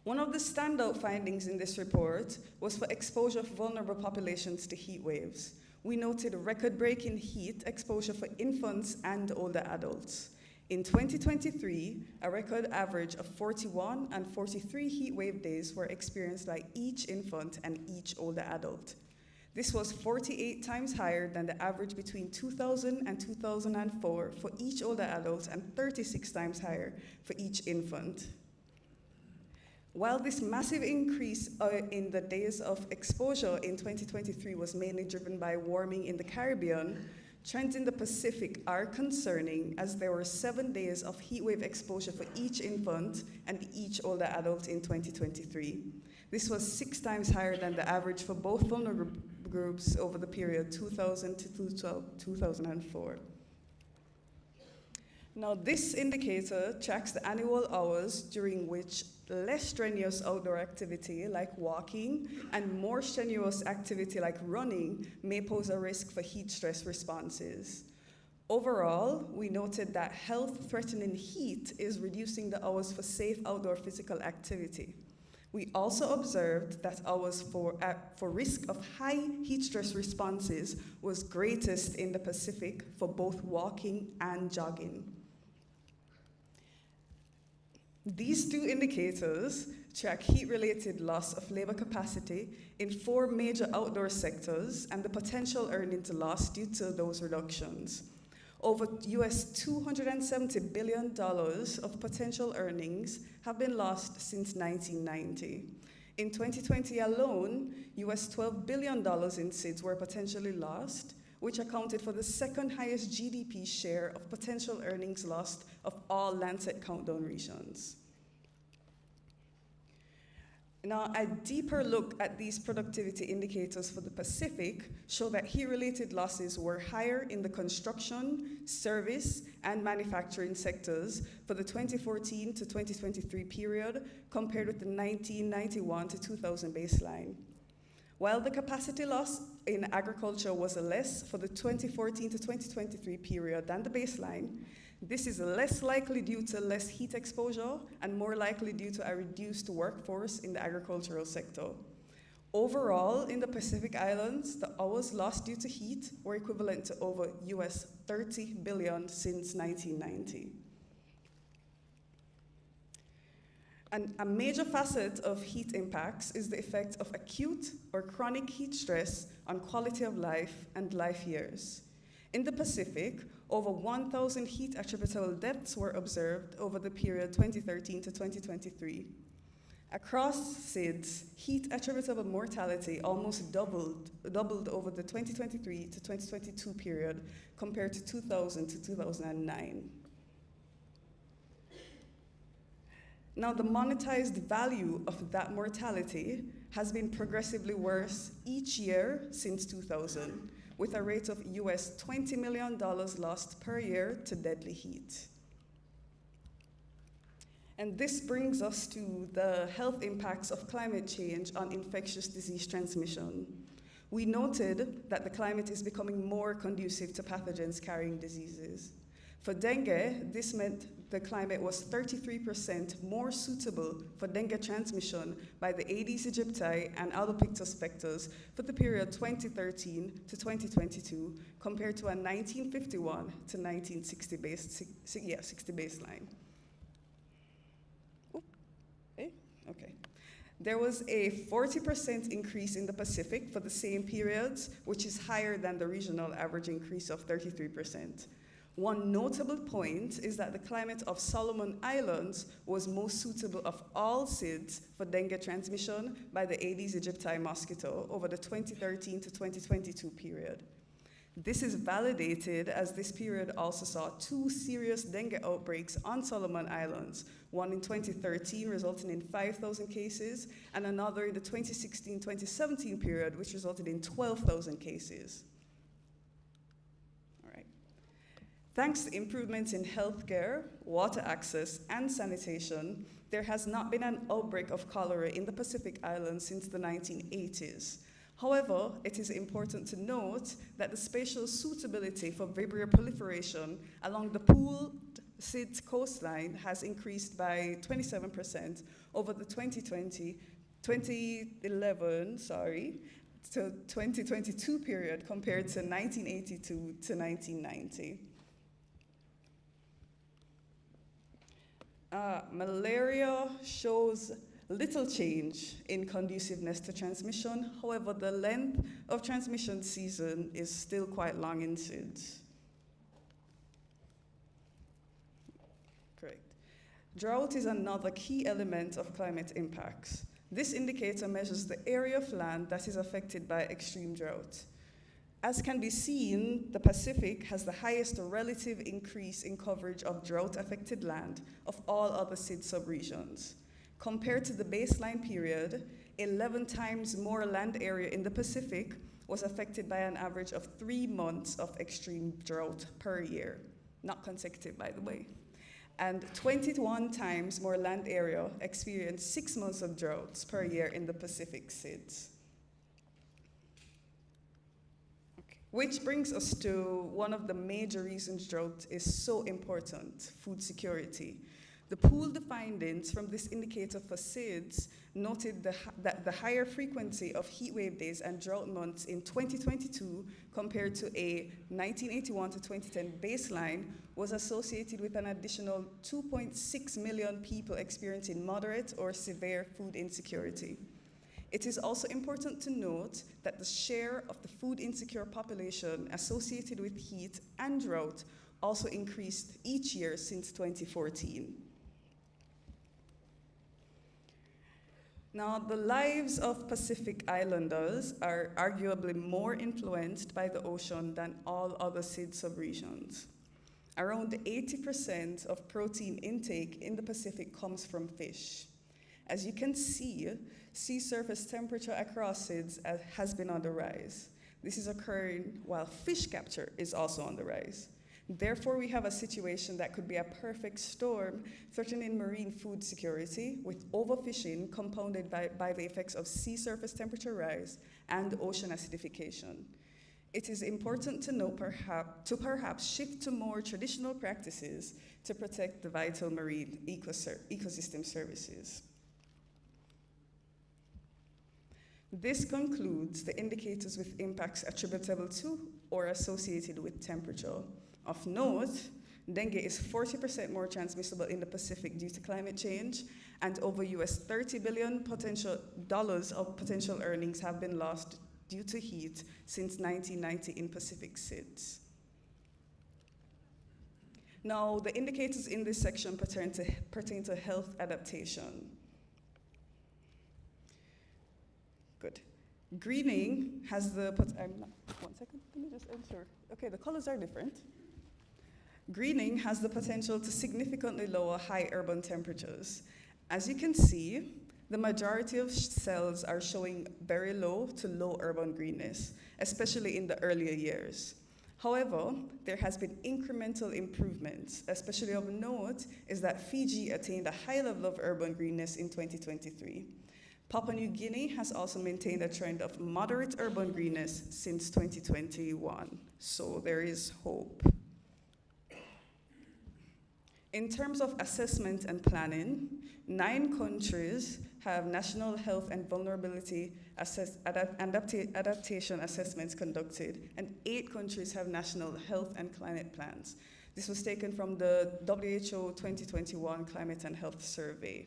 One of the standout findings in this report was for exposure of vulnerable populations to heat waves. We noted record-breaking heat exposure for infants and older adults. In 2023, a record average of 41 and 43 heat wave days were experienced by each infant and each older adult. This was 48 times higher than the average between 2000 and 2004 for each older adult and 36 times higher for each infant. While this massive increase in the days of exposure in 2023 was mainly driven by warming in the Caribbean, trends in the Pacific are concerning, as there were 7 days of heatwave exposure for each infant and each older adult in 2023. This was 6 times higher than the average for both vulnerable groups over the period 2000 to 2004. Now, this indicator tracks the annual hours during which less strenuous outdoor activity like walking and more strenuous activity like running may pose a risk for heat stress responses. Overall, we noted that health-threatening heat is reducing the hours for safe outdoor physical activity. We also observed that hours for risk of high heat stress responses was greatest in the Pacific for both walking and jogging. These 2 indicators track heat-related loss of labor capacity in 4 major outdoor sectors and the potential earnings loss due to those reductions. Over US $270 billion of potential earnings have been lost since 1990. In 2020 alone, US $12 billion in SIDS were potentially lost, which accounted for the second highest GDP share of potential earnings lost of all Lancet Countdown regions. Now, a deeper look at these productivity indicators for the Pacific show that heat-related losses were higher in the construction, service, and manufacturing sectors for the 2014 to 2023 period compared with the 1991 to 2000 baseline. While the capacity loss in agriculture was less for the 2014 to 2023 period than the baseline, this is less likely due to less heat exposure and more likely due to a reduced workforce in the agricultural sector. Overall, in the Pacific Islands, the hours lost due to heat were equivalent to over US $30 billion since 1990. And a major facet of heat impacts is the effect of acute or chronic heat stress on quality of life and life years. In the Pacific, over 1,000 heat attributable deaths were observed over the period 2013 to 2023. Across SIDS, heat attributable mortality almost doubled over the 2023 to 2022 period compared to 2000 to 2009. Now, the monetized value of that mortality has been progressively worse each year since 2000, with a rate of US $20 million lost per year to deadly heat. And this brings us to the health impacts of climate change on infectious disease transmission. We noted that the climate is becoming more conducive to pathogens carrying diseases. For dengue, this meant the climate was 33% more suitable for dengue transmission by the Aedes aegypti and Albopictus vectors for the period 2013 to 2022 compared to a 1951 to 1960 baseline. Okay. There was a 40% increase in the Pacific for the same periods, which is higher than the regional average increase of 33%. One notable point is that the climate of Solomon Islands was most suitable of all SIDS for dengue transmission by the Aedes aegypti mosquito over the 2013 to 2022 period. This is validated as this period also saw 2 serious dengue outbreaks on Solomon Islands, one in 2013 resulting in 5,000 cases, and another in the 2016-2017 period which resulted in 12,000 cases. All right. Thanks to improvements in healthcare, water access, and sanitation, there has not been an outbreak of cholera in the Pacific Islands since the 1980s. However, it is important to note that the spatial suitability for Vibrio proliferation along the pooled SIDS coastline has increased by 27% over the 2011 to 2022 period compared to 1982 to 1990. Malaria shows little change in conduciveness to transmission. However, the length of transmission season is still quite long in SIDS. Correct. Drought is another key element of climate impacts. This indicator measures the area of land that is affected by extreme drought. As can be seen, the Pacific has the highest relative increase in coverage of drought-affected land of all other SIDS subregions. Compared to the baseline period, 11 times more land area in the Pacific was affected by an average of 3 months of extreme drought per year, not consecutive, by the way. And 21 times more land area experienced 6 months of droughts per year in the Pacific SIDS. Okay. Which brings us to one of the major reasons drought is so important, food security. The pooled findings from this indicator for SIDS noted that the higher frequency of heat wave days and drought months in 2022 compared to a 1981 to 2010 baseline was associated with an additional 2.6 million people experiencing moderate or severe food insecurity. It is also important to note that the share of the food insecure population associated with heat and drought also increased each year since 2014. Now, the lives of Pacific Islanders are arguably more influenced by the ocean than all other SIDS subregions. Around 80% of protein intake in the Pacific comes from fish. As you can see, sea surface temperature across SIDS has been on the rise. This is occurring while fish capture is also on the rise. Therefore, we have a situation that could be a perfect storm threatening marine food security with overfishing compounded by the effects of sea surface temperature rise and ocean acidification. It is important to note perhaps shift to more traditional practices to protect the vital marine ecosystem services. This concludes the indicators with impacts attributable to or associated with temperature. Of note, dengue is 40% more transmissible in the Pacific due to climate change, and over US $30 billion of potential earnings have been lost due to heat since 1990 in Pacific SIDS. Now, the indicators in this section pertain to health adaptation. Good. Greening has the, one second, let me just ensure. Okay, the colors are different. Greening has the potential to significantly lower high urban temperatures. As you can see, the majority of cells are showing very low to low urban greenness, especially in the earlier years. However, there has been incremental improvements. Especially of note is that Fiji attained a high level of urban greenness in 2023. Papua New Guinea has also maintained a trend of moderate urban greenness since 2021. So there is hope. In terms of assessment and planning, 9 countries have national health and vulnerability adaptation assessments conducted, and 8 countries have national health and climate plans. This was taken from the WHO 2021 Climate and Health Survey.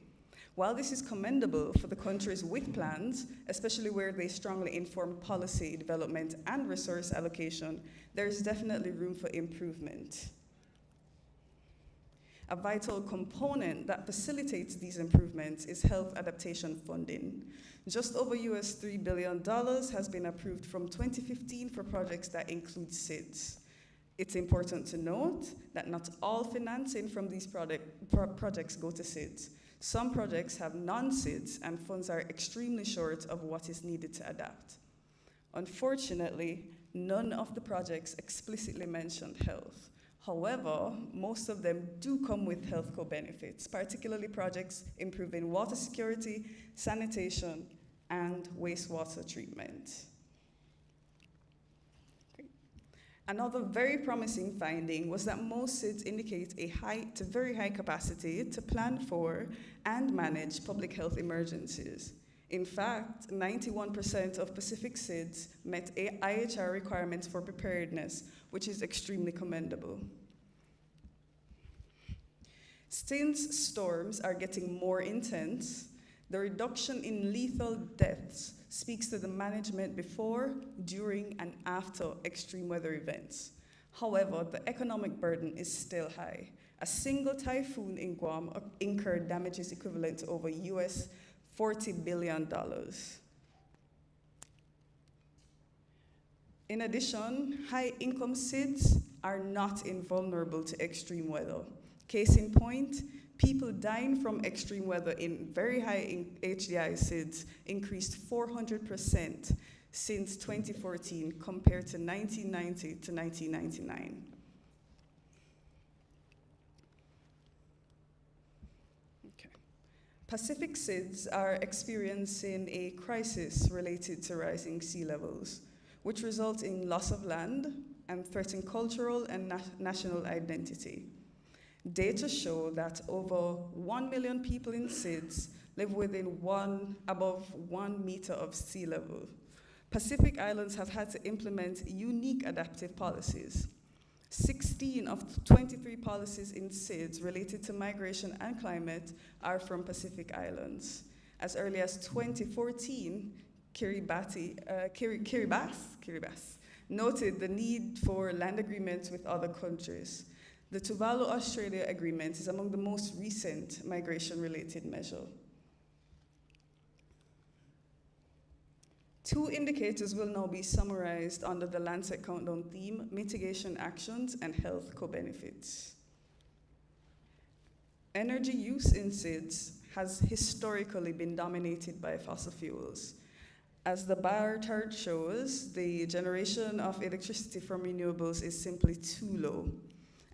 While this is commendable for the countries with plans, especially where they strongly inform policy development and resource allocation, there is definitely room for improvement. A vital component that facilitates these improvements is health adaptation funding. Just over US $3 billion has been approved from 2015 for projects that include SIDS. It's important to note that not all financing from these projects go to SIDS. Some projects have non-SIDS and funds are extremely short of what is needed to adapt. Unfortunately, none of the projects explicitly mentioned health. However, most of them do come with health co-benefits, particularly projects improving water security, sanitation, and wastewater treatment. Another very promising finding was that most SIDS indicate a high to very high capacity to plan for and manage public health emergencies. In fact, 91% of Pacific SIDS met IHR requirements for preparedness, which is extremely commendable. Since storms are getting more intense, the reduction in lethal deaths speaks to the management before, during, and after extreme weather events. However, the economic burden is still high. A single typhoon in Guam incurred damages equivalent to over US $40 billion. In addition, high-income SIDS are not invulnerable to extreme weather. Case in point, people dying from extreme weather in very high HDI SIDS increased 400% since 2014 compared to 1990 to 1999. Okay. Pacific SIDS are experiencing a crisis related to rising sea levels, which results in loss of land and threaten cultural and national identity. Data show that over 1 million people in SIDS live within above 1 meter of sea level. Pacific Islands have had to implement unique adaptive policies. 16 of 23 policies in SIDS related to migration and climate are from Pacific Islands. As early as 2014, Kiribati noted the need for land agreements with other countries. The Tuvalu, Australia agreement is among the most recent migration-related measure. 2 indicators will now be summarized under the Lancet Countdown theme, mitigation actions and health co-benefits. Energy use in SIDS has historically been dominated by fossil fuels. As the bar chart shows, the generation of electricity from renewables is simply too low.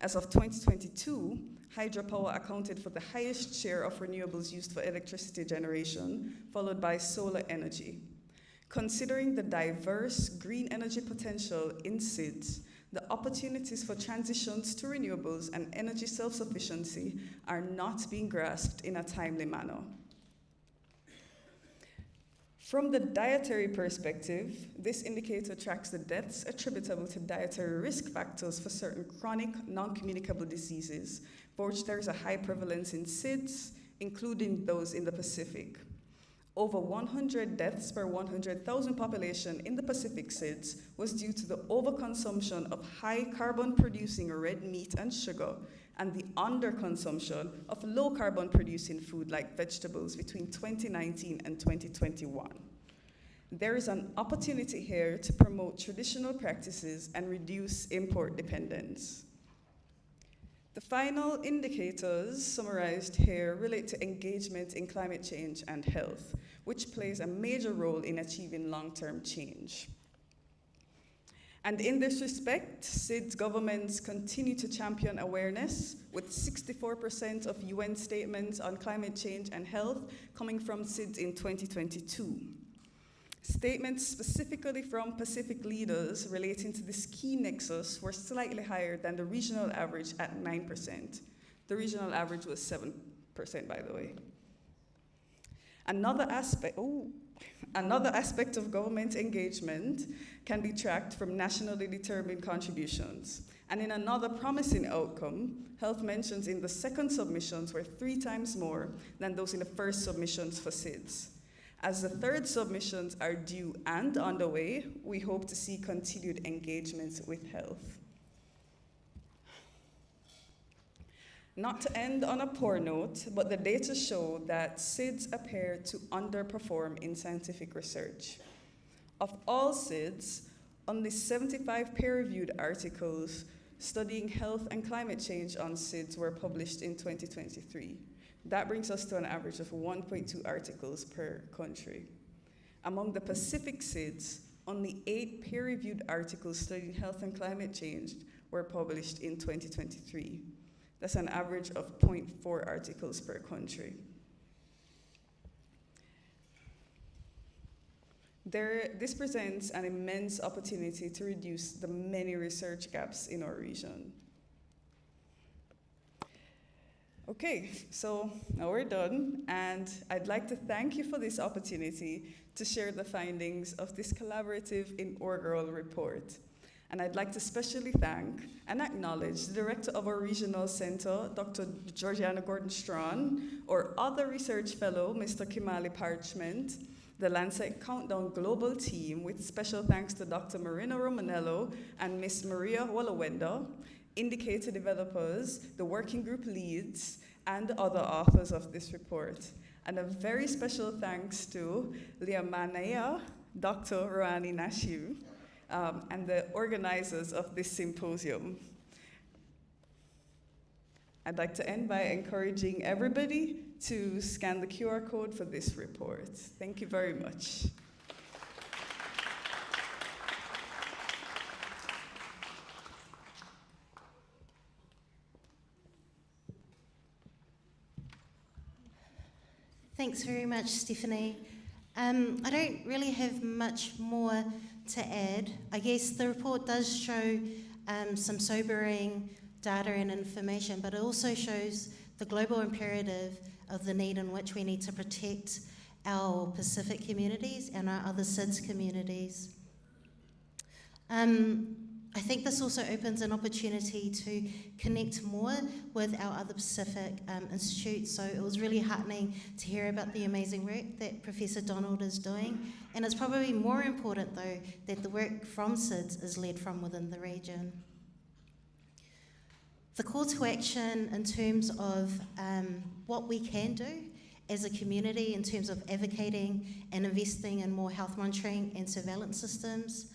As of 2022, hydropower accounted for the highest share of renewables used for electricity generation, followed by solar energy. Considering the diverse green energy potential in SIDS, the opportunities for transitions to renewables and energy self-sufficiency are not being grasped in a timely manner. From the dietary perspective, this indicator tracks the deaths attributable to dietary risk factors for certain chronic, non-communicable diseases, for which there is a high prevalence in SIDS, including those in the Pacific. Over 100 deaths per 100,000 population in the Pacific SIDS was due to the overconsumption of high carbon producing red meat and sugar, and the underconsumption of low carbon producing food like vegetables between 2019 and 2021. There is an opportunity here to promote traditional practices and reduce import dependence. The final indicators summarized here relate to engagement in climate change and health, which plays a major role in achieving long-term change. And in this respect, SIDS governments continue to champion awareness, with 64% of UN statements on climate change and health coming from SIDS in 2022. Statements specifically from Pacific leaders relating to this key nexus were slightly higher than the regional average at 9%. The regional average was 7%, by the way. Another aspect of government engagement can be tracked from nationally determined contributions. And in another promising outcome, health mentions in the second submissions were 3 times more than those in the first submissions for SIDS. As the third submissions are due and underway, we hope to see continued engagement with health. Not to end on a poor note, but the data show that SIDS appear to underperform in scientific research. Of all SIDS, only 75 peer-reviewed articles studying health and climate change on SIDS were published in 2023. That brings us to an average of 1.2 articles per country. Among the Pacific SIDS, only 8 peer-reviewed articles studying health and climate change were published in 2023. That's an average of 0.4 articles per country. This presents an immense opportunity to reduce the many research gaps in our region. Okay, so now we're done, and I'd like to thank you for this opportunity to share the findings of this collaborative inaugural report. And I'd like to specially thank and acknowledge the director of our regional center, Dr. Georgiana Gordon-Strawn, our other research fellow, Mr. Kimali Parchment, the Lancet Countdown Global Team, with special thanks to Dr. Marina Romanello and Ms. Maria Wallawenda, indicator developers, the working group leads, and other authors of this report. And a very special thanks to Liamanea, Dr. Roani Nashu, and the organizers of this symposium. I'd like to end by encouraging everybody to scan the QR code for this report. Thank you very much. Thanks very much, Stephanie. I don't really have much more to add. I guess the report does show some sobering data and information, but it also shows the global imperative of the need in which we need to protect our Pacific communities and our other SIDS communities. I think this also opens an opportunity to connect more with our other Pacific institutes. So it was really heartening to hear about the amazing work that Professor Donald is doing. And it's probably more important, though, that the work from SIDS is led from within the region. The call to action in terms of what we can do as a community in terms of advocating and investing in more health monitoring and surveillance systems.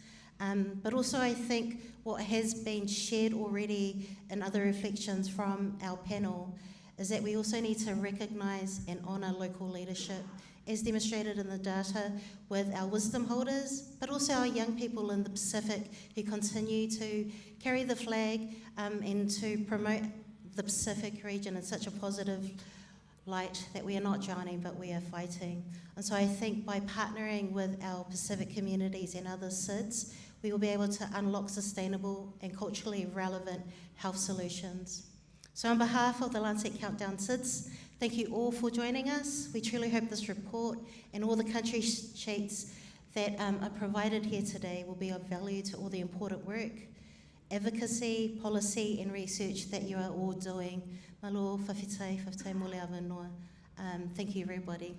But also I think what has been shared already in other reflections from our panel is that we also need to recognise and honour local leadership as demonstrated in the data with our wisdom holders, but also our young people in the Pacific who continue to carry the flag and to promote the Pacific region in such a positive light that we are not drowning, but we are fighting. And so I think by partnering with our Pacific communities and other SIDS, we will be able to unlock sustainable and culturally relevant health solutions. So on behalf of the Lancet Countdown SIDS, thank you all for joining us. We truly hope this report and all the country sheets that are provided here today will be of value to all the important work, advocacy, policy and research that you are all doing. Malo whawhitai mole awa noa. Thank you everybody.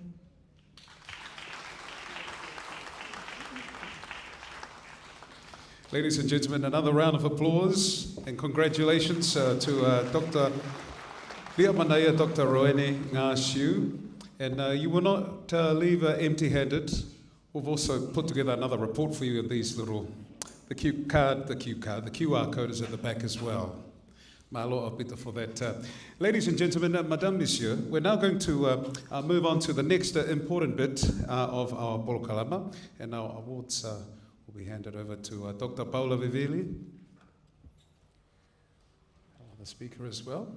Ladies and gentlemen, another round of applause and congratulations to Dr. Liamanea, Dr. Roene Ngāsiu. And you will not leave empty-handed. We've also put together another report for you in these little, the QR code is at the back as well. Mahalo apita for that. Ladies and gentlemen, Madame, Monsieur, we're now going to move on to the next important bit of our Polokalama, and our awards will be handed over to Dr. Paula Vivili, the speaker as well.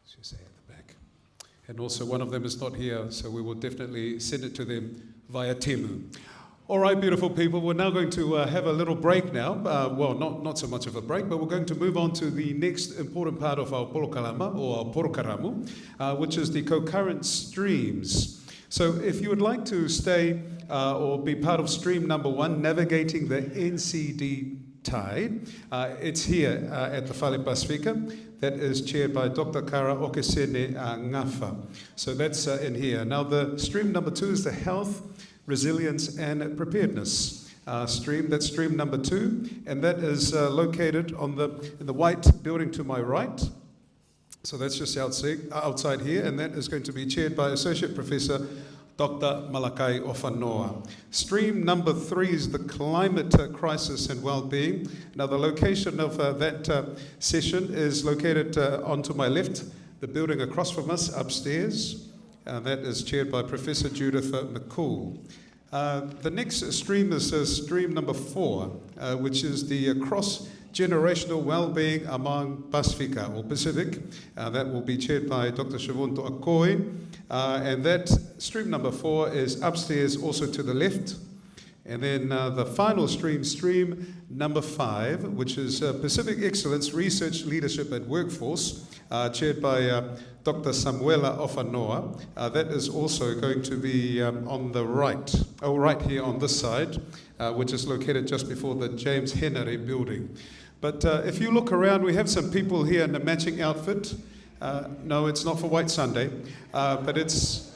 She's at the back. And also one of them is not here, so we will definitely send it to them via Temu. All right, beautiful people, we're now going to have a little break now. Well, not so much of a break, but we're going to move on to the next important part of our Polokalama, or our Porokaramu, which is the concurrent streams. So if you would like to stay or be part of stream number 1, navigating the NCD tide, it's here at the Whale Pasifika. That is chaired by Dr. Kara Okesene Ngafa. So that's in here. Now the stream number 2 is the health, resilience and preparedness stream. That's stream number 2, and that is located on in the white building to my right. So that's just outside here, and that is going to be chaired by Associate Professor Dr. Malakai Ofanoa. Stream number 3 is the climate crisis and well-being. Now, the location of that session is located onto my left, the building across from us upstairs. That is chaired by Professor Judith McCool. The next stream is stream number 4, which is the cross-generational well-being among Pasifika or Pacific. That will be chaired by Dr. Shavonto Akoi. And that stream number 4 is upstairs, also to the left. And then the final stream, stream number 5, which is Pacific Excellence Research Leadership at Workforce, chaired by Dr. Samuela Ofanoa. That is also going to be on the right, right here on this side, which is located just before the James Henry building. But if you look around, we have some people here in a matching outfit. No, it's not for White Sunday, but it's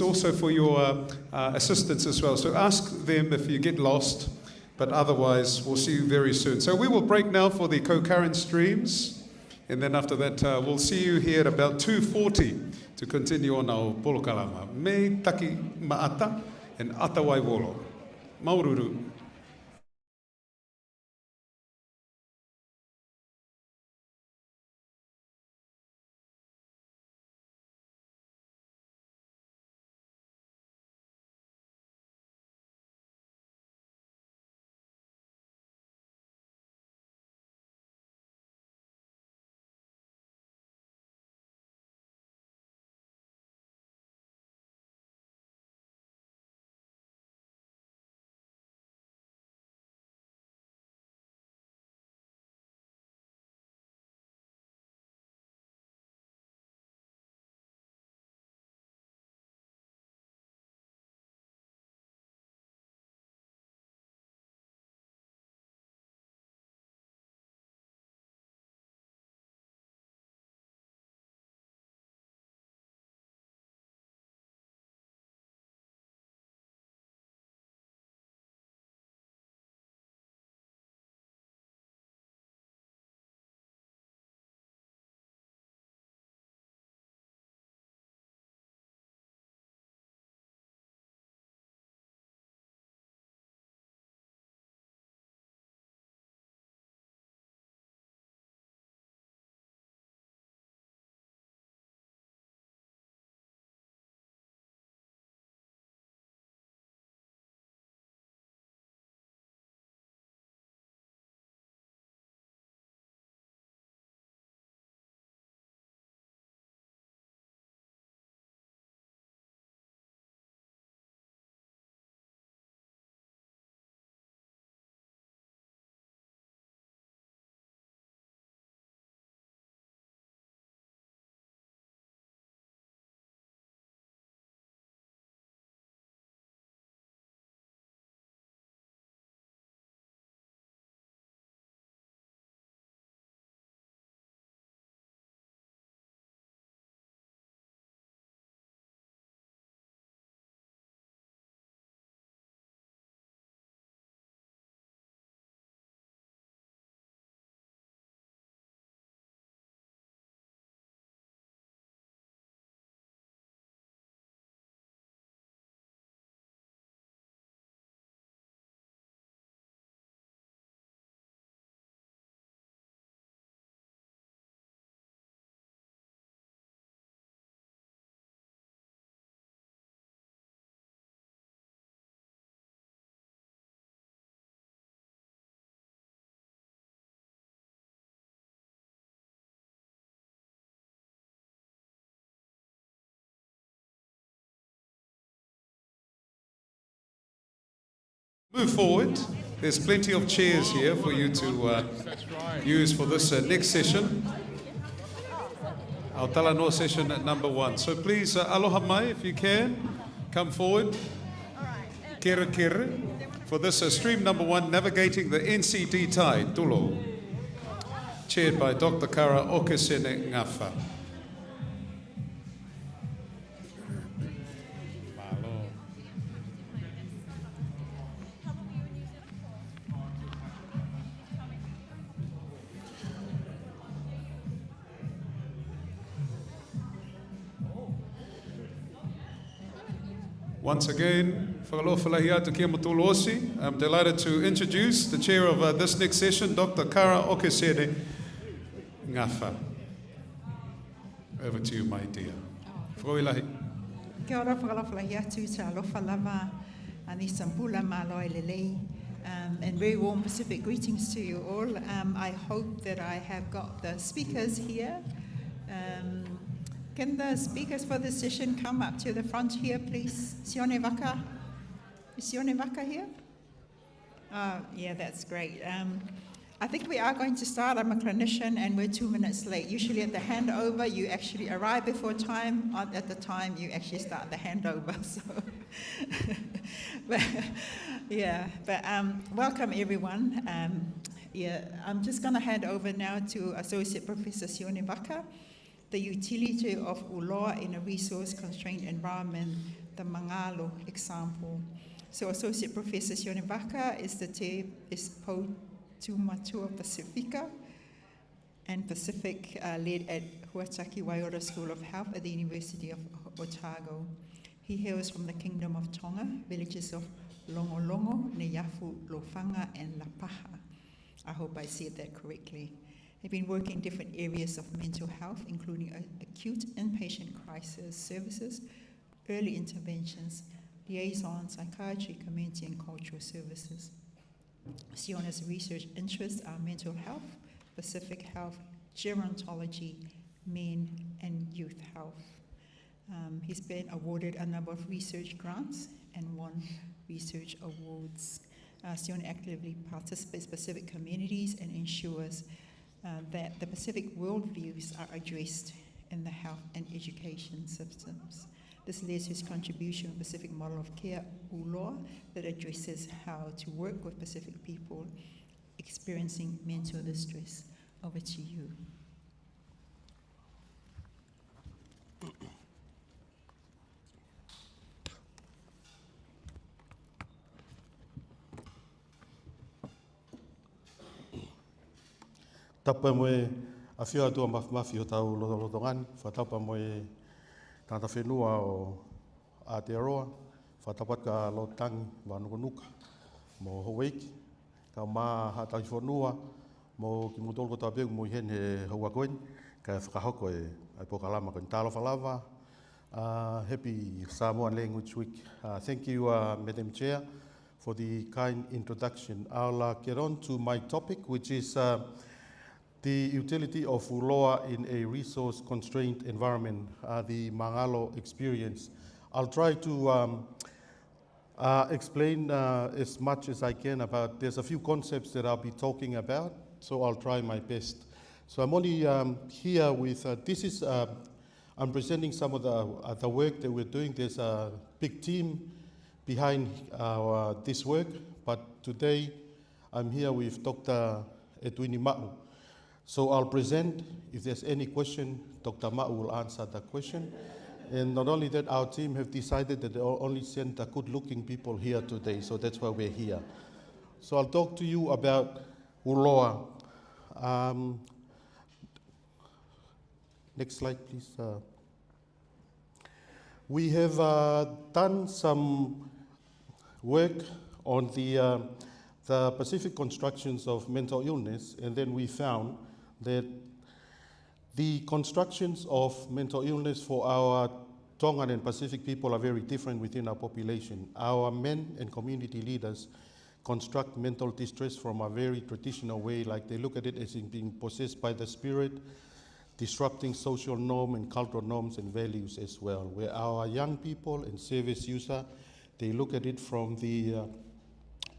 also for your assistants as well. So ask them if you get lost, but otherwise we'll see you very soon. So we will break now for the co-current streams, and then after that we'll see you here at about 2:40 to continue on our polokalama. Me taki maata and atawai wolo. Maururu. Move forward. There's plenty of chairs here for you to use for this next session. Our Talanoa session at number 1. So please, aloha mai if you can. Come forward. Kere kere. For this stream number 1, Navigating the NCD Tide, Tulo. Chaired by Dr. Kara Okesene Ngafa. Once again, whakalofalahi atu kia matuloosi. I'm delighted to introduce the chair of this next session, Dr. Kara Okesede Ngafa. Over to you, my dear. Whakailahi. Kia ora whakalofalahi atu te alofa lava ani sampula maloi lelei. And very warm Pacific greetings to you all. I hope that I have got the speakers here. Can the speakers for this session come up to the front here, please? Sione Waka? Is Sione Waka here? Yeah, that's great. I think we are going to start. I'm a clinician and we're 2 minutes late. Usually at the handover, you actually arrive before time. At the time, you actually start the handover. So, but welcome everyone. I'm just going to hand over now to Associate Professor Sione Waka, the utility of uloa in a resource-constrained environment, the Mangalo example. So Associate Professor Sione Waka is Poutoko Pacifica and Pacific led at Huataki Waiora School of Health at the University of Otago. He hails from the Kingdom of Tonga, villages of Longolongo, Neyafu, Lofanga, and Lapaha. I hope I said that correctly. They've been working in different areas of mental health, including acute inpatient crisis services, early interventions, liaison, psychiatry, community, and cultural services. Siona's research interests are mental health, Pacific health, gerontology, men, and youth health. He's been awarded a number of research grants and won research awards. Siona actively participates in Pacific communities and ensures that the Pacific worldviews are addressed in the health and education systems. This leads to his contribution to the Pacific model of care, uloa, that addresses how to work with Pacific people experiencing mental distress. Over to you. Tapa moe a whio atua mafi o tau lotongani, whatapa moe tata whenua o Aotearoa, whatapat ka lotangi wanukunuka, mo Hawaii, ka mā hatai whanua, mo ki mutolko tāpeu mo hen he haua koen, ka whakahoko e pokalama koen tālawhalawa. Happy Samoan Language Week. Thank you, Madam Chair, for the kind introduction. I'll get on to my topic, which is the utility of uloa in a resource-constrained environment, the Mangalo experience. I'll try to explain as much as I can about, there's a few concepts that I'll be talking about, so I'll try my best. So I'm only here with, I'm presenting some of the work that we're doing. There's a big team behind this work, but today I'm here with Dr. Edwini Ma'u. So I'll present. If there's any question, Dr. Ma'u will answer the question. And not only that, our team have decided that they'll only send the good-looking people here today, so that's why we're here. So I'll talk to you about uloa. Next slide, please. We have done some work on the Pacific constructions of mental illness, and then we found that the constructions of mental illness for our Tongan and Pacific people are very different within our population. Our men and community leaders construct mental distress from a very traditional way, like they look at it as being possessed by the spirit, disrupting social norm and cultural norms and values as well. Where our young people and service user, they look at it from the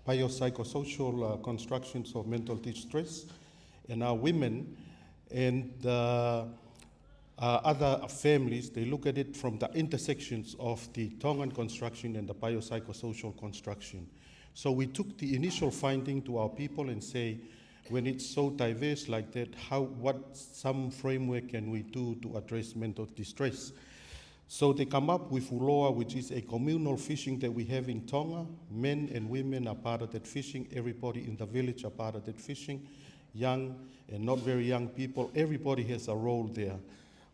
biopsychosocial constructions of mental distress, and our women and other families, they look at it from the intersections of the Tongan construction and the biopsychosocial construction. So we took the initial finding to our people and say, when it's so diverse like that, what some framework can we do to address mental distress? So they come up with uloa, which is a communal fishing that we have in Tonga. Men and women are part of that fishing. Everybody in the village are part of that fishing. Young and not very young people, everybody has a role there.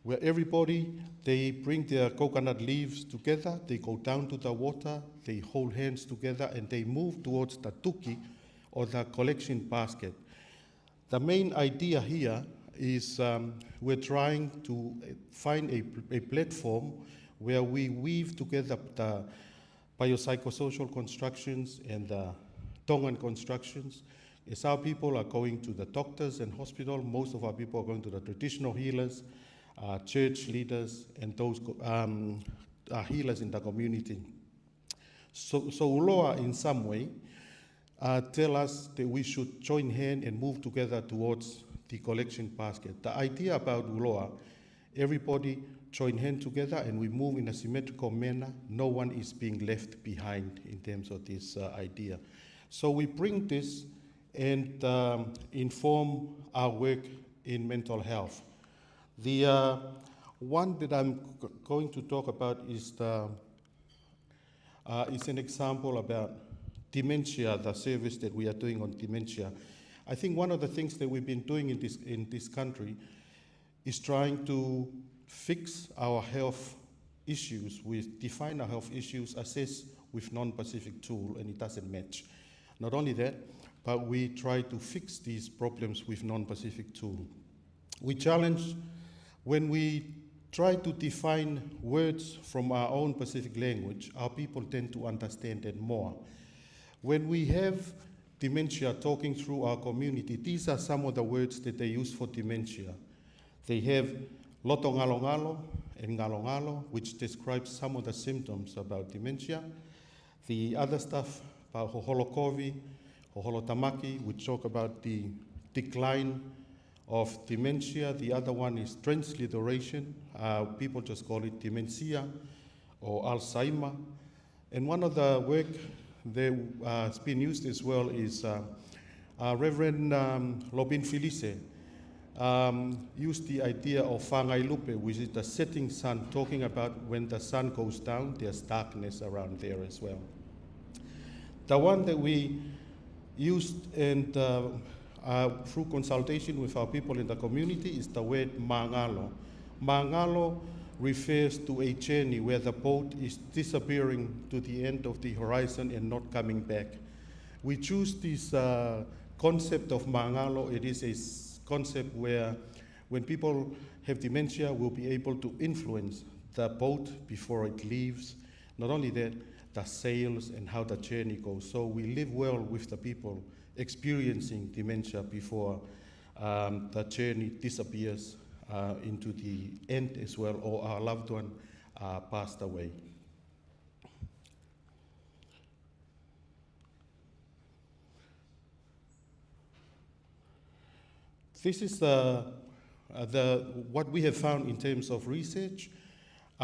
where everybody, they bring their coconut leaves together, they go down to the water, they hold hands together, and they move towards the tuki, or the collection basket. The main idea here is we're trying to find a platform where we weave together the biopsychosocial constructions and the Tongan constructions. As our people are going to the doctors and hospital, most of our people are going to the traditional healers, church leaders, and those healers in the community. So Uloa, in some way, tell us that we should join hands and move together towards the collection basket. The idea about Uloa, everybody join hands together and we move in a symmetrical manner. No one is being left behind in terms of this idea. So we bring this and inform our work in mental health. The one that I'm going to talk about is an example about dementia, the service that we are doing on dementia. I think one of the things that we've been doing in this country is trying to fix our health issues, define our health issues, assess with non-Pacific tool, and it doesn't match. Not only that, but we try to fix these problems with non-Pacific tool. We challenge when we try to define words from our own Pacific language, our people tend to understand it more. When we have dementia talking through our community, these are some of the words that they use for dementia. They have loto ngalo ngalo and ngalo ngalo, which describes some of the symptoms about dementia. The other stuff about hoholokovi, hoholotamaki, which talk about the decline of dementia. The other one is transliteration. People just call it dementia or Alzheimer. And one of the work that's been used as well is Reverend Lobin Felice used the idea of whangai lupe, which is the setting sun, talking about when the sun goes down, there's darkness around there as well. The one that we used and through consultation with our people in the community is the word mangalo. Mangalo refers to a journey where the boat is disappearing to the end of the horizon and not coming back. We choose this concept of mangalo. It is a concept where when people have dementia, we'll be able to influence the boat before it leaves. Not only that, the sails and how the journey goes. So we live well with the people experiencing dementia before the journey disappears into the end as well, or our loved one passed away. This is what we have found in terms of research.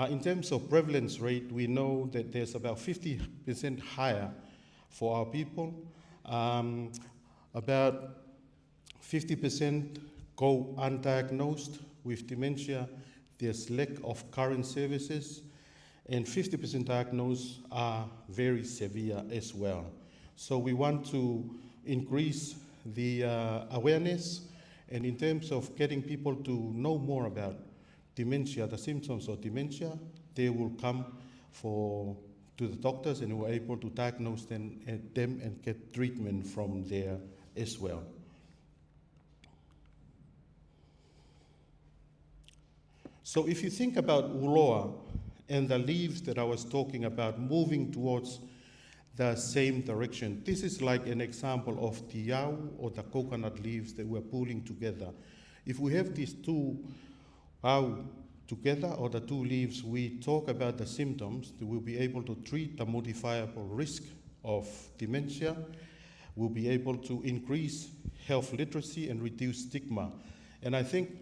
In terms of prevalence rate, we know that there's about 50% higher for our people. About 50% go undiagnosed with dementia. There's lack of current services, and 50% diagnosed are very severe as well. So we want to increase the awareness, and in terms of getting people to know more about dementia, the symptoms of dementia, they will come to the doctors and we're able to diagnose them and get treatment from there as well. So if you think about Uloa and the leaves that I was talking about moving towards the same direction, this is like an example of the yau or the coconut leaves that we're pulling together. If we have these two au together, or the two leaves, we talk about the symptoms that we'll be able to treat the modifiable risk of dementia. We'll be able to increase health literacy and reduce stigma. And I think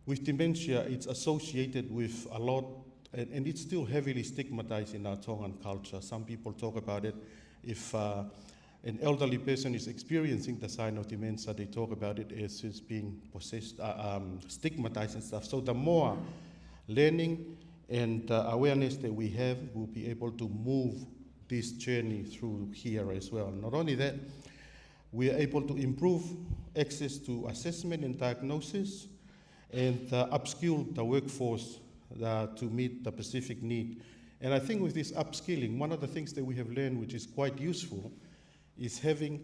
with dementia, it's associated with a lot, and it's still heavily stigmatized in our Tongan culture. Some people talk about it. If an elderly person is experiencing the sign of dementia, they talk about it as being possessed, stigmatized and stuff. So the more learning and awareness that we have, we'll be able to move this journey through here as well. Not only that, we are able to improve access to assessment and diagnosis, and upskill the workforce to meet the Pacific need. And I think with this upskilling, one of the things that we have learned, which is quite useful, is having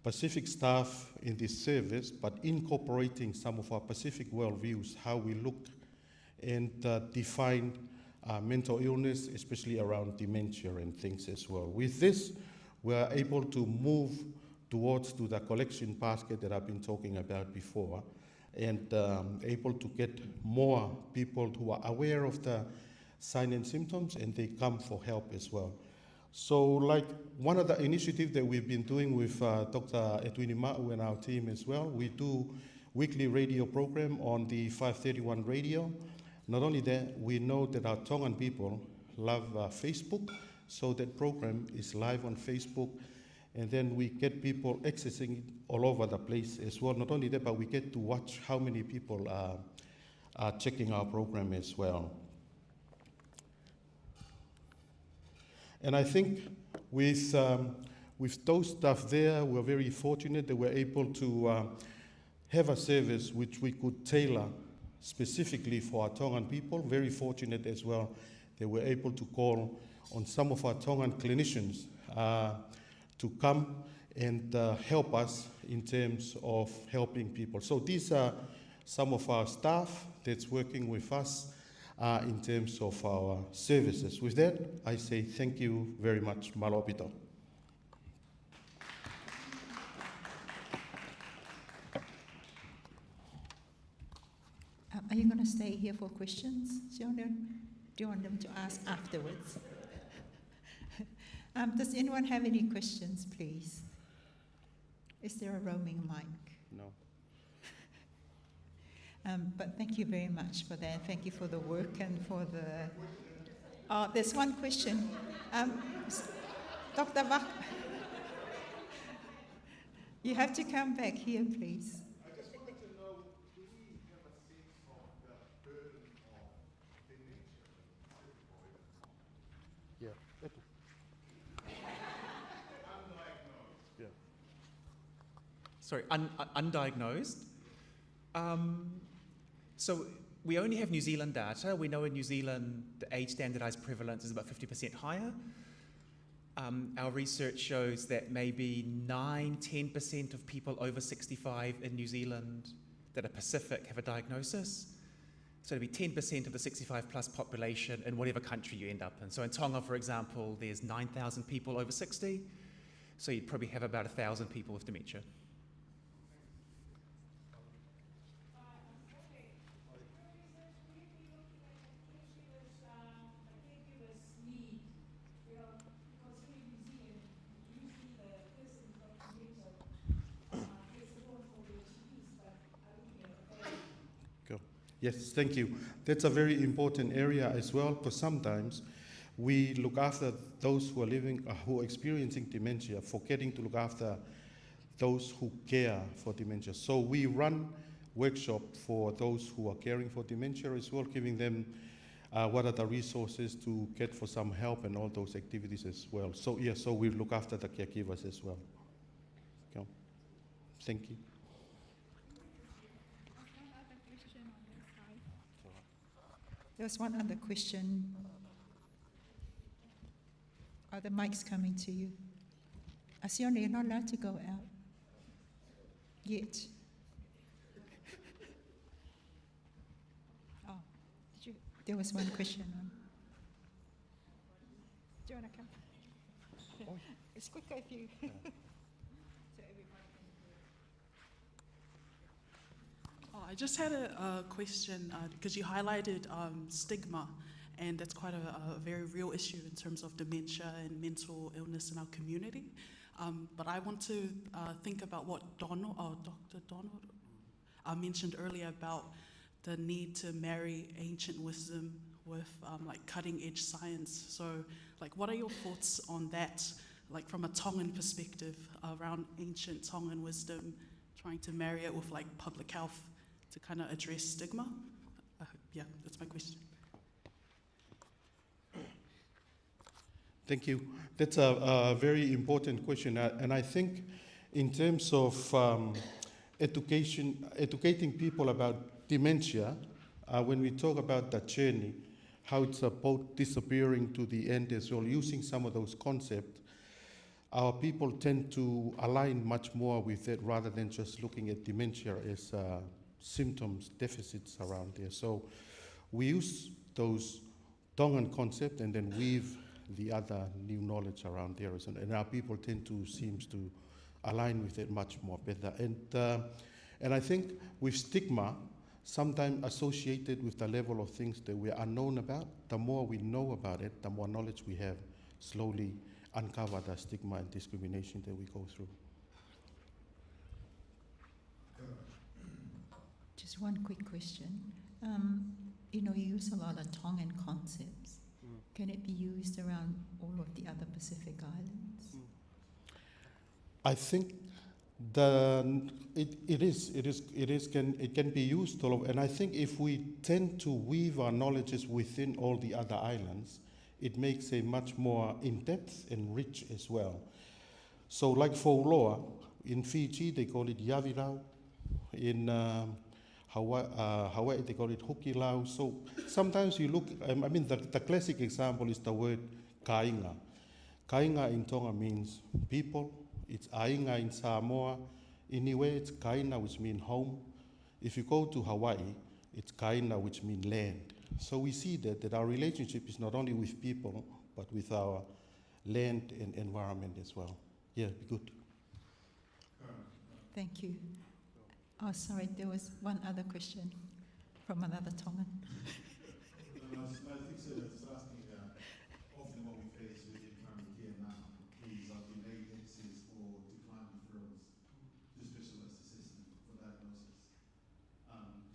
Pacific staff in this service, but incorporating some of our Pacific worldviews, how we look and define mental illness, especially around dementia and things as well. With this, we are able to move towards to the collection basket that I've been talking about before, and able to get more people who are aware of the signs and symptoms, and they come for help as well. So like one of the initiatives that we've been doing with Dr. Edwini Ma'u and our team as well, we do weekly radio program on the 531 radio. Not only that, we know that our Tongan people love Facebook, so that program is live on Facebook, and then we get people accessing it all over the place as well. Not only that, but we get to watch how many people are checking our program as well. And I think with those stuff there, we're very fortunate that we're able to have a service which we could tailor specifically for our Tongan people. Very fortunate as well that we're able to call on some of our Tongan clinicians to come and help us in terms of helping people. So these are some of our staff that's working with us in terms of our services. With that, I say thank you very much. Malopito. Are you going to stay here for questions, Jordan? Do you want them to ask afterwards? Does anyone have any questions, please? Is there a roaming mic? No. But thank you very much for that. Thank you for the work and for the... there's one question. Dr. Bach, you have to come back here, please. I just wanted to know, do we have a sense of the burden of dementia? Yeah. Undiagnosed. Yeah. Sorry, undiagnosed. So we only have New Zealand data. We know in New Zealand the age standardized prevalence is about 50% higher. Our research shows that maybe 9-10% of people over 65 in New Zealand that are Pacific have a diagnosis. So it'd be 10% of the 65 plus population in whatever country you end up in. So in Tonga, for example, there's 9,000 people over 60. So you'd probably have about 1,000 people with dementia. Yes, thank you. That's a very important area as well, because sometimes we look after those who are living, who are experiencing dementia, forgetting to look after those who care for dementia. So we run workshops for those who are caring for dementia as well, giving them what are the resources to get for some help and all those activities as well. So yeah, so we look after the caregivers as well. Okay. Thank you. There's one other question. Are the mics coming to you? Asione, you're not allowed to go out yet. Oh, there was one question on. Do you want to come? Oh. It's quicker if you... I just had a question because you highlighted stigma, and that's quite a very real issue in terms of dementia and mental illness in our community. But I want to think about what Dr. Donald mentioned earlier about the need to marry ancient wisdom with like cutting edge science. So like what are your thoughts on that, like from a Tongan perspective around ancient Tongan wisdom, trying to marry it with like public health to kind of address stigma? Yeah, that's my question. Thank you. That's a very important question. And I think in terms of educating people about dementia, when we talk about that journey, how it's about disappearing to the end as well, using some of those concepts, our people tend to align much more with it rather than just looking at dementia as symptoms, deficits around there. So we use those Tongan concepts and then weave the other new knowledge around there. And our people tend to seems to align with it much more better. And I think with stigma, sometimes associated with the level of things that we're unknown about, the more we know about it, the more knowledge we have, slowly uncover the stigma and discrimination that we go through. Just one quick question. You know, you use a lot of Tongan concepts. Can it be used around all of the other Pacific Islands? I think it can be used all over, and I think if we tend to weave our knowledges within all the other islands, it makes a much more in-depth and rich as well. So like for Uloa, in Fiji they call it Yavirau, in Hawaii they call it Hokilau. So sometimes you look, I mean the classic example is the word kainga. Kainga in Tonga means people. It's ainga in Samoa. Anyway, it's kaina, which means home. If you go to Hawaii, it's kaina, which means land. So we see that our relationship is not only with people, but with our land and environment as well. Yeah, be good. Thank you. Oh, sorry, there was one other question from another Tongan. I think so. It's asking often what we face within primary care now is delayed access or declined referrals to specialised assessment for diagnosis.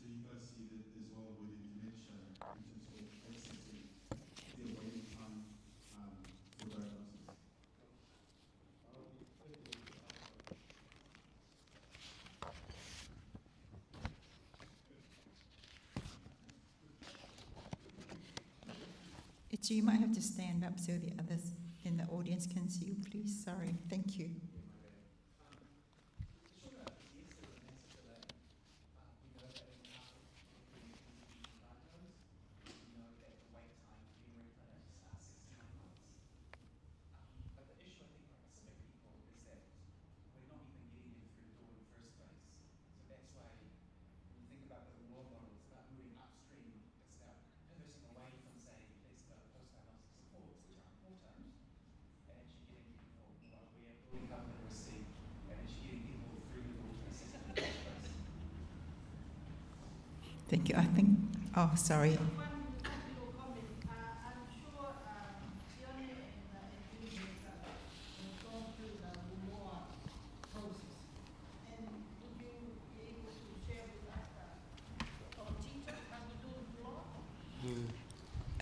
Do you guys see that as well within dementia in terms of accessing the waiting time for diagnosis? You might have to stand up so the others in the audience can see you, please. Sorry. Thank you. Thank you. I think, oh, sorry.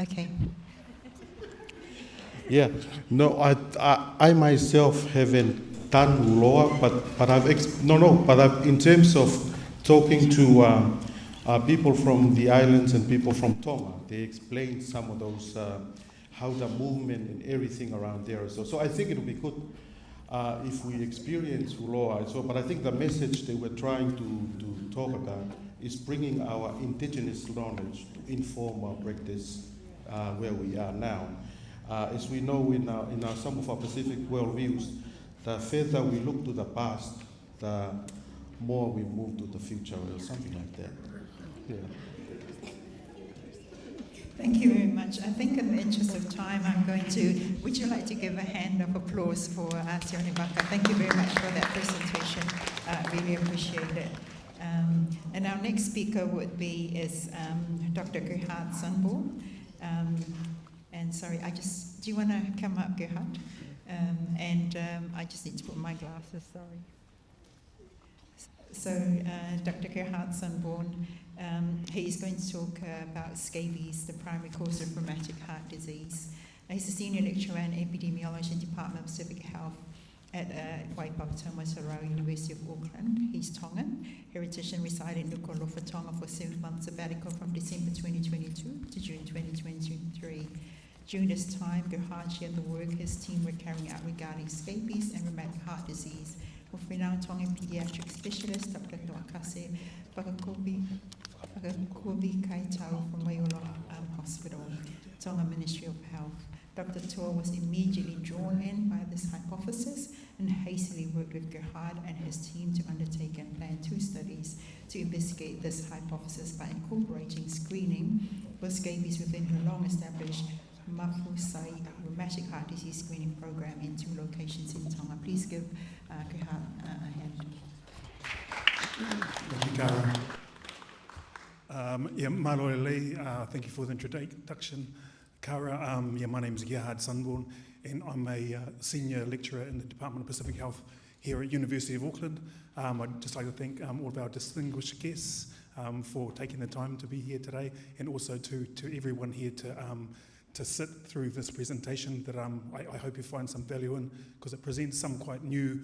Okay. Yeah, no, I myself haven't done Uloa, but I've in terms of talking to people from the islands and people from Tonga, they explained some of those, how the movement and everything around there. So I think it'll be good if we experience Uloa as well. But I think the message that we're trying to talk about is bringing our indigenous knowledge to inform our practice where we are now. As we know in some of our Pacific worldviews, the further we look to the past, the more we move to the future or something like that. Yeah. Thank you very much. I think in the interest of time, I'm going to, would you like to give a hand of applause for Tione Baka? Thank you very much for that presentation. Really appreciate it. And our next speaker is Dr. Gerhard Sundborn. And sorry, do you want to come up, Gerhard? I just need to put my glasses, sorry. So Dr. Gerhard Sundborn, he's going to talk about scabies, the primary cause of rheumatic heart disease. He's a senior lecturer in epidemiology, Department of Civic Health at Waipapa Masarau, University of Auckland. He's Tongan, heritage, and resided in Nuku'alofa, Tonga for 7-month sabbatical from December 2022 to June 2023. During this time, Gerhard shared the work his team were carrying out regarding scabies and rheumatic heart disease with renowned Tongan pediatric specialist Dr. Noakase Whakakopi Dr. Kobi Kaitau from Waiolo Hospital, Tonga Ministry of Health. Dr. Toa was immediately drawn in by this hypothesis and hastily worked with Gerhard and his team to undertake and plan 2 studies to investigate this hypothesis by incorporating screening for scabies within her long-established Mafusai rheumatic heart disease screening program in 2 locations in Tonga. Please give Gerhard a hand. Thank you, Kara. Malo Lee, thank you for the introduction. Kara, my name is Gerhard Sunborn, and I'm a senior lecturer in the Department of Pacific Health here at University of Auckland. I'd just like to thank all of our distinguished guests for taking the time to be here today, and also to everyone here to sit through this presentation that I hope you find some value in, because it presents some quite new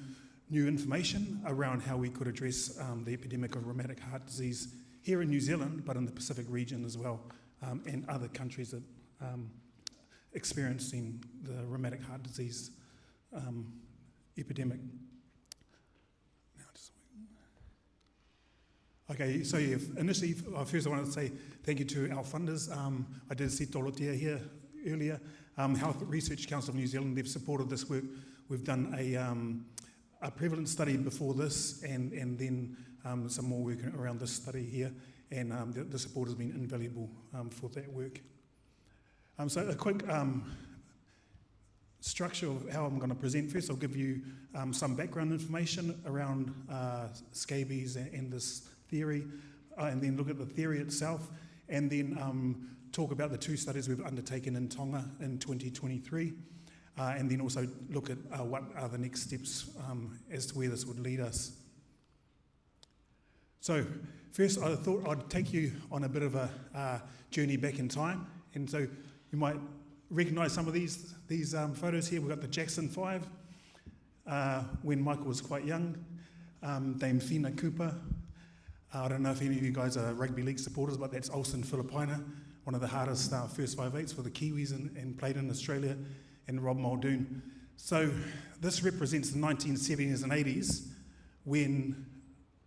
information around how we could address the epidemic of rheumatic heart disease here in New Zealand, but in the Pacific region as well, and other countries that experiencing the rheumatic heart disease epidemic. Okay, so yeah, initially, first I want to say thank you to our funders. I did see Tolotia here earlier. Health Research Council of New Zealand, they've supported this work. We've done a prevalence study before this, and then some more work around this study here, and the support has been invaluable for that work. So a quick structure of how I'm going to present. First, I'll give you some background information around scabies and this theory, and then look at the theory itself, and then talk about the 2 studies we've undertaken in Tonga in 2023, and then also look at what are the next steps as to where this would lead us. So first, I thought I'd take you on a bit of a journey back in time, and so you might recognise some of these photos here. We've got the Jackson 5, when Michael was quite young, Dame Fina Cooper. I don't know if any of you guys are rugby league supporters, but that's Olsen Filipina, one of the hardest first 5/8s for the Kiwis and played in Australia, and Rob Muldoon. So this represents the 1970s and 80s, when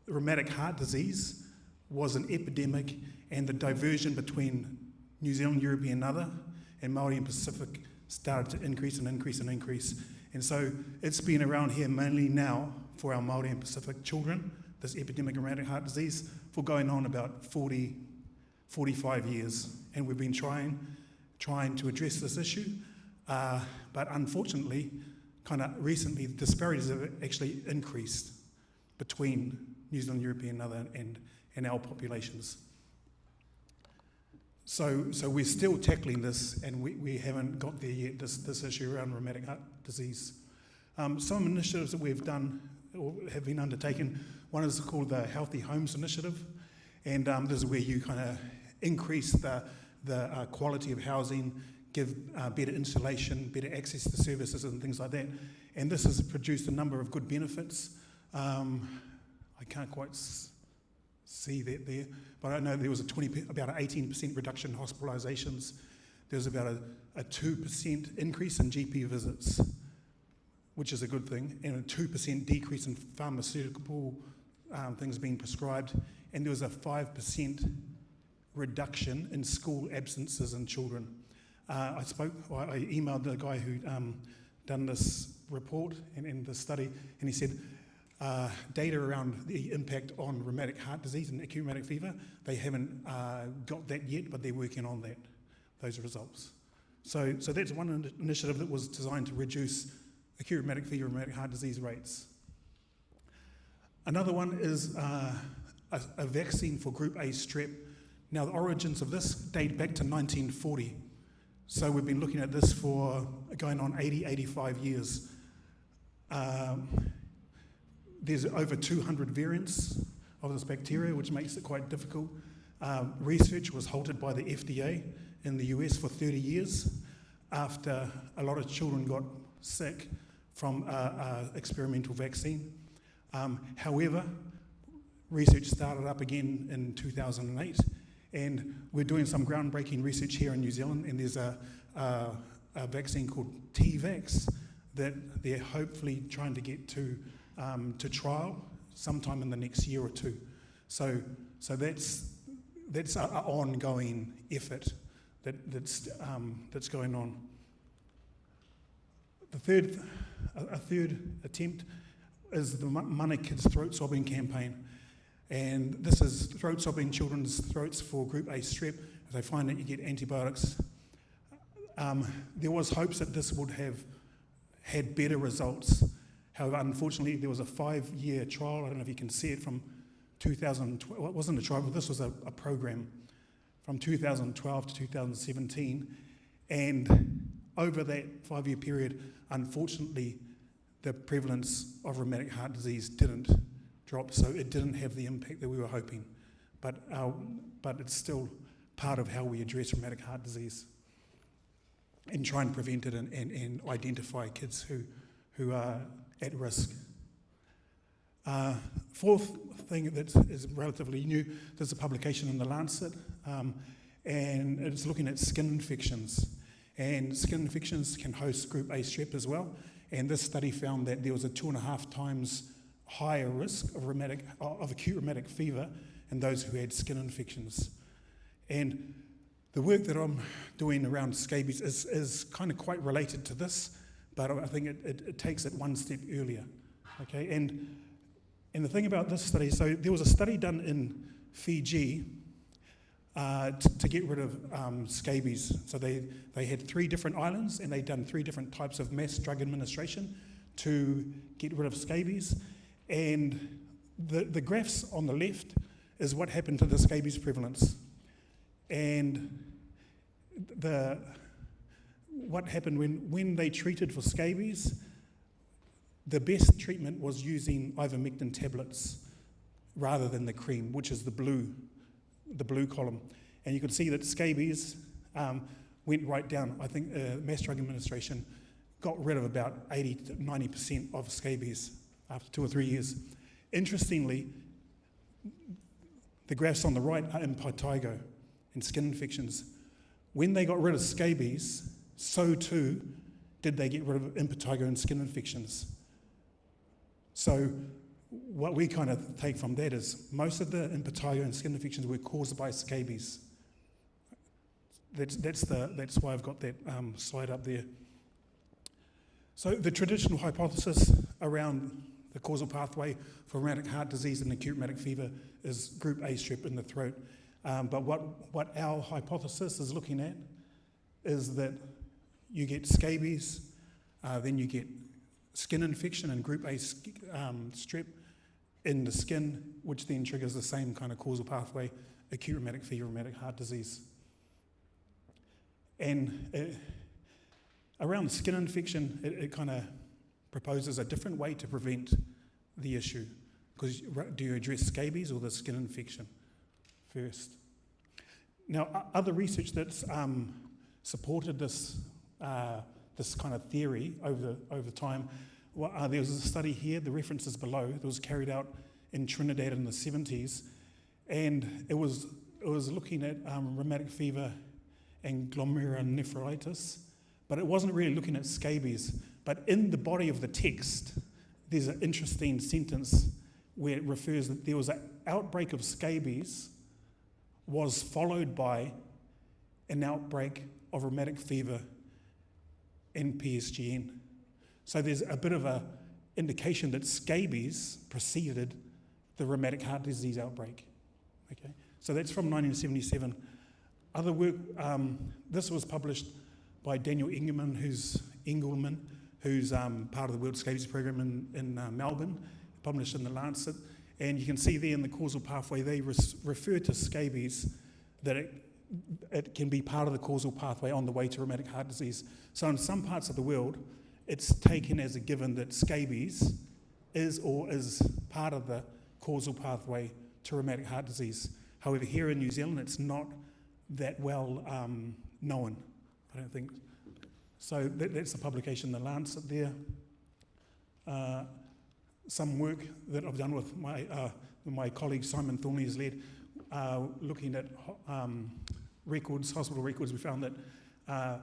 rheumatic heart disease was an epidemic, and the diversion between New Zealand, European and other, and Māori and Pacific started to increase and increase and increase. And so it's been around here mainly now for our Māori and Pacific children, this epidemic of rheumatic heart disease, for going on about 40, 45 years. And we've been trying to address this issue, but unfortunately, kind of recently, the disparities have actually increased between New Zealand, European and other, and our populations. So we're still tackling this, and we haven't got there yet, this issue around rheumatic heart disease. Some initiatives that we've done or have been undertaken, one is called the Healthy Homes Initiative, and this is where you kind of increase the quality of housing, give better insulation, better access to services and things like that. And this has produced a number of good benefits. I can't quite see that there, but I know there was about an 18% reduction in hospitalisations. There was about a 2% increase in GP visits, which is a good thing, and a 2% decrease in pharmaceutical things being prescribed, and there was a 5% reduction in school absences in children. I emailed the guy who done this report and the study, and he said data around the impact on rheumatic heart disease and acute rheumatic fever, they haven't got that yet, but they're working on those results. So that's one initiative that was designed to reduce acute rheumatic fever and rheumatic heart disease rates. Another one is a vaccine for group A strep. Now, the origins of this date back to 1940. So we've been looking at this for going on 80, 85 years. There's over 200 variants of this bacteria, which makes it quite difficult. Research was halted by the FDA in the US for 30 years after a lot of children got sick from experimental vaccine. However, research started up again in 2008, and we're doing some groundbreaking research here in New Zealand, and there's a vaccine called T-Vax that they're hopefully trying to get to trial sometime in the next year or two. So that's that's an ongoing effort that's going on. A third attempt is the Mana Kids Throat Sobbing campaign. And this is throat sobbing children's throats for Group A strep. If they find that you get antibiotics. There was hopes that this would have had better results. However, unfortunately, there was a 5-year trial. I don't know if you can see it from 2012. Well, it wasn't a trial, but this was a program from 2012 to 2017. And over that 5-year period, unfortunately, the prevalence of rheumatic heart disease didn't drop, so it didn't have the impact that we were hoping. But it's still part of how we address rheumatic heart disease and try and prevent it and identify kids who are at risk. Fourth thing that is relatively new, there's a publication in The Lancet, and it's looking at skin infections. And skin infections can host Group A strep as well. And this study found that there was a 2.5 times higher risk of acute rheumatic fever in those who had skin infections. And the work that I'm doing around scabies is kind of quite related to this, but I think it takes it one step earlier. Okay, and the thing about this study, so there was a study done in Fiji to get rid of scabies. So they had 3 different islands, and they'd done 3 different types of mass drug administration to get rid of scabies. And the graphs on the left is what happened to the scabies prevalence. And what happened when they treated for scabies, the best treatment was using ivermectin tablets rather than the cream, which is the blue column. And you can see that scabies went right down. I think mass drug administration got rid of about 80 to 90% of scabies after 2 or 3 years. Interestingly, the graphs on the right are impetigo and skin infections. When they got rid of scabies, so too did they get rid of impetigo and skin infections. So what we kind of take from that is most of the impetigo and skin infections were caused by scabies. That's why I've got that slide up there. So the traditional hypothesis around the causal pathway for rheumatic heart disease and acute rheumatic fever is Group A strep in the throat. But what our hypothesis is looking at is that you get scabies, then you get skin infection and Group A strep in the skin, which then triggers the same kind of causal pathway, acute rheumatic fever, rheumatic heart disease. And around skin infection, it kind of proposes a different way to prevent the issue. Because do you address scabies or the skin infection first? Now, other research that's supported this kind of theory over time, there was a study here, the reference is below, that was carried out in Trinidad in the 70s, and it was looking at rheumatic fever and glomerulonephritis, but it wasn't really looking at scabies. But in the body of the text, there's an interesting sentence where it refers that there was an outbreak of scabies was followed by an outbreak of rheumatic fever and PSGN. So there's a bit of an indication that scabies preceded the rheumatic heart disease outbreak. Okay, so that's from 1977. Other work, this was published by Daniel Engelman, who's part of the World Scabies Program in Melbourne, published in The Lancet. And you can see there in the causal pathway, they refer to scabies that it can be part of the causal pathway on the way to rheumatic heart disease. So in some parts of the world, it's taken as a given that scabies is part of the causal pathway to rheumatic heart disease. However, here in New Zealand, it's not that well known, I don't think. So that's the publication, The Lancet there. Some work that I've done with my colleague Simon Thornley has led, looking at hospital records. We found that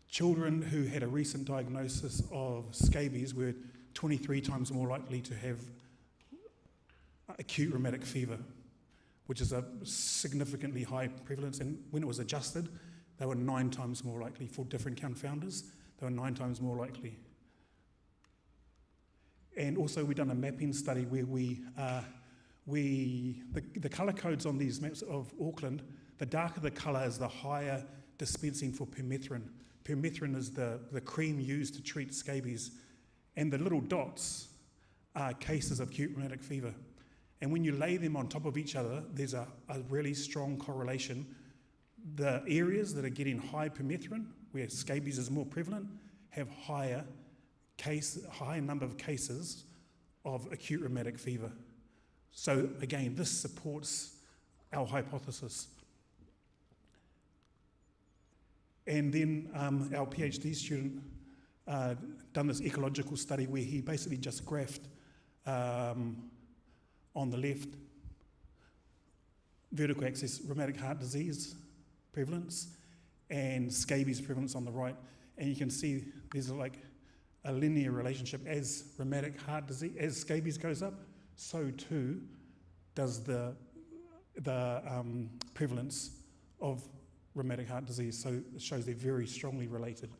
children who had a recent diagnosis of scabies were 23 times more likely to have acute rheumatic fever, which is a significantly high prevalence. And when it was adjusted, they were 9 times more likely for different confounders. They were 9 times more likely. And also we've done a mapping study where the colour codes on these maps of Auckland, the darker the colour is the higher dispensing for permethrin. Permethrin is the cream used to treat scabies. And the little dots are cases of acute rheumatic fever. And when you lay them on top of each other, there's a really strong correlation. The areas that are getting high permethrin, where scabies is more prevalent, have higher number of cases of acute rheumatic fever. So again, this supports our hypothesis. And then our PhD student done this ecological study where he basically just graphed on the left vertical axis rheumatic heart disease prevalence and scabies prevalence on the right. And you can see there's like a linear relationship. As rheumatic heart disease, as scabies goes up, so too does the prevalence of rheumatic heart disease. So it shows they're very strongly related.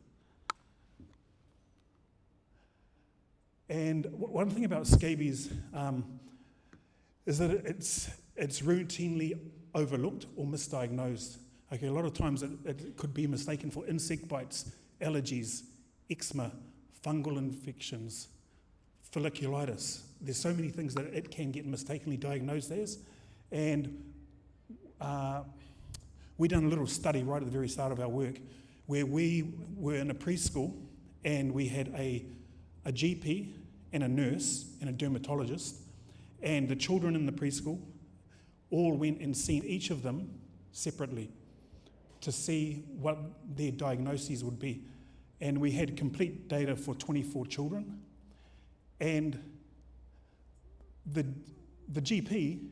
And one thing about scabies is that it's routinely overlooked or misdiagnosed. Okay, a lot of times it could be mistaken for insect bites, allergies, eczema, fungal infections, folliculitis. There's so many things that it can get mistakenly diagnosed as. And we done a little study right at the very start of our work where we were in a preschool and we had a GP and a nurse and a dermatologist, and the children in the preschool all went and seen each of them separately to see what their diagnoses would be. And we had complete data for 24 children. And the GP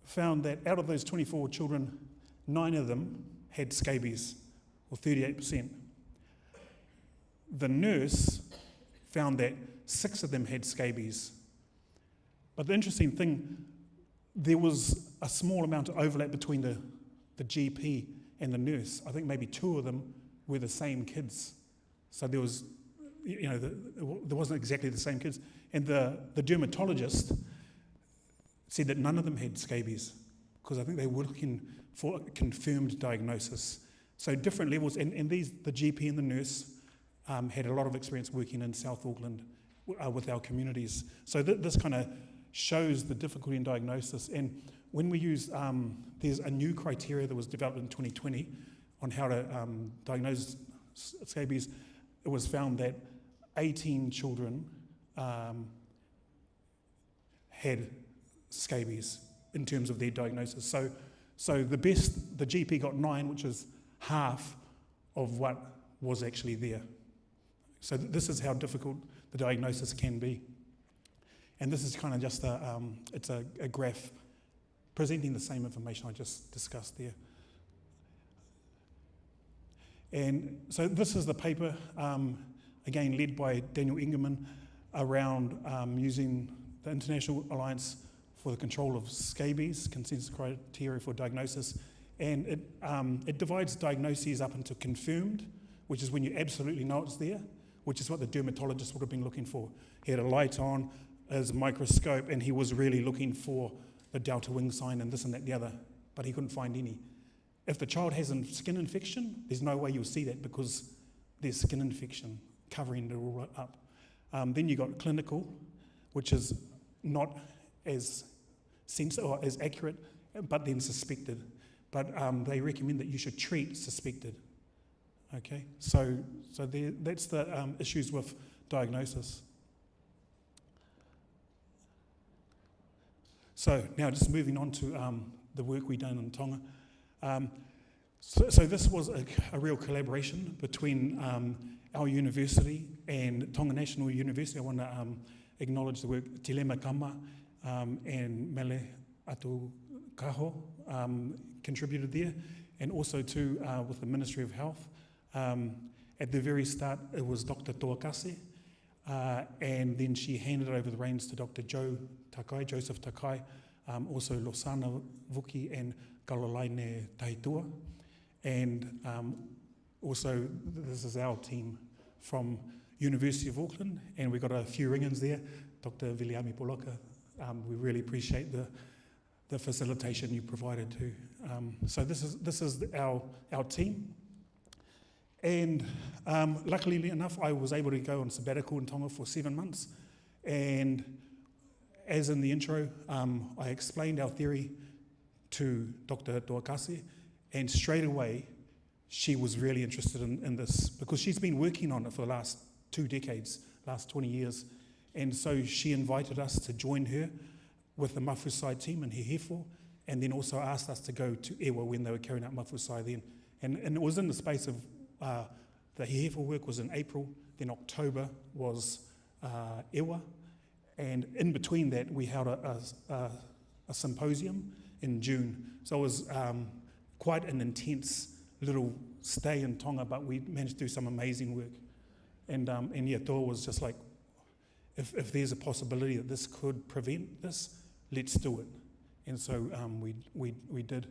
found that out of those 24 children, 9 of them had scabies, or 38%. The nurse found that 6 of them had scabies. But the interesting thing, there was a small amount of overlap between the GP and the nurse. I think maybe 2 of them were the same kids. So there was, there wasn't exactly the same kids. And the dermatologist said that none of them had scabies because I think they were looking for a confirmed diagnosis. So different levels, and the GP and the nurse had a lot of experience working in South Auckland with our communities. So this kind of shows the difficulty in diagnosis. And when we use, there's a new criteria that was developed in 2020 on how to diagnose scabies. It was found that 18 children had scabies in terms of their diagnosis. So the GP got 9, which is half of what was actually there. So this is how difficult the diagnosis can be. And this is kind of just it's a graph presenting the same information I just discussed there. And so this is the paper, again led by Daniel Ingerman, around using the International Alliance for the Control of Scabies, consensus criteria for diagnosis. And it divides diagnoses up into confirmed, which is when you absolutely know it's there, which is what the dermatologist would have been looking for. He had a light on, his microscope, and he was really looking for the delta wing sign and this and that and the other, but he couldn't find any. If the child has a skin infection, there's no way you'll see that because there's skin infection covering it all up. Then you got clinical, which is not as sensitive or as accurate, but then suspected. But they recommend that you should treat suspected. Okay, so that's the issues with diagnosis. So now just moving on to the work we've done in Tonga. So this was a real collaboration between our university and Tonga National University. I want to acknowledge the work Tilema Kama and Mele Atu Kaho contributed there, and also too with the Ministry of Health. At the very start, it was Dr. Toakase, and then she handed over the reins to Dr. Joseph Takai, also Losana Vuki and Kalolaine Taitua. And also, this is our team from University of Auckland, and we've got a few ring-ins there. Dr. Viliami Poloka, we really appreciate the facilitation you provided too. So this is our team. And luckily enough, I was able to go on sabbatical in Tonga for 7 months. And as in the intro, I explained our theory to Dr. Tuakase, and straight away, she was really interested in this because she's been working on it for the last 2 decades, last 20 years. And so she invited us to join her with the Mafusai team in Hehefo, and then also asked us to go to Ewa when they were carrying out Mafusai then. And it was in the space of, the Hehefo work was in April, then October was Ewa, and in between that we held a symposium in June. So it was quite an intense little stay in Tonga, but we managed to do some amazing work. And yeah, Toa was just like, if there's a possibility that this could prevent this, let's do it. And so we did.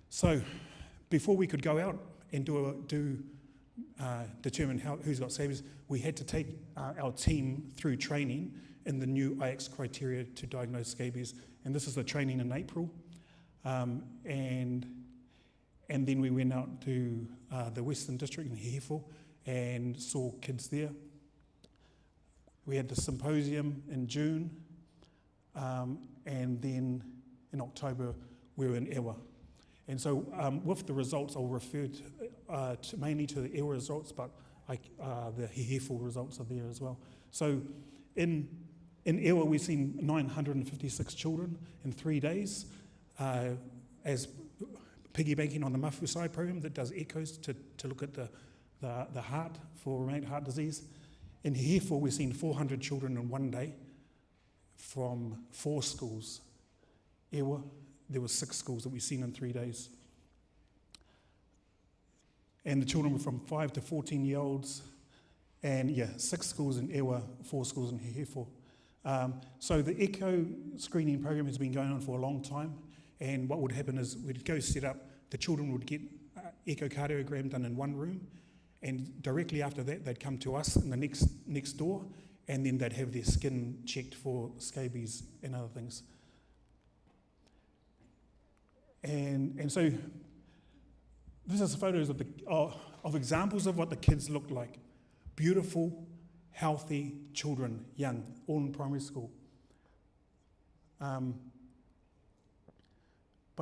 So before we could go out and determine who's got scabies, we had to take our team through training in the new IX criteria to diagnose scabies. And this is the training in April. And then we went out to the Western District in Hehefo and saw kids there. We had the symposium in June, and then in October we were in Ewa. And so with the results, I'll refer mainly to the Ewa results, but the Hehefo results are there as well. So in Ewa, we've seen 956 children in 3 days, as piggybacking on the Mafusai program that does echoes to look at the heart for rheumatic heart disease. In Hehefo, we've seen 400 children in 1 day from 4 schools. Ewa, there were 6 schools that we've seen in 3 days. And the children were from 5 to 14-year-olds. And yeah, 6 schools in Ewa, 4 schools in Hehefo. So the echo screening program has been going on for a long time. And what would happen is we'd go set up, the children would get echocardiogram done in one room, and directly after that they'd come to us in the next door, and then they'd have their skin checked for scabies and other things. And so this is photos of examples of what the kids looked like. Beautiful, healthy children, young, all in primary school. But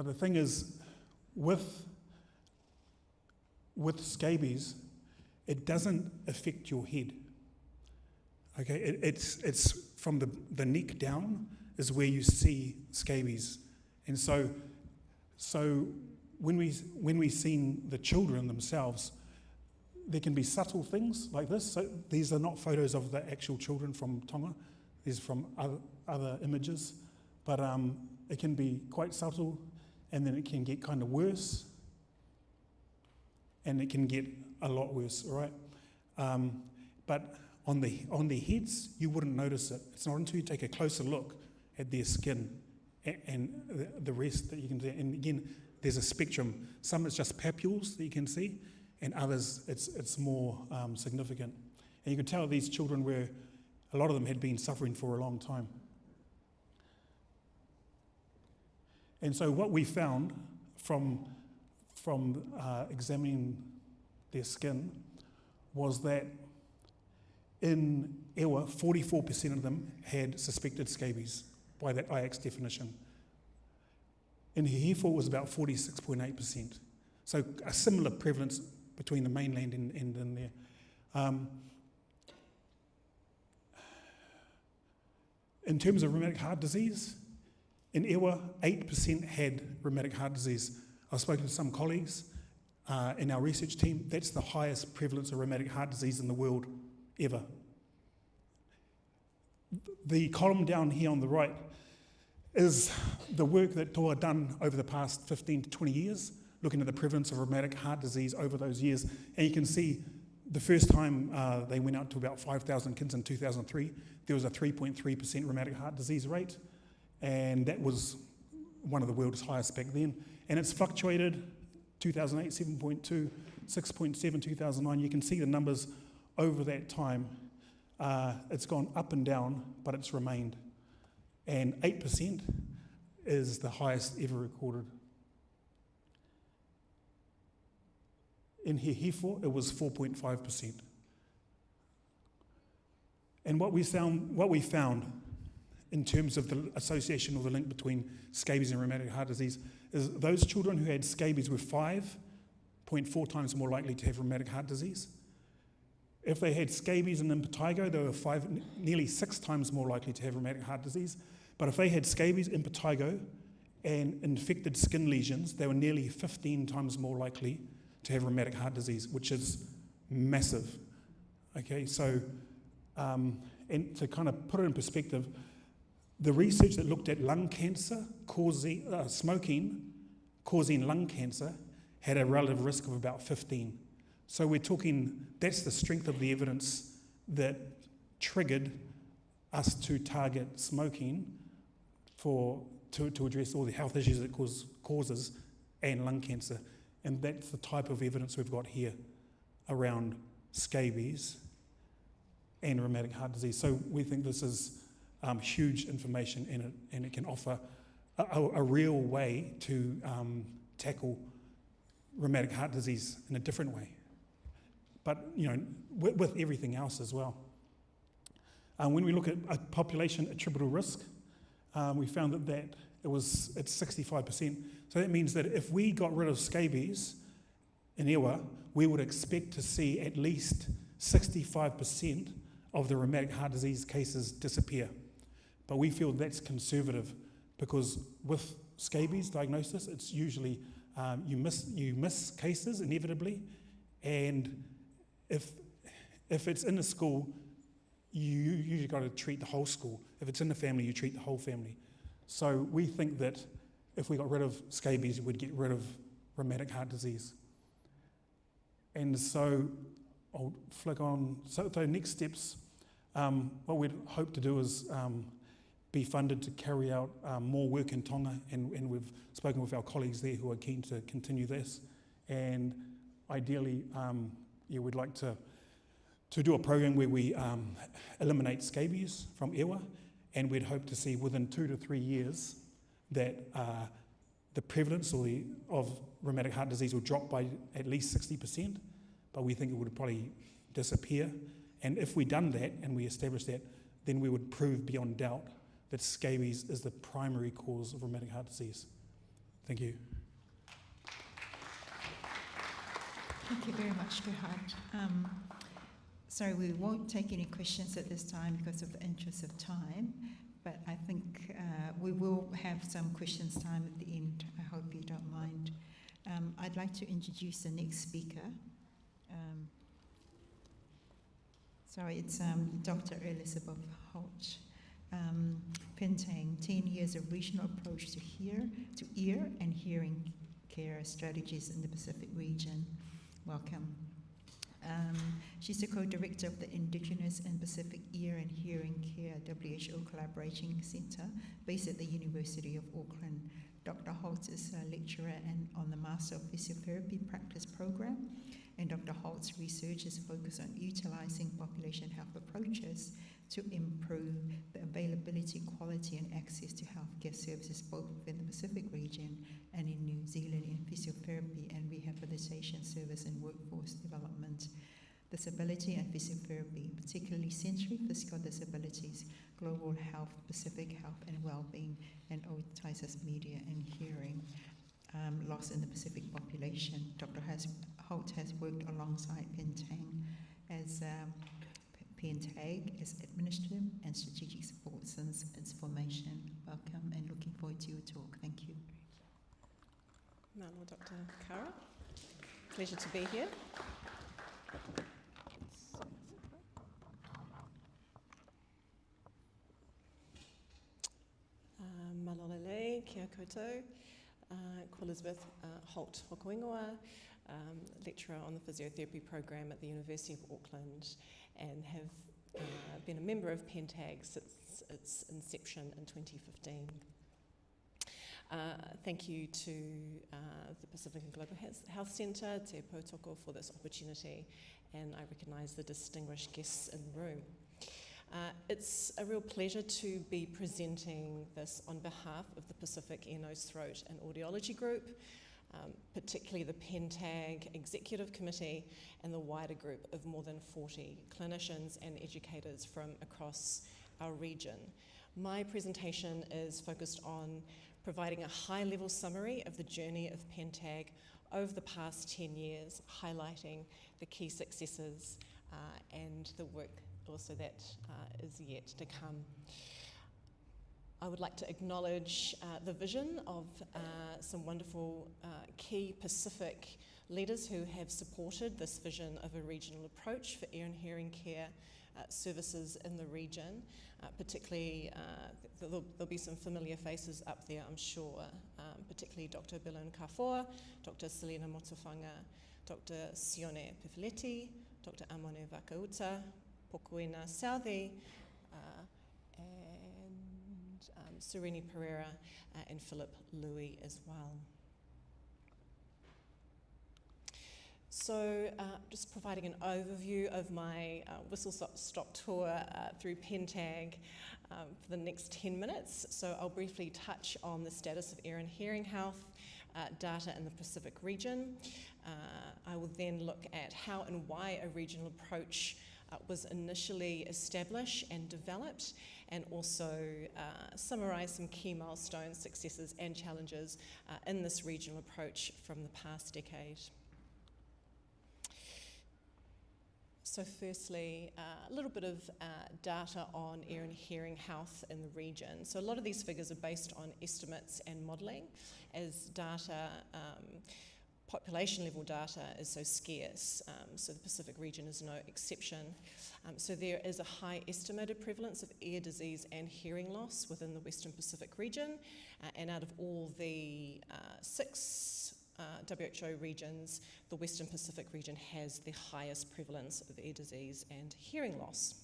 the thing is, with scabies, it doesn't affect your head. Okay, it's from the neck down is where you see scabies, and so when we seen the children themselves, there can be subtle things like this. So these are not photos of the actual children from Tonga; these are from other images, but it can be quite subtle, and then it can get kind of worse, and it can get a lot worse, all right? But on the heads, you wouldn't notice it. It's not until you take a closer look at their skin and the rest that you can see. And again, there's a spectrum. Some it's just papules that you can see, and others it's more significant. And you could tell these children a lot of them had been suffering for a long time. And so what we found from examining their skin was that in Ewa, 44% of them had suspected scabies by that IX definition. In Hehefo, it was about 46.8%. So a similar prevalence between the mainland and in there. In terms of rheumatic heart disease, in Ewa, 8% had rheumatic heart disease. I've spoken to some colleagues in our research team. That's the highest prevalence of rheumatic heart disease in the world ever. The column down here on the right is the work that Toa done over the past 15 to 20 years, looking at the prevalence of rheumatic heart disease over those years. And you can see the first time they went out to about 5,000 kids in 2003, there was a 3.3% rheumatic heart disease rate. and that was one of the world's highest back then. And it's fluctuated, 2008, 7.2, 6.7, 2009. You can see the numbers over that time. It's gone up and down, but it's remained. And 8% is the highest ever recorded. In Hehifor, it was 4.5%. And what we found in terms of the association or the link between scabies and rheumatic heart disease is those children who had scabies were 5.4 times more likely to have rheumatic heart disease. If they had scabies and impetigo, they were nearly 6 times more likely to have rheumatic heart disease. But if they had scabies, impetigo, and infected skin lesions, they were nearly 15 times more likely to have rheumatic heart disease, which is massive. Okay, so, and to kind of put it in perspective, the research that looked at lung cancer, smoking causing lung cancer, had a relative risk of about 15. So we're talking, that's the strength of the evidence that triggered us to target smoking to address all the health issues it causes and lung cancer. And that's the type of evidence we've got here around scabies and rheumatic heart disease. So we think this is huge information in it, and it can offer a real way to tackle rheumatic heart disease in a different way. But, you know, with everything else as well. When we look at a population attributable risk, we found that it's 65%. So that means that if we got rid of scabies in Ewa, we would expect to see at least 65% of the rheumatic heart disease cases disappear. But we feel that's conservative because with scabies diagnosis, it's usually you miss cases inevitably, and if it's in a school, you usually got to treat the whole school. If it's in the family, you treat the whole family. So we think that if we got rid of scabies, we'd get rid of rheumatic heart disease. And so I'll flick on. So next steps, what we'd hope to do is be funded to carry out more work in Tonga, and we've spoken with our colleagues there who are keen to continue this. And ideally, we'd like to do a program where we eliminate scabies from Ewa, and we'd hope to see within 2 to 3 years that the prevalence of rheumatic heart disease will drop by at least 60%, but we think it would probably disappear. And if we'd done that and we established that, then we would prove beyond doubt that scabies is the primary cause of rheumatic heart disease. Thank you. Thank you very much, Gerhard. So we won't take any questions at this time because of the interest of time, but I think we will have some questions time at the end. I hope you don't mind. I'd like to introduce the next speaker. It's Dr. Elizabeth Holt. Pintang, 10 years of regional approach to ear and hearing care strategies in the Pacific region. Welcome. She's the co-director of the Indigenous and Pacific Ear and Hearing Care WHO Collaboration Centre based at the University of Auckland. Dr. Holt is a lecturer on the Master of Physiotherapy Practice Program, and Dr. Holt's research is focused on utilising population health approaches to improve the availability, quality and access to healthcare services both within the Pacific region and in New Zealand in physiotherapy and rehabilitation service and workforce development. Disability and physiotherapy, particularly sensory physical disabilities, global health, Pacific health and well-being, and otitis media and hearing loss in the Pacific population. Dr. Holt has worked alongside Pintang as as administrative and strategic support since its formation. Welcome and looking forward to your talk. Thank you. Malo, Dr. Kara. Pleasure to be here. Malolele, kia koutou. Elizabeth Holt Hokoingoa, lecturer on the physiotherapy program at the University of Auckland, and have been a member of PENTAG since its inception in 2015. Thank you to the Pacific and Global Health Centre, Te Poutoko, for this opportunity, and I recognise the distinguished guests in the room. It's a real pleasure to be presenting this on behalf of the Pacific Ear, Nose, Throat and Audiology Group, particularly the PENTAG Executive Committee and the wider group of more than 40 clinicians and educators from across our region. My presentation is focused on providing a high-level summary of the journey of PENTAG over the past 10 years, highlighting the key successes and the work also that is yet to come. I would like to acknowledge the vision of some wonderful key Pacific leaders who have supported this vision of a regional approach for ear and hearing care services in the region. Particularly, there'll be some familiar faces up there, I'm sure, particularly Dr. Bilon Kafoa, Dr. Selena Motofanga, Dr. Sione Pifileti, Dr. Amone Vakauta, Pokuina Southey, and Sereni Pereira and Philip Louis as well. So just providing an overview of my whistle-stop tour through PENTAG for the next 10 minutes. So I'll briefly touch on the status of ear and hearing health data in the Pacific region. I will then look at how and why a regional approach was initially established and developed, and also summarise some key milestones, successes and challenges in this regional approach from the past decade. So firstly, a little bit of data on ear and hearing health in the region. So a lot of these figures are based on estimates and modelling, as data, population level data is so scarce, so the Pacific region is no exception. So there is a high estimated prevalence of ear disease and hearing loss within the Western Pacific region, and out of all the 6 WHO regions, the Western Pacific region has the highest prevalence of ear disease and hearing loss.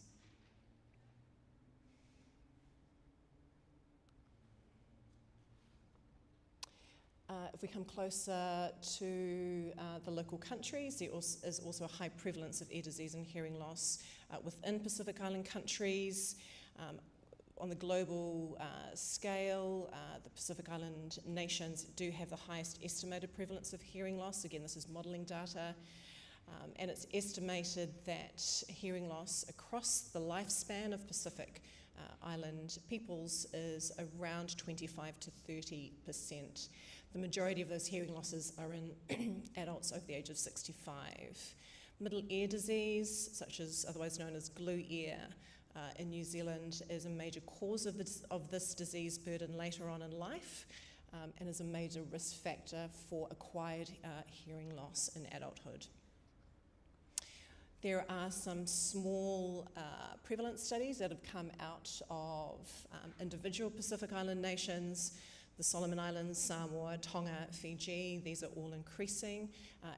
If we come closer to the local countries, there is also a high prevalence of ear disease and hearing loss within Pacific Island countries. On the global scale, the Pacific Island nations do have the highest estimated prevalence of hearing loss. Again, this is modelling data. And it's estimated that hearing loss across the lifespan of Pacific Island peoples is around 25 to 30%. The majority of those hearing losses are in adults over the age of 65. Middle ear disease, such as otherwise known as glue ear, in New Zealand is a major cause of this disease burden later on in life, and is a major risk factor for acquired hearing loss in adulthood. There are some small prevalence studies that have come out of individual Pacific Island nations, the Solomon Islands, Samoa, Tonga, Fiji. These are all increasing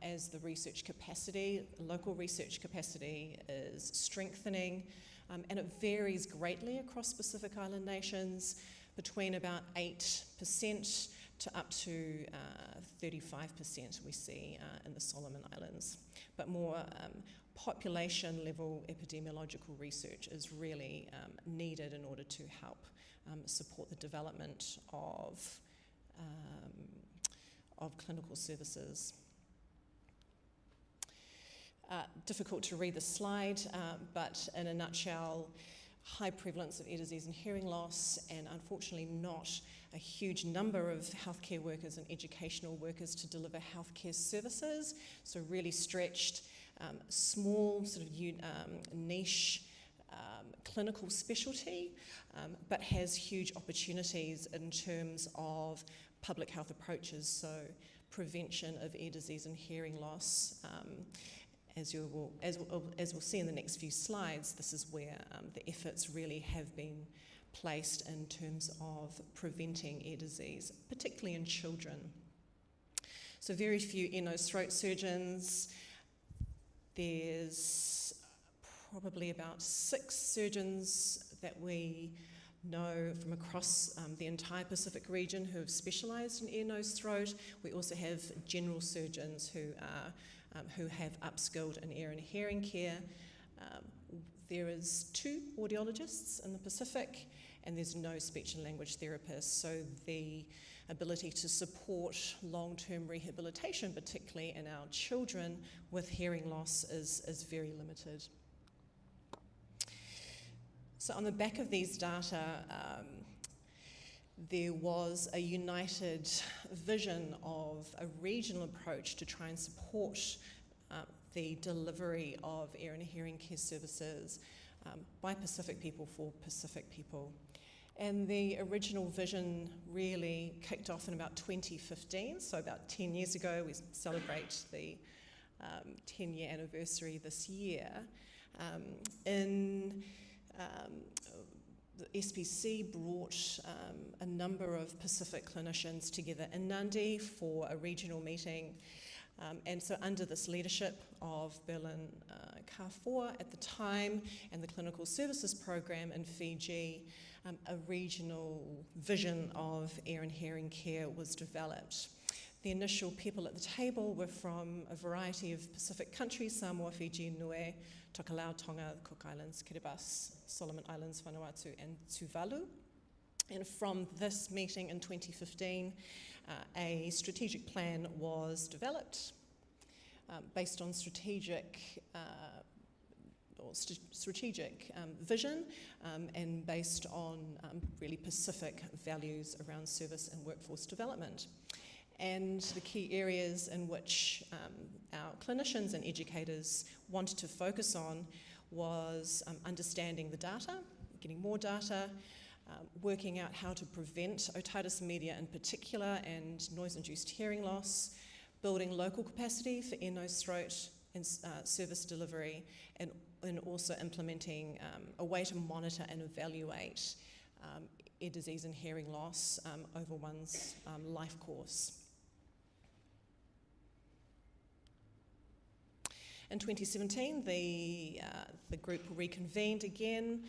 as the research capacity, local research capacity is strengthening. And it varies greatly across Pacific Island nations, between about 8% to up to 35% we see in the Solomon Islands. But more population level epidemiological research is really needed in order to help support the development of clinical services. Difficult to read the slide, but in a nutshell, high prevalence of ear disease and hearing loss, and unfortunately not a huge number of healthcare workers and educational workers to deliver healthcare services, so really stretched, small sort of niche clinical specialty, but has huge opportunities in terms of public health approaches, so prevention of ear disease and hearing loss. As we'll see in the next few slides, this is where the efforts really have been placed in terms of preventing ear disease, particularly in children. So very few ear, nose, throat surgeons. There's probably about 6 surgeons that we know from across the entire Pacific region who have specialised in ear, nose, throat. We also have general surgeons who have upskilled in ear and hearing care. There is 2 audiologists in the Pacific, and there's no speech and language therapists, so the ability to support long-term rehabilitation, particularly in our children with hearing loss, is very limited. So on the back of these data, there was a united vision of a regional approach to try and support the delivery of ear and hearing care services by Pacific people for Pacific people. And the original vision really kicked off in about 2015, so about 10 years ago. We celebrate the 10-year anniversary this year. The SPC brought a number of Pacific clinicians together in Nandi for a regional meeting. And so under this leadership of Berlin K4 at the time and the Clinical Services Program in Fiji, a regional vision of ear and hearing care was developed. The initial people at the table were from a variety of Pacific countries: Samoa, Fiji, Niue, Tokelau, Tonga, the Cook Islands, Kiribati, Solomon Islands, Vanuatu, and Tuvalu. And from this meeting in 2015, a strategic plan was developed based on strategic vision and based on really Pacific values around service and workforce development. And the key areas in which our clinicians and educators wanted to focus on was understanding the data, getting more data, working out how to prevent otitis media in particular and noise-induced hearing loss, building local capacity for ear, nose, throat and service delivery, and also implementing a way to monitor and evaluate ear disease and hearing loss over one's life course. In 2017, the group reconvened again,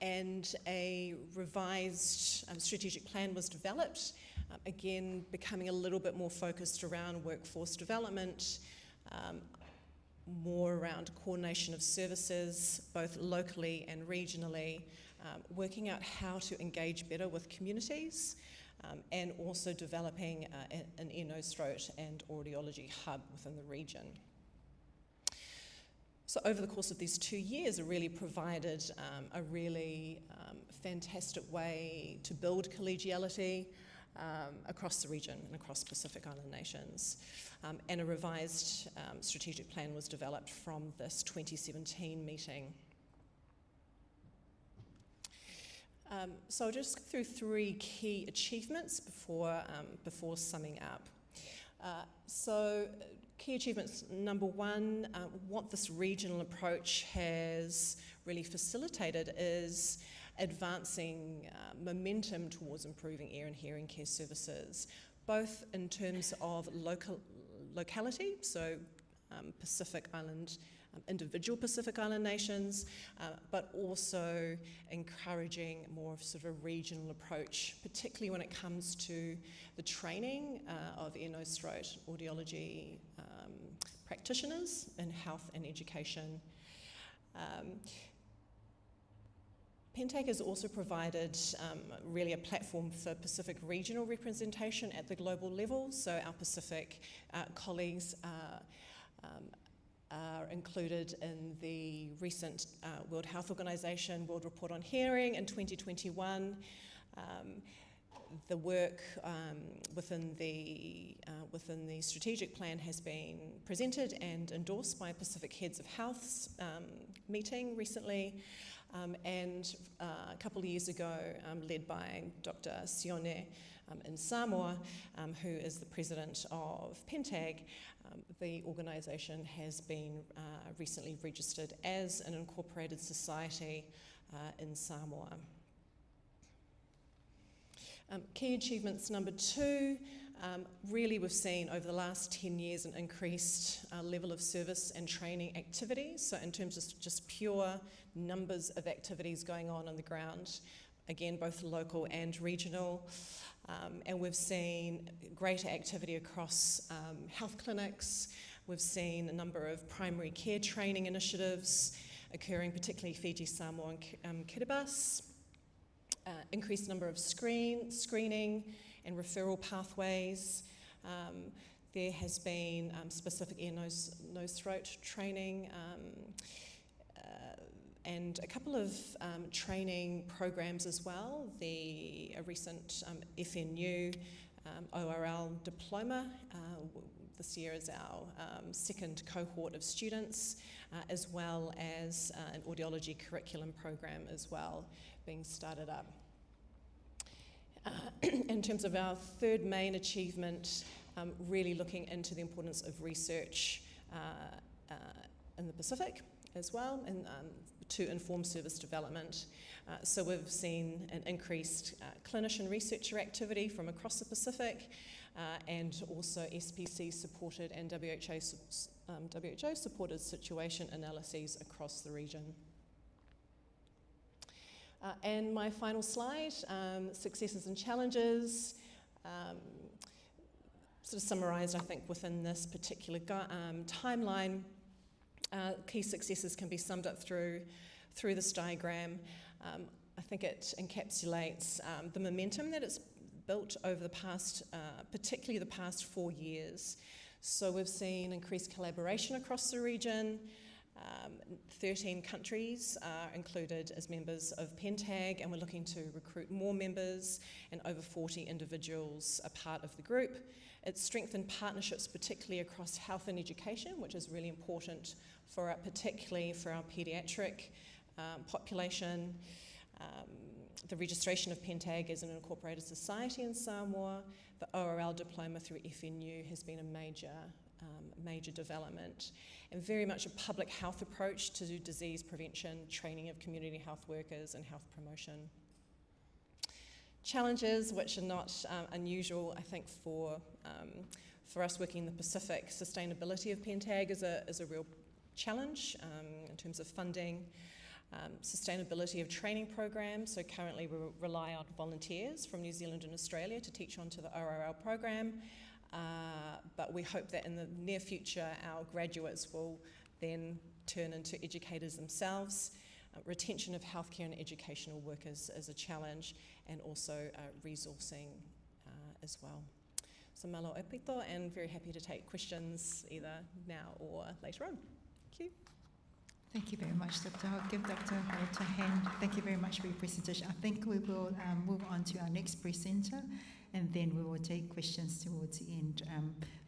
and a revised strategic plan was developed, again becoming a little bit more focused around workforce development, more around coordination of services, both locally and regionally, working out how to engage better with communities, and also developing an ear, nose, throat and audiology hub within the region. So over the course of these 2 years, it really provided a really fantastic way to build collegiality across the region and across Pacific Island nations. And a revised strategic plan was developed from this 2017 meeting. So I'll just go through 3 key achievements before summing up. Key achievements, number 1, what this regional approach has really facilitated is advancing momentum towards improving ear and hearing care services, both in terms of locality, so Pacific Island, individual Pacific Island nations, but also encouraging more of sort of a regional approach, particularly when it comes to the training of ear, nose, throat, audiology practitioners in health and education. Pentag has also provided really a platform for Pacific regional representation at the global level, so our Pacific colleagues are included in the recent World Health Organization World Report on Hearing in 2021. The work within the strategic plan has been presented and endorsed by Pacific Heads of Health's meeting recently, and a couple of years ago led by Dr. Sione in Samoa, who is the president of Pentag. The organisation has been recently registered as an incorporated society in Samoa. Key achievements number 2, Really, we've seen over the last 10 years an increased level of service and training activities. So in terms of just pure numbers of activities going on the ground, again, both local and regional. And we've seen greater activity across health clinics. We've seen a number of primary care training initiatives occurring, particularly Fiji, Samoa and Kiribati. Increased number of screening and referral pathways. There has been specific ear, nose, throat training and a couple of training programs as well. A recent FNU ORL diploma this year is our second cohort of students, as well as an audiology curriculum program as well being started up. In terms of our third main achievement, really looking into the importance of research in the Pacific as well, and to inform service development. So we've seen an increased clinician researcher activity from across the Pacific, and also SPC supported and WHO supported situation analyses across the region. And my final slide, successes and challenges, sort of summarised, I think, within this particular timeline. Key successes can be summed up through this diagram. I think it encapsulates the momentum that it's built over the past, particularly the past 4 years. So we've seen increased collaboration across the region. 13 countries are included as members of PENTAG, and we're looking to recruit more members, and over 40 individuals are part of the group. It's strengthened partnerships, particularly across health and education, which is really important for particularly for our paediatric population. The registration of PENTAG as an incorporated society in Samoa, the ORL diploma through FNU has been a major development, and very much a public health approach to disease prevention, training of community health workers and health promotion. Challenges which are not unusual, I think, for us working in the Pacific. Sustainability of PENTAG is a real challenge in terms of funding. Sustainability of training programs, so currently we rely on volunteers from New Zealand and Australia to teach onto the ORL program, but we hope that in the near future our graduates will then turn into educators themselves. Retention of healthcare and educational workers is a challenge, and also resourcing as well. So malo e pito, and very happy to take questions either now or later on. Thank you. Thank you very much, Dr. I'll give Dr. Holt a hand. Thank you very much for your presentation. I think we will move on to our next presenter, and then we will take questions towards the end.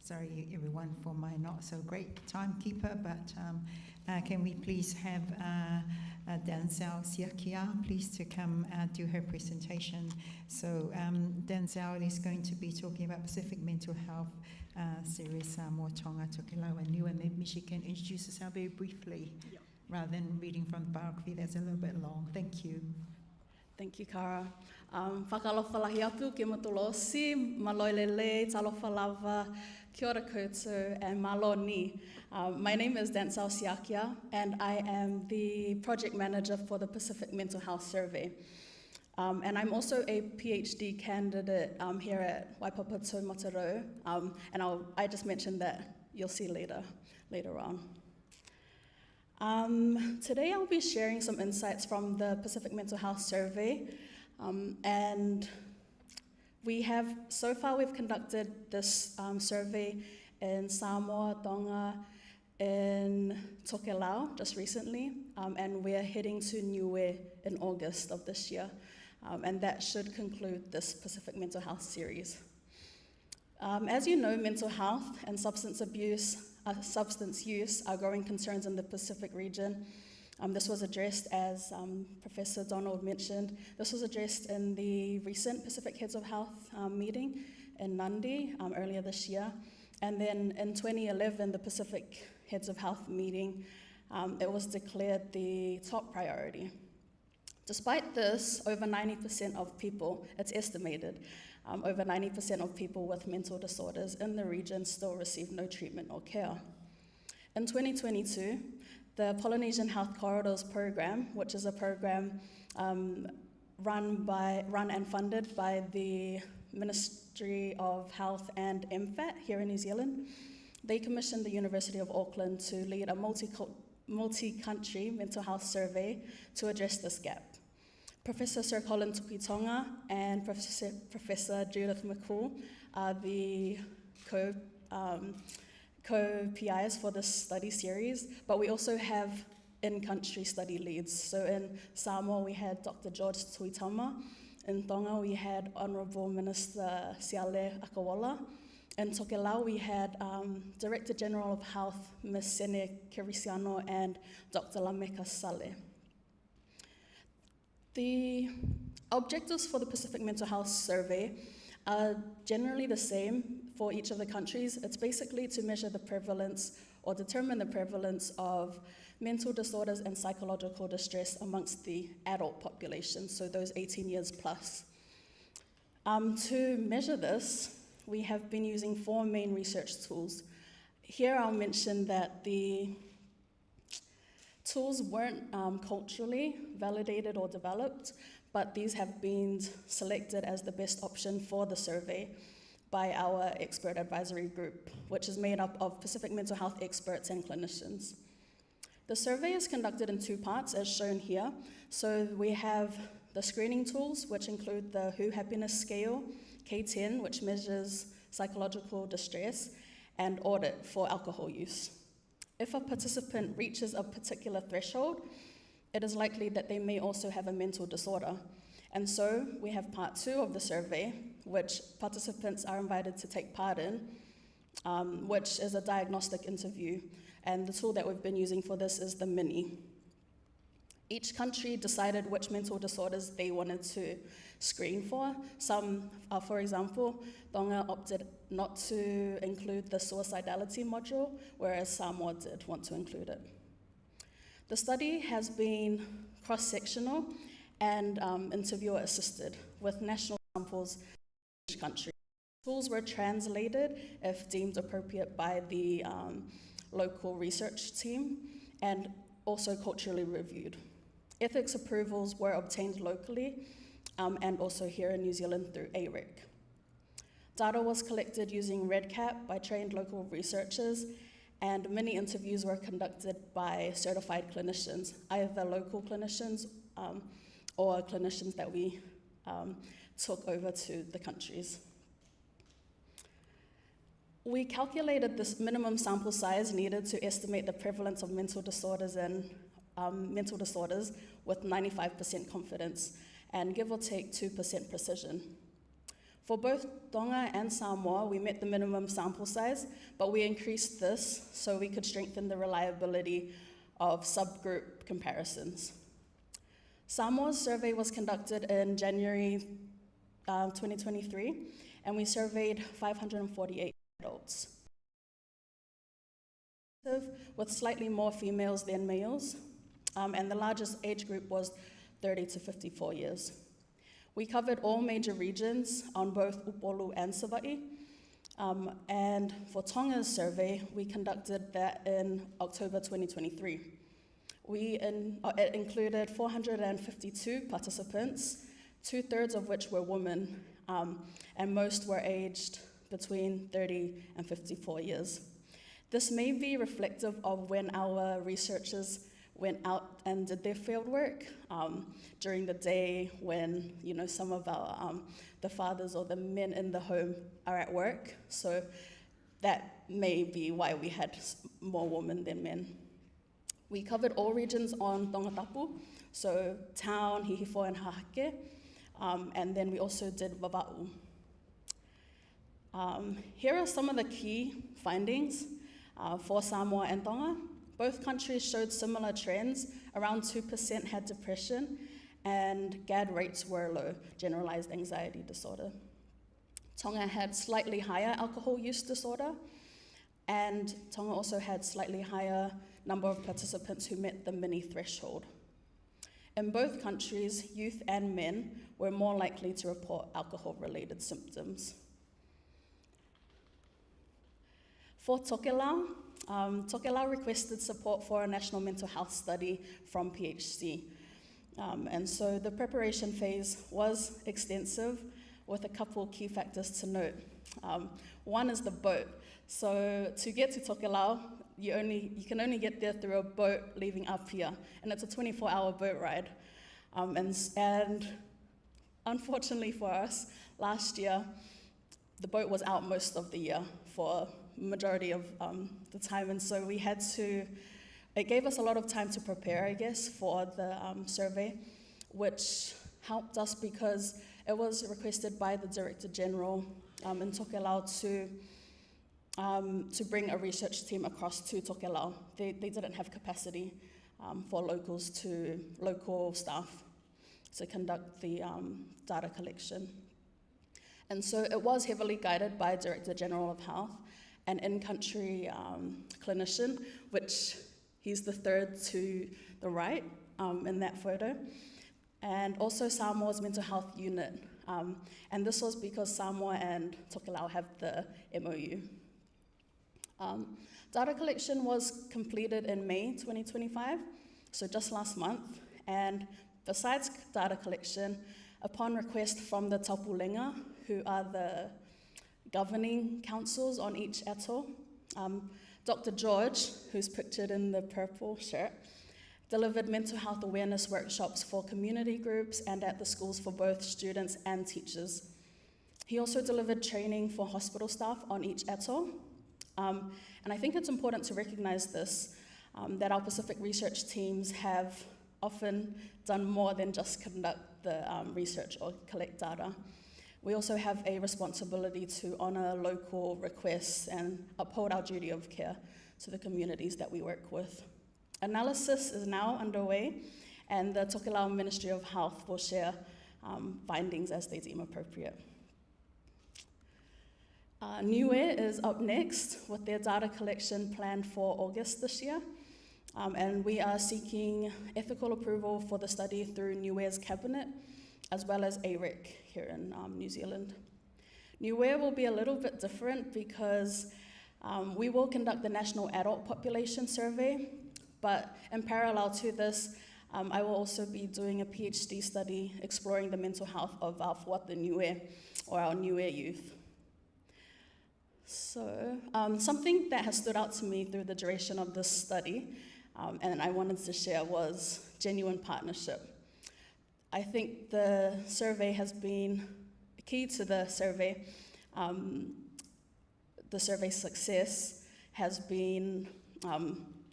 Sorry, everyone, for my not so great timekeeper, but can we please have Denzel Siakia, please, to come do her presentation. So Denzel is going to be talking about Pacific Mental Health Series Samoa Tonga Tokelau Niu, and maybe she can introduce herself very briefly. Yep. Rather than reading from the biography that's a little bit long. Thank you. Thank you, Cara. Whakalofa lahi atu ke matolosi, maloilele, talofa lava, kia ora koutou, and malo ni. My name is Denzel Siakia, and I am the project manager for the Pacific Mental Health Survey. And I'm also a PhD candidate here at Waipapa Tau Matarau, and I just mentioned that you'll see later on. Today I'll be sharing some insights from the Pacific Mental Health Survey, and so far we've conducted this survey in Samoa, Tonga, in Tokelau just recently, and we're heading to Niue in August of this year, and that should conclude this Pacific Mental Health series. As you know, mental health and substance use are growing concerns in the Pacific region. This was addressed, as Professor Donald mentioned, this was addressed in the recent Pacific Heads of Health meeting in Nandi earlier this year. And then in 2011, the Pacific Heads of Health meeting, it was declared the top priority. Despite this, over 90% of people, it's estimated, over 90% of people with mental disorders in the region still receive no treatment or care. In 2022, the Polynesian Health Corridors Program, which is a program run and funded by the Ministry of Health and MFAT here in New Zealand, they commissioned the University of Auckland to lead a multi-country mental health survey to address this gap. Professor Sir Colin Tukitonga and Professor Judith McCool are the co-PIs for this study series, but we also have in-country study leads. So in Samoa, we had Dr. George Tuitama. In Tonga, we had Honourable Minister Siale Akawala. In Tokelau, we had Director General of Health, Ms. Sene Kirisiano, and Dr. Lameka Saleh. The objectives for the Pacific Mental Health Survey are generally the same for each of the countries. It's basically to measure the prevalence or determine the prevalence of mental disorders and psychological distress amongst the adult population, so those 18 years plus. To measure this, we have been using 4 main research tools. Here I'll mention that the tools weren't culturally validated or developed, but these have been selected as the best option for the survey by our expert advisory group, which is made up of Pacific mental health experts and clinicians. The survey is conducted in 2 parts, as shown here. So we have the screening tools, which include the WHO Happiness Scale, K10, which measures psychological distress, and audit for alcohol use. If a participant reaches a particular threshold, it is likely that they may also have a mental disorder. And so we have part 2 of the survey, which participants are invited to take part in, which is a diagnostic interview. And the tool that we've been using for this is the Mini. Each country decided which mental disorders they wanted to screen for. Some, for example, Tonga opted not to include the suicidality module, whereas Samoa did want to include it. The study has been cross-sectional and interviewer-assisted with national samples in each country. Tools were translated, if deemed appropriate, by the local research team and also culturally reviewed. Ethics approvals were obtained locally and also here in New Zealand through AREC. Data was collected using REDCap by trained local researchers, and many interviews were conducted by certified clinicians, either local clinicians or clinicians that we took over to the countries. We calculated this minimum sample size needed to estimate the prevalence of mental disorders and mental disorders with 95% confidence and give or take 2% precision. For both Tonga and Samoa, we met the minimum sample size, but we increased this so we could strengthen the reliability of subgroup comparisons. Samoa's survey was conducted in January 2023, and we surveyed 548 adults, with slightly more females than males, and the largest age group was 30 to 54 years. We covered all major regions on both Upolu and Sava'i, and for Tonga's survey, we conducted that in October 2023. It included 452 participants, 2/3 of which were women, and most were aged between 30 and 54 years. This may be reflective of when our researchers went out and did their field work during the day when some of our the fathers or the men in the home are at work. So that may be why we had more women than men. We covered all regions on Tongatapu, so town, Hihifo, and Hahake, and then we also did Vava'u. Here are some of the key findings for Samoa and Tonga. Both countries showed similar trends. Around 2% had depression, and GAD rates were low, generalized anxiety disorder. Tonga had slightly higher alcohol use disorder, and Tonga also had slightly higher number of participants who met the mini threshold. In both countries, youth and men were more likely to report alcohol-related symptoms. For Tokelau, Tokelau requested support for a national mental health study from PHC. And so the preparation phase was extensive with a couple key factors to note. One is the boat. So to get to Tokelau, you can only get there through a boat leaving Apia, and it's a 24-hour boat ride. And unfortunately for us, last year, the boat was out most of the year for majority of the time, and so we had to, it gave us a lot of time to prepare, I guess, for the survey, which helped us because it was requested by the Director General in Tokelau to bring a research team across to Tokelau. They didn't have capacity for local staff to conduct the data collection. And so it was heavily guided by Director General of Health, an in-country clinician, which he's the third to the right in that photo, and also Samoa's mental health unit. And this was because Samoa and Tokelau have the MOU. Data collection was completed in May 2025, so just last month, and besides data collection, upon request from the Tapulenga, who are the governing councils on each atoll, Dr. George, who's pictured in the purple shirt, delivered mental health awareness workshops for community groups and at the schools for both students and teachers. He also delivered training for hospital staff on each atoll. And I think it's important to recognize this, that our Pacific research teams have often done more than just conduct the research or collect data. We also have a responsibility to honor local requests and uphold our duty of care to the communities that we work with. Analysis is now underway, and the Tokelau Ministry of Health will share findings as they deem appropriate. Niue is up next with their data collection planned for August this year, and we are seeking ethical approval for the study through Niue's cabinet, as well as AREC here in New Zealand. Niue will be a little bit different because we will conduct the National Adult Population Survey, but in parallel to this, I will also be doing a PhD study exploring the mental health of our Fuata Niue, or our Niue youth. So something that has stood out to me through the duration of this study, and I wanted to share, was genuine partnership. I think the survey has been key to the survey. The survey's success has been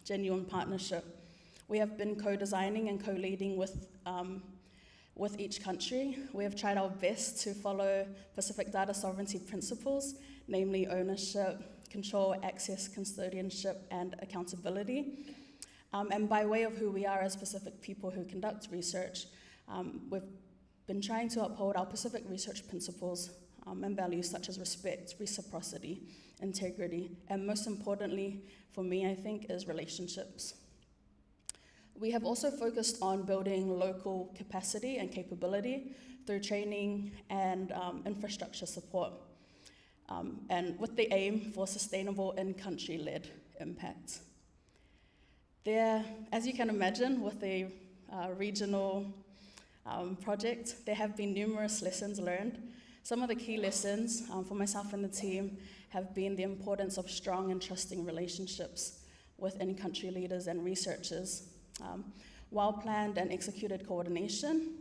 genuine partnership. We have been co-designing and co-leading with each country. We have tried our best to follow Pacific data sovereignty principles, namely ownership, control, access, custodianship, and accountability. And by way of who we are as Pacific people who conduct research, we've been trying to uphold our Pacific research principles and values such as respect, reciprocity, integrity, and most importantly, for me, I think, is relationships. We have also focused on building local capacity and capability through training and infrastructure support, and with the aim for sustainable in-country-led impact. There, as you can imagine, with a regional project, there have been numerous lessons learned. Some of the key lessons for myself and the team have been the importance of strong and trusting relationships with in-country leaders and researchers, well-planned and executed coordination,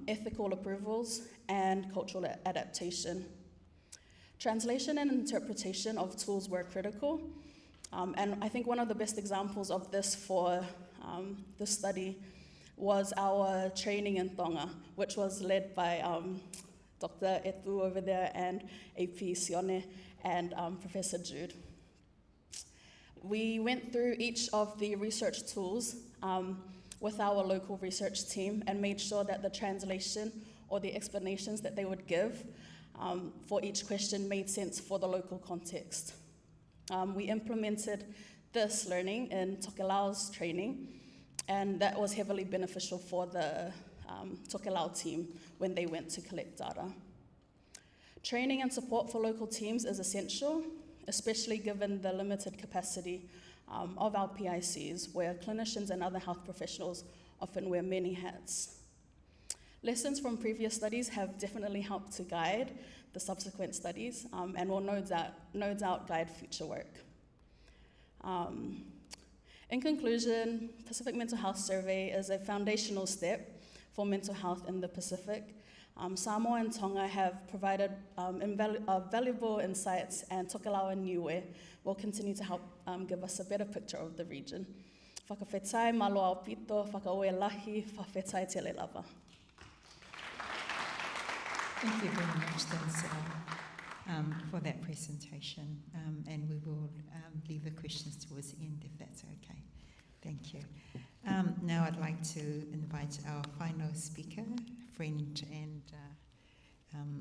ethical approvals, and cultural adaptation. Translation and interpretation of tools were critical, and I think one of the best examples of this for this study was our training in Tonga, which was led by Dr. Etu over there and AP Sione and Professor Jude. We went through each of the research tools with our local research team and made sure that the translation or the explanations that they would give for each question made sense for the local context. We implemented this learning in Tokelau's training, and that was heavily beneficial for the Tokelau team when they went to collect data. Training and support for local teams is essential, especially given the limited capacity of our PICs, where clinicians and other health professionals often wear many hats. Lessons from previous studies have definitely helped to guide the subsequent studies and will no doubt guide future work. In conclusion, Pacific Mental Health Survey is a foundational step for mental health in the Pacific. Samoa and Tonga have provided valuable insights, and Tokelau and Niue will continue to help give us a better picture of the region. Whakawhetai, malo au pito, whakaoe lahi, whawhetai tele lava. Thank you very much, Denzel, for that presentation. And we will leave the questions towards the end, if that's okay. Thank you. Now I'd like to invite our final speaker, friend and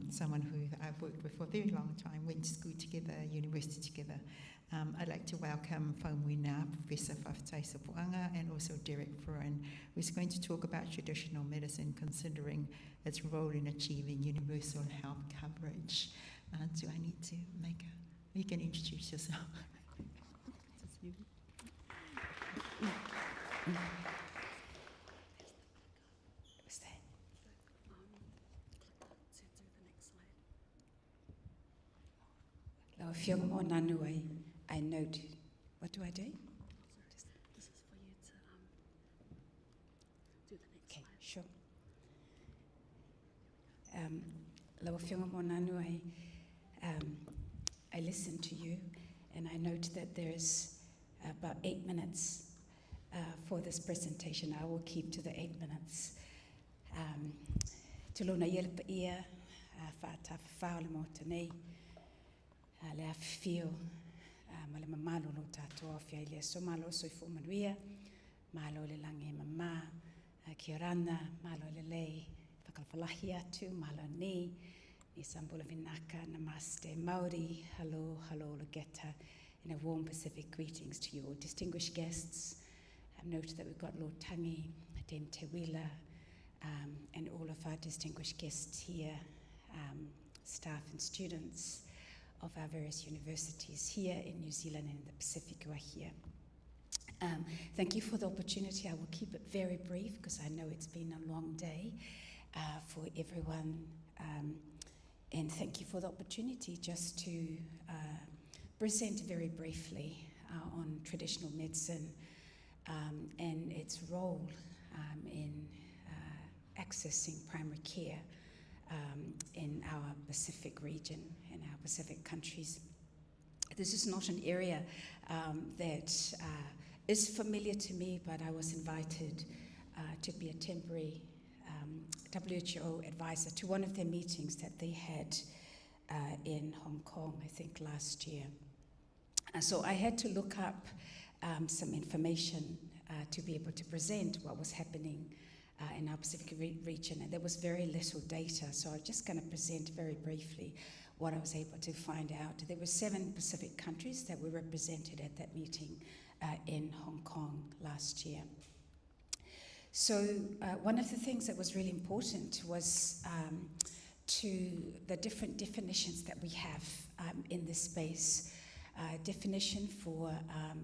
someone who I've worked with for a very long time, went to school together, university together. I'd like to welcome Whaumwina, Professor Whawhetai Sapuanga, and also Derek Frewen, who's going to talk about traditional medicine, considering its role in achieving universal health coverage. Do I need to make a... You can introduce yourself. Lau whiong o nanuai, I note. What do I do? This is for you to do the next okay, slide. Sure. Lau whiong o nanuai, I listened to you and I note that there's about 8 minutes for this presentation. I will keep to the 8 minutes. Tulona yelpa ia, whāta whāole mo tenei, lea whio, ma le mamalo lo tātua o whia ilia. So malo soi fu manuia, malo le lange mama, kia rana, malo le lei, whakalawhalahi atu, malo ni Sambula Vinaka, namaste, Maori, hello, hello, Lageta, and a warm Pacific greetings to you all. Distinguished guests, note that we've got Lord Tangi, Den Te Wila, and all of our distinguished guests here, staff and students of our various universities here in New Zealand and in the Pacific who are here. Thank you for the opportunity. I will keep it very brief because I know it's been a long day for everyone. And thank you for the opportunity just to present very briefly on traditional medicine and its role in accessing primary care in our Pacific region, in our Pacific countries. This is not an area that is familiar to me, but I was invited to be a temporary WHO advisor to one of their meetings that they had in Hong Kong, I think last year. So I had to look up some information to be able to present what was happening in our Pacific region, and there was very little data, so I'm just going to present very briefly what I was able to find out. There were 7 Pacific countries that were represented at that meeting in Hong Kong last year. So one of the things that was really important was to the different definitions that we have in this space. Definition for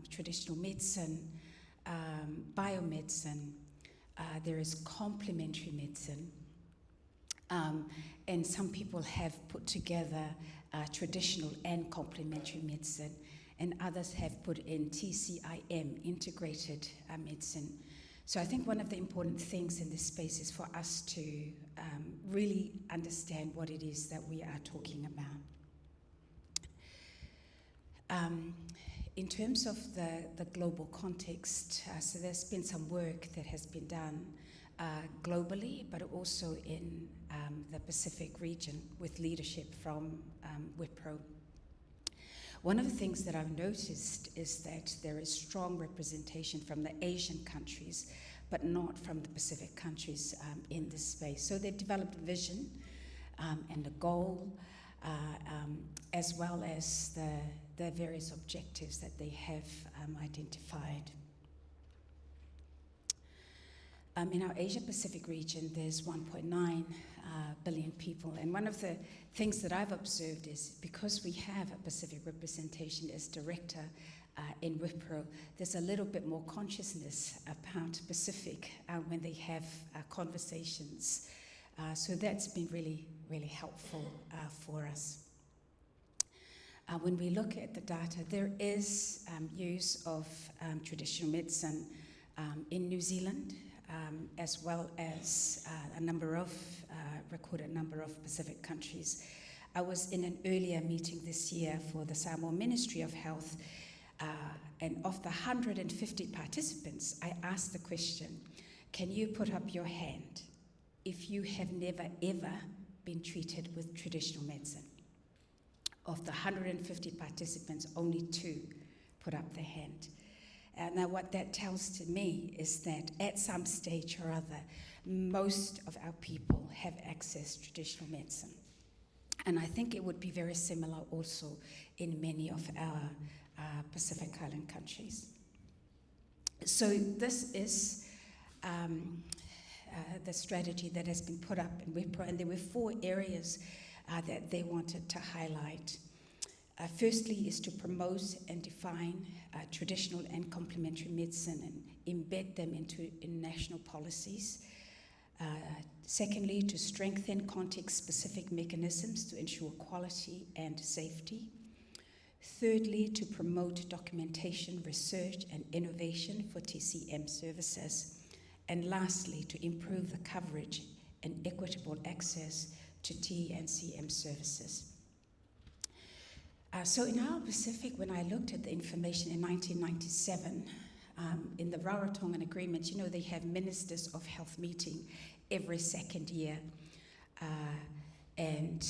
traditional medicine, biomedicine, there is complementary medicine, and some people have put together traditional and complementary medicine, and others have put in TCIM, integrated medicine. So I think one of the important things in this space is for us to really understand what it is that we are talking about. In terms of the global context, so there's been some work that has been done globally, but also in the Pacific region with leadership from WIPRO. One of the things that I've noticed is that there is strong representation from the Asian countries, but not from the Pacific countries in this space. So they've developed a vision and a goal, as well as the various objectives that they have identified. In our Asia Pacific region, there's 1.9 billion people. And one of the things that I've observed is because we have a Pacific representation as director in WIPRO, there's a little bit more consciousness about Pacific when they have conversations. So that's been really, really helpful for us. When we look at the data, there is use of traditional medicine in New Zealand, as well as recorded number of Pacific countries. I was in an earlier meeting this year for the Samoa Ministry of Health, and of the 150 participants, I asked the question, can you put up your hand if you have never ever been treated with traditional medicine? Of the 150 participants, only 2 put up their hand. Now what that tells to me is that at some stage or other, most of our people have accessed traditional medicine. And I think it would be very similar also in many of our Pacific Island countries. So this is the strategy that has been put up in WIPRO, and there were 4 areas that they wanted to highlight. Firstly is to promote and define traditional and complementary medicine and embed them into national policies. Secondly, to strengthen context-specific mechanisms to ensure quality and safety. Thirdly, to promote documentation, research, and innovation for TCM services. And lastly, to improve the coverage and equitable access to T and CM services. So in our Pacific, when I looked at the information in 1997, in the Rarotongan Agreement, you know, they have Ministers of Health meeting every second year. And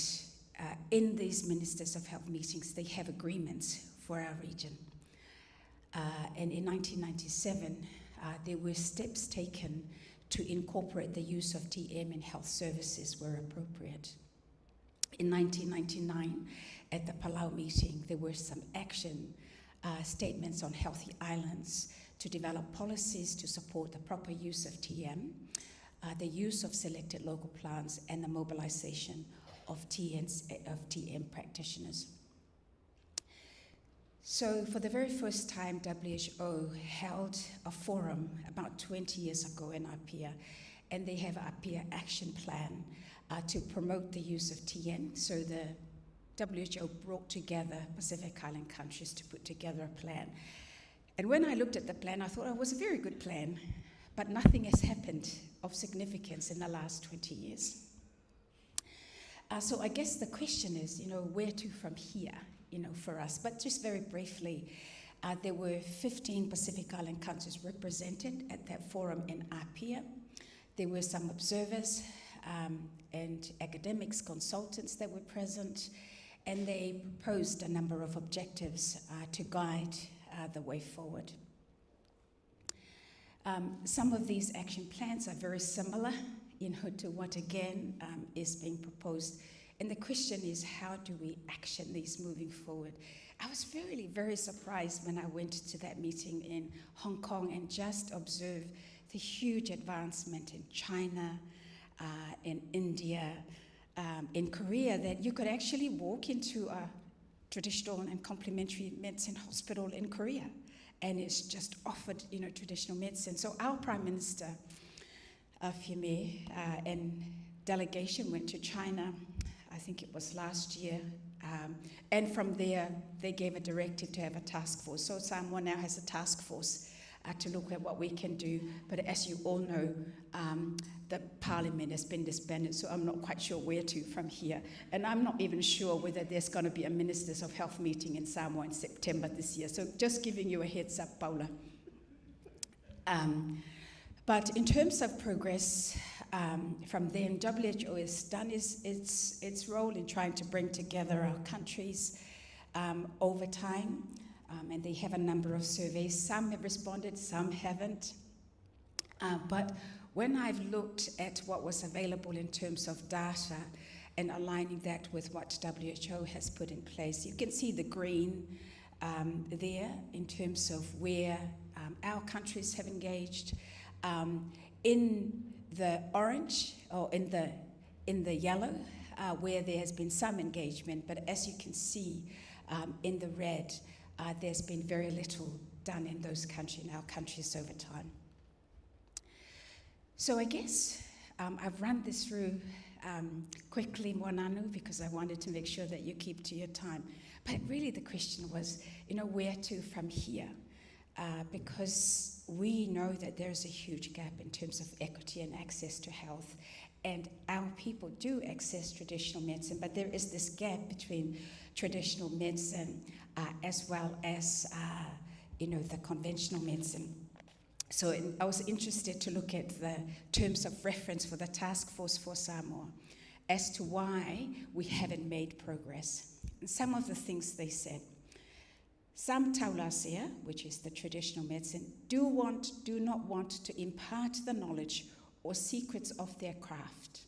in these Ministers of Health meetings, they have agreements for our region. And in 1997, there were steps taken to incorporate the use of TM in health services where appropriate. In 1999, at the Palau meeting, there were some action statements on healthy islands to develop policies to support the proper use of TM, the use of selected local plants, and the mobilization of TM practitioners. So for the very first time, WHO held a forum about 20 years ago in Apia, and they have an Apia action plan to promote the use of TN. So the WHO brought together Pacific Island countries to put together a plan. And when I looked at the plan, I thought it was a very good plan, but nothing has happened of significance in the last 20 years. So I guess the question is, you know, where to from here, you know, for us. But just very briefly, there were 15 Pacific Island countries represented at that forum in Apia. There were some observers and academics, consultants that were present, and they proposed a number of objectives to guide the way forward. Some of these action plans are very similar to what again is being proposed. And the question is, how do we action these moving forward? I was really very surprised when I went to that meeting in Hong Kong and just observed the huge advancement in China, in India, in Korea, that you could actually walk into a traditional and complementary medicine hospital in Korea, and it's just offered, you know, traditional medicine. So our Prime Minister, Fiume, and delegation went to China, I think it was last year, and from there they gave a directive to have a task force. So Samoa now has a task force to look at what we can do, but as you all know, the Parliament has been disbanded, so I'm not quite sure where to from here. And I'm not even sure whether there's going to be a Ministers of Health meeting in Samoa in September this year. So just giving you a heads up, Paula. But in terms of progress, from then, WHO has done its role in trying to bring together our countries over time, and they have a number of surveys. Some have responded, some haven't. But when I've looked at what was available in terms of data and aligning that with what WHO has put in place, you can see the green there in terms of where our countries have engaged. In the orange, or in the yellow, where there has been some engagement, but as you can see in the red, there's been very little done in our countries over time. So I guess I've run this through quickly, Monanu, because I wanted to make sure that you keep to your time. But really the question was, where to from here? Because we know that there's a huge gap in terms of equity and access to health, and our people do access traditional medicine, but there is this gap between traditional medicine as well as the conventional medicine. So I was interested to look at the terms of reference for the task force for Samoa as to why we haven't made progress. And some of the things they said. Some taulasea, which is the traditional medicine, do not want to impart the knowledge or secrets of their craft.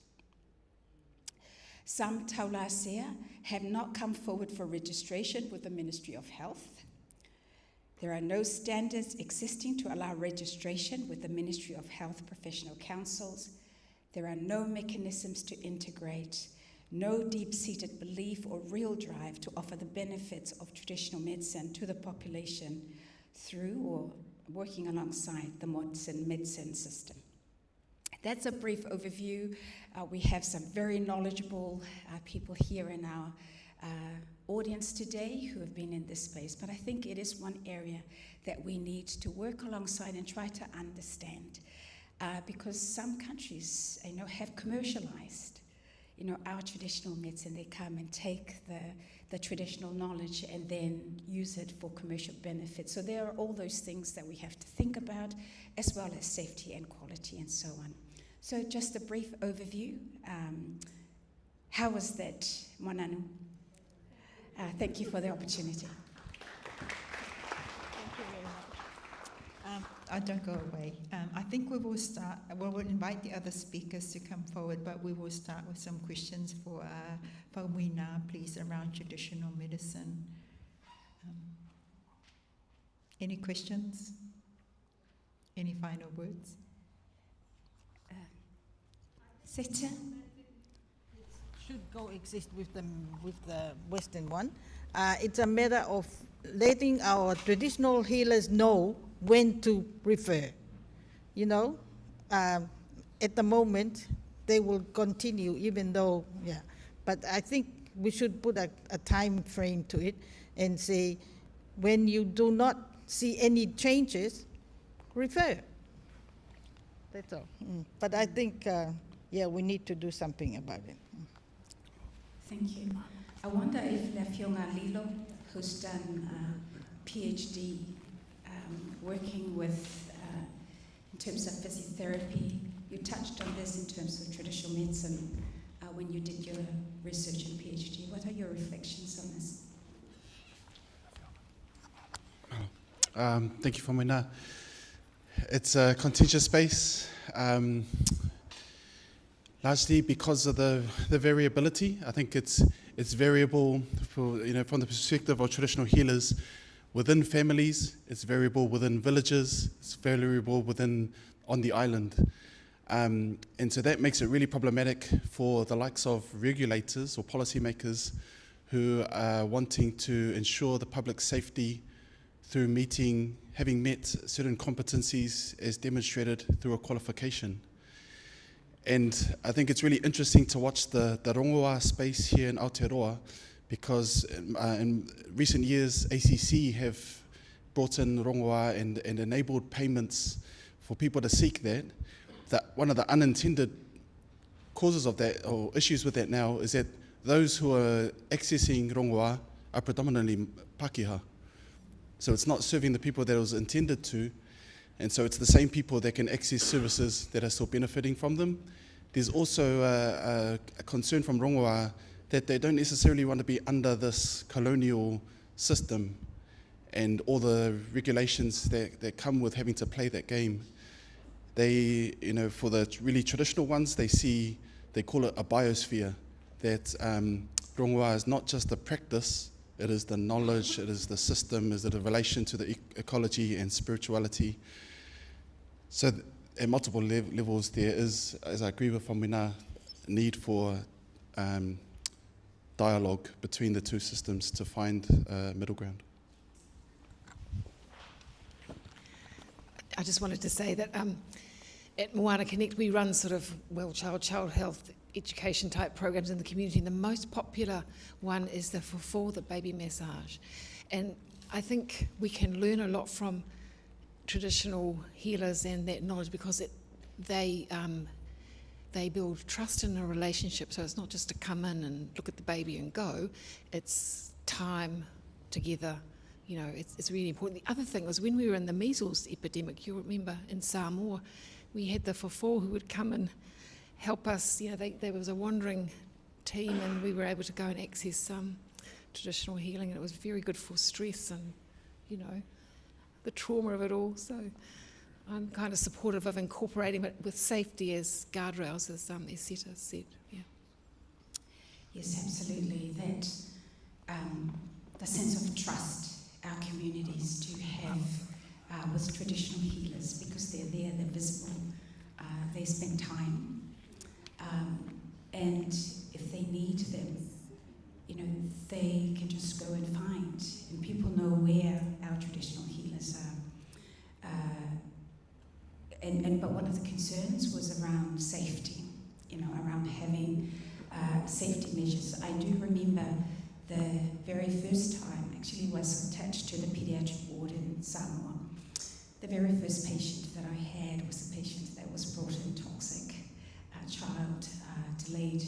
Some taulasea have not come forward for registration with the Ministry of Health. There are no standards existing to allow registration with the Ministry of Health professional councils. There are no mechanisms to integrate, no deep-seated belief or real drive to offer the benefits of traditional medicine to the population through or working alongside the modern medicine system. That's a brief overview. We have some very knowledgeable people here in our audience today who have been in this space, but I think it is one area that we need to work alongside and try to understand, because some countries, have commercialized, our traditional medicine. They come and take the traditional knowledge and then use it for commercial benefit. So there are all those things that we have to think about, as well as safety and quality and so on. So just a brief overview. How was that, Monanu? Thank you for the opportunity. I don't go away. I think we will start, we'll invite the other speakers to come forward, but we will start with some questions for Wina, please, around traditional medicine. Any questions? Any final words? Seta? Should coexist with the Western one. It's a matter of letting our traditional healers know when to refer. At the moment, they will continue even though, But I think we should put a time frame to it and say, when you do not see any changes, refer. That's all. But I think, we need to do something about it. Thank you. I wonder if Lafionga Lilo, who's done a PhD working with, in terms of physiotherapy, you touched on this in terms of traditional medicine when you did your research and PhD. What are your reflections on this? Thank you, Whamena. It's a contentious space. Largely because of the variability. I think it's variable for, from the perspective of traditional healers within families, it's variable within villages, it's variable on the island. And so that makes it really problematic for the likes of regulators or policymakers who are wanting to ensure the public safety through having met certain competencies as demonstrated through a qualification. And I think it's really interesting to watch the rongoa space here in Aotearoa, because in recent years, ACC have brought in rongoa and enabled payments for people to seek that. One of the unintended causes of that, or issues with that now, is that those who are accessing rongoa are predominantly Pākehā. So it's not serving the people that it was intended to, and so it's the same people that can access services that are still benefiting from them. There's also a concern from rongoa that they don't necessarily want to be under this colonial system and all the regulations that come with having to play that game. They, for the really traditional ones, they call it a biosphere, that rongoa is not just the practice, it is the knowledge, it is the system, it is the relation to the ecology and spirituality. So at multiple levels there is, as I agree with Whamina, need for dialogue between the two systems to find middle ground. I just wanted to say that at Moana Connect we run sort of child health education type programs in the community, and the most popular one is the fufu, the baby massage. And I think we can learn a lot from traditional healers and that knowledge, because they build trust in a relationship. So it's not just to come in and look at the baby and go, it's time together. You know, it's really important. The other thing was when we were in the measles epidemic, you remember in Samoa, we had the fufu who would come and help us. You know, there was a wandering team, and we were able to go and access some traditional healing, and it was very good for stress and, you know, the trauma of it all. So I'm kind of supportive of incorporating it with safety as guardrails, as Seta said. Yeah. Yes, absolutely. That the sense of trust our communities do have with traditional healers, because they're there, they're visible, they spend time, and if they need them, you know, they can just go and find, and people know where our traditional healers are. But one of the concerns was around safety, you know, around having safety measures. I do remember the very first time, actually was attached to the pediatric ward in Samoa. The very first patient that I had was a patient that was brought in toxic, a child delayed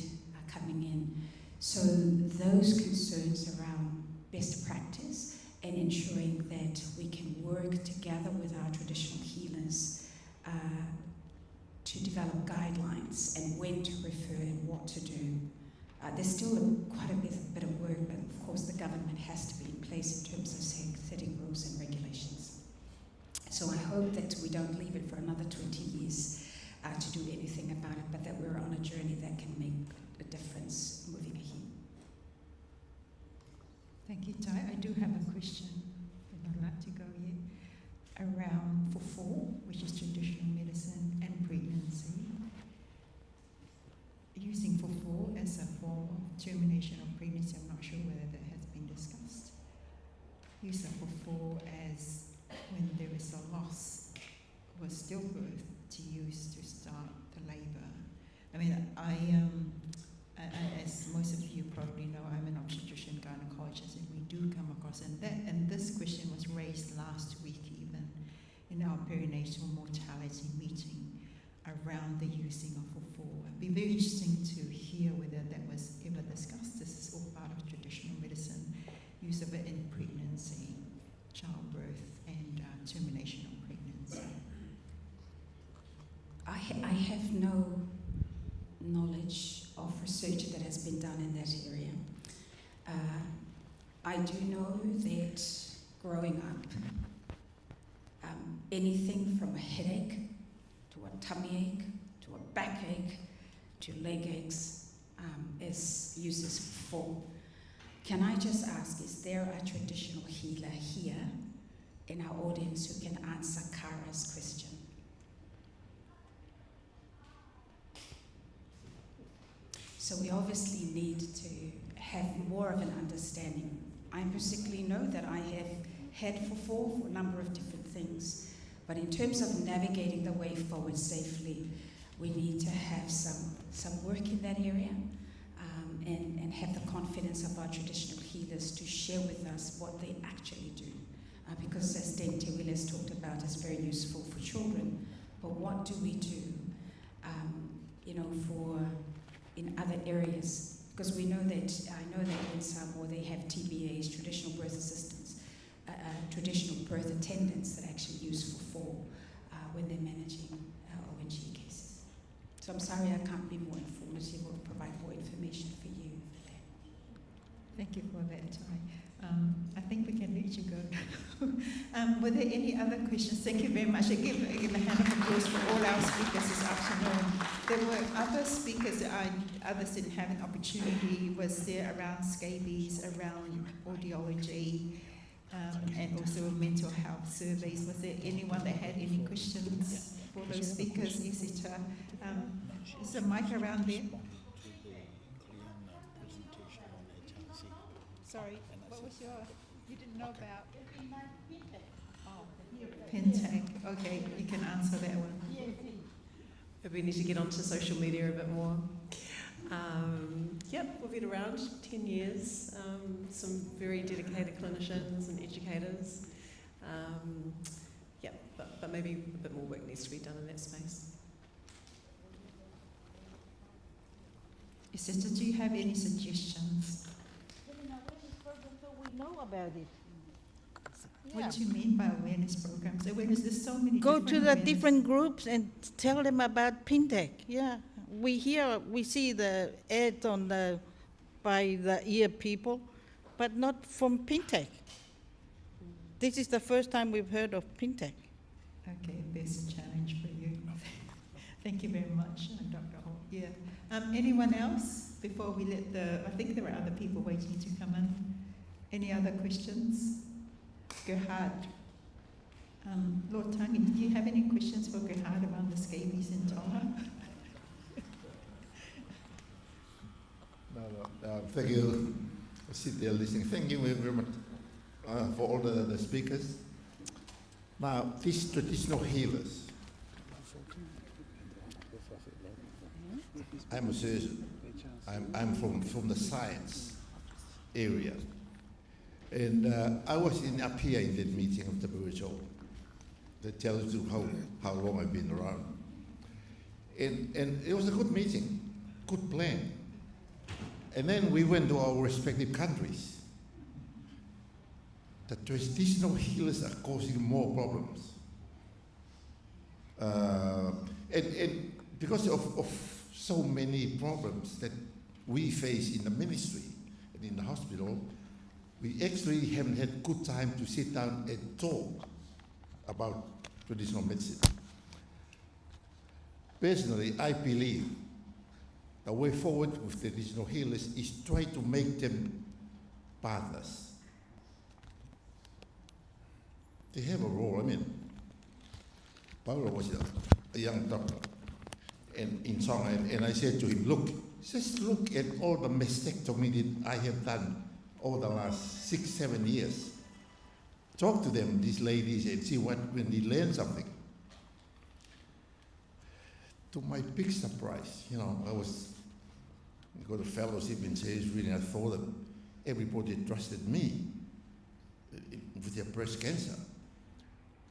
coming in. So those concerns around best practice and ensuring that we can work together with our traditional healers to develop guidelines and when to refer and what to do. There's still quite a bit of work, but of course the government has to be in place in terms of setting rules and regulations. So I hope that we don't leave it for another 20 years to do anything about it, but that we're on a journey that can make a difference moving ahead. Thank you, Tai. I do have a question, if I'd like to go yet, around fufu, which is traditional medicine, and pregnancy. Using fufu as a form of termination of pregnancy, I'm not sure whether that has been discussed. Use of fufu as when there is a loss or stillbirth to use to start the labour. I mean, I as most of you probably know, I'm an obstetrician gynecologist, and we do come across, and this question was raised last week even in our perinatal mortality meeting around the using of fufu. It'd be very interesting to hear whether that was ever discussed. This is all part of traditional medicine, use of it in pregnancy, childbirth, and termination of pregnancy. I have no knowledge of research that has been done in that area. I do know that growing up, anything from a headache to a tummy ache to a backache to leg aches uses fufu. Can I just ask, is there a traditional healer here in our audience who can answer Kara's question? So we obviously need to have more of an understanding. I particularly know that I have had fufu for a number of different things, but in terms of navigating the way forward safely, we need to have some work in that area, and have the confidence of our traditional healers to share with us what they actually do. Because as Dame Te Wile has talked about, it's very useful for children, but what do we do, for in other areas? Because I know that in Samoa they have TBAs, traditional birth assistants, traditional birth attendants that actually use fufu when they're managing ONG cases. So I'm sorry I can't be more informative or provide more information for you for that. Thank you for that, Tai. I think we can let you go. Were there any other questions? Thank you very much. I give a hand of applause for all our speakers this afternoon. There were other speakers that others didn't have an opportunity. Was there around scabies, around audiology, and also mental health surveys? Was there anyone that had any questions for for those speakers, etc. Is the mic around there? Sorry, what was your, you didn't know about? Pintec, okay, you can answer that one. Maybe we need to get onto social media a bit more. Yep, we've been around 10 years, some very dedicated clinicians and educators. But maybe a bit more work needs to be done in that space. Sister, do you have any suggestions? We know about it. What do you mean by awareness programs? Awareness, there's so many Go different to the awareness. different groups and tell them about Pintec. Yeah, we see the ads on the by the ear people, but not from Pintec. This is the first time we've heard of Pintec. Okay, there's a challenge for you. Thank you very much, Dr. Hall. Yeah. Anyone else before we let I think there are other people waiting to come in. Any other questions? Gerhard. Lord Tangi, do you have any questions for Gerhard around the scabies in Tonga? No. Thank you. I sit there listening. Thank you very much for all the speakers. Now, these traditional healers, I'm a surgeon. I'm from the science area. And I was up here in that meeting of the WHO that tells you how long I've been around. And it was a good meeting, good plan. And then we went to our respective countries. The traditional healers are causing more problems. And because of so many problems that we face in the ministry and in the hospital, we actually haven't had good time to sit down and talk about traditional medicine. Personally, I believe the way forward with traditional healers is try to make them partners. They have a role. I mean, Paulo was a young doctor in Tonga, and I said to him, look, just look at all the mastectomy that I have done over the last 6-7 years. Talk to them, these ladies, and see when they learn something. To my big surprise, I got a fellowship in sales reading. I thought that everybody trusted me with their breast cancer.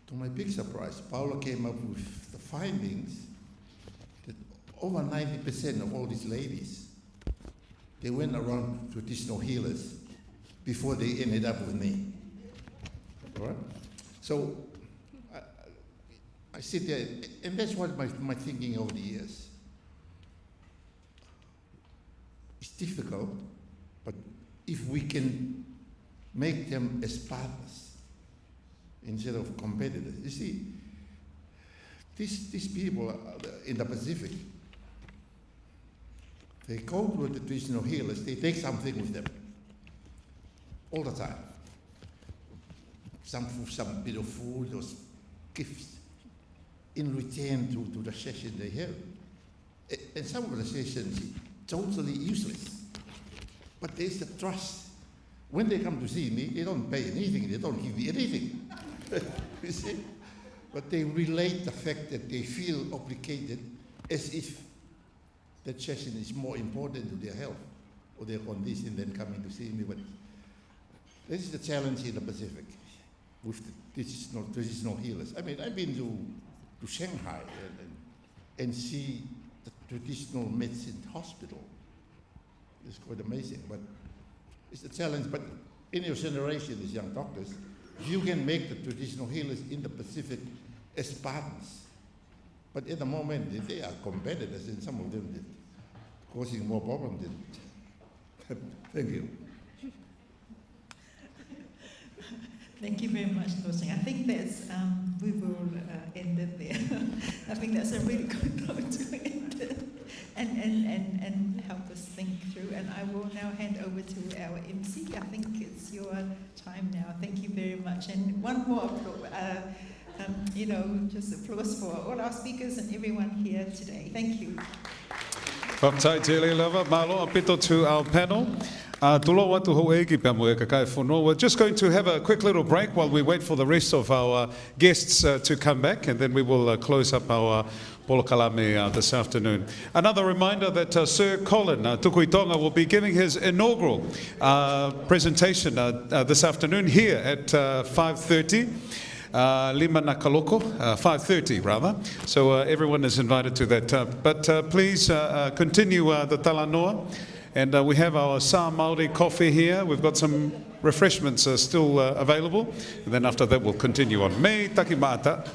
To my big surprise, Paula came up with the findings that over 90% of all these ladies, they went around traditional healers before they ended up with me. All right? So I sit there, and that's what my thinking over the years. It's difficult, but if we can make them as partners instead of competitors. You see, these people in the Pacific, they go to the traditional healers, they take something with them all the time. Some bit of food or gifts in return to the session they have. And some of the sessions totally useless. But there's the trust. When they come to see me, they don't pay anything, they don't give me anything. You see? But they relate the fact that they feel obligated as if that session is more important to their health or their condition than coming to see me. But this is the challenge in the Pacific with the traditional healers. I mean, I've been to Shanghai and see the traditional medicine hospital. It's quite amazing, but it's a challenge. But in your generation, as young doctors, you can make the traditional healers in the Pacific as partners. But at the moment, they are competitors, and some of them are causing more problems. Thank you. Thank you very much, Losing. I think that's, we will end it there. I think that's a really good note to end it and help us think through. And I will now hand over to our MC. I think it's your time now. Thank you very much. And one more Just applause for all our speakers and everyone here today. Thank you. Whaptai te le lava, malo apito to our panel. Tulo watu ho egi pa mo e kakai whono. We're just going to have a quick little break while we wait for the rest of our guests to come back, and then we will close up our polokalame this afternoon. Another reminder that Sir Colin Tukuitonga will be giving his inaugural presentation this afternoon here at 5:30. Lima Nakaloko, 5:30 rather. So everyone is invited to that. But please continue the talanoa. And we have our Sa Māori coffee here. We've got some refreshments still available. And then after that, we'll continue on. Me taki maata.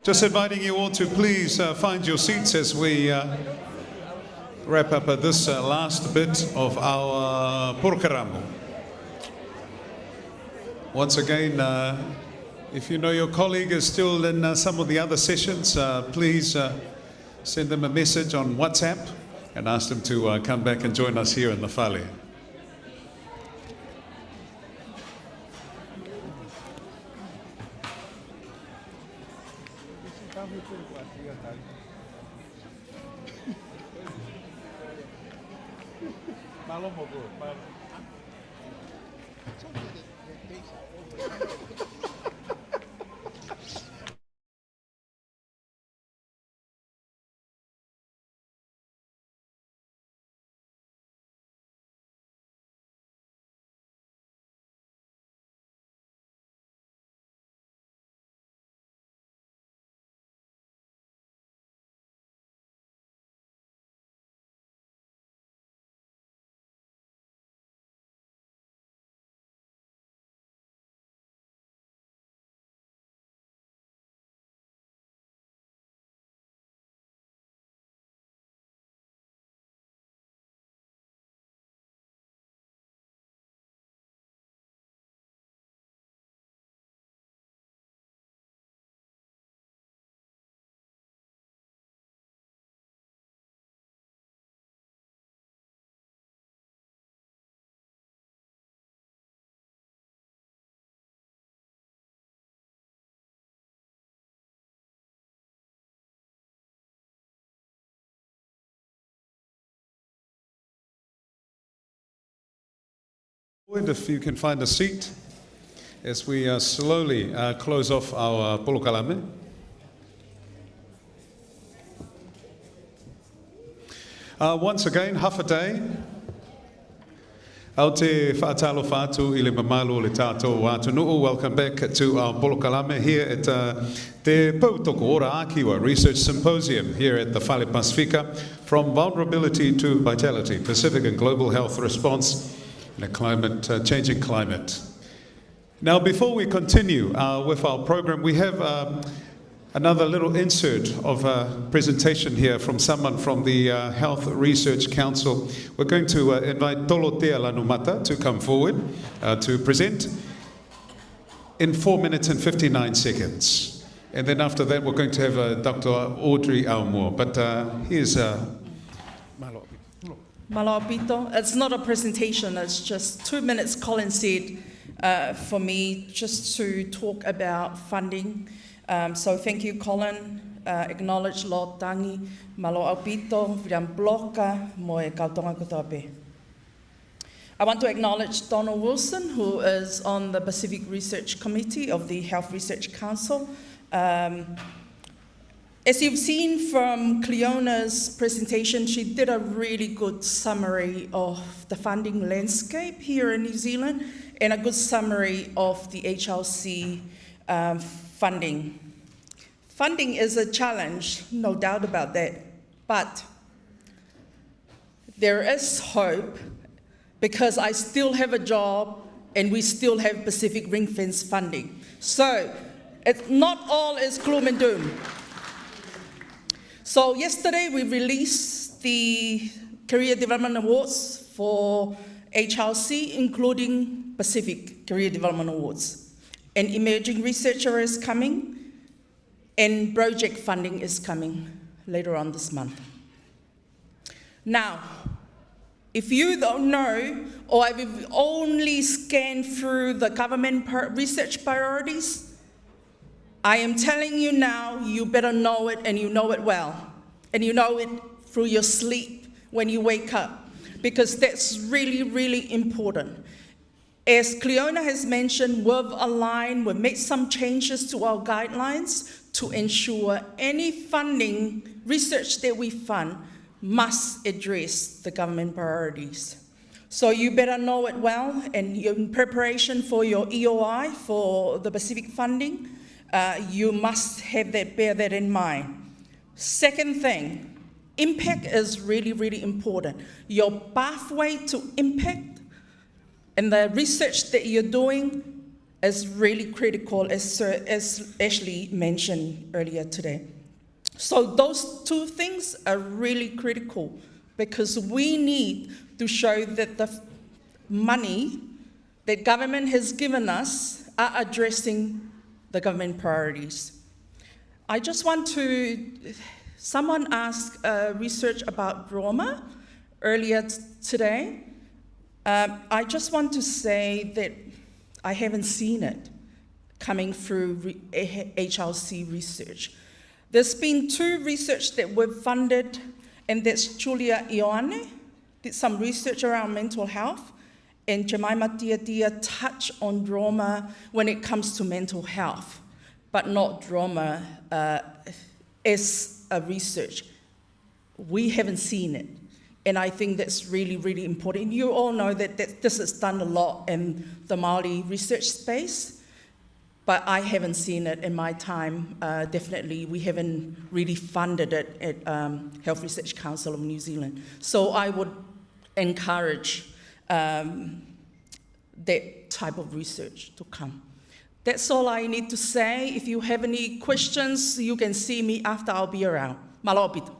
Just inviting you all to please find your seats as we wrap up this last bit of our porokaramo. Once again, if you know your colleague is still in some of the other sessions, please send them a message on WhatsApp and ask them to come back and join us here in the Whale. If you can find a seat as we slowly close off our polokalame. Once again, half a day. Au te whaatalo whātu I le mamalo le tātou wātunuu. Welcome back to our polokalame here at the Poutoko Ora Kiwa Research Symposium here at the Whale Pasifika, from vulnerability to vitality, Pacific and global health response in a changing climate. Now, before we continue with our program, we have another little insert of a presentation here from someone from the Health Research Council. We're going to invite Tolotea Lanumata to come forward to present in 4 minutes and 59 seconds. And then after that, we're going to have Dr. Audrey Aumore. But here's Malapito. It's not a presentation, it's just 2 minutes, Colin said, for me just to talk about funding. So thank you, Colin. Acknowledge Lord Tangi, Malapito, Viram Bloka, Moe Kautonga Kotape. I want to acknowledge Donald Wilson, who is on the Pacific Research Committee of the Health Research Council. As you've seen from Cleona's presentation, she did a really good summary of the funding landscape here in New Zealand and a good summary of the HLC funding. Funding is a challenge, no doubt about that, but there is hope because I still have a job and we still have Pacific Ring Fence funding. So it's not all is gloom and doom. So yesterday we released the Career Development Awards for HLC, including Pacific Career Development Awards. An emerging researcher is coming, and project funding is coming later on this month. Now, if you don't know, or if you've only scanned through the government research priorities, I am telling you now, you better know it, and you know it well. And you know it through your sleep when you wake up, because that's really, really important. As Cleona has mentioned, we've made some changes to our guidelines to ensure any funding, research that we fund, must address the government priorities. So you better know it well, and in preparation for your EOI, for the Pacific funding, you must have that, bear that in mind. Second thing, impact is really, really important. Your pathway to impact and the research that you're doing is really critical, as Ashley mentioned earlier today. So those two things are really critical because we need to show that the money that government has given us are addressing the government priorities. I just want to, someone asked research about Roma earlier today. I just want to say that I haven't seen it coming through HLC research. There's been 2 research that were funded, and that's Julia Ioane, did some research around mental health, and Jemima Dia touch on Roma when it comes to mental health, but not Roma as a research. We haven't seen it. And I think that's really, really important. You all know that this is done a lot in the Māori research space, but I haven't seen it in my time. Definitely, we haven't really funded it at Health Research Council of New Zealand. So I would encourage that type of research to come. That's all I need to say. If you have any questions, you can see me after. I'll be around. Malo pito.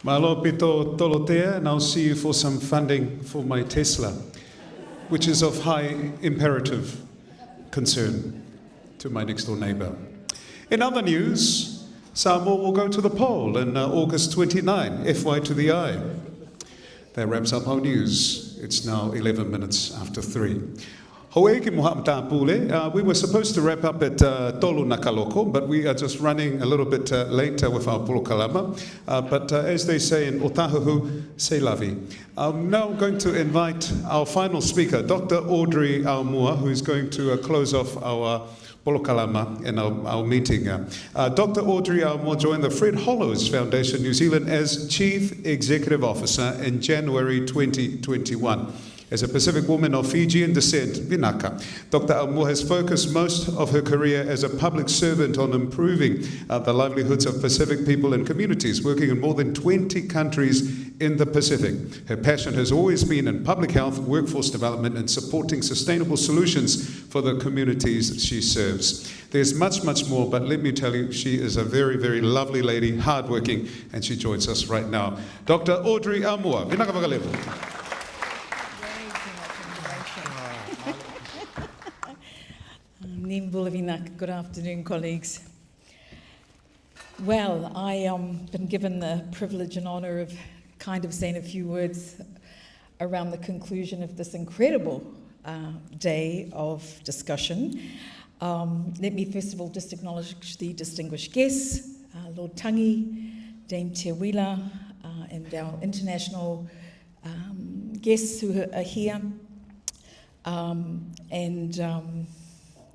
Malo pito tolotea, and I'll see you for some funding for my Tesla, which is of high imperative concern to my next door neighbour. In other news, Samoa will go to the poll in August 29, FY to the I. That wraps up our news. It's now 11 minutes after 3. We were supposed to wrap up at Tolu Nakaloko, but we are just running a little bit late with our polokalama. But as they say in Otahuhu, c'est la vie. I'm now going to invite our final speaker, Dr. Audrey Aumua, who is going to close off our polokalama in our meeting. Dr. Audrey Aumua joined the Fred Hollows Foundation New Zealand as Chief Executive Officer in January 2021. As a Pacific woman of Fijian descent, Vinaka, Dr. Aumua has focused most of her career as a public servant on improving the livelihoods of Pacific people and communities, working in more than 20 countries in the Pacific. Her passion has always been in public health, workforce development, and supporting sustainable solutions for the communities she serves. There's much, much more, but let me tell you, she is a very, very lovely lady, hardworking, and she joins us right now. Dr. Audrey Aumua. Vinaka Vakalevu. Good afternoon, colleagues. Well, I been given the privilege and honour of kind of saying a few words around the conclusion of this incredible day of discussion. Let me first of all just acknowledge the distinguished guests, Lord Tangi, Dame Te Wila, and our international guests who are here,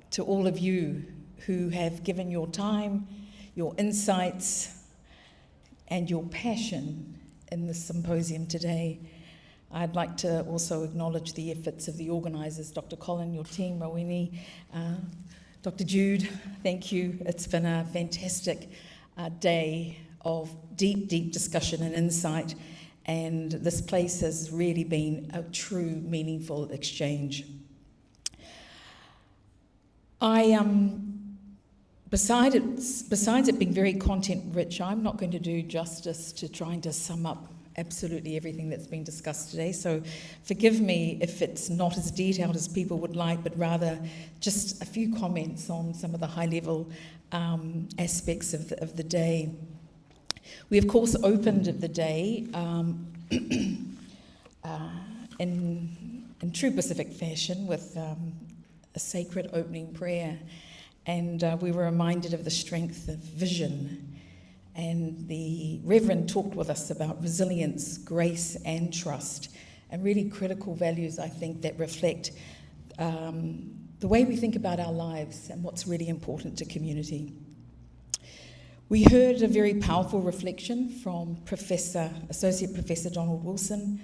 to all of you who have given your time, your insights, and your passion in this symposium today. I'd like to also acknowledge the efforts of the organisers, Dr. Colin, your team, Rawini, Dr. Jude, thank you. It's been a fantastic day of deep, deep discussion and insight, and this place has really been a true, meaningful exchange. Besides it being very content-rich, I'm not going to do justice to trying to sum up absolutely everything that's been discussed today, so forgive me if it's not as detailed as people would like, but rather just a few comments on some of the high-level aspects of the day. We, of course, opened the day in true Pacific fashion with a sacred opening prayer, and we were reminded of the strength of vision, and the Reverend talked with us about resilience, grace and trust, and really critical values, I think, that reflect the way we think about our lives and what's really important to community. We heard a very powerful reflection from Associate Professor Donald Wilson,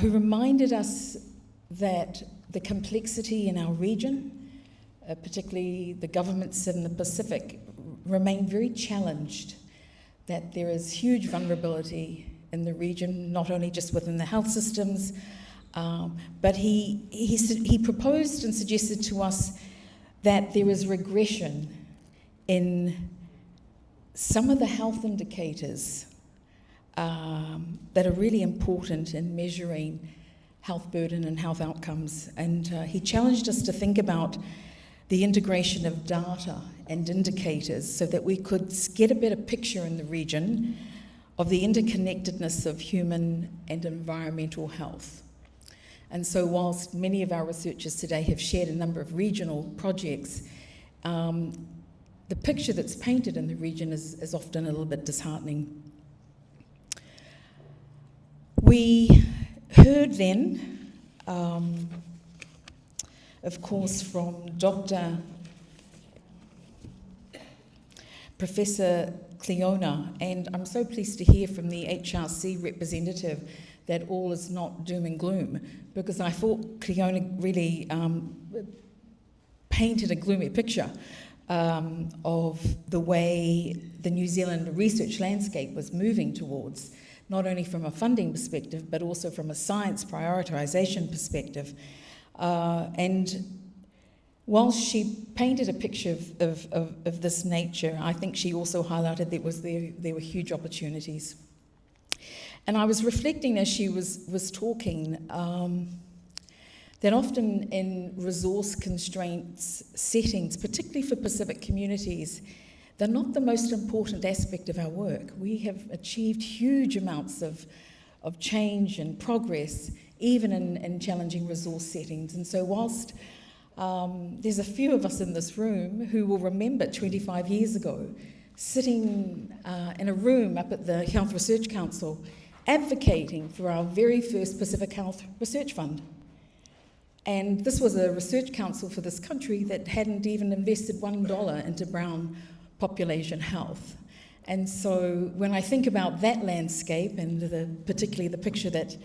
who reminded us that the complexity in our region, particularly the governments in the Pacific, remain very challenged, that there is huge vulnerability in the region, not only just within the health systems, But he proposed and suggested to us that there is regression in some of the health indicators that are really important in measuring health burden and health outcomes. And he challenged us to think about the integration of data and indicators so that we could get a better picture in the region of the interconnectedness of human and environmental health. And so whilst many of our researchers today have shared a number of regional projects, the picture that's painted in the region is often a little bit disheartening. We heard then, of course, from Professor Cleona, and I'm so pleased to hear from the HRC representative that all is not doom and gloom, because I thought Cleona really painted a gloomy picture of the way the New Zealand research landscape was moving towards, not only from a funding perspective, but also from a science prioritisation perspective. And whilst she painted a picture of this nature, I think she also highlighted there were huge opportunities. And I was reflecting as she was talking that often in resource constraints settings, particularly for Pacific communities, they're not the most important aspect of our work. We have achieved huge amounts of change and progress, even in challenging resource settings. And so whilst there's a few of us in this room who will remember 25 years ago sitting in a room up at the Health Research Council advocating for our very first Pacific Health Research Fund. And this was a research council for this country that hadn't even invested $1 into brown population health. And so when I think about that landscape and particularly the picture that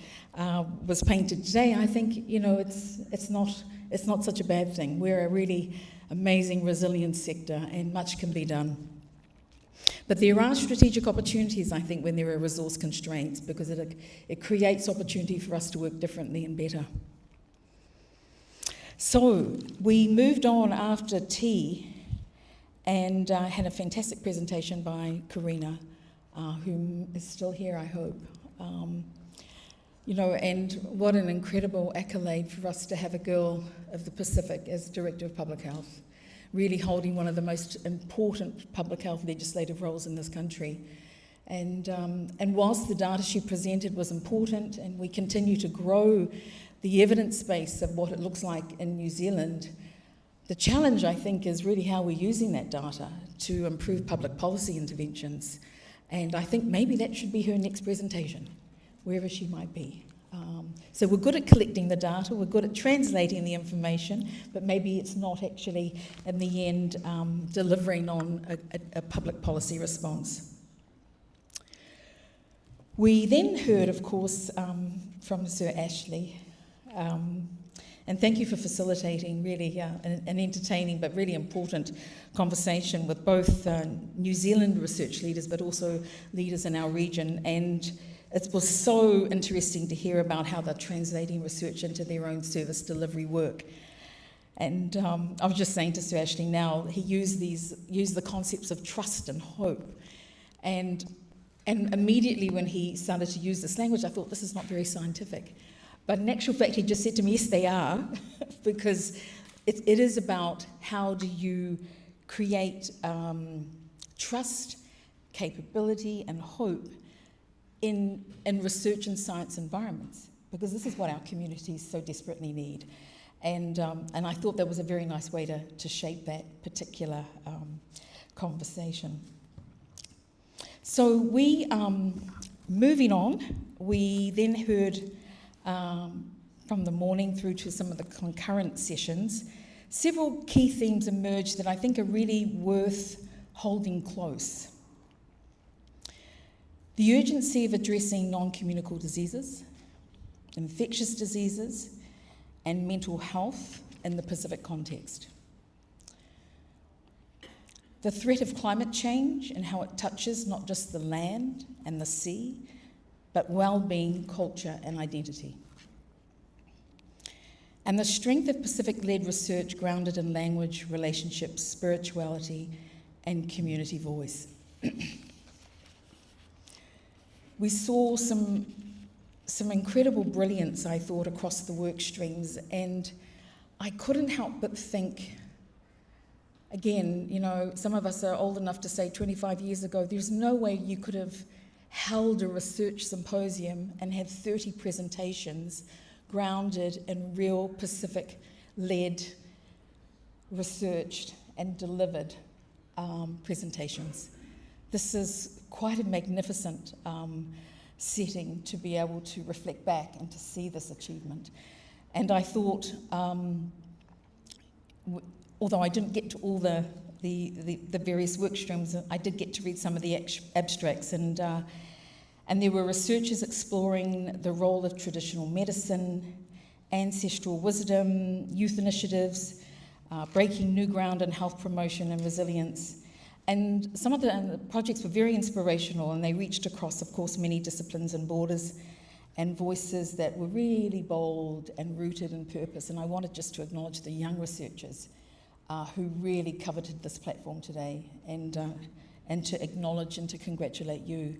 was painted today, I think, it's not such a bad thing. We're a really amazing, resilient sector, and much can be done. But there are strategic opportunities, I think, when there are resource constraints, because it creates opportunity for us to work differently and better. So we moved on after tea and had a fantastic presentation by Karina, who is still here, I hope. And what an incredible accolade for us to have a girl of the Pacific as Director of Public Health, really holding one of the most important public health legislative roles in this country. And whilst the data she presented was important, and we continue to grow the evidence base of what it looks like in New Zealand, the challenge, I think, is really how we're using that data to improve public policy interventions. And I think maybe that should be her next presentation, wherever she might be. So we're good at collecting the data, we're good at translating the information, but maybe it's not actually, in the end, delivering on a public policy response. We then heard, of course, from Sir Ashley, and thank you for facilitating really an entertaining but really important conversation with both New Zealand research leaders, but also leaders in our region. And it was so interesting to hear about how they're translating research into their own service delivery work. And I was just saying to Sir Ashley now, he used the concepts of trust and hope. And immediately when he started to use this language, I thought, this is not very scientific. But in actual fact, he just said to me, yes, they are, because it is about how do you create trust, capability, and hope in research and science environments, because this is what our communities so desperately need. And I thought that was a very nice way to shape that particular conversation. So we, moving on, we then heard from the morning through to some of the concurrent sessions, several key themes emerged that I think are really worth holding close. The urgency of addressing non-communicable diseases, infectious diseases, and mental health in the Pacific context. The threat of climate change and how it touches not just the land and the sea, but well-being, culture, and identity. and the strength of Pacific-led research grounded in language, relationships, spirituality, and community voice. We saw some incredible brilliance, I thought, across the work streams, and I couldn't help but think, again, you know, some of us are old enough to say 25 years ago, there's no way you could have held a research symposium and had 30 presentations grounded in real Pacific-led, researched and delivered presentations. This is quite a magnificent setting to be able to reflect back and to see this achievement. And I thought, although I didn't get to all the various work streams, I did get to read some of the abstracts, and there were researchers exploring the role of traditional medicine, ancestral wisdom, youth initiatives, breaking new ground in health promotion and resilience. And some of the projects were very inspirational, and they reached across, of course, many disciplines and borders, and voices that were really bold and rooted in purpose. And I wanted just to acknowledge the young researchers who really coveted this platform today, and to acknowledge and to congratulate you.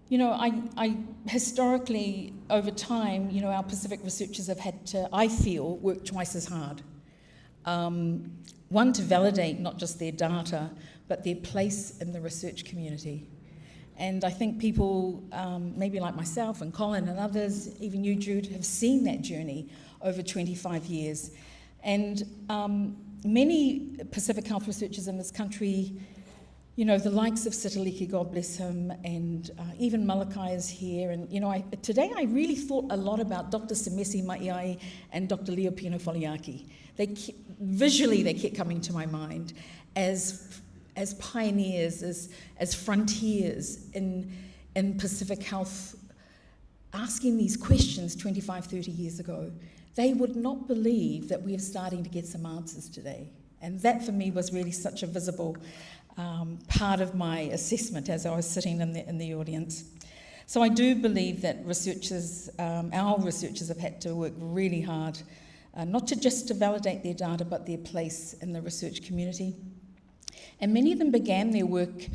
You know, I historically, over time, you know, our Pacific researchers have had to, I feel, work twice as hard. One, to validate not just their data, but their place in the research community. And I think people, maybe like myself and Colin and others, even you, Jude, have seen that journey over 25 years. And many Pacific health researchers in this country, you know, the likes of Sitaliki, God bless him, and even Malakai is here. And, you know, today I really thought a lot about Dr. Semesi Maiai and Dr. Leo Pino Foliaki. Visually, they kept coming to my mind as pioneers, as frontiers in Pacific health, asking these questions 25, 30 years ago. They would not believe that we are starting to get some answers today. And that, for me, was really such a visible part of my assessment as I was sitting in the audience. So I do believe that researchers, our researchers, have had to work really hard, not just to validate their data, but their place in the research community. And many of them began their work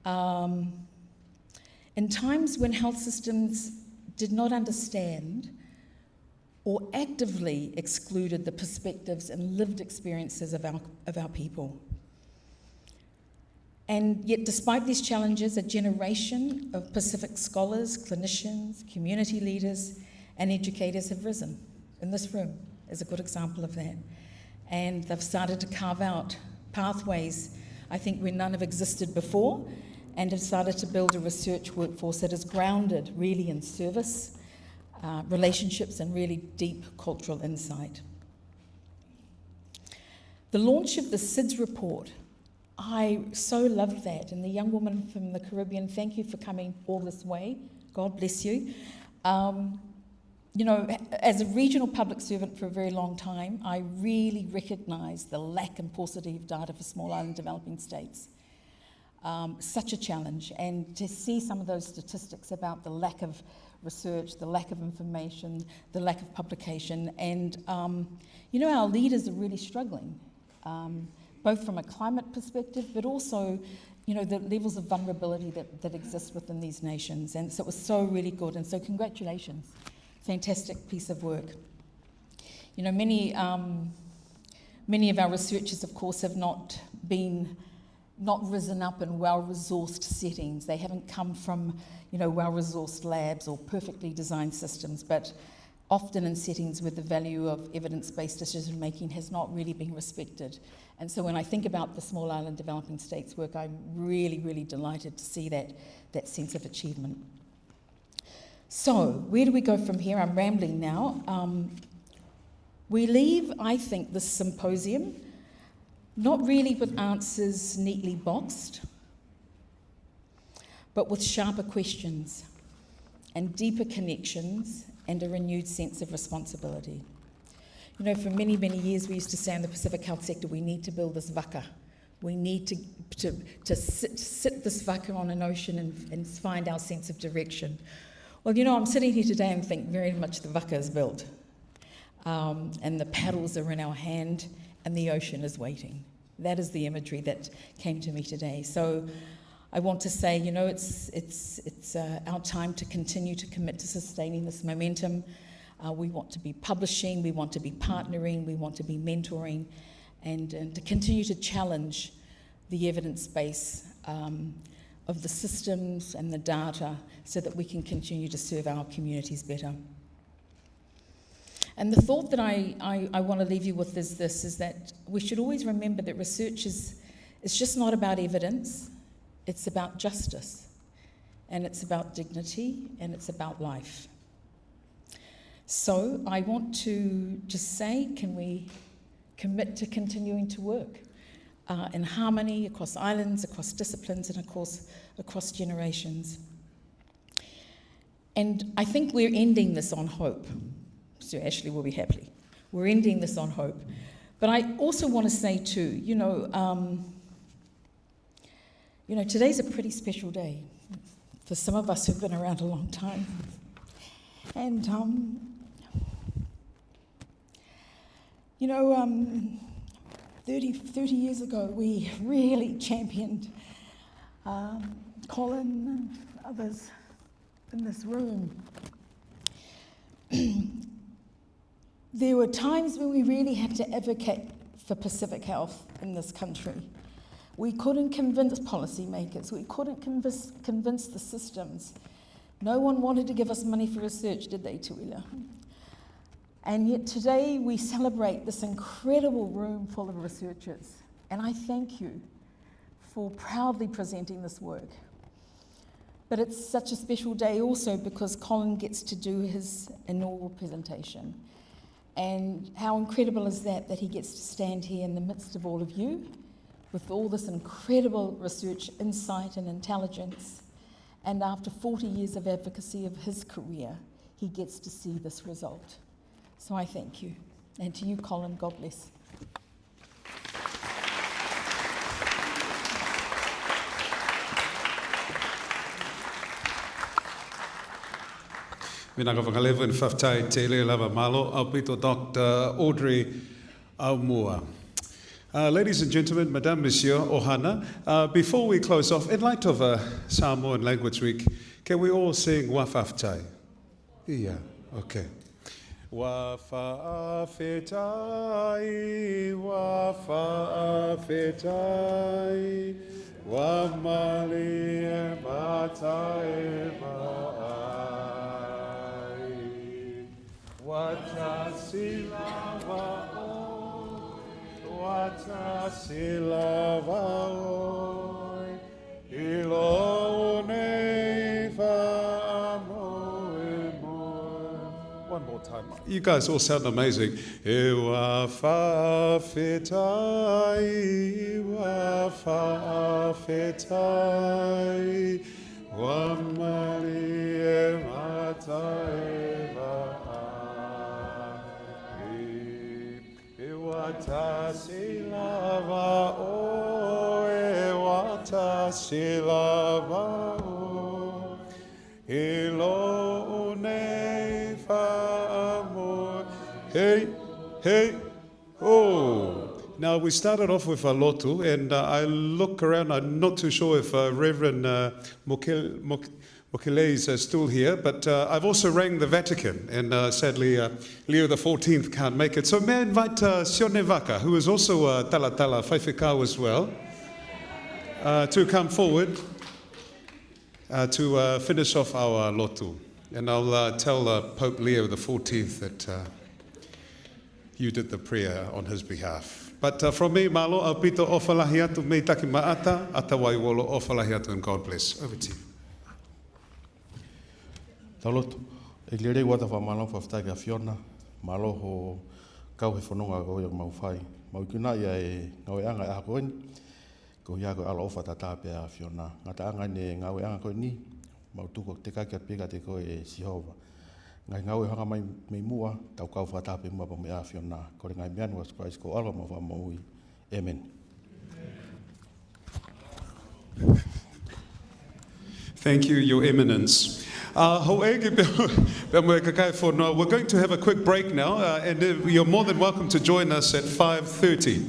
in times when health systems did not understand or actively excluded the perspectives and lived experiences of our people. And yet, despite these challenges, a generation of Pacific scholars, clinicians, community leaders, and educators have risen. In this room is a good example of that. And they've started to carve out pathways, I think, where none have existed before, and have started to build a research workforce that is grounded really in service, relationships, and really deep cultural insight. The launch of the SIDS report, I so loved that. And the young woman from the Caribbean, thank you for coming all this way. God bless you. You know, as a regional public servant for a very long time, I really recognise the lack and paucity of data for small island developing states. Such a challenge. And to see some of those statistics about the lack of research, the lack of information, the lack of publication, and you know, our leaders are really struggling. Both from a climate perspective, but also, you know, the levels of vulnerability that exist within these nations. And so it was so really good. And so congratulations. Fantastic piece of work. You know, many of our researchers, of course, have not risen up in well-resourced settings. They haven't come from, you know, well-resourced labs or perfectly designed systems, but often in settings where the value of evidence-based decision-making has not really been respected. And so when I think about the small island developing states work, I'm really, really delighted to see that sense of achievement. So where do we go from here? I'm rambling now. We leave, I think, this symposium not really with answers neatly boxed, but with sharper questions and deeper connections and a renewed sense of responsibility. You know, for many, many years we used to say in the Pacific health sector, we need to build this waka, We need to sit this waka on an ocean and find our sense of direction. Well, I'm sitting here today and think very much the waka is built. And the paddles are in our hand and the ocean is waiting. That is the imagery that came to me today. So I want to say, it's our time to continue to commit to sustaining this momentum. We want to be publishing, we want to be partnering, we want to be mentoring, and to continue to challenge the evidence base of the systems and the data so that we can continue to serve our communities better. And the thought that I want to leave you with is this, is that we should always remember that research is just not about evidence, it's about justice, and it's about dignity, and it's about life. So I want to just say, can we commit to continuing to work in harmony across islands, across disciplines, and of course, across generations. And I think we're ending this on hope. So Ashley will be happy. We're ending this on hope. But I also want to say too, today's a pretty special day for some of us who've been around a long time. And, 30 years ago, we really championed Colin and others in this room. There were times when we really had to advocate for Pacific health in this country. We couldn't convince policymakers, we couldn't convince the systems. No one wanted to give us money for research, did they, Tuila? And yet today we celebrate this incredible room full of researchers. And I thank you for proudly presenting this work. But it's such a special day also because Colin gets to do his inaugural presentation. And how incredible is that he gets to stand here in the midst of all of you with all this incredible research, insight and intelligence. And after 40 years of advocacy of his career, he gets to see this result. So I thank you. And to you, Colin, God bless. Mina ka whakalewa in whaftai te le lava malo, au pito Dr. Audrey Aumua. Ladies and gentlemen, Madame, Monsieur, Ohana, before we close off, in light of Samoan Language Week, can we all sing Wa Whaftai? Yeah, okay. Wa whawhetai, wa whawhetai, wa mali e matai mai. Wa tasi lava oi, wa tasi lava oi, ilo nei one more time. You guys all sound amazing. E wa whawhetai, wa whawhetai, wa mari e matai vai. E wa tasi lava o, e wa tasi lava o, e lo nei whaamoi. Hey, hey, oh. Now, we started off with a lotu, and I look around, I'm not too sure if Reverend Mokele is still here, but I've also rang the Vatican, and sadly, Leo XIV can't make it. So may I invite Sione Vaka, who is also Talatala Whaiwhikau as well, to come forward to finish off our lotu. And I'll tell Pope Leo XIV that you did the prayer on his behalf. But from me, malo au pito ofalahi atu me taki maata, ata waiwolo ofalahi atu, and God bless. Over to you. Taloto, e lere wata whamano whaftai a Fiona, malo ho kau he whanonga ko ia mauwhai. Maukuna ia e ngawe anga e hakoini, ko ia ko ala ofa tatape a Fiona. Ngata anga ne ngawe anga koe ni, mautuko te kakia pika te koe e Sihova. Ngai ngawe hanga mai mei mua, tau kau whatape mua pa me a Fiona. Kore ngai mianu as Christ ko alwa ma wha maui. Amen. Thank you, Your Eminence. We're going to have a quick break now, and you're more than welcome to join us at 5:30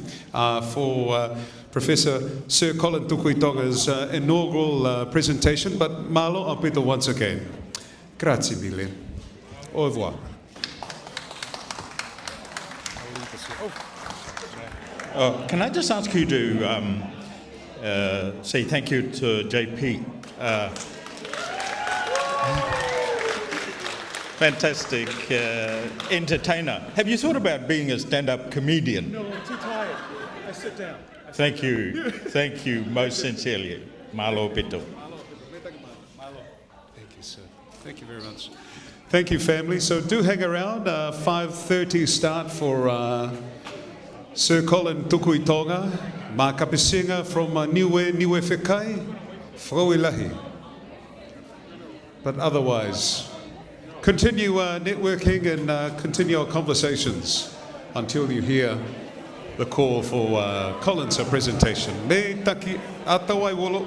for Professor Sir Colin Tukuitonga's inaugural presentation. But malo apito once again. Grazie mille. Au revoir. Can I just ask you to say thank you to JP? Fantastic entertainer. Have you thought about being a stand-up comedian? No, I'm too tired. I sit down. Thank you most sincerely. Malo pito. Thank you, sir. Thank you very much. Thank you, family. So do hang around. 5:30 start for Sir Colin Tukuitonga, Ma Kapisinga from Niue Whikai, Froilahi. But otherwise, continue networking and continue our conversations until you hear the call for Colin's presentation. Me taki atawai wolo.